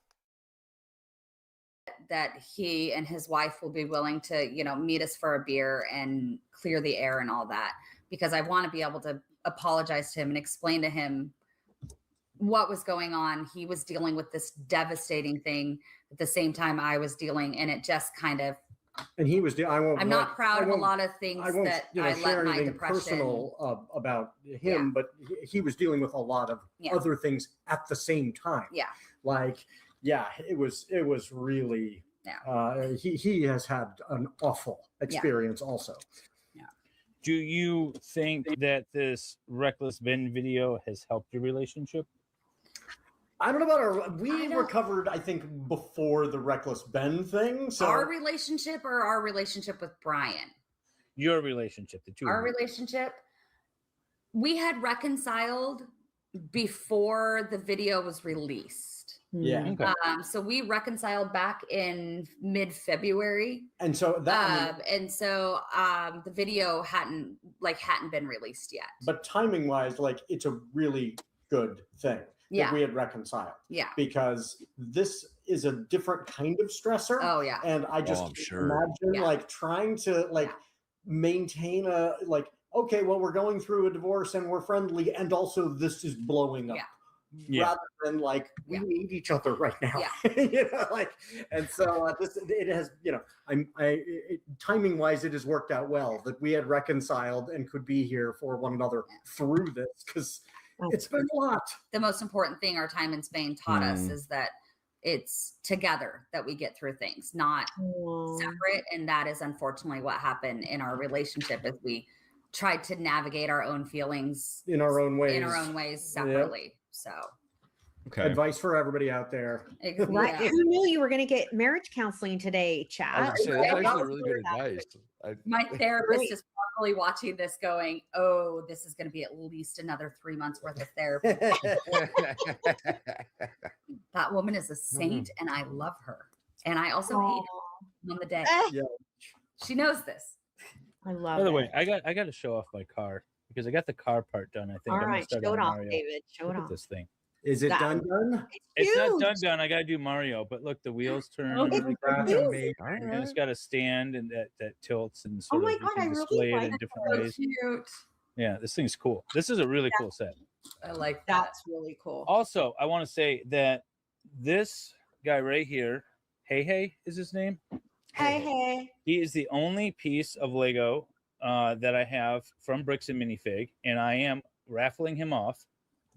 that he and his wife will be willing to, meet us for a beer and clear the air and all that, because I want to be able to apologize to him and explain to him what was going on. He was dealing with this devastating thing at the same time I was dealing, and it just kind of. And he was. I'm not proud of a lot of things I won't, that I let share my anything depression. personal about him, but he was dealing with a lot of other things at the same time. Yeah. Like, it was really. Yeah. He has had an awful experience also. Do you think that this Reckless Ben video has helped your relationship? I don't know about we recovered, I think, before the Reckless Ben thing. So Our relationship or our relationship with Brian? Your relationship, the two Our of you. relationship, we had reconciled before the video was released. Yeah. Okay. So we reconciled back in mid-February. And so that the video hadn't been released yet. But timing wise, like, it's a really good thing that we had reconciled. Yeah. Because this is a different kind of stressor. Oh yeah. And I just I'm sure. imagine like trying to maintain a okay, well, we're going through a divorce and we're friendly, and also this is blowing up. Yeah. Rather than we need each other right now. And so it has, timing wise, it has worked out well that we had reconciled and could be here for one another through this, because it's been a lot. The most important thing our time in Spain taught us is that it's together that we get through things, not separate. And that is unfortunately what happened in our relationship, as we tried to navigate our own feelings in our own ways separately. So advice for everybody out there. Exactly. Who knew you were going to get marriage counseling today, chat? I was gonna say, that's actually really good advice. My therapist is probably watching this going, oh, this is going to be at least another 3 months worth of therapy. That woman is a saint and I love her. And I also hate her on the day. She knows this. I love By the way, I got to show off my car because I got the car part done. I think. All I'm right, start show on it off, Mario. David. Show Look it at off. this thing. Is it done? It's not done. I got to do Mario, but look, the wheels turn. Oh, and it's everything. huge. And it's got a stand and that tilts and Oh sort my of you God, can I really display it like in it. different So ways. Cute. Yeah, this thing's cool. This is a really cool set. I like That's really cool. Also, I want to say that this guy right here, Hey is his name. Hey. He is the only piece of Lego that I have from Bricks and Minifig, and I am raffling him off.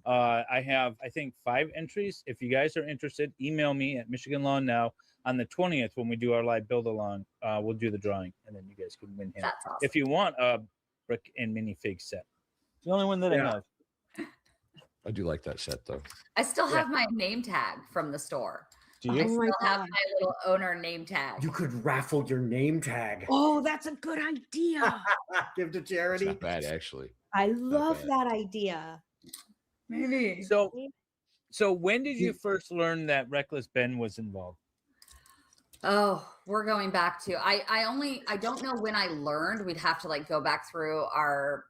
I have, I think, 5 entries. If you guys are interested, email me at Michigan Lawn Now. On the 20th, when we do our live build-along, we'll do the drawing, and then you guys can win him. That's awesome. If you want a Brick and Minifig set. It's the only one that I have. I do like that set though. I still have my name tag from the store. Do I you? still have my little owner name tag. You could raffle your name tag. Oh, that's a good idea. Give to charity. Not bad, actually. I love that idea. Maybe. So when did you first learn that Reckless Ben was involved? Oh, we're going back to I don't know when I learned. We'd have to go back through our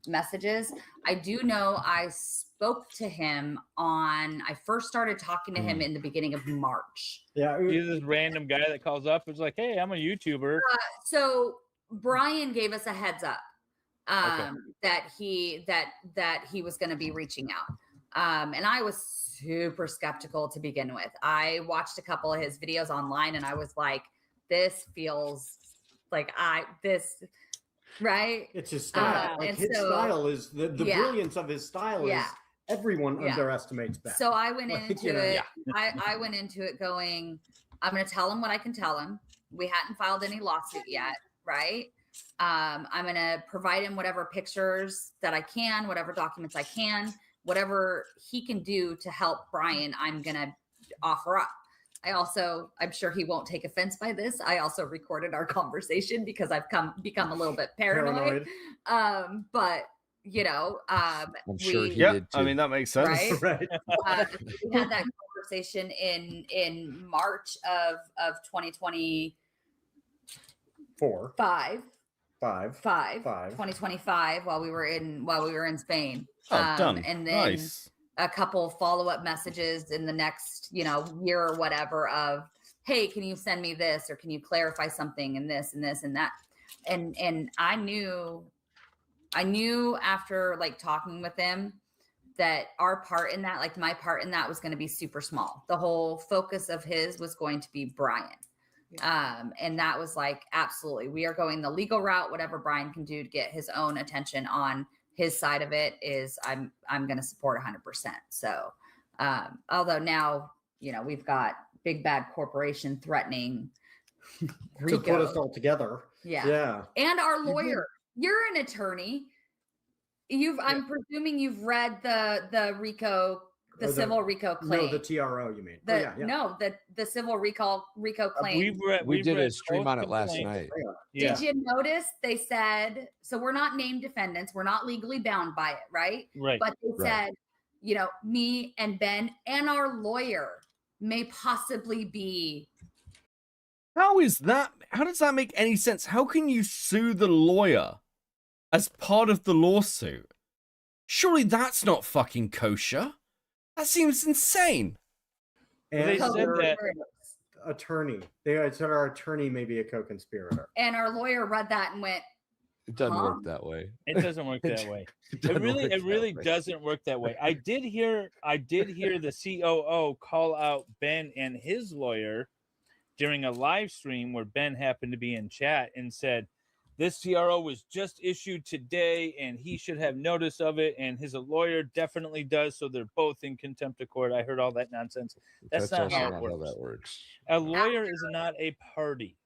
messages. I do know I spoke to him I first started talking to him in the beginning of March. Yeah. He's this random guy that calls up. It's like, hey, I'm a YouTuber. So Brian gave us a heads up that he was going to be reaching out. And I was super skeptical to begin with. I watched a couple of his videos online and I was like, this feels like right? It's his style. His style is the brilliance of his style is everyone underestimates that. So I went into it. I went into it going, I'm going to tell him what I can tell him. We hadn't filed any lawsuit yet, right? I'm going to provide him whatever pictures that I can, whatever documents I can, whatever he can do to help Brian, I'm going to offer up. I'm sure he won't take offense by this. I also recorded our conversation because I've become a little bit paranoid. But I'm sure he did too. I mean, that makes sense. Right? We had that conversation in March of 2024. 2025 while we were in Spain. Done. And then Nice. a couple follow-up messages in the next, year or whatever of, hey, can you send me this or can you clarify something and this and this and that? And I knew I knew after like talking with him that our part in that, like my part in that, was going to be super small. The whole focus of his was going to be Brian. And that was like, absolutely, we are going the legal route. Whatever Brian can do to get his own attention on his side of it is I'm going to support 100%. So, although now, you know, we've got big bad corporation threatening To Rico. put us all together. Yeah. And our lawyer, you're an attorney. I'm presuming you've read the Rico, the civil Rico claim. No, the TRO you mean. No, the civil Rico claim. We did a stream on it last night. Did you notice they said, so we're not named defendants, we're not legally bound by it, right? Right. But they said, you know, me and Ben and our lawyer may possibly be. How is that? How does that make any sense? How can you sue the lawyer as part of the lawsuit? Surely that's not fucking kosher. That seems insane. And They said that. attorney. They said our attorney may be a co-conspirator. And our lawyer read that and went, It doesn't work that way. It doesn't work that way. doesn't It work really that way. doesn't work that way. I did hear the COO call out Ben and his lawyer during a live stream where Ben happened to be in chat and said, this TRO was just issued today and he should have notice of it, and his lawyer definitely does, so they're both in contempt of court. I heard all that nonsense. That's not also how it not works. how that works. A lawyer is not a party.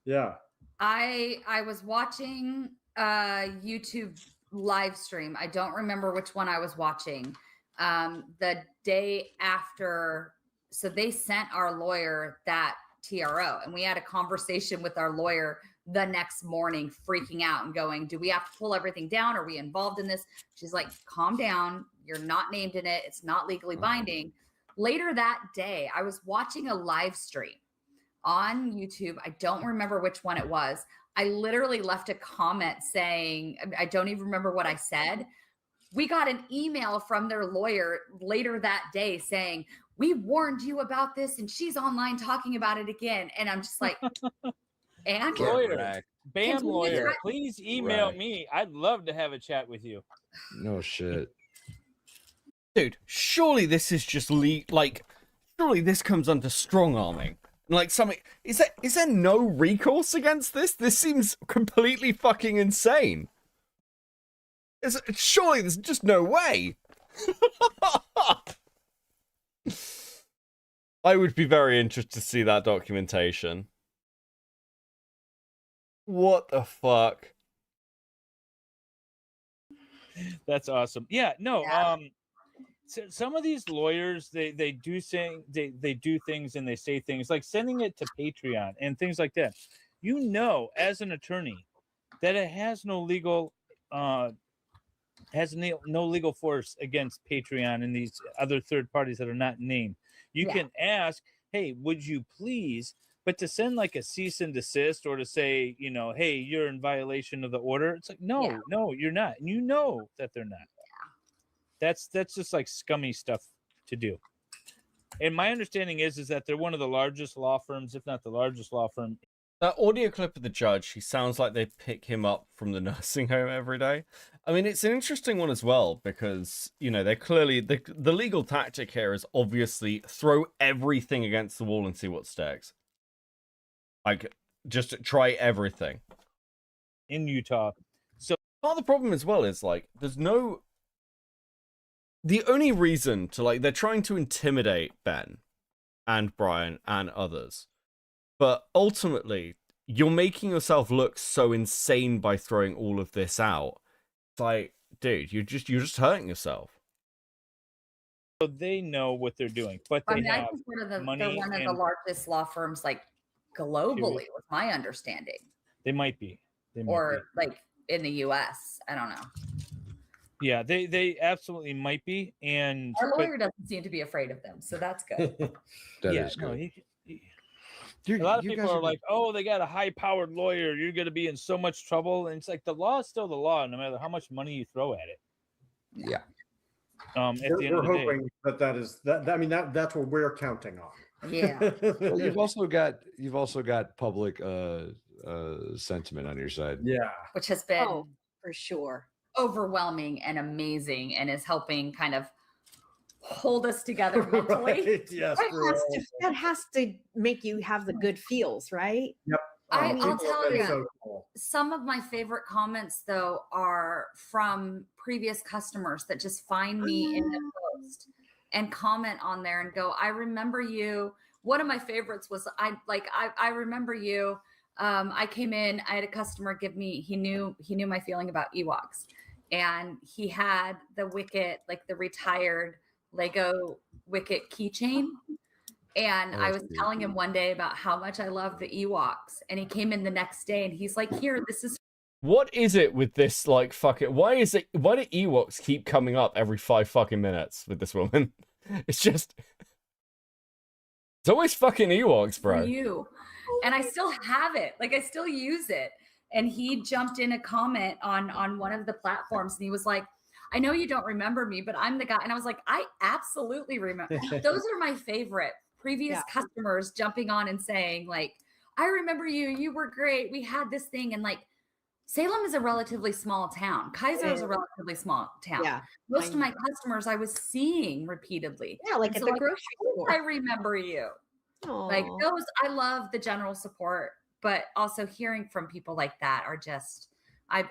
Yeah. I was watching a YouTube live stream. I don't remember which one I was watching. The day after, so they sent our lawyer that TRO, and we had a conversation with our lawyer the next morning, freaking out and going, do we have to pull everything down? Are we involved in this? She's like, calm down. You're not named in it. It's not legally binding. Later that day, I was watching a live stream on YouTube. I don't remember which one it was. I literally left a comment saying, I don't even remember what I said. We got an email from their lawyer later that day saying, we warned you about this and she's online talking about it again. And I'm just like, and lawyer, BAM Continue lawyer, to- please email me. I'd love to have a chat with you. No shit. Dude, surely this is just surely this comes under strong arming. Like something, is there no recourse against this? This seems completely fucking insane. Surely there's just no way. I would be very interested to see that documentation. What the fuck? That's awesome. Yeah, no, so some of these lawyers, they do things and they say things like sending it to Patreon and things like that. You know, as an attorney, that it has no legal force against Patreon and these other third parties that are not named. You can ask, hey, would you please? But to send like a cease and desist or to say, you know, hey, you're in violation of the order, it's like, no, you're not. And you know that they're not. That's just like scummy stuff to do. And my understanding is that they're one of the largest law firms, if not the largest law firm. That audio clip of the judge, he sounds like they pick him up from the nursing home every day. I mean, it's an interesting one as well because, you know, they're clearly, the legal tactic here is obviously throw everything against the wall and see what sticks. Like, just try everything. In Utah. So part of the problem as well is, like, the only reason to, like, they're trying to intimidate Ben and Brian and others. But ultimately, you're making yourself look so insane by throwing all of this out. It's like, dude, you're just hurting yourself. So they know what they're doing, but they have money. They're one of the largest law firms, like globally, was my understanding. They might be. Or like in the U.S. I don't know. Yeah, they absolutely might be. And our lawyer doesn't seem to be afraid of them, so that's good. That is good. A lot of people are like, oh, they got a high-powered lawyer. You're going to be in so much trouble. And it's like the law is still the law, no matter how much money you throw at it. Yeah. At the end of the day. We're hoping that is that. I mean, that's what we're counting on. Yeah. Well, you've also got public sentiment on your side. Yeah. Which has been for sure. overwhelming and amazing, and is helping kind of hold us together mentally. Right, yes, that has to make you have the good feels, right? Yep. I'll tell you, so cool. some of my favorite comments though are from previous customers that just find me in the post and comment on there and go, I remember you. One of my favorites was I remember you. I came in, I had a customer give me, he knew my feeling about Ewoks, and he had the Wicket, like the retired Lego Wicket keychain. And I was telling him one day about how much I love the Ewoks, and he came in the next day and he's like, here, this is. What is it with this, like, fuck it? Why do Ewoks keep coming up every 5 fucking minutes with this woman? It's just, it's always fucking Ewoks, bro. For you. And I still have it. Like, I still use it. And he jumped in a comment on one of the platforms, and he was like, I know you don't remember me, but I'm the guy. And I was like, I absolutely remember. Those are my favorite. Previous customers jumping on and saying, like, I remember you. You were great. We had this thing. And like, Salem is a relatively small town. Kaiser is a relatively small town. Yeah. Most of my customers I was seeing repeatedly. Yeah, like at the grocery store. I remember you. Like those, I love the general support, but also hearing from people like that are just, I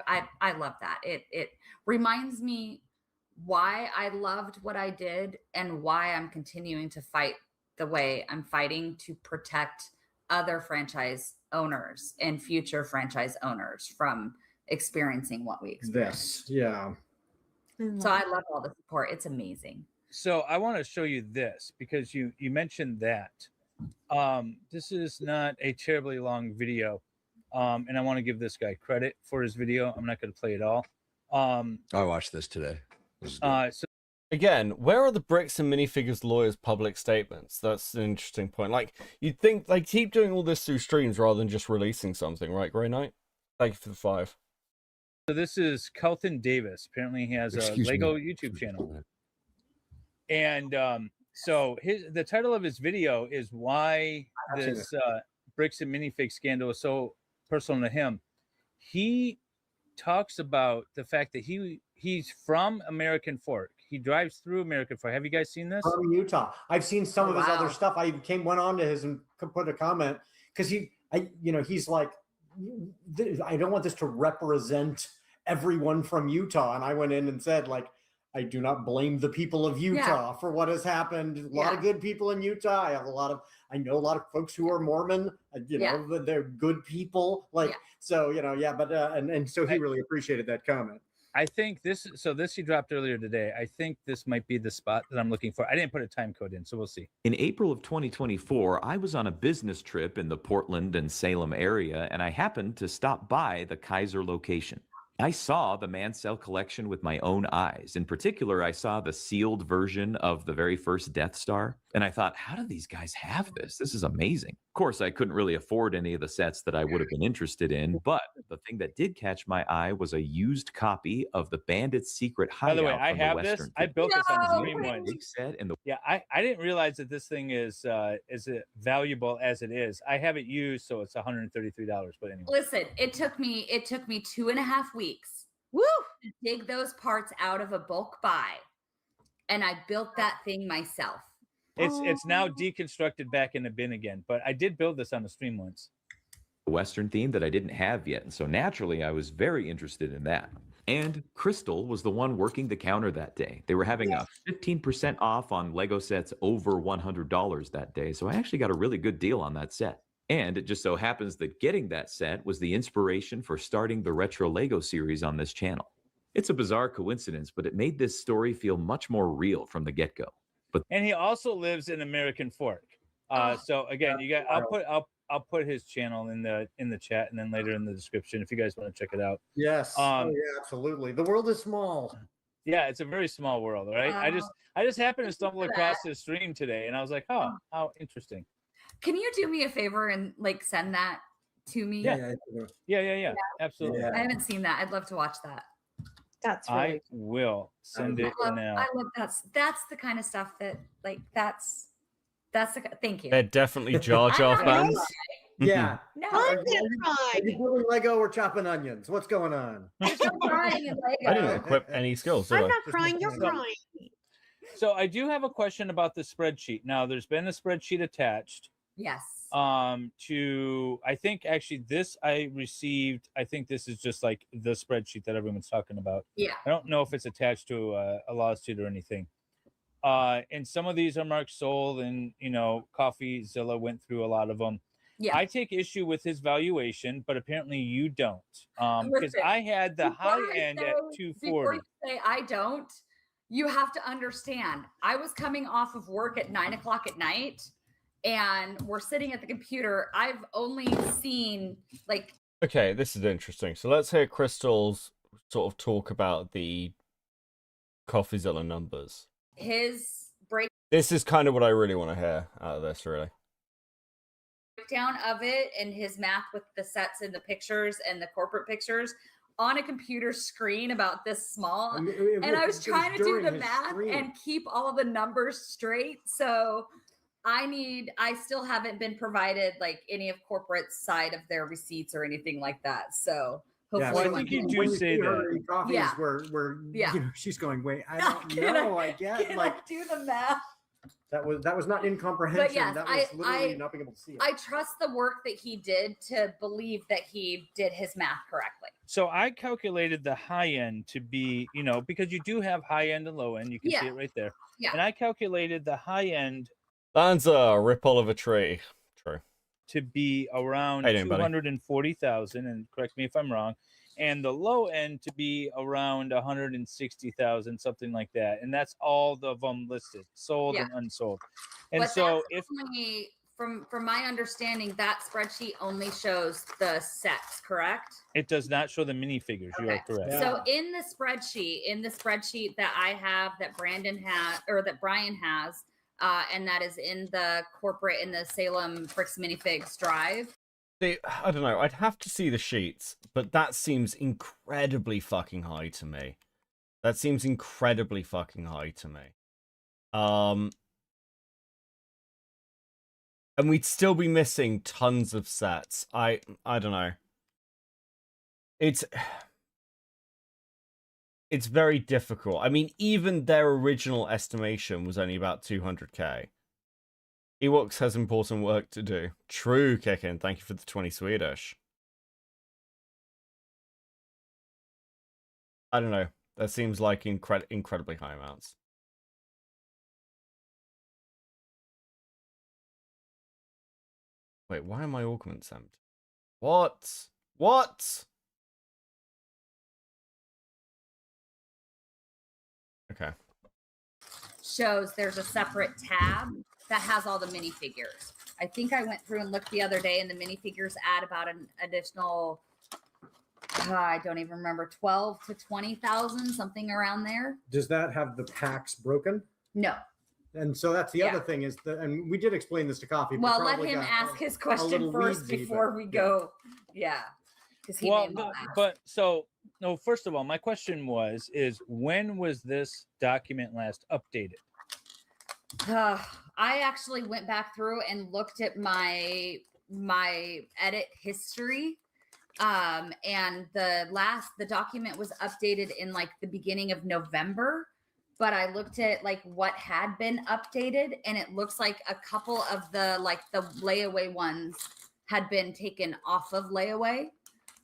love that. It reminds me why I loved what I did and why I'm continuing to fight the way I'm fighting to protect other franchise owners and future franchise owners from experiencing what we experienced. Yeah. So I love all the support. It's amazing. So I want to show you this because you mentioned that. This is not a terribly long video. And I want to give this guy credit for his video. I'm not going to play it all. I watched this today. So again, where are the Bricks and Minifigures lawyers' public statements? That's an interesting point. Like, you'd think they keep doing all this through streams rather than just releasing something, right, Grey Knight? Thank you for the 5. So this is Kelton Davis. Apparently he has a Lego YouTube channel. And so the title of his video is why this Bricks and Minifig scandal is so personal to him. He talks about the fact that he's from American Fork. He drives through American Fork. Have you guys seen this? From Utah. I've seen some of his other stuff. I went on to his and put a comment because he's like, I don't want this to represent everyone from Utah. And I went in and said, like, I do not blame the people of Utah for what has happened. A lot of good people in Utah. I know a lot of folks who are Mormon, know, they're good people. Like, so, but, and so he really appreciated that comment. I think this he dropped earlier today. I think this might be the spot that I'm looking for. I didn't put a time code in, so we'll see. In April of 2024, I was on a business trip in the Portland and Salem area, and I happened to stop by the Kaiser location. I saw the Mansell collection with my own eyes. In particular, I saw the sealed version of the very first Death Star, and I thought, how do these guys have this? This is amazing. Of course, I couldn't really afford any of the sets that I would have been interested in, but the thing that did catch my eye was a used copy of the Bandit's Secret Hideout. By the way, I have the this. Western I built this on the stream Big once. set and the Yeah, I didn't realize that this thing is as valuable as it is. I have it used, so it's $133. But anyway, Listen, it took me 2.5 weeks. Woo! To dig those parts out of a bulk buy, and I built that thing myself. it's now deconstructed back in the bin again. But I did build this on the stream once. Western theme that I didn't have yet, and so naturally I was very interested in that. And Crystal was the one working the counter that day. They were having a 15% off on Lego sets over $100 that day, so I actually got a really good deal on that set. And it just so happens that getting that set was the inspiration for starting the Retro Lego series on this channel. It's a bizarre coincidence, but it made this story feel much more real from the get-go. And he also lives in American Fork. So again, you got I'll put his channel in the chat and then later in the description if you guys want to check it out. Yes. Absolutely. The world is small. Yeah, it's a very small world, right? I just happened to stumble across this stream today and I was like, oh, how interesting. Can you do me a favor and like send that to me? Yeah. Absolutely. I haven't seen that. I'd love to watch that. That's really I will send it now. I love that's the kind of stuff that like that's the thank you. They're definitely Jar Jar fans. Yeah. No, Are I'm you building Lego or chopping onions? What's going on? There's no crying in I didn't Lego. equip any skills, did I'm I? not crying. You're So- crying. So I do have a question about the spreadsheet. Now, there's been a spreadsheet attached. Yes. To I think actually this I received. I think this is just like the spreadsheet that everyone's talking about. Yeah. I don't know if it's attached to a lawsuit or anything. And some of these are marked sold, and Coffeezilla went through a lot of them. Yeah. I take issue with his valuation, but apparently you don't. Because Listen, I had the before high you end say- at Before 240. you say I don't, you have to understand. I was coming off of work at 9:00 at night, and we're sitting at the computer. I've only seen like. Okay, this is interesting. So let's hear Crystal's sort of talk about the Coffeezilla numbers. His This is kind of what I really want to hear out of this, really. breakdown of it and his math with the sets and the pictures and the corporate pictures on a computer screen about this small. I mean, and I was it trying to do during the his math screen. and keep all the numbers straight. So I still haven't been provided like any of corporate side of their receipts or anything like that. So Yeah, hopefully so when think you he- do when say see her that. eating coffees Yeah. where Yeah. she's going, wait, I No, don't can know. I- I get can like I do the math. that was not incomprehension. yes, that was literally not being able to see it. I trust the work that he did to believe that he did his math correctly. So I calculated the high end to be, because you do have high end and low end. You can see Yeah. it right there. Yeah. And I calculated the high end That's a ripple of a tree. True. to be around How you doing, buddy? 240,000, and correct me if I'm wrong, and the low end to be around 160,000, something like that. And that's all of them listed, sold Yeah. and unsold. And But so that's if only, from my understanding, that spreadsheet only shows the sets, correct? it does not show the minifigures, you are correct. So in the spreadsheet that I have, that Brandon has, or that Brian has, and that is in the corporate in the Salem Bricks Minifigs drive. I don't know. I'd have to see the sheets, but that seems incredibly fucking high to me. That seems incredibly fucking high to me. And we'd still be missing tons of sets. I don't know. It's very difficult. I mean, even their original estimation was only about 200k. Ewoks has important work to do. True, Kickin. Thank you for the 20 Swedish. I don't know. That seems like incredibly high amounts. Wait, why are my augments empty? What? What? Okay. Shows there's a separate tab that has all the minifigures. I think I went through and looked the other day, and the minifigures add about an additional, I don't even remember, 12 to 20,000, something around there. Does that have the packs broken? No. And so that's the Yeah. other thing is that, and we did explain this to Coffee. but Well, let probably him got ask his a question little first weedsy, before but- we go. Yeah. Because he well, may well ask. but so no. First of all, my question is when was this document last updated? I actually went back through and looked at my edit history. And the document was updated in like the beginning of November, but I looked at like what had been updated, and it looks like a couple of the layaway ones had been taken off of layaway.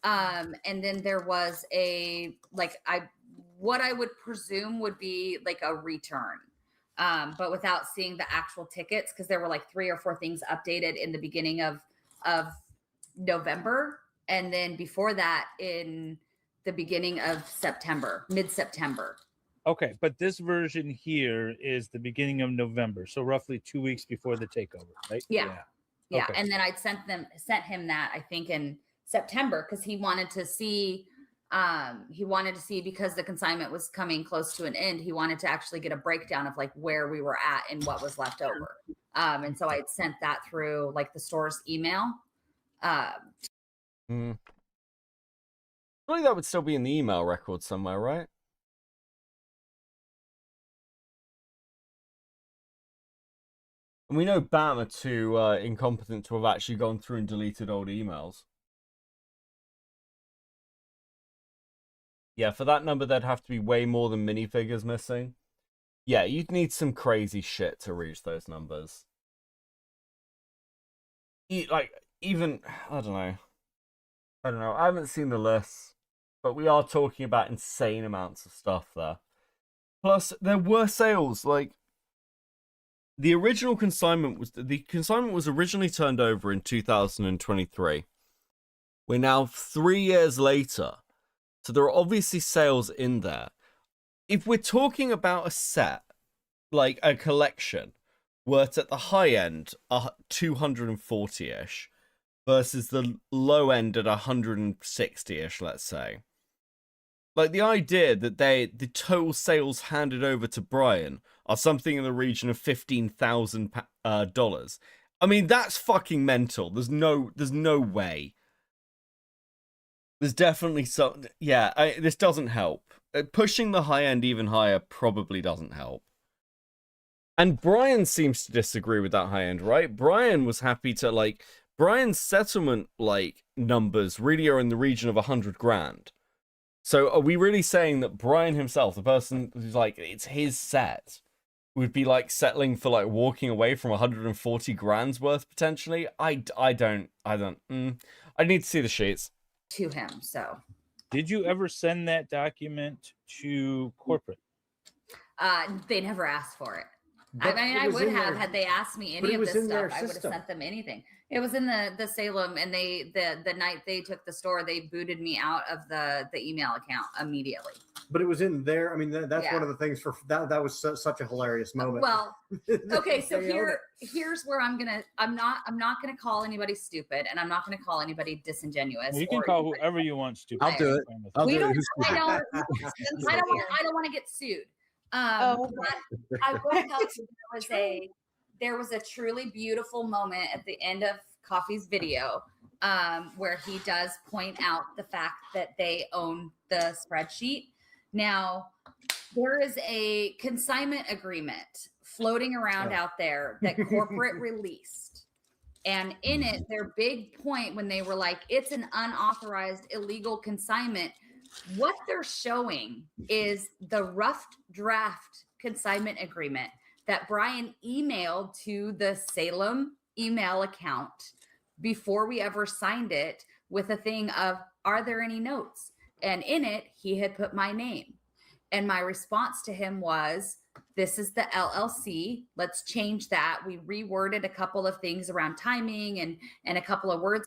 And then there was what I would presume would be like a return. But without seeing the actual tickets, because there were like 3 or 4 things updated in the beginning of November, and then before that in the beginning of September, mid-September. Okay, but this version here is the beginning of November, so roughly 2 weeks before the takeover, right? Yeah. Okay. And then I'd sent him that, I think, in September, because he wanted to see because the consignment was coming close to an end, he wanted to actually get a breakdown of like where we were at and what was left over. And so I had sent that through like the store's email. Surely that would still be in the email record somewhere, right? And we know BAM are too incompetent to have actually gone through and deleted old emails. Yeah, for that number, there'd have to be way more than minifigures missing. Yeah, you'd need some crazy shit to reach those numbers. Even, I don't know. I haven't seen the list, but we are talking about insane amounts of stuff there. Plus, there were sales. Like, the consignment was originally turned over in 2023. We're now 3 years later, so there are obviously sales in there. If we're talking about a set, like a collection, worth at the high end 240-ish versus the low end at 160-ish, let's say. Like, the idea that the total sales handed over to Brian are something in the region of $15,000. I mean, that's fucking mental. There's no way. There's definitely some. Yeah, this doesn't help. Pushing the high end even higher probably doesn't help. And Brian seems to disagree with that high end, right? Brian was happy to, like, Brian's settlement, like, numbers really are in the region of 100 grand. So are we really saying that Brian himself, the person who's like, it's his set, would be like settling for like walking away from 140 grand's worth potentially? I need to see the sheets. To him, so. Did you ever send that document to corporate? They never asked for it. But I mean, I would have had they asked me any of this stuff. I would have system. sent them anything. It was in the Salem, and the night they took the store, they booted me out of the email account immediately. But it was in there. I mean, that's one of the things for that was such a hilarious moment. Well, okay, so here's where I'm not gonna call anybody stupid, and I'm not gonna call anybody disingenuous. You can call whoever you want stupid. I'll do it. I don't want to get sued. But I will tell you there was a truly beautiful moment at the end of Coffee's video where he does point out the fact that they own the spreadsheet. Now, there is a consignment agreement floating around out there that corporate released. And in it, their big point when they were like, it's an unauthorized illegal consignment, what they're showing is the rough draft consignment agreement that Brian emailed to the Salem email account before we ever signed it, with a thing of, are there any notes? And in it, he had put my name. And my response to him was, this is the LLC. Let's change that. We reworded a couple of things around timing and a couple of words.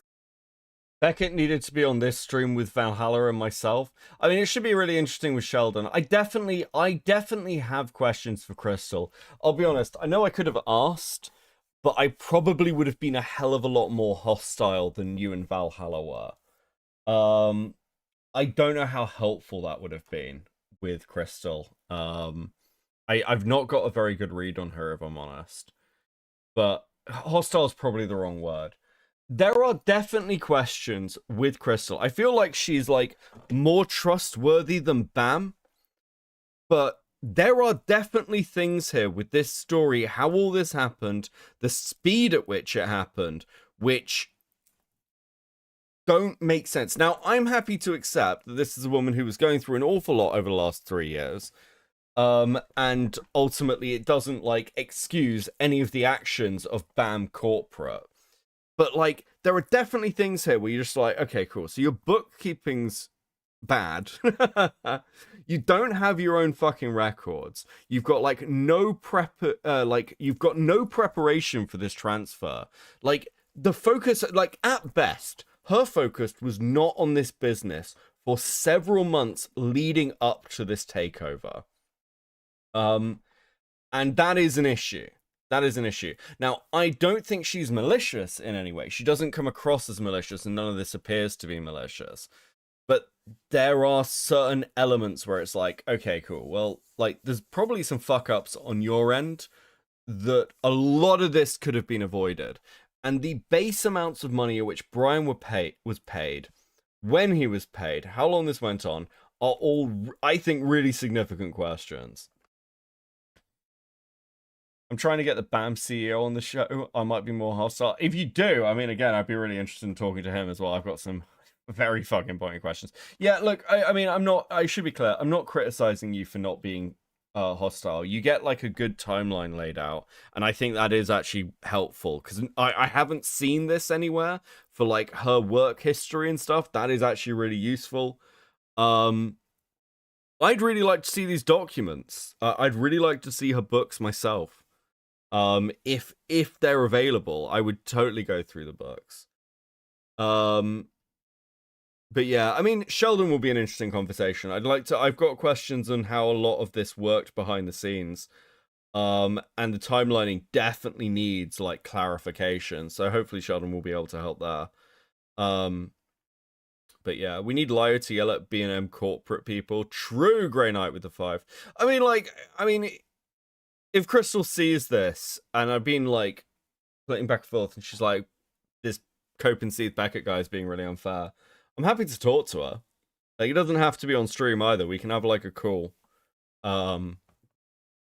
Beckett needed to be on this stream with Valhalla and myself. I mean, it should be really interesting with Sheldon. I definitely have questions for Crystal. I'll be honest, I know I could have asked, but I probably would have been a hell of a lot more hostile than you and Valhalla were. I don't know how helpful that would have been with Crystal. I've not got a very good read on her, if I'm honest. But hostile is probably the wrong word. There are definitely questions with Crystal. I feel like she's like more trustworthy than Bam. But there are definitely things here with this story, how all this happened, the speed at which it happened, which don't make sense. Now, I'm happy to accept that this is a woman who was going through an awful lot over the last 3 years. And ultimately it doesn't like excuse any of the actions of Bam Corporate. But, like, there are definitely things here where you're just like, okay, cool. So your bookkeeping's bad. You don't have your own fucking records. You've got, like, no preparation for this transfer. Like, the focus, like, at best, her focus was not on this business for several months leading up to this takeover. And that is an issue. That is an issue. Now, I don't think she's malicious in any way. She doesn't come across as malicious, and none of this appears to be malicious. But there are certain elements where it's like, okay, cool. Well, like, there's probably some fuck-ups on your end that a lot of this could have been avoided. And the base amounts of money at which Brian was paid, when he was paid, how long this went on, are all, I think, really significant questions. I'm trying to get the BAM CEO on the show. I might be more hostile. If you do, I mean, again, I'd be really interested in talking to him as well. I've got some very fucking pointy questions. Yeah, look, I mean, I should be clear. I'm not criticizing you for not being hostile. You get like a good timeline laid out, and I think that is actually helpful because I haven't seen this anywhere for like her work history and stuff. That is actually really useful. I'd really like to see these documents. I'd really like to see her books myself. If they're available, I would totally go through the books. But yeah, I mean, Sheldon will be an interesting conversation. I've got questions on how a lot of this worked behind the scenes. And the timelining definitely needs like clarification. So hopefully Sheldon will be able to help there. But yeah, we need Lyo to yell at B&M corporate people. True, Grey Knight with the 5. I mean, if Crystal sees this, and I've been like splitting back and forth, and she's like, this Cope and Seeth Beckett guy is being really unfair, I'm happy to talk to her. Like, it doesn't have to be on stream either. We can have like a call, and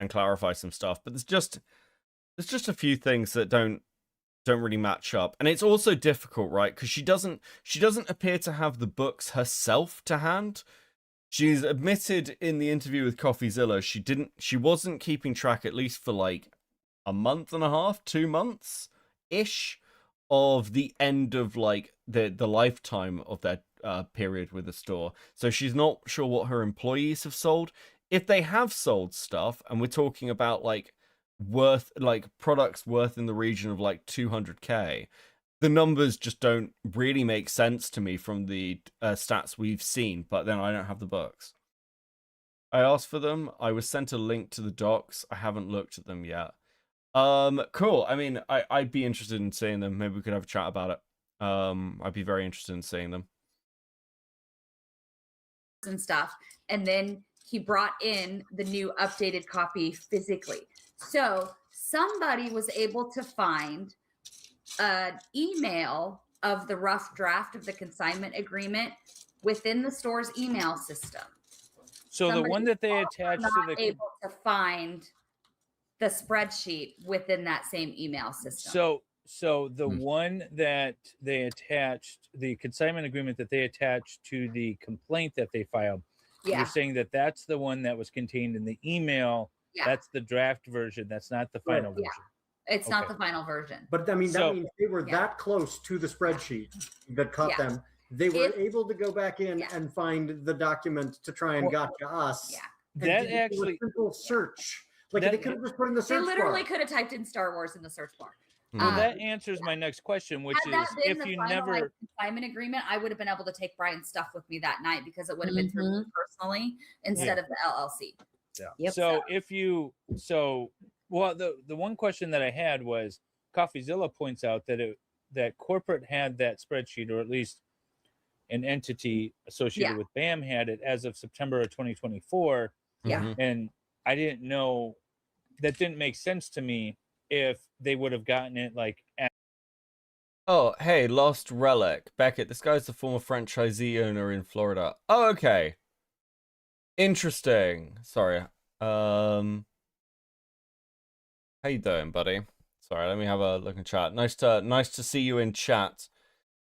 clarify some stuff. But there's just a few things that don't really match up, and it's also difficult, right? Because she doesn't appear to have the books herself to hand. She's admitted in the interview with Coffeezilla she wasn't keeping track, at least for like a month and a half, 2 months ish, of the end of like the lifetime of their period with the store. So she's not sure what her employees have sold. If they have sold stuff, and we're talking about like products worth in the region of like 200k, the numbers just don't really make sense to me from the stats we've seen, but then I don't have the books. I asked for them. I was sent a link to the docs. I haven't looked at them yet. Cool. I mean, I'd be interested in seeing them. Maybe we could have a chat about it. I'd be very interested in seeing them. And stuff. And then he brought in the new updated copy physically. So somebody was able to find an email of the rough draft of the consignment agreement within the store's email system. So the one that they attached to the able to find the spreadsheet within that same email system. So the one that they attached, the consignment agreement that they attached to the complaint that they filed, you're saying that that's the one that was contained in the email. Yeah. That's the draft version. That's not the final version. It's not the final version. But I mean, that means they were that close to the spreadsheet that caught them. They were able to go back in and find the document to try and gotcha us. Yeah. That actually a simple search. Like they could have just put in the search bar. They literally could have typed in Star Wars in the search bar. Well, that answers my next question, which is if you never consignment agreement, I would have been able to take Brian's stuff with me that night because it would have been through me personally instead of the LLC. Yeah. Yep. So the one question that I had was Coffeezilla points out that that corporate had that spreadsheet, or at least an entity associated with BAM had it as of September of 2024. Yeah. And I didn't know, that didn't make sense to me if they would have gotten it like Oh, hey, Lost Relic. Beckett, this guy's the former franchisee owner in Florida. Oh, okay. Interesting. Sorry. How you doing, buddy? Sorry, let me have a look in chat. Nice to see you in chat.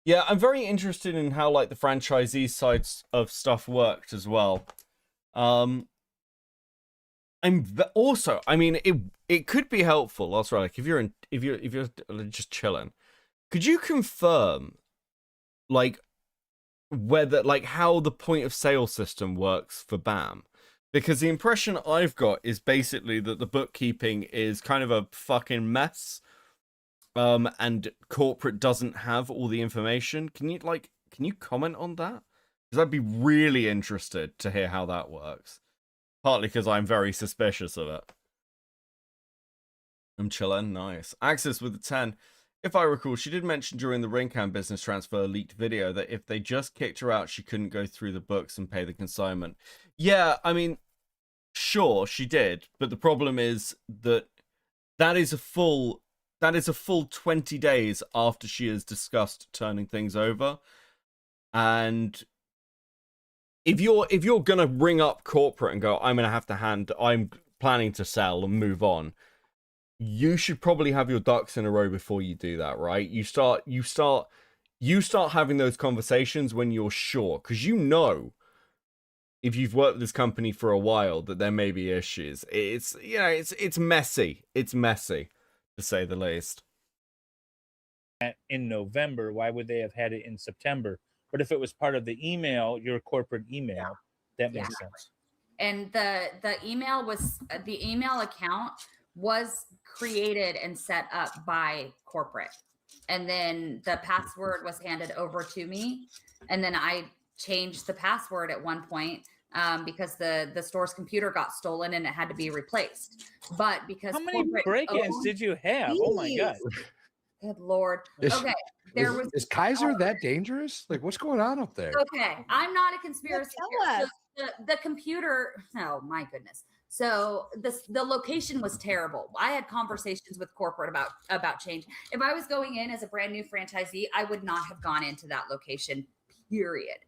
Yeah, I'm very interested in how like the franchisee sides of stuff worked as well. I mean, it could be helpful, Lost Relic, if you're just chilling. Could you confirm, like, whether, like, how the point of sale system works for BAM? Because the impression I've got is basically that the bookkeeping is kind of a fucking mess, and corporate doesn't have all the information. Can you comment on that? Because I'd be really interested to hear how that works. Partly because I'm very suspicious of it. I'm chilling, nice. Axis with the 10. If I recall, she did mention during the Ringcam business transfer leaked video that if they just kicked her out, she couldn't go through the books and pay the consignment. Yeah, I mean, sure, she did. But the problem is that that is a full 20 days after she has discussed turning things over. And if you're gonna ring up corporate and go, I'm planning to sell and move on, you should probably have your ducks in a row before you do that, right? You start having those conversations when you're sure, because you know, if you've worked with this company for a while, that there may be issues. It's messy. It's messy, to say the least. In November, why would they have had it in September? But if it was part of the email, your corporate email, that makes sense. And the email account was created and set up by corporate, and then the password was handed over to me, and then I changed the password at one point because the store's computer got stolen and it had to be replaced. But because how many break-ins did you have? Oh my god! Good Lord. Okay. Is Kaiser that dangerous? Like, what's going on up there? Okay. I'm not a conspiracy theorist. The computer, oh my goodness. So the location was terrible. I had conversations with corporate about change. If I was going in as a brand new franchisee, I would not have gone into that location, period.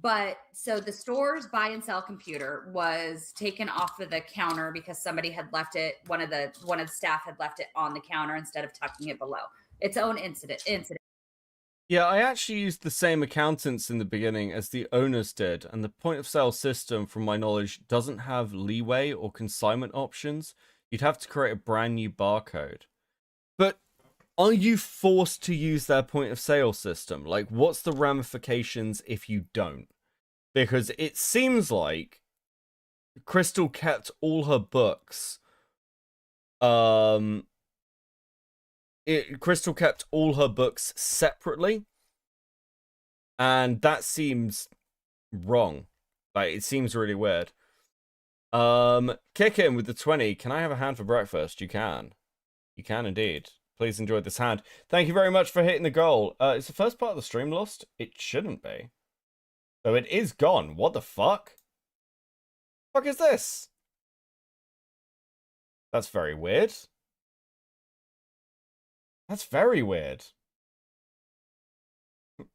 But so the store's buy and sell computer was taken off of the counter because somebody had left it. One of the staff had left it on the counter instead of tucking it below. Its own incident. Yeah, I actually used the same accountants in the beginning as the owners did, and the point of sale system, from my knowledge, doesn't have leeway or consignment options. You'd have to create a brand new barcode. But are you forced to use their point of sale system? Like, what's the ramifications if you don't? Because it seems like Crystal kept all her books. Crystal kept all her books separately, and that seems wrong. Like, it seems really weird. Kick in with the 20. Can I have a hand for breakfast? You can indeed. Please enjoy this hand. Thank you very much for hitting the goal. Is the first part of the stream lost? It shouldn't be. So it is gone. What the fuck? Fuck is this? That's very weird. That's very weird.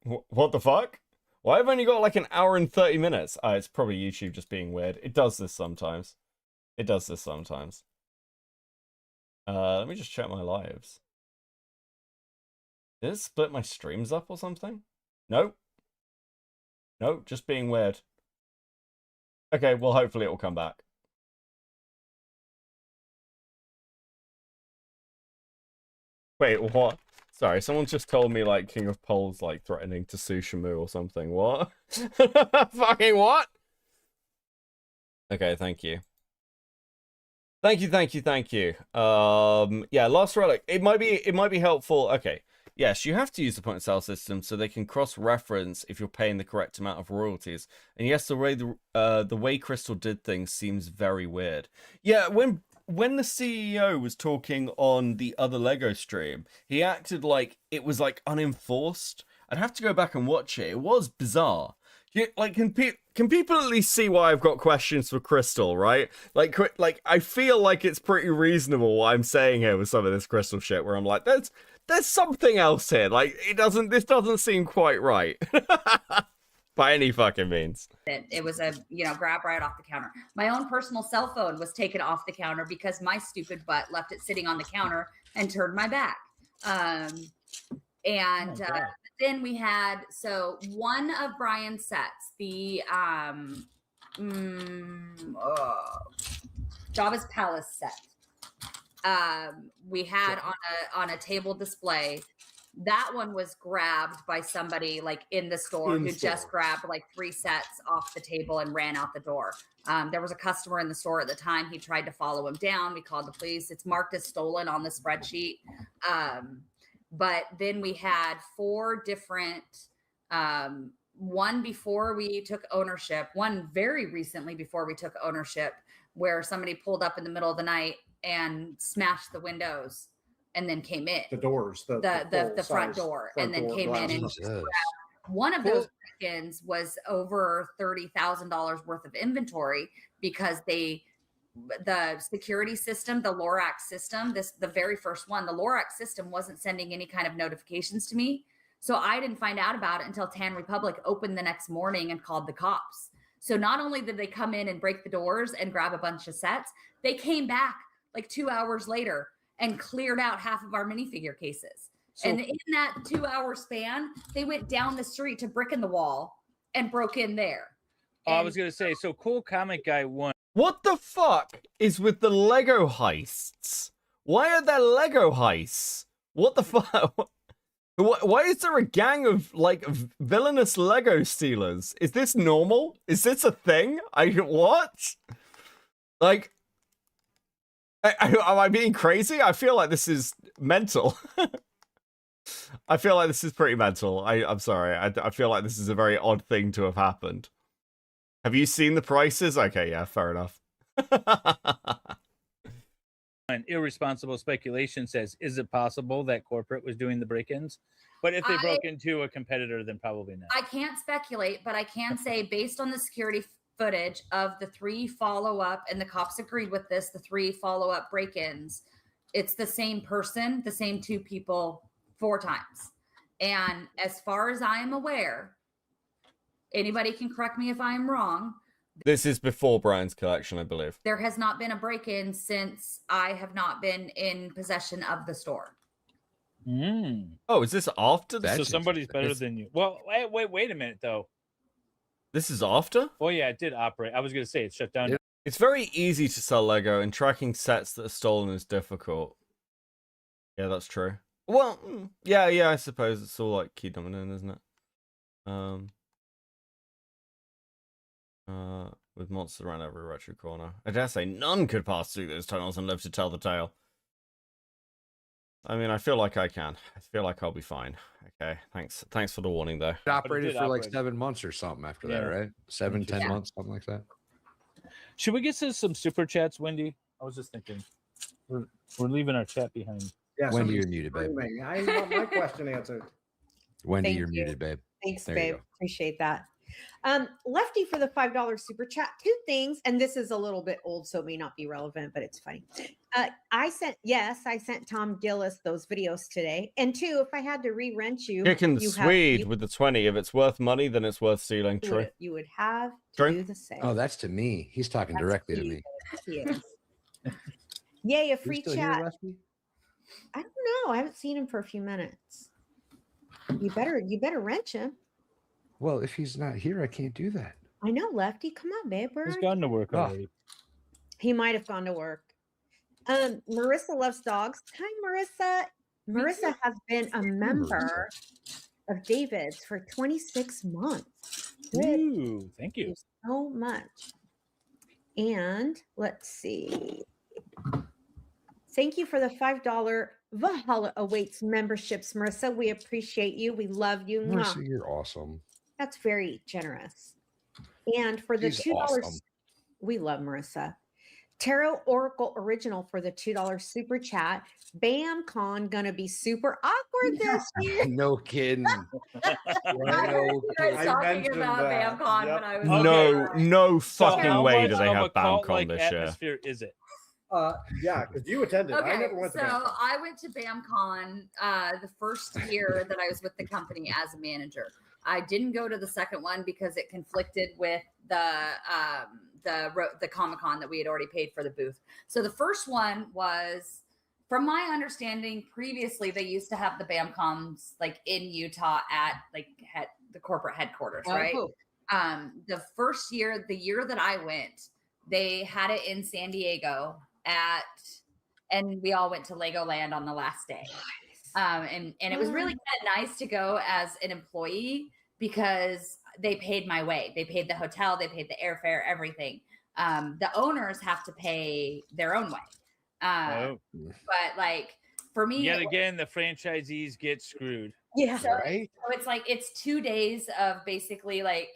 What the fuck? Why have I only got like an hour and 30 minutes? It's probably YouTube just being weird. It does this sometimes. Let me just check my lives. Did it split my streams up or something? Nope. Nope, just being weird. Okay, well, hopefully it will come back. Wait, what? Sorry, someone just told me, like, King of Pole's, like, threatening to sue Shamu or something. What? Fucking what? Okay, thank you. Thank you. Yeah, Last Relic. It might be helpful. Okay. Yes, you have to use the point of sale system so they can cross-reference if you're paying the correct amount of royalties. And yes, the way Crystal did things seems very weird. Yeah, when the CEO was talking on the other Lego stream, he acted like it was like unenforced. I'd have to go back and watch it. It was bizarre. Like, can people at least see why I've got questions for Crystal, right? Like I feel like it's pretty reasonable what I'm saying here with some of this Crystal shit, where I'm like, there's something else here. Like, this doesn't seem quite right. By any fucking means. It was a, grab right off the counter. My own personal cell phone was taken off the counter because my stupid butt left it sitting on the counter and turned my back. Then we had, so one of Brian's sets, the Java's Palace set, we had on a table display. That one was grabbed by somebody like in the store who just grabbed like 3 sets off the table and ran out the door. There was a customer in the store at the time. He tried to follow him down. We called the police. It's marked as stolen on the spreadsheet. But then we had 4 different, one before we took ownership, one very recently before we took ownership, where somebody pulled up in the middle of the night and smashed the windows and then came in. The doors, the front door, and then came in and one of those break-ins was over $30,000 worth of inventory because the security system, the Lorax system, the very first one, the Lorax system wasn't sending any kind of notifications to me. So I didn't find out about it until Tan Republic opened the next morning and called the cops. So not only did they come in and break the doors and grab a bunch of sets, they came back like 2 hours later and cleared out half of our minifigure cases. So- and in that 2 hour span, they went down the street to Brick in the Wall and broke in there. I was gonna say, so Cool Comic Guy won. What the fuck is with the Lego heists? Why are there Lego heists? What the fuck? Why is there a gang of like villainous Lego stealers? Is this normal? Is this a thing? What? Like, am I being crazy? I feel like this is mental. I feel like this is pretty mental. I'm sorry. I feel like this is a very odd thing to have happened. Have you seen the prices? Okay, yeah, fair enough. And irresponsible speculation says, is it possible that corporate was doing the break-ins? But if they broke into a competitor, then probably not. I can't speculate, but I can say based on the security footage of the 3 follow-up, and the cops agreed with this, the 3 follow-up break-ins, it's the same person, the same 2 people 4 times. And as far as I am aware, anybody can correct me if I'm wrong, This is before Brian's collection, I believe. there has not been a break-in since I have not been in possession of the store. Oh, is this after? So somebody's better than you. Well, wait a minute, though. This is after? Oh, yeah, it did operate. I was going to say it shut down. It's very easy to sell Lego, and tracking sets that are stolen is difficult. Yeah, that's true. Well, yeah, I suppose it's all like key dominant, isn't it? With monsters around every retro corner. I dare say none could pass through those tunnels and live to tell the tale. I mean, I feel like I can. I feel like I'll be fine. Okay, thanks for the warning, though. It operated for like 7 months or something after that, Yeah. right? 10 months, something like that. Should we get to some super chats, Wendy? I was just thinking. We're leaving our chat behind. Yeah, Wendy, somebody's you're muted, babe. screaming. I want my question answered. Wendy, Thank you're you. muted, babe. Thanks, There you babe. go. Appreciate that. Lefty for the $5 super chat. 2 things, and this is a little bit old, so it may not be relevant, but it's funny. I sent Tom Gillis those videos today. And 2, if I had to re-rent you, Kicking the you Swede have, with the 20. If it's worth money, then it's worth stealing. you, True. would, you would have to True. do the same. Oh, that's to me. He's talking That's directly to you. me. He is. Yay, a You free still here, chat. Lefty? I don't know. I haven't seen him for a few minutes. You better wrench him. Well, if he's not here, I can't do that. I know, Lefty. Come on, babe. Where He's are gone to work Oh. already. He might have gone to work. Marissa loves dogs. Hi, Marissa. Marissa has been a member of David's for 26 months. Ooh, thank you. So much. And let's see. Thank you for the $5 Valhalla Awaits memberships, Marissa. We appreciate you. We love you. Mwah. Marissa, you're awesome. That's very generous. And for the She's $2, awesome. we love Marissa. Tarot Oracle Original for the $2 super chat. BamCon gonna be super awkward this year. No kidding. I heard you guys talking about BamCon when I was No fucking how way much do they of have a cult-like BamCon this year. atmosphere is it? Yeah, because you attended. I Okay, never went so to BamCon. I went to BamCon the first year that I was with the company as a manager. I didn't go to the second one because it conflicted with the Comic-Con that we had already paid for the booth. So the first one was, from my understanding, previously they used to have the BamCons like in Utah at the corporate headquarters, Oh, right? cool. The first year, the year that I went, they had it in San Diego and we all went to Legoland on the last day. And it was really kind of nice to go as an employee because they paid my way. They paid the hotel, they paid the airfare, everything. The owners have to pay their own way. But like for me, Yet again, the franchisees get screwed. Yeah. So, Right? so it's like it's 2 days of basically like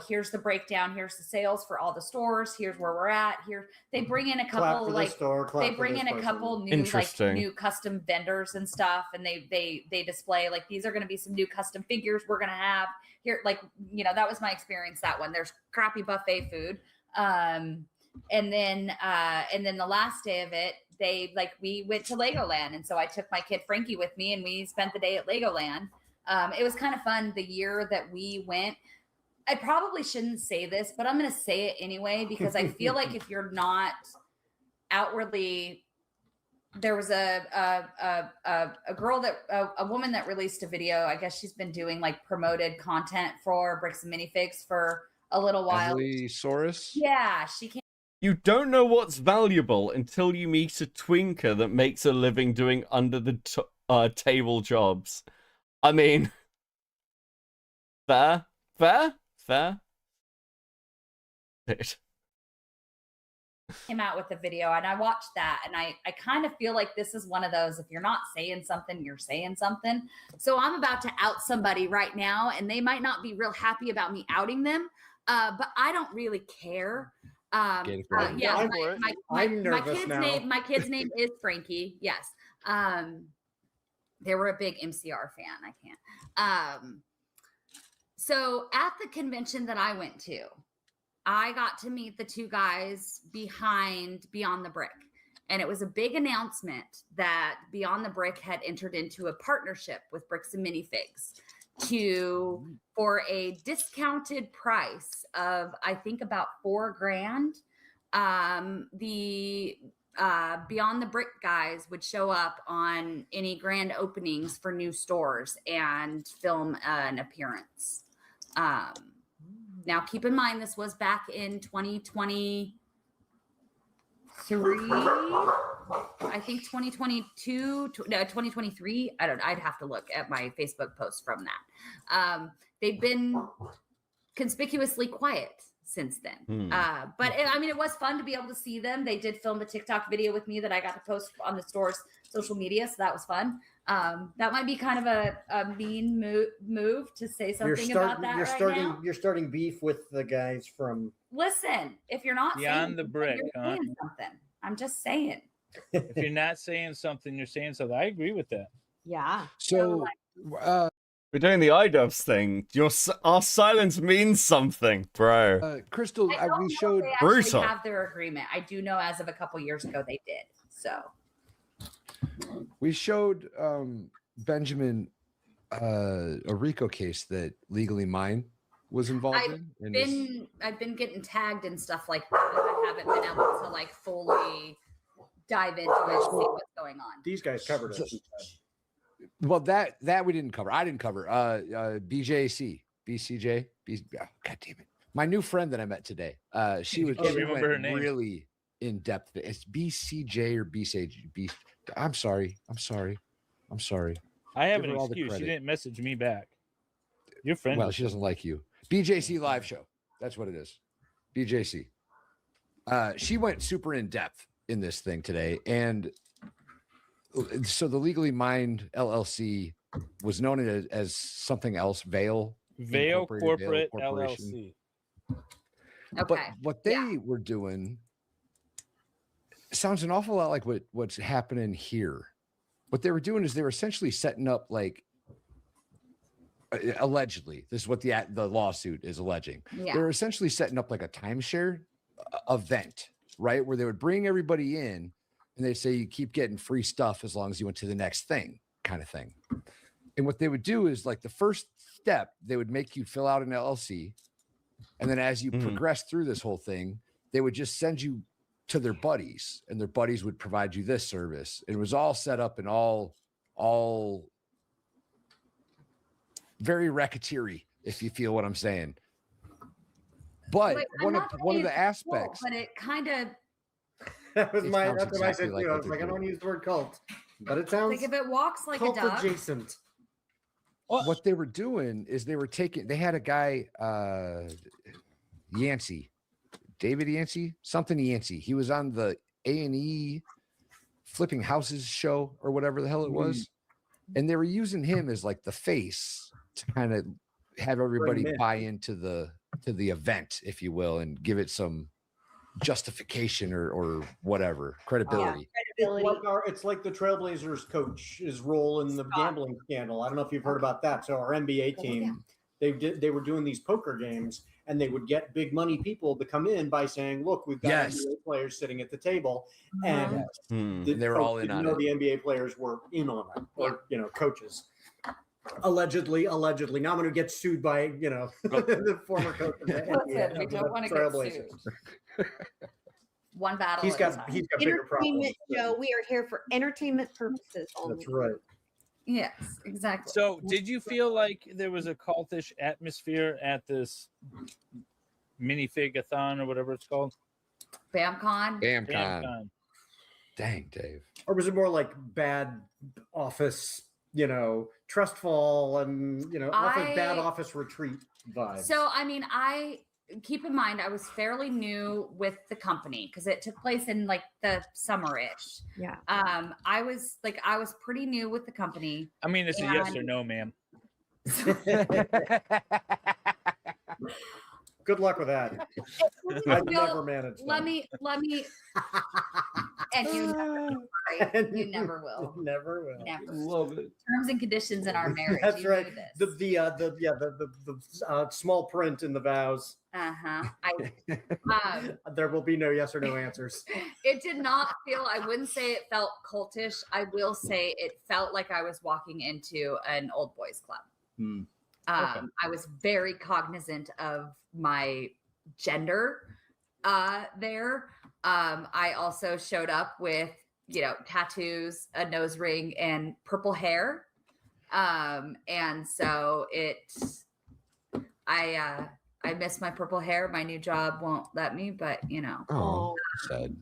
here's the breakdown, here's the sales for all the stores, here's where we're at. Here they bring in a Clap couple for this like store, clap they for bring this in a person. couple new Interesting. new custom vendors and stuff, and they display like these are going to be some new custom figures we're going to have here. Like that was my experience. That one, there's crappy buffet food. And then the last day of it, we went to Legoland, and so I took my kid Frankie with me, and we spent the day at Legoland. It was kind of fun. The year that we went, I probably shouldn't say this, but I'm going to say it anyway because I feel like if you're not outwardly, there was a girl that a woman that released a video. I guess she's been doing like promoted content for Bricks and Minifigs for a little while. Emily Soros? Yeah, she came. You don't know what's valuable until you meet a twinker that makes a living doing under the table jobs. I mean, fair. Came out with the video and I watched that and I kind of feel like this is one of those, if you're not saying something, you're saying something. So I'm about to out somebody right now and they might not be real happy about me outing them, but I don't really care. Yeah, my kid's name is Frankie. Yes. They were a big MCR fan. I can't. So at the convention that I went to, I got to meet the two guys behind Beyond the Brick. And it was a big announcement that Beyond the Brick had entered into a partnership with Bricks and Minifigs for a discounted price of, I think, about $4,000. The Beyond the Brick guys would show up on any grand openings for new stores and film an appearance. Now, keep in mind, this was back in 2023. I think 2022, no, 2023. I'd have to look at my Facebook post from that. They've been conspicuously quiet since then. But it was fun to be able to see them. They did film a TikTok video with me that I got to post on the store's social media. So that was fun. That might be kind of a mean move to say something about that now. You're starting beef with the guys from. Listen, if you're not Beyond the Brick, you're saying something. I'm just saying. If you're not saying something, you're saying something. I agree with that. Yeah. So, we're doing the iDubbbz thing. Our silence means something, bro. Crystal, we showed. They actually have their agreement. I do know as of a couple years ago they did. So. We showed Benjamin a RICO case that Legally Mine was involved in. I've been getting tagged and stuff like that. I haven't been able to like fully dive into it and see what's going on. These guys covered it. Well, that we didn't cover. I didn't cover. BJC, BCJ, God damn it! My new friend that I met today. She went really in depth. It's BCJ or BCJ. I'm sorry. I have an excuse. She didn't message me back. Your friend. Well, she doesn't like you. BJC live show. That's what it is. BJC. She went super in depth in this thing today. And so the Legally Mined LLC was known as something else, Vail Corporate LLC. Okay. But what they were doing sounds an awful lot like what's happening here. What they were doing is they were essentially setting up, like, allegedly, this is what the lawsuit is alleging. Yeah. They're essentially setting up like a timeshare event, right? Where they would bring everybody in and they say you keep getting free stuff as long as you went to the next thing, kind of thing. And what they would do is, like, the first step, they would make you fill out an LLC. And then as you progress through this whole thing, they would just send you to their buddies, and their buddies would provide you this service. It was all set up and all very racketeering, if you feel what I'm saying. But one of the aspects, but it kind of that's what I said too. I was like, I don't use the word cult, but it sounds like if it walks like cult a duck. adjacent. What they were doing is they had a guy, Yancey, David Yancey, something Yancey. He was on the A&E Flipping Houses show or whatever the hell it was. And they were using him as like the face to kind of have everybody buy into the event, if you will, and give it some justification or whatever, credibility. It's like the Trailblazers coach's role in the gambling scandal. I don't know if you've heard about that. So our NBA team, they were doing these poker games, and they would get big money people to come in by saying, look, we've got NBA players sitting at the table. And they were all in on it. The NBA players were in on it, or, coaches. Allegedly. Now I'm going to get sued by, the former coach of the Listen, we don't want to get Trailblazers. sued. One battle He's at a got time. bigger problems. Entertainment show. We are here for entertainment purposes only. That's right. Yes, exactly. So, did you feel like there was a cultish atmosphere at this minifig-a-thon or whatever it's called? BAMCon? BAMCon. Dang, Dave. Or was it more like bad office, trust fall and, bad office retreat vibes? So, I mean, keep in mind, I was fairly new with the company because it took place in like the summer-ish. Yeah. I was pretty new with the company. I mean, it's a yes or no, ma'am. Good luck with that. I've never managed that. Let me, and you never, right? You never will. Never will. Never. Love it. Terms and conditions in our marriage. That's you right. knew this. The small print in the vows. There will be no yes or no answers. It did not feel, I wouldn't say it felt cultish. I will say it felt like I was walking into an old boys club. I was very cognizant of my gender there. I also showed up with, tattoos, a nose ring, and purple hair. And so I miss my purple hair. My new job won't let me, but Oh, sad.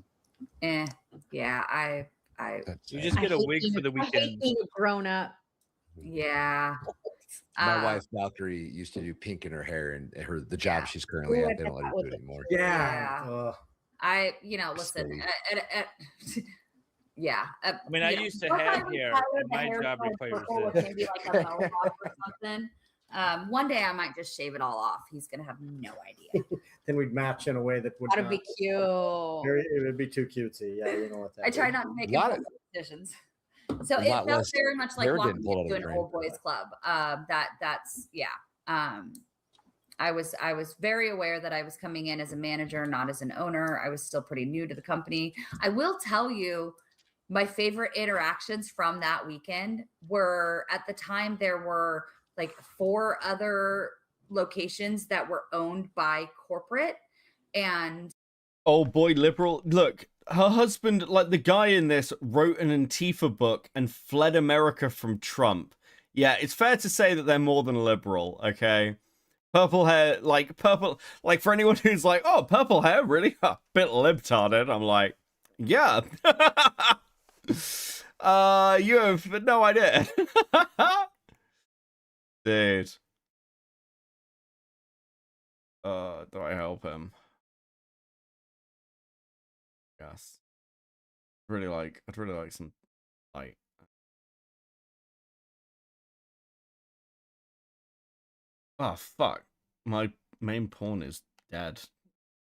Yeah, You just get a wig for the I hate weekend. being grown up. Yeah. My wife Valkyrie used to do pink in her hair, and the job she's currently at, they don't let her do it anymore. Yeah. Listen. Silly. Yeah. I mean, I used to have hair, and my job requires this. Maybe like a mohawk or something. One day I might just shave it all off. He's gonna have no idea. Then we'd match in a way that would That'd be cute. It would be too cutesy. Yeah, you know what that I try is. not to make impulsive decisions. So it felt very much like walking into an old boys club. I was very aware that I was coming in as a manager, not as an owner. I was still pretty new to the company. I will tell you, my favorite interactions from that weekend were, at the time, there were like 4 other locations that were owned by corporate. And old boy liberal. Look, her husband, like the guy in this, wrote an Antifa book and fled America from Trump. Yeah, it's fair to say that they're more than liberal, okay? Purple hair, for anyone who's like, oh, purple hair, really? A bit libtarded. I'm like, yeah. You have no idea. Dude. Do I help him? Yes. I'd really like some light. Oh fuck. My main pawn is dead.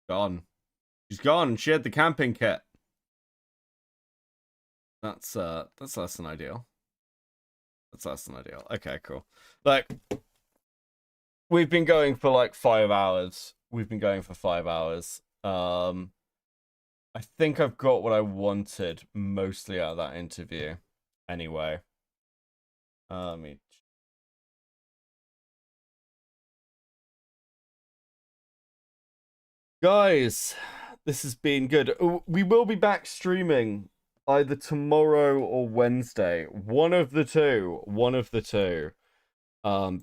Gone. She's gone. She had the camping kit. That's less than ideal. That's less than ideal. Okay, cool. Like, we've been going for like 5 hours. I think I've got what I wanted mostly out of that interview. Anyway. Guys, this has been good. We will be back streaming either tomorrow or Wednesday. One of the two.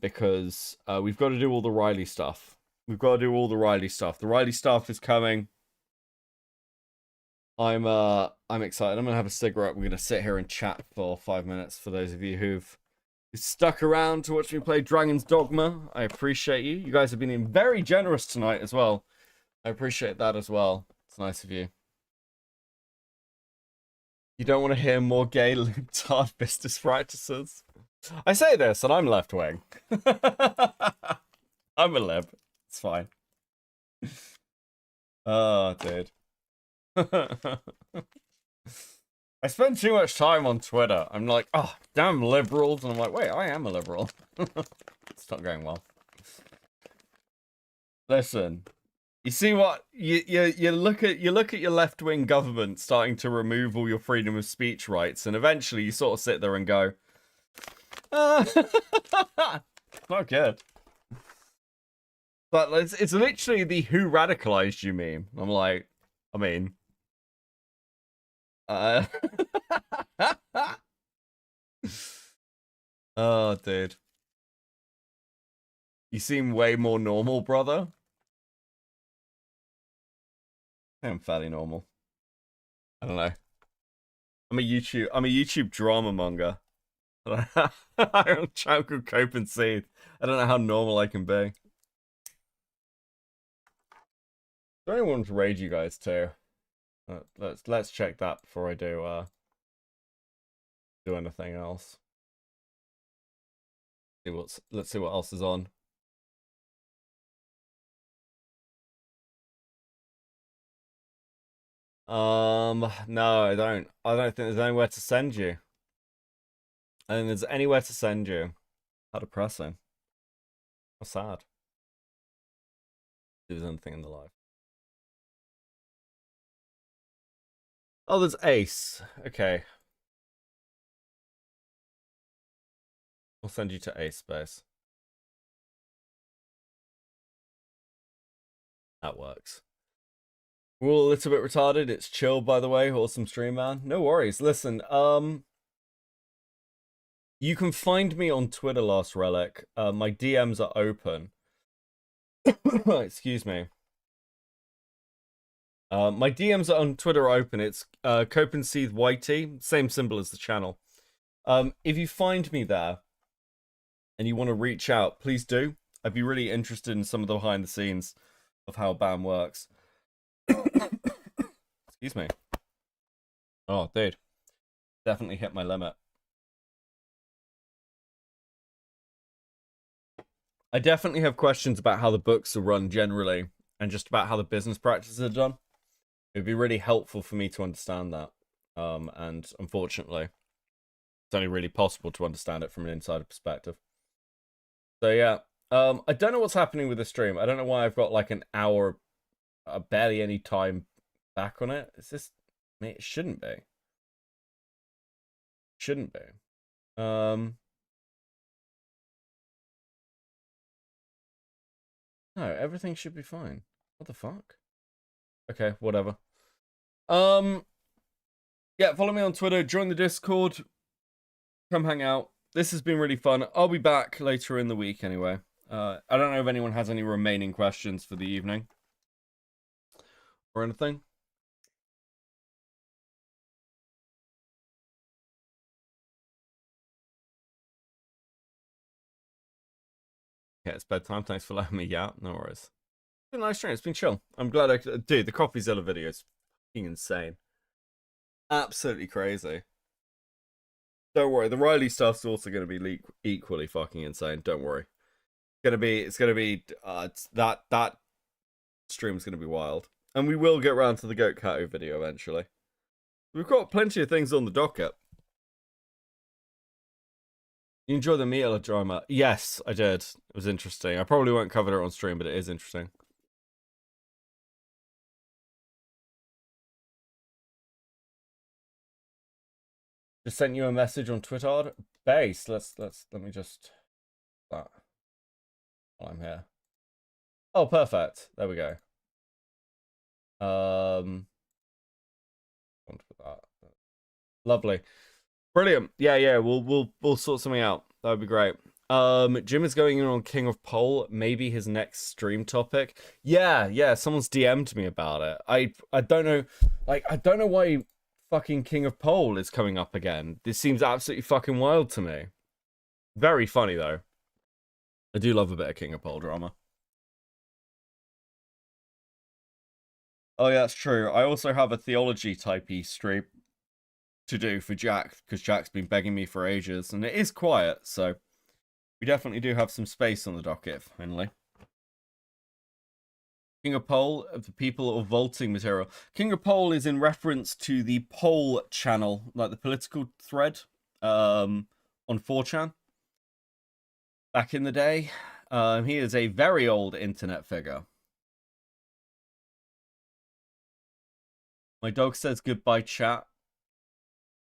Because we've got to do all the Riley stuff. The Riley stuff is coming. I'm excited. I'm gonna have a cigarette. We're gonna sit here and chat for 5 minutes. For those of you who've stuck around to watch me play Dragon's Dogma, I appreciate you. You guys have been very generous tonight as well. I appreciate that as well. It's nice of you. You don't want to hear more gay libtard business practices? I say this, and I'm left wing. I'm a lib. It's fine. Oh, dude. I spend too much time on Twitter. I'm like, oh, damn liberals. And I'm like, wait, I am a liberal. It's not going well. Listen. You see what you look at your left-wing government starting to remove all your freedom of speech rights, and eventually you sort of sit there and go, Not good. But it's literally the "who radicalized you" meme. I'm like, I mean, oh, dude, you seem way more normal, brother. I'm fairly normal. I don't know. I'm a YouTube drama monger. I'm a child called Cope and Seed. I don't know how normal I can be. Do I want to raid you guys too? Let's check that before I do anything else. Let's see what else is on. No, I don't think there's anywhere to send you. I don't think there's anywhere to send you. How depressing. How sad. If there's anything in the life. Oh, there's Ace. Okay. I'll send you to Ace Space. That works. We're all a little bit retarded. It's chill, by the way. Awesome stream, man. No worries. Listen, you can find me on Twitter, Last Relic. My DMs are open. Excuse me. My DMs are on Twitter open. It's Copenseed YT, same symbol as the channel. If you find me there and you want to reach out, please do. I'd be really interested in some of the behind the scenes of how BAM works. Excuse me. Oh, dude. Definitely hit my limit. I definitely have questions about how the books are run generally, and just about how the business practices are done. It would be really helpful for me to understand that. And unfortunately, it's only really possible to understand it from an insider perspective. So yeah, I don't know what's happening with the stream. I don't know why I've got like an hour, barely any time back on it. It's just, I mean, it shouldn't be. Shouldn't be. No, everything should be fine. What the fuck? Okay, whatever. Yeah, follow me on Twitter, join the Discord, come hang out. This has been really fun. I'll be back later in the week anyway. I don't know if anyone has any remaining questions for the evening or anything. Yeah, it's bedtime. Thanks for letting me. Yeah, no worries. It's been a nice stream. It's been chill. I'm glad I could. Dude, the Coffeezilla video is fucking insane. Absolutely crazy. Don't worry. The Riley stuff's also going to be equally fucking insane. Don't worry. It's gonna be that stream's gonna be wild. And we will get around to the Goat Kato video eventually. We've got plenty of things on the docket. You enjoy the meal drama? Yes, I did. It was interesting. I probably won't cover it on stream, but it is interesting. Just sent you a message on Twitter. Base. Let me just that while I'm here. Oh, perfect. There we go. Lovely. Brilliant. Yeah, we'll sort something out. That would be great. Jim is going in on King of Pole, maybe his next stream topic. Yeah, someone's DM'd me about it. I don't know, like, I don't know why fucking King of Pole is coming up again. This seems absolutely fucking wild to me. Very funny though. I do love a bit of King of Pole drama. Oh yeah, that's true. I also have a theology typey stream to do for Jack, because Jack's been begging me for ages, and it is quiet, so we definitely do have some space on the docket, finally. King of Pole, of the people of vaulting material. King of Pole is in reference to the Pole channel, like the political thread on 4chan. Back in the day. He is a very old internet figure. My dog says goodbye, chat.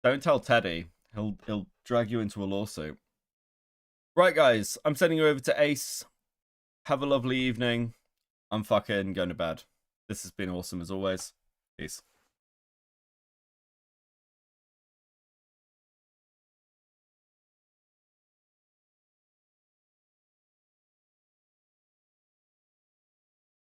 Don't tell Teddy. He'll drag you into a lawsuit. Right, guys, I'm sending you over to Ace. Have a lovely evening. I'm fucking going to bed. This has been awesome as always. Peace.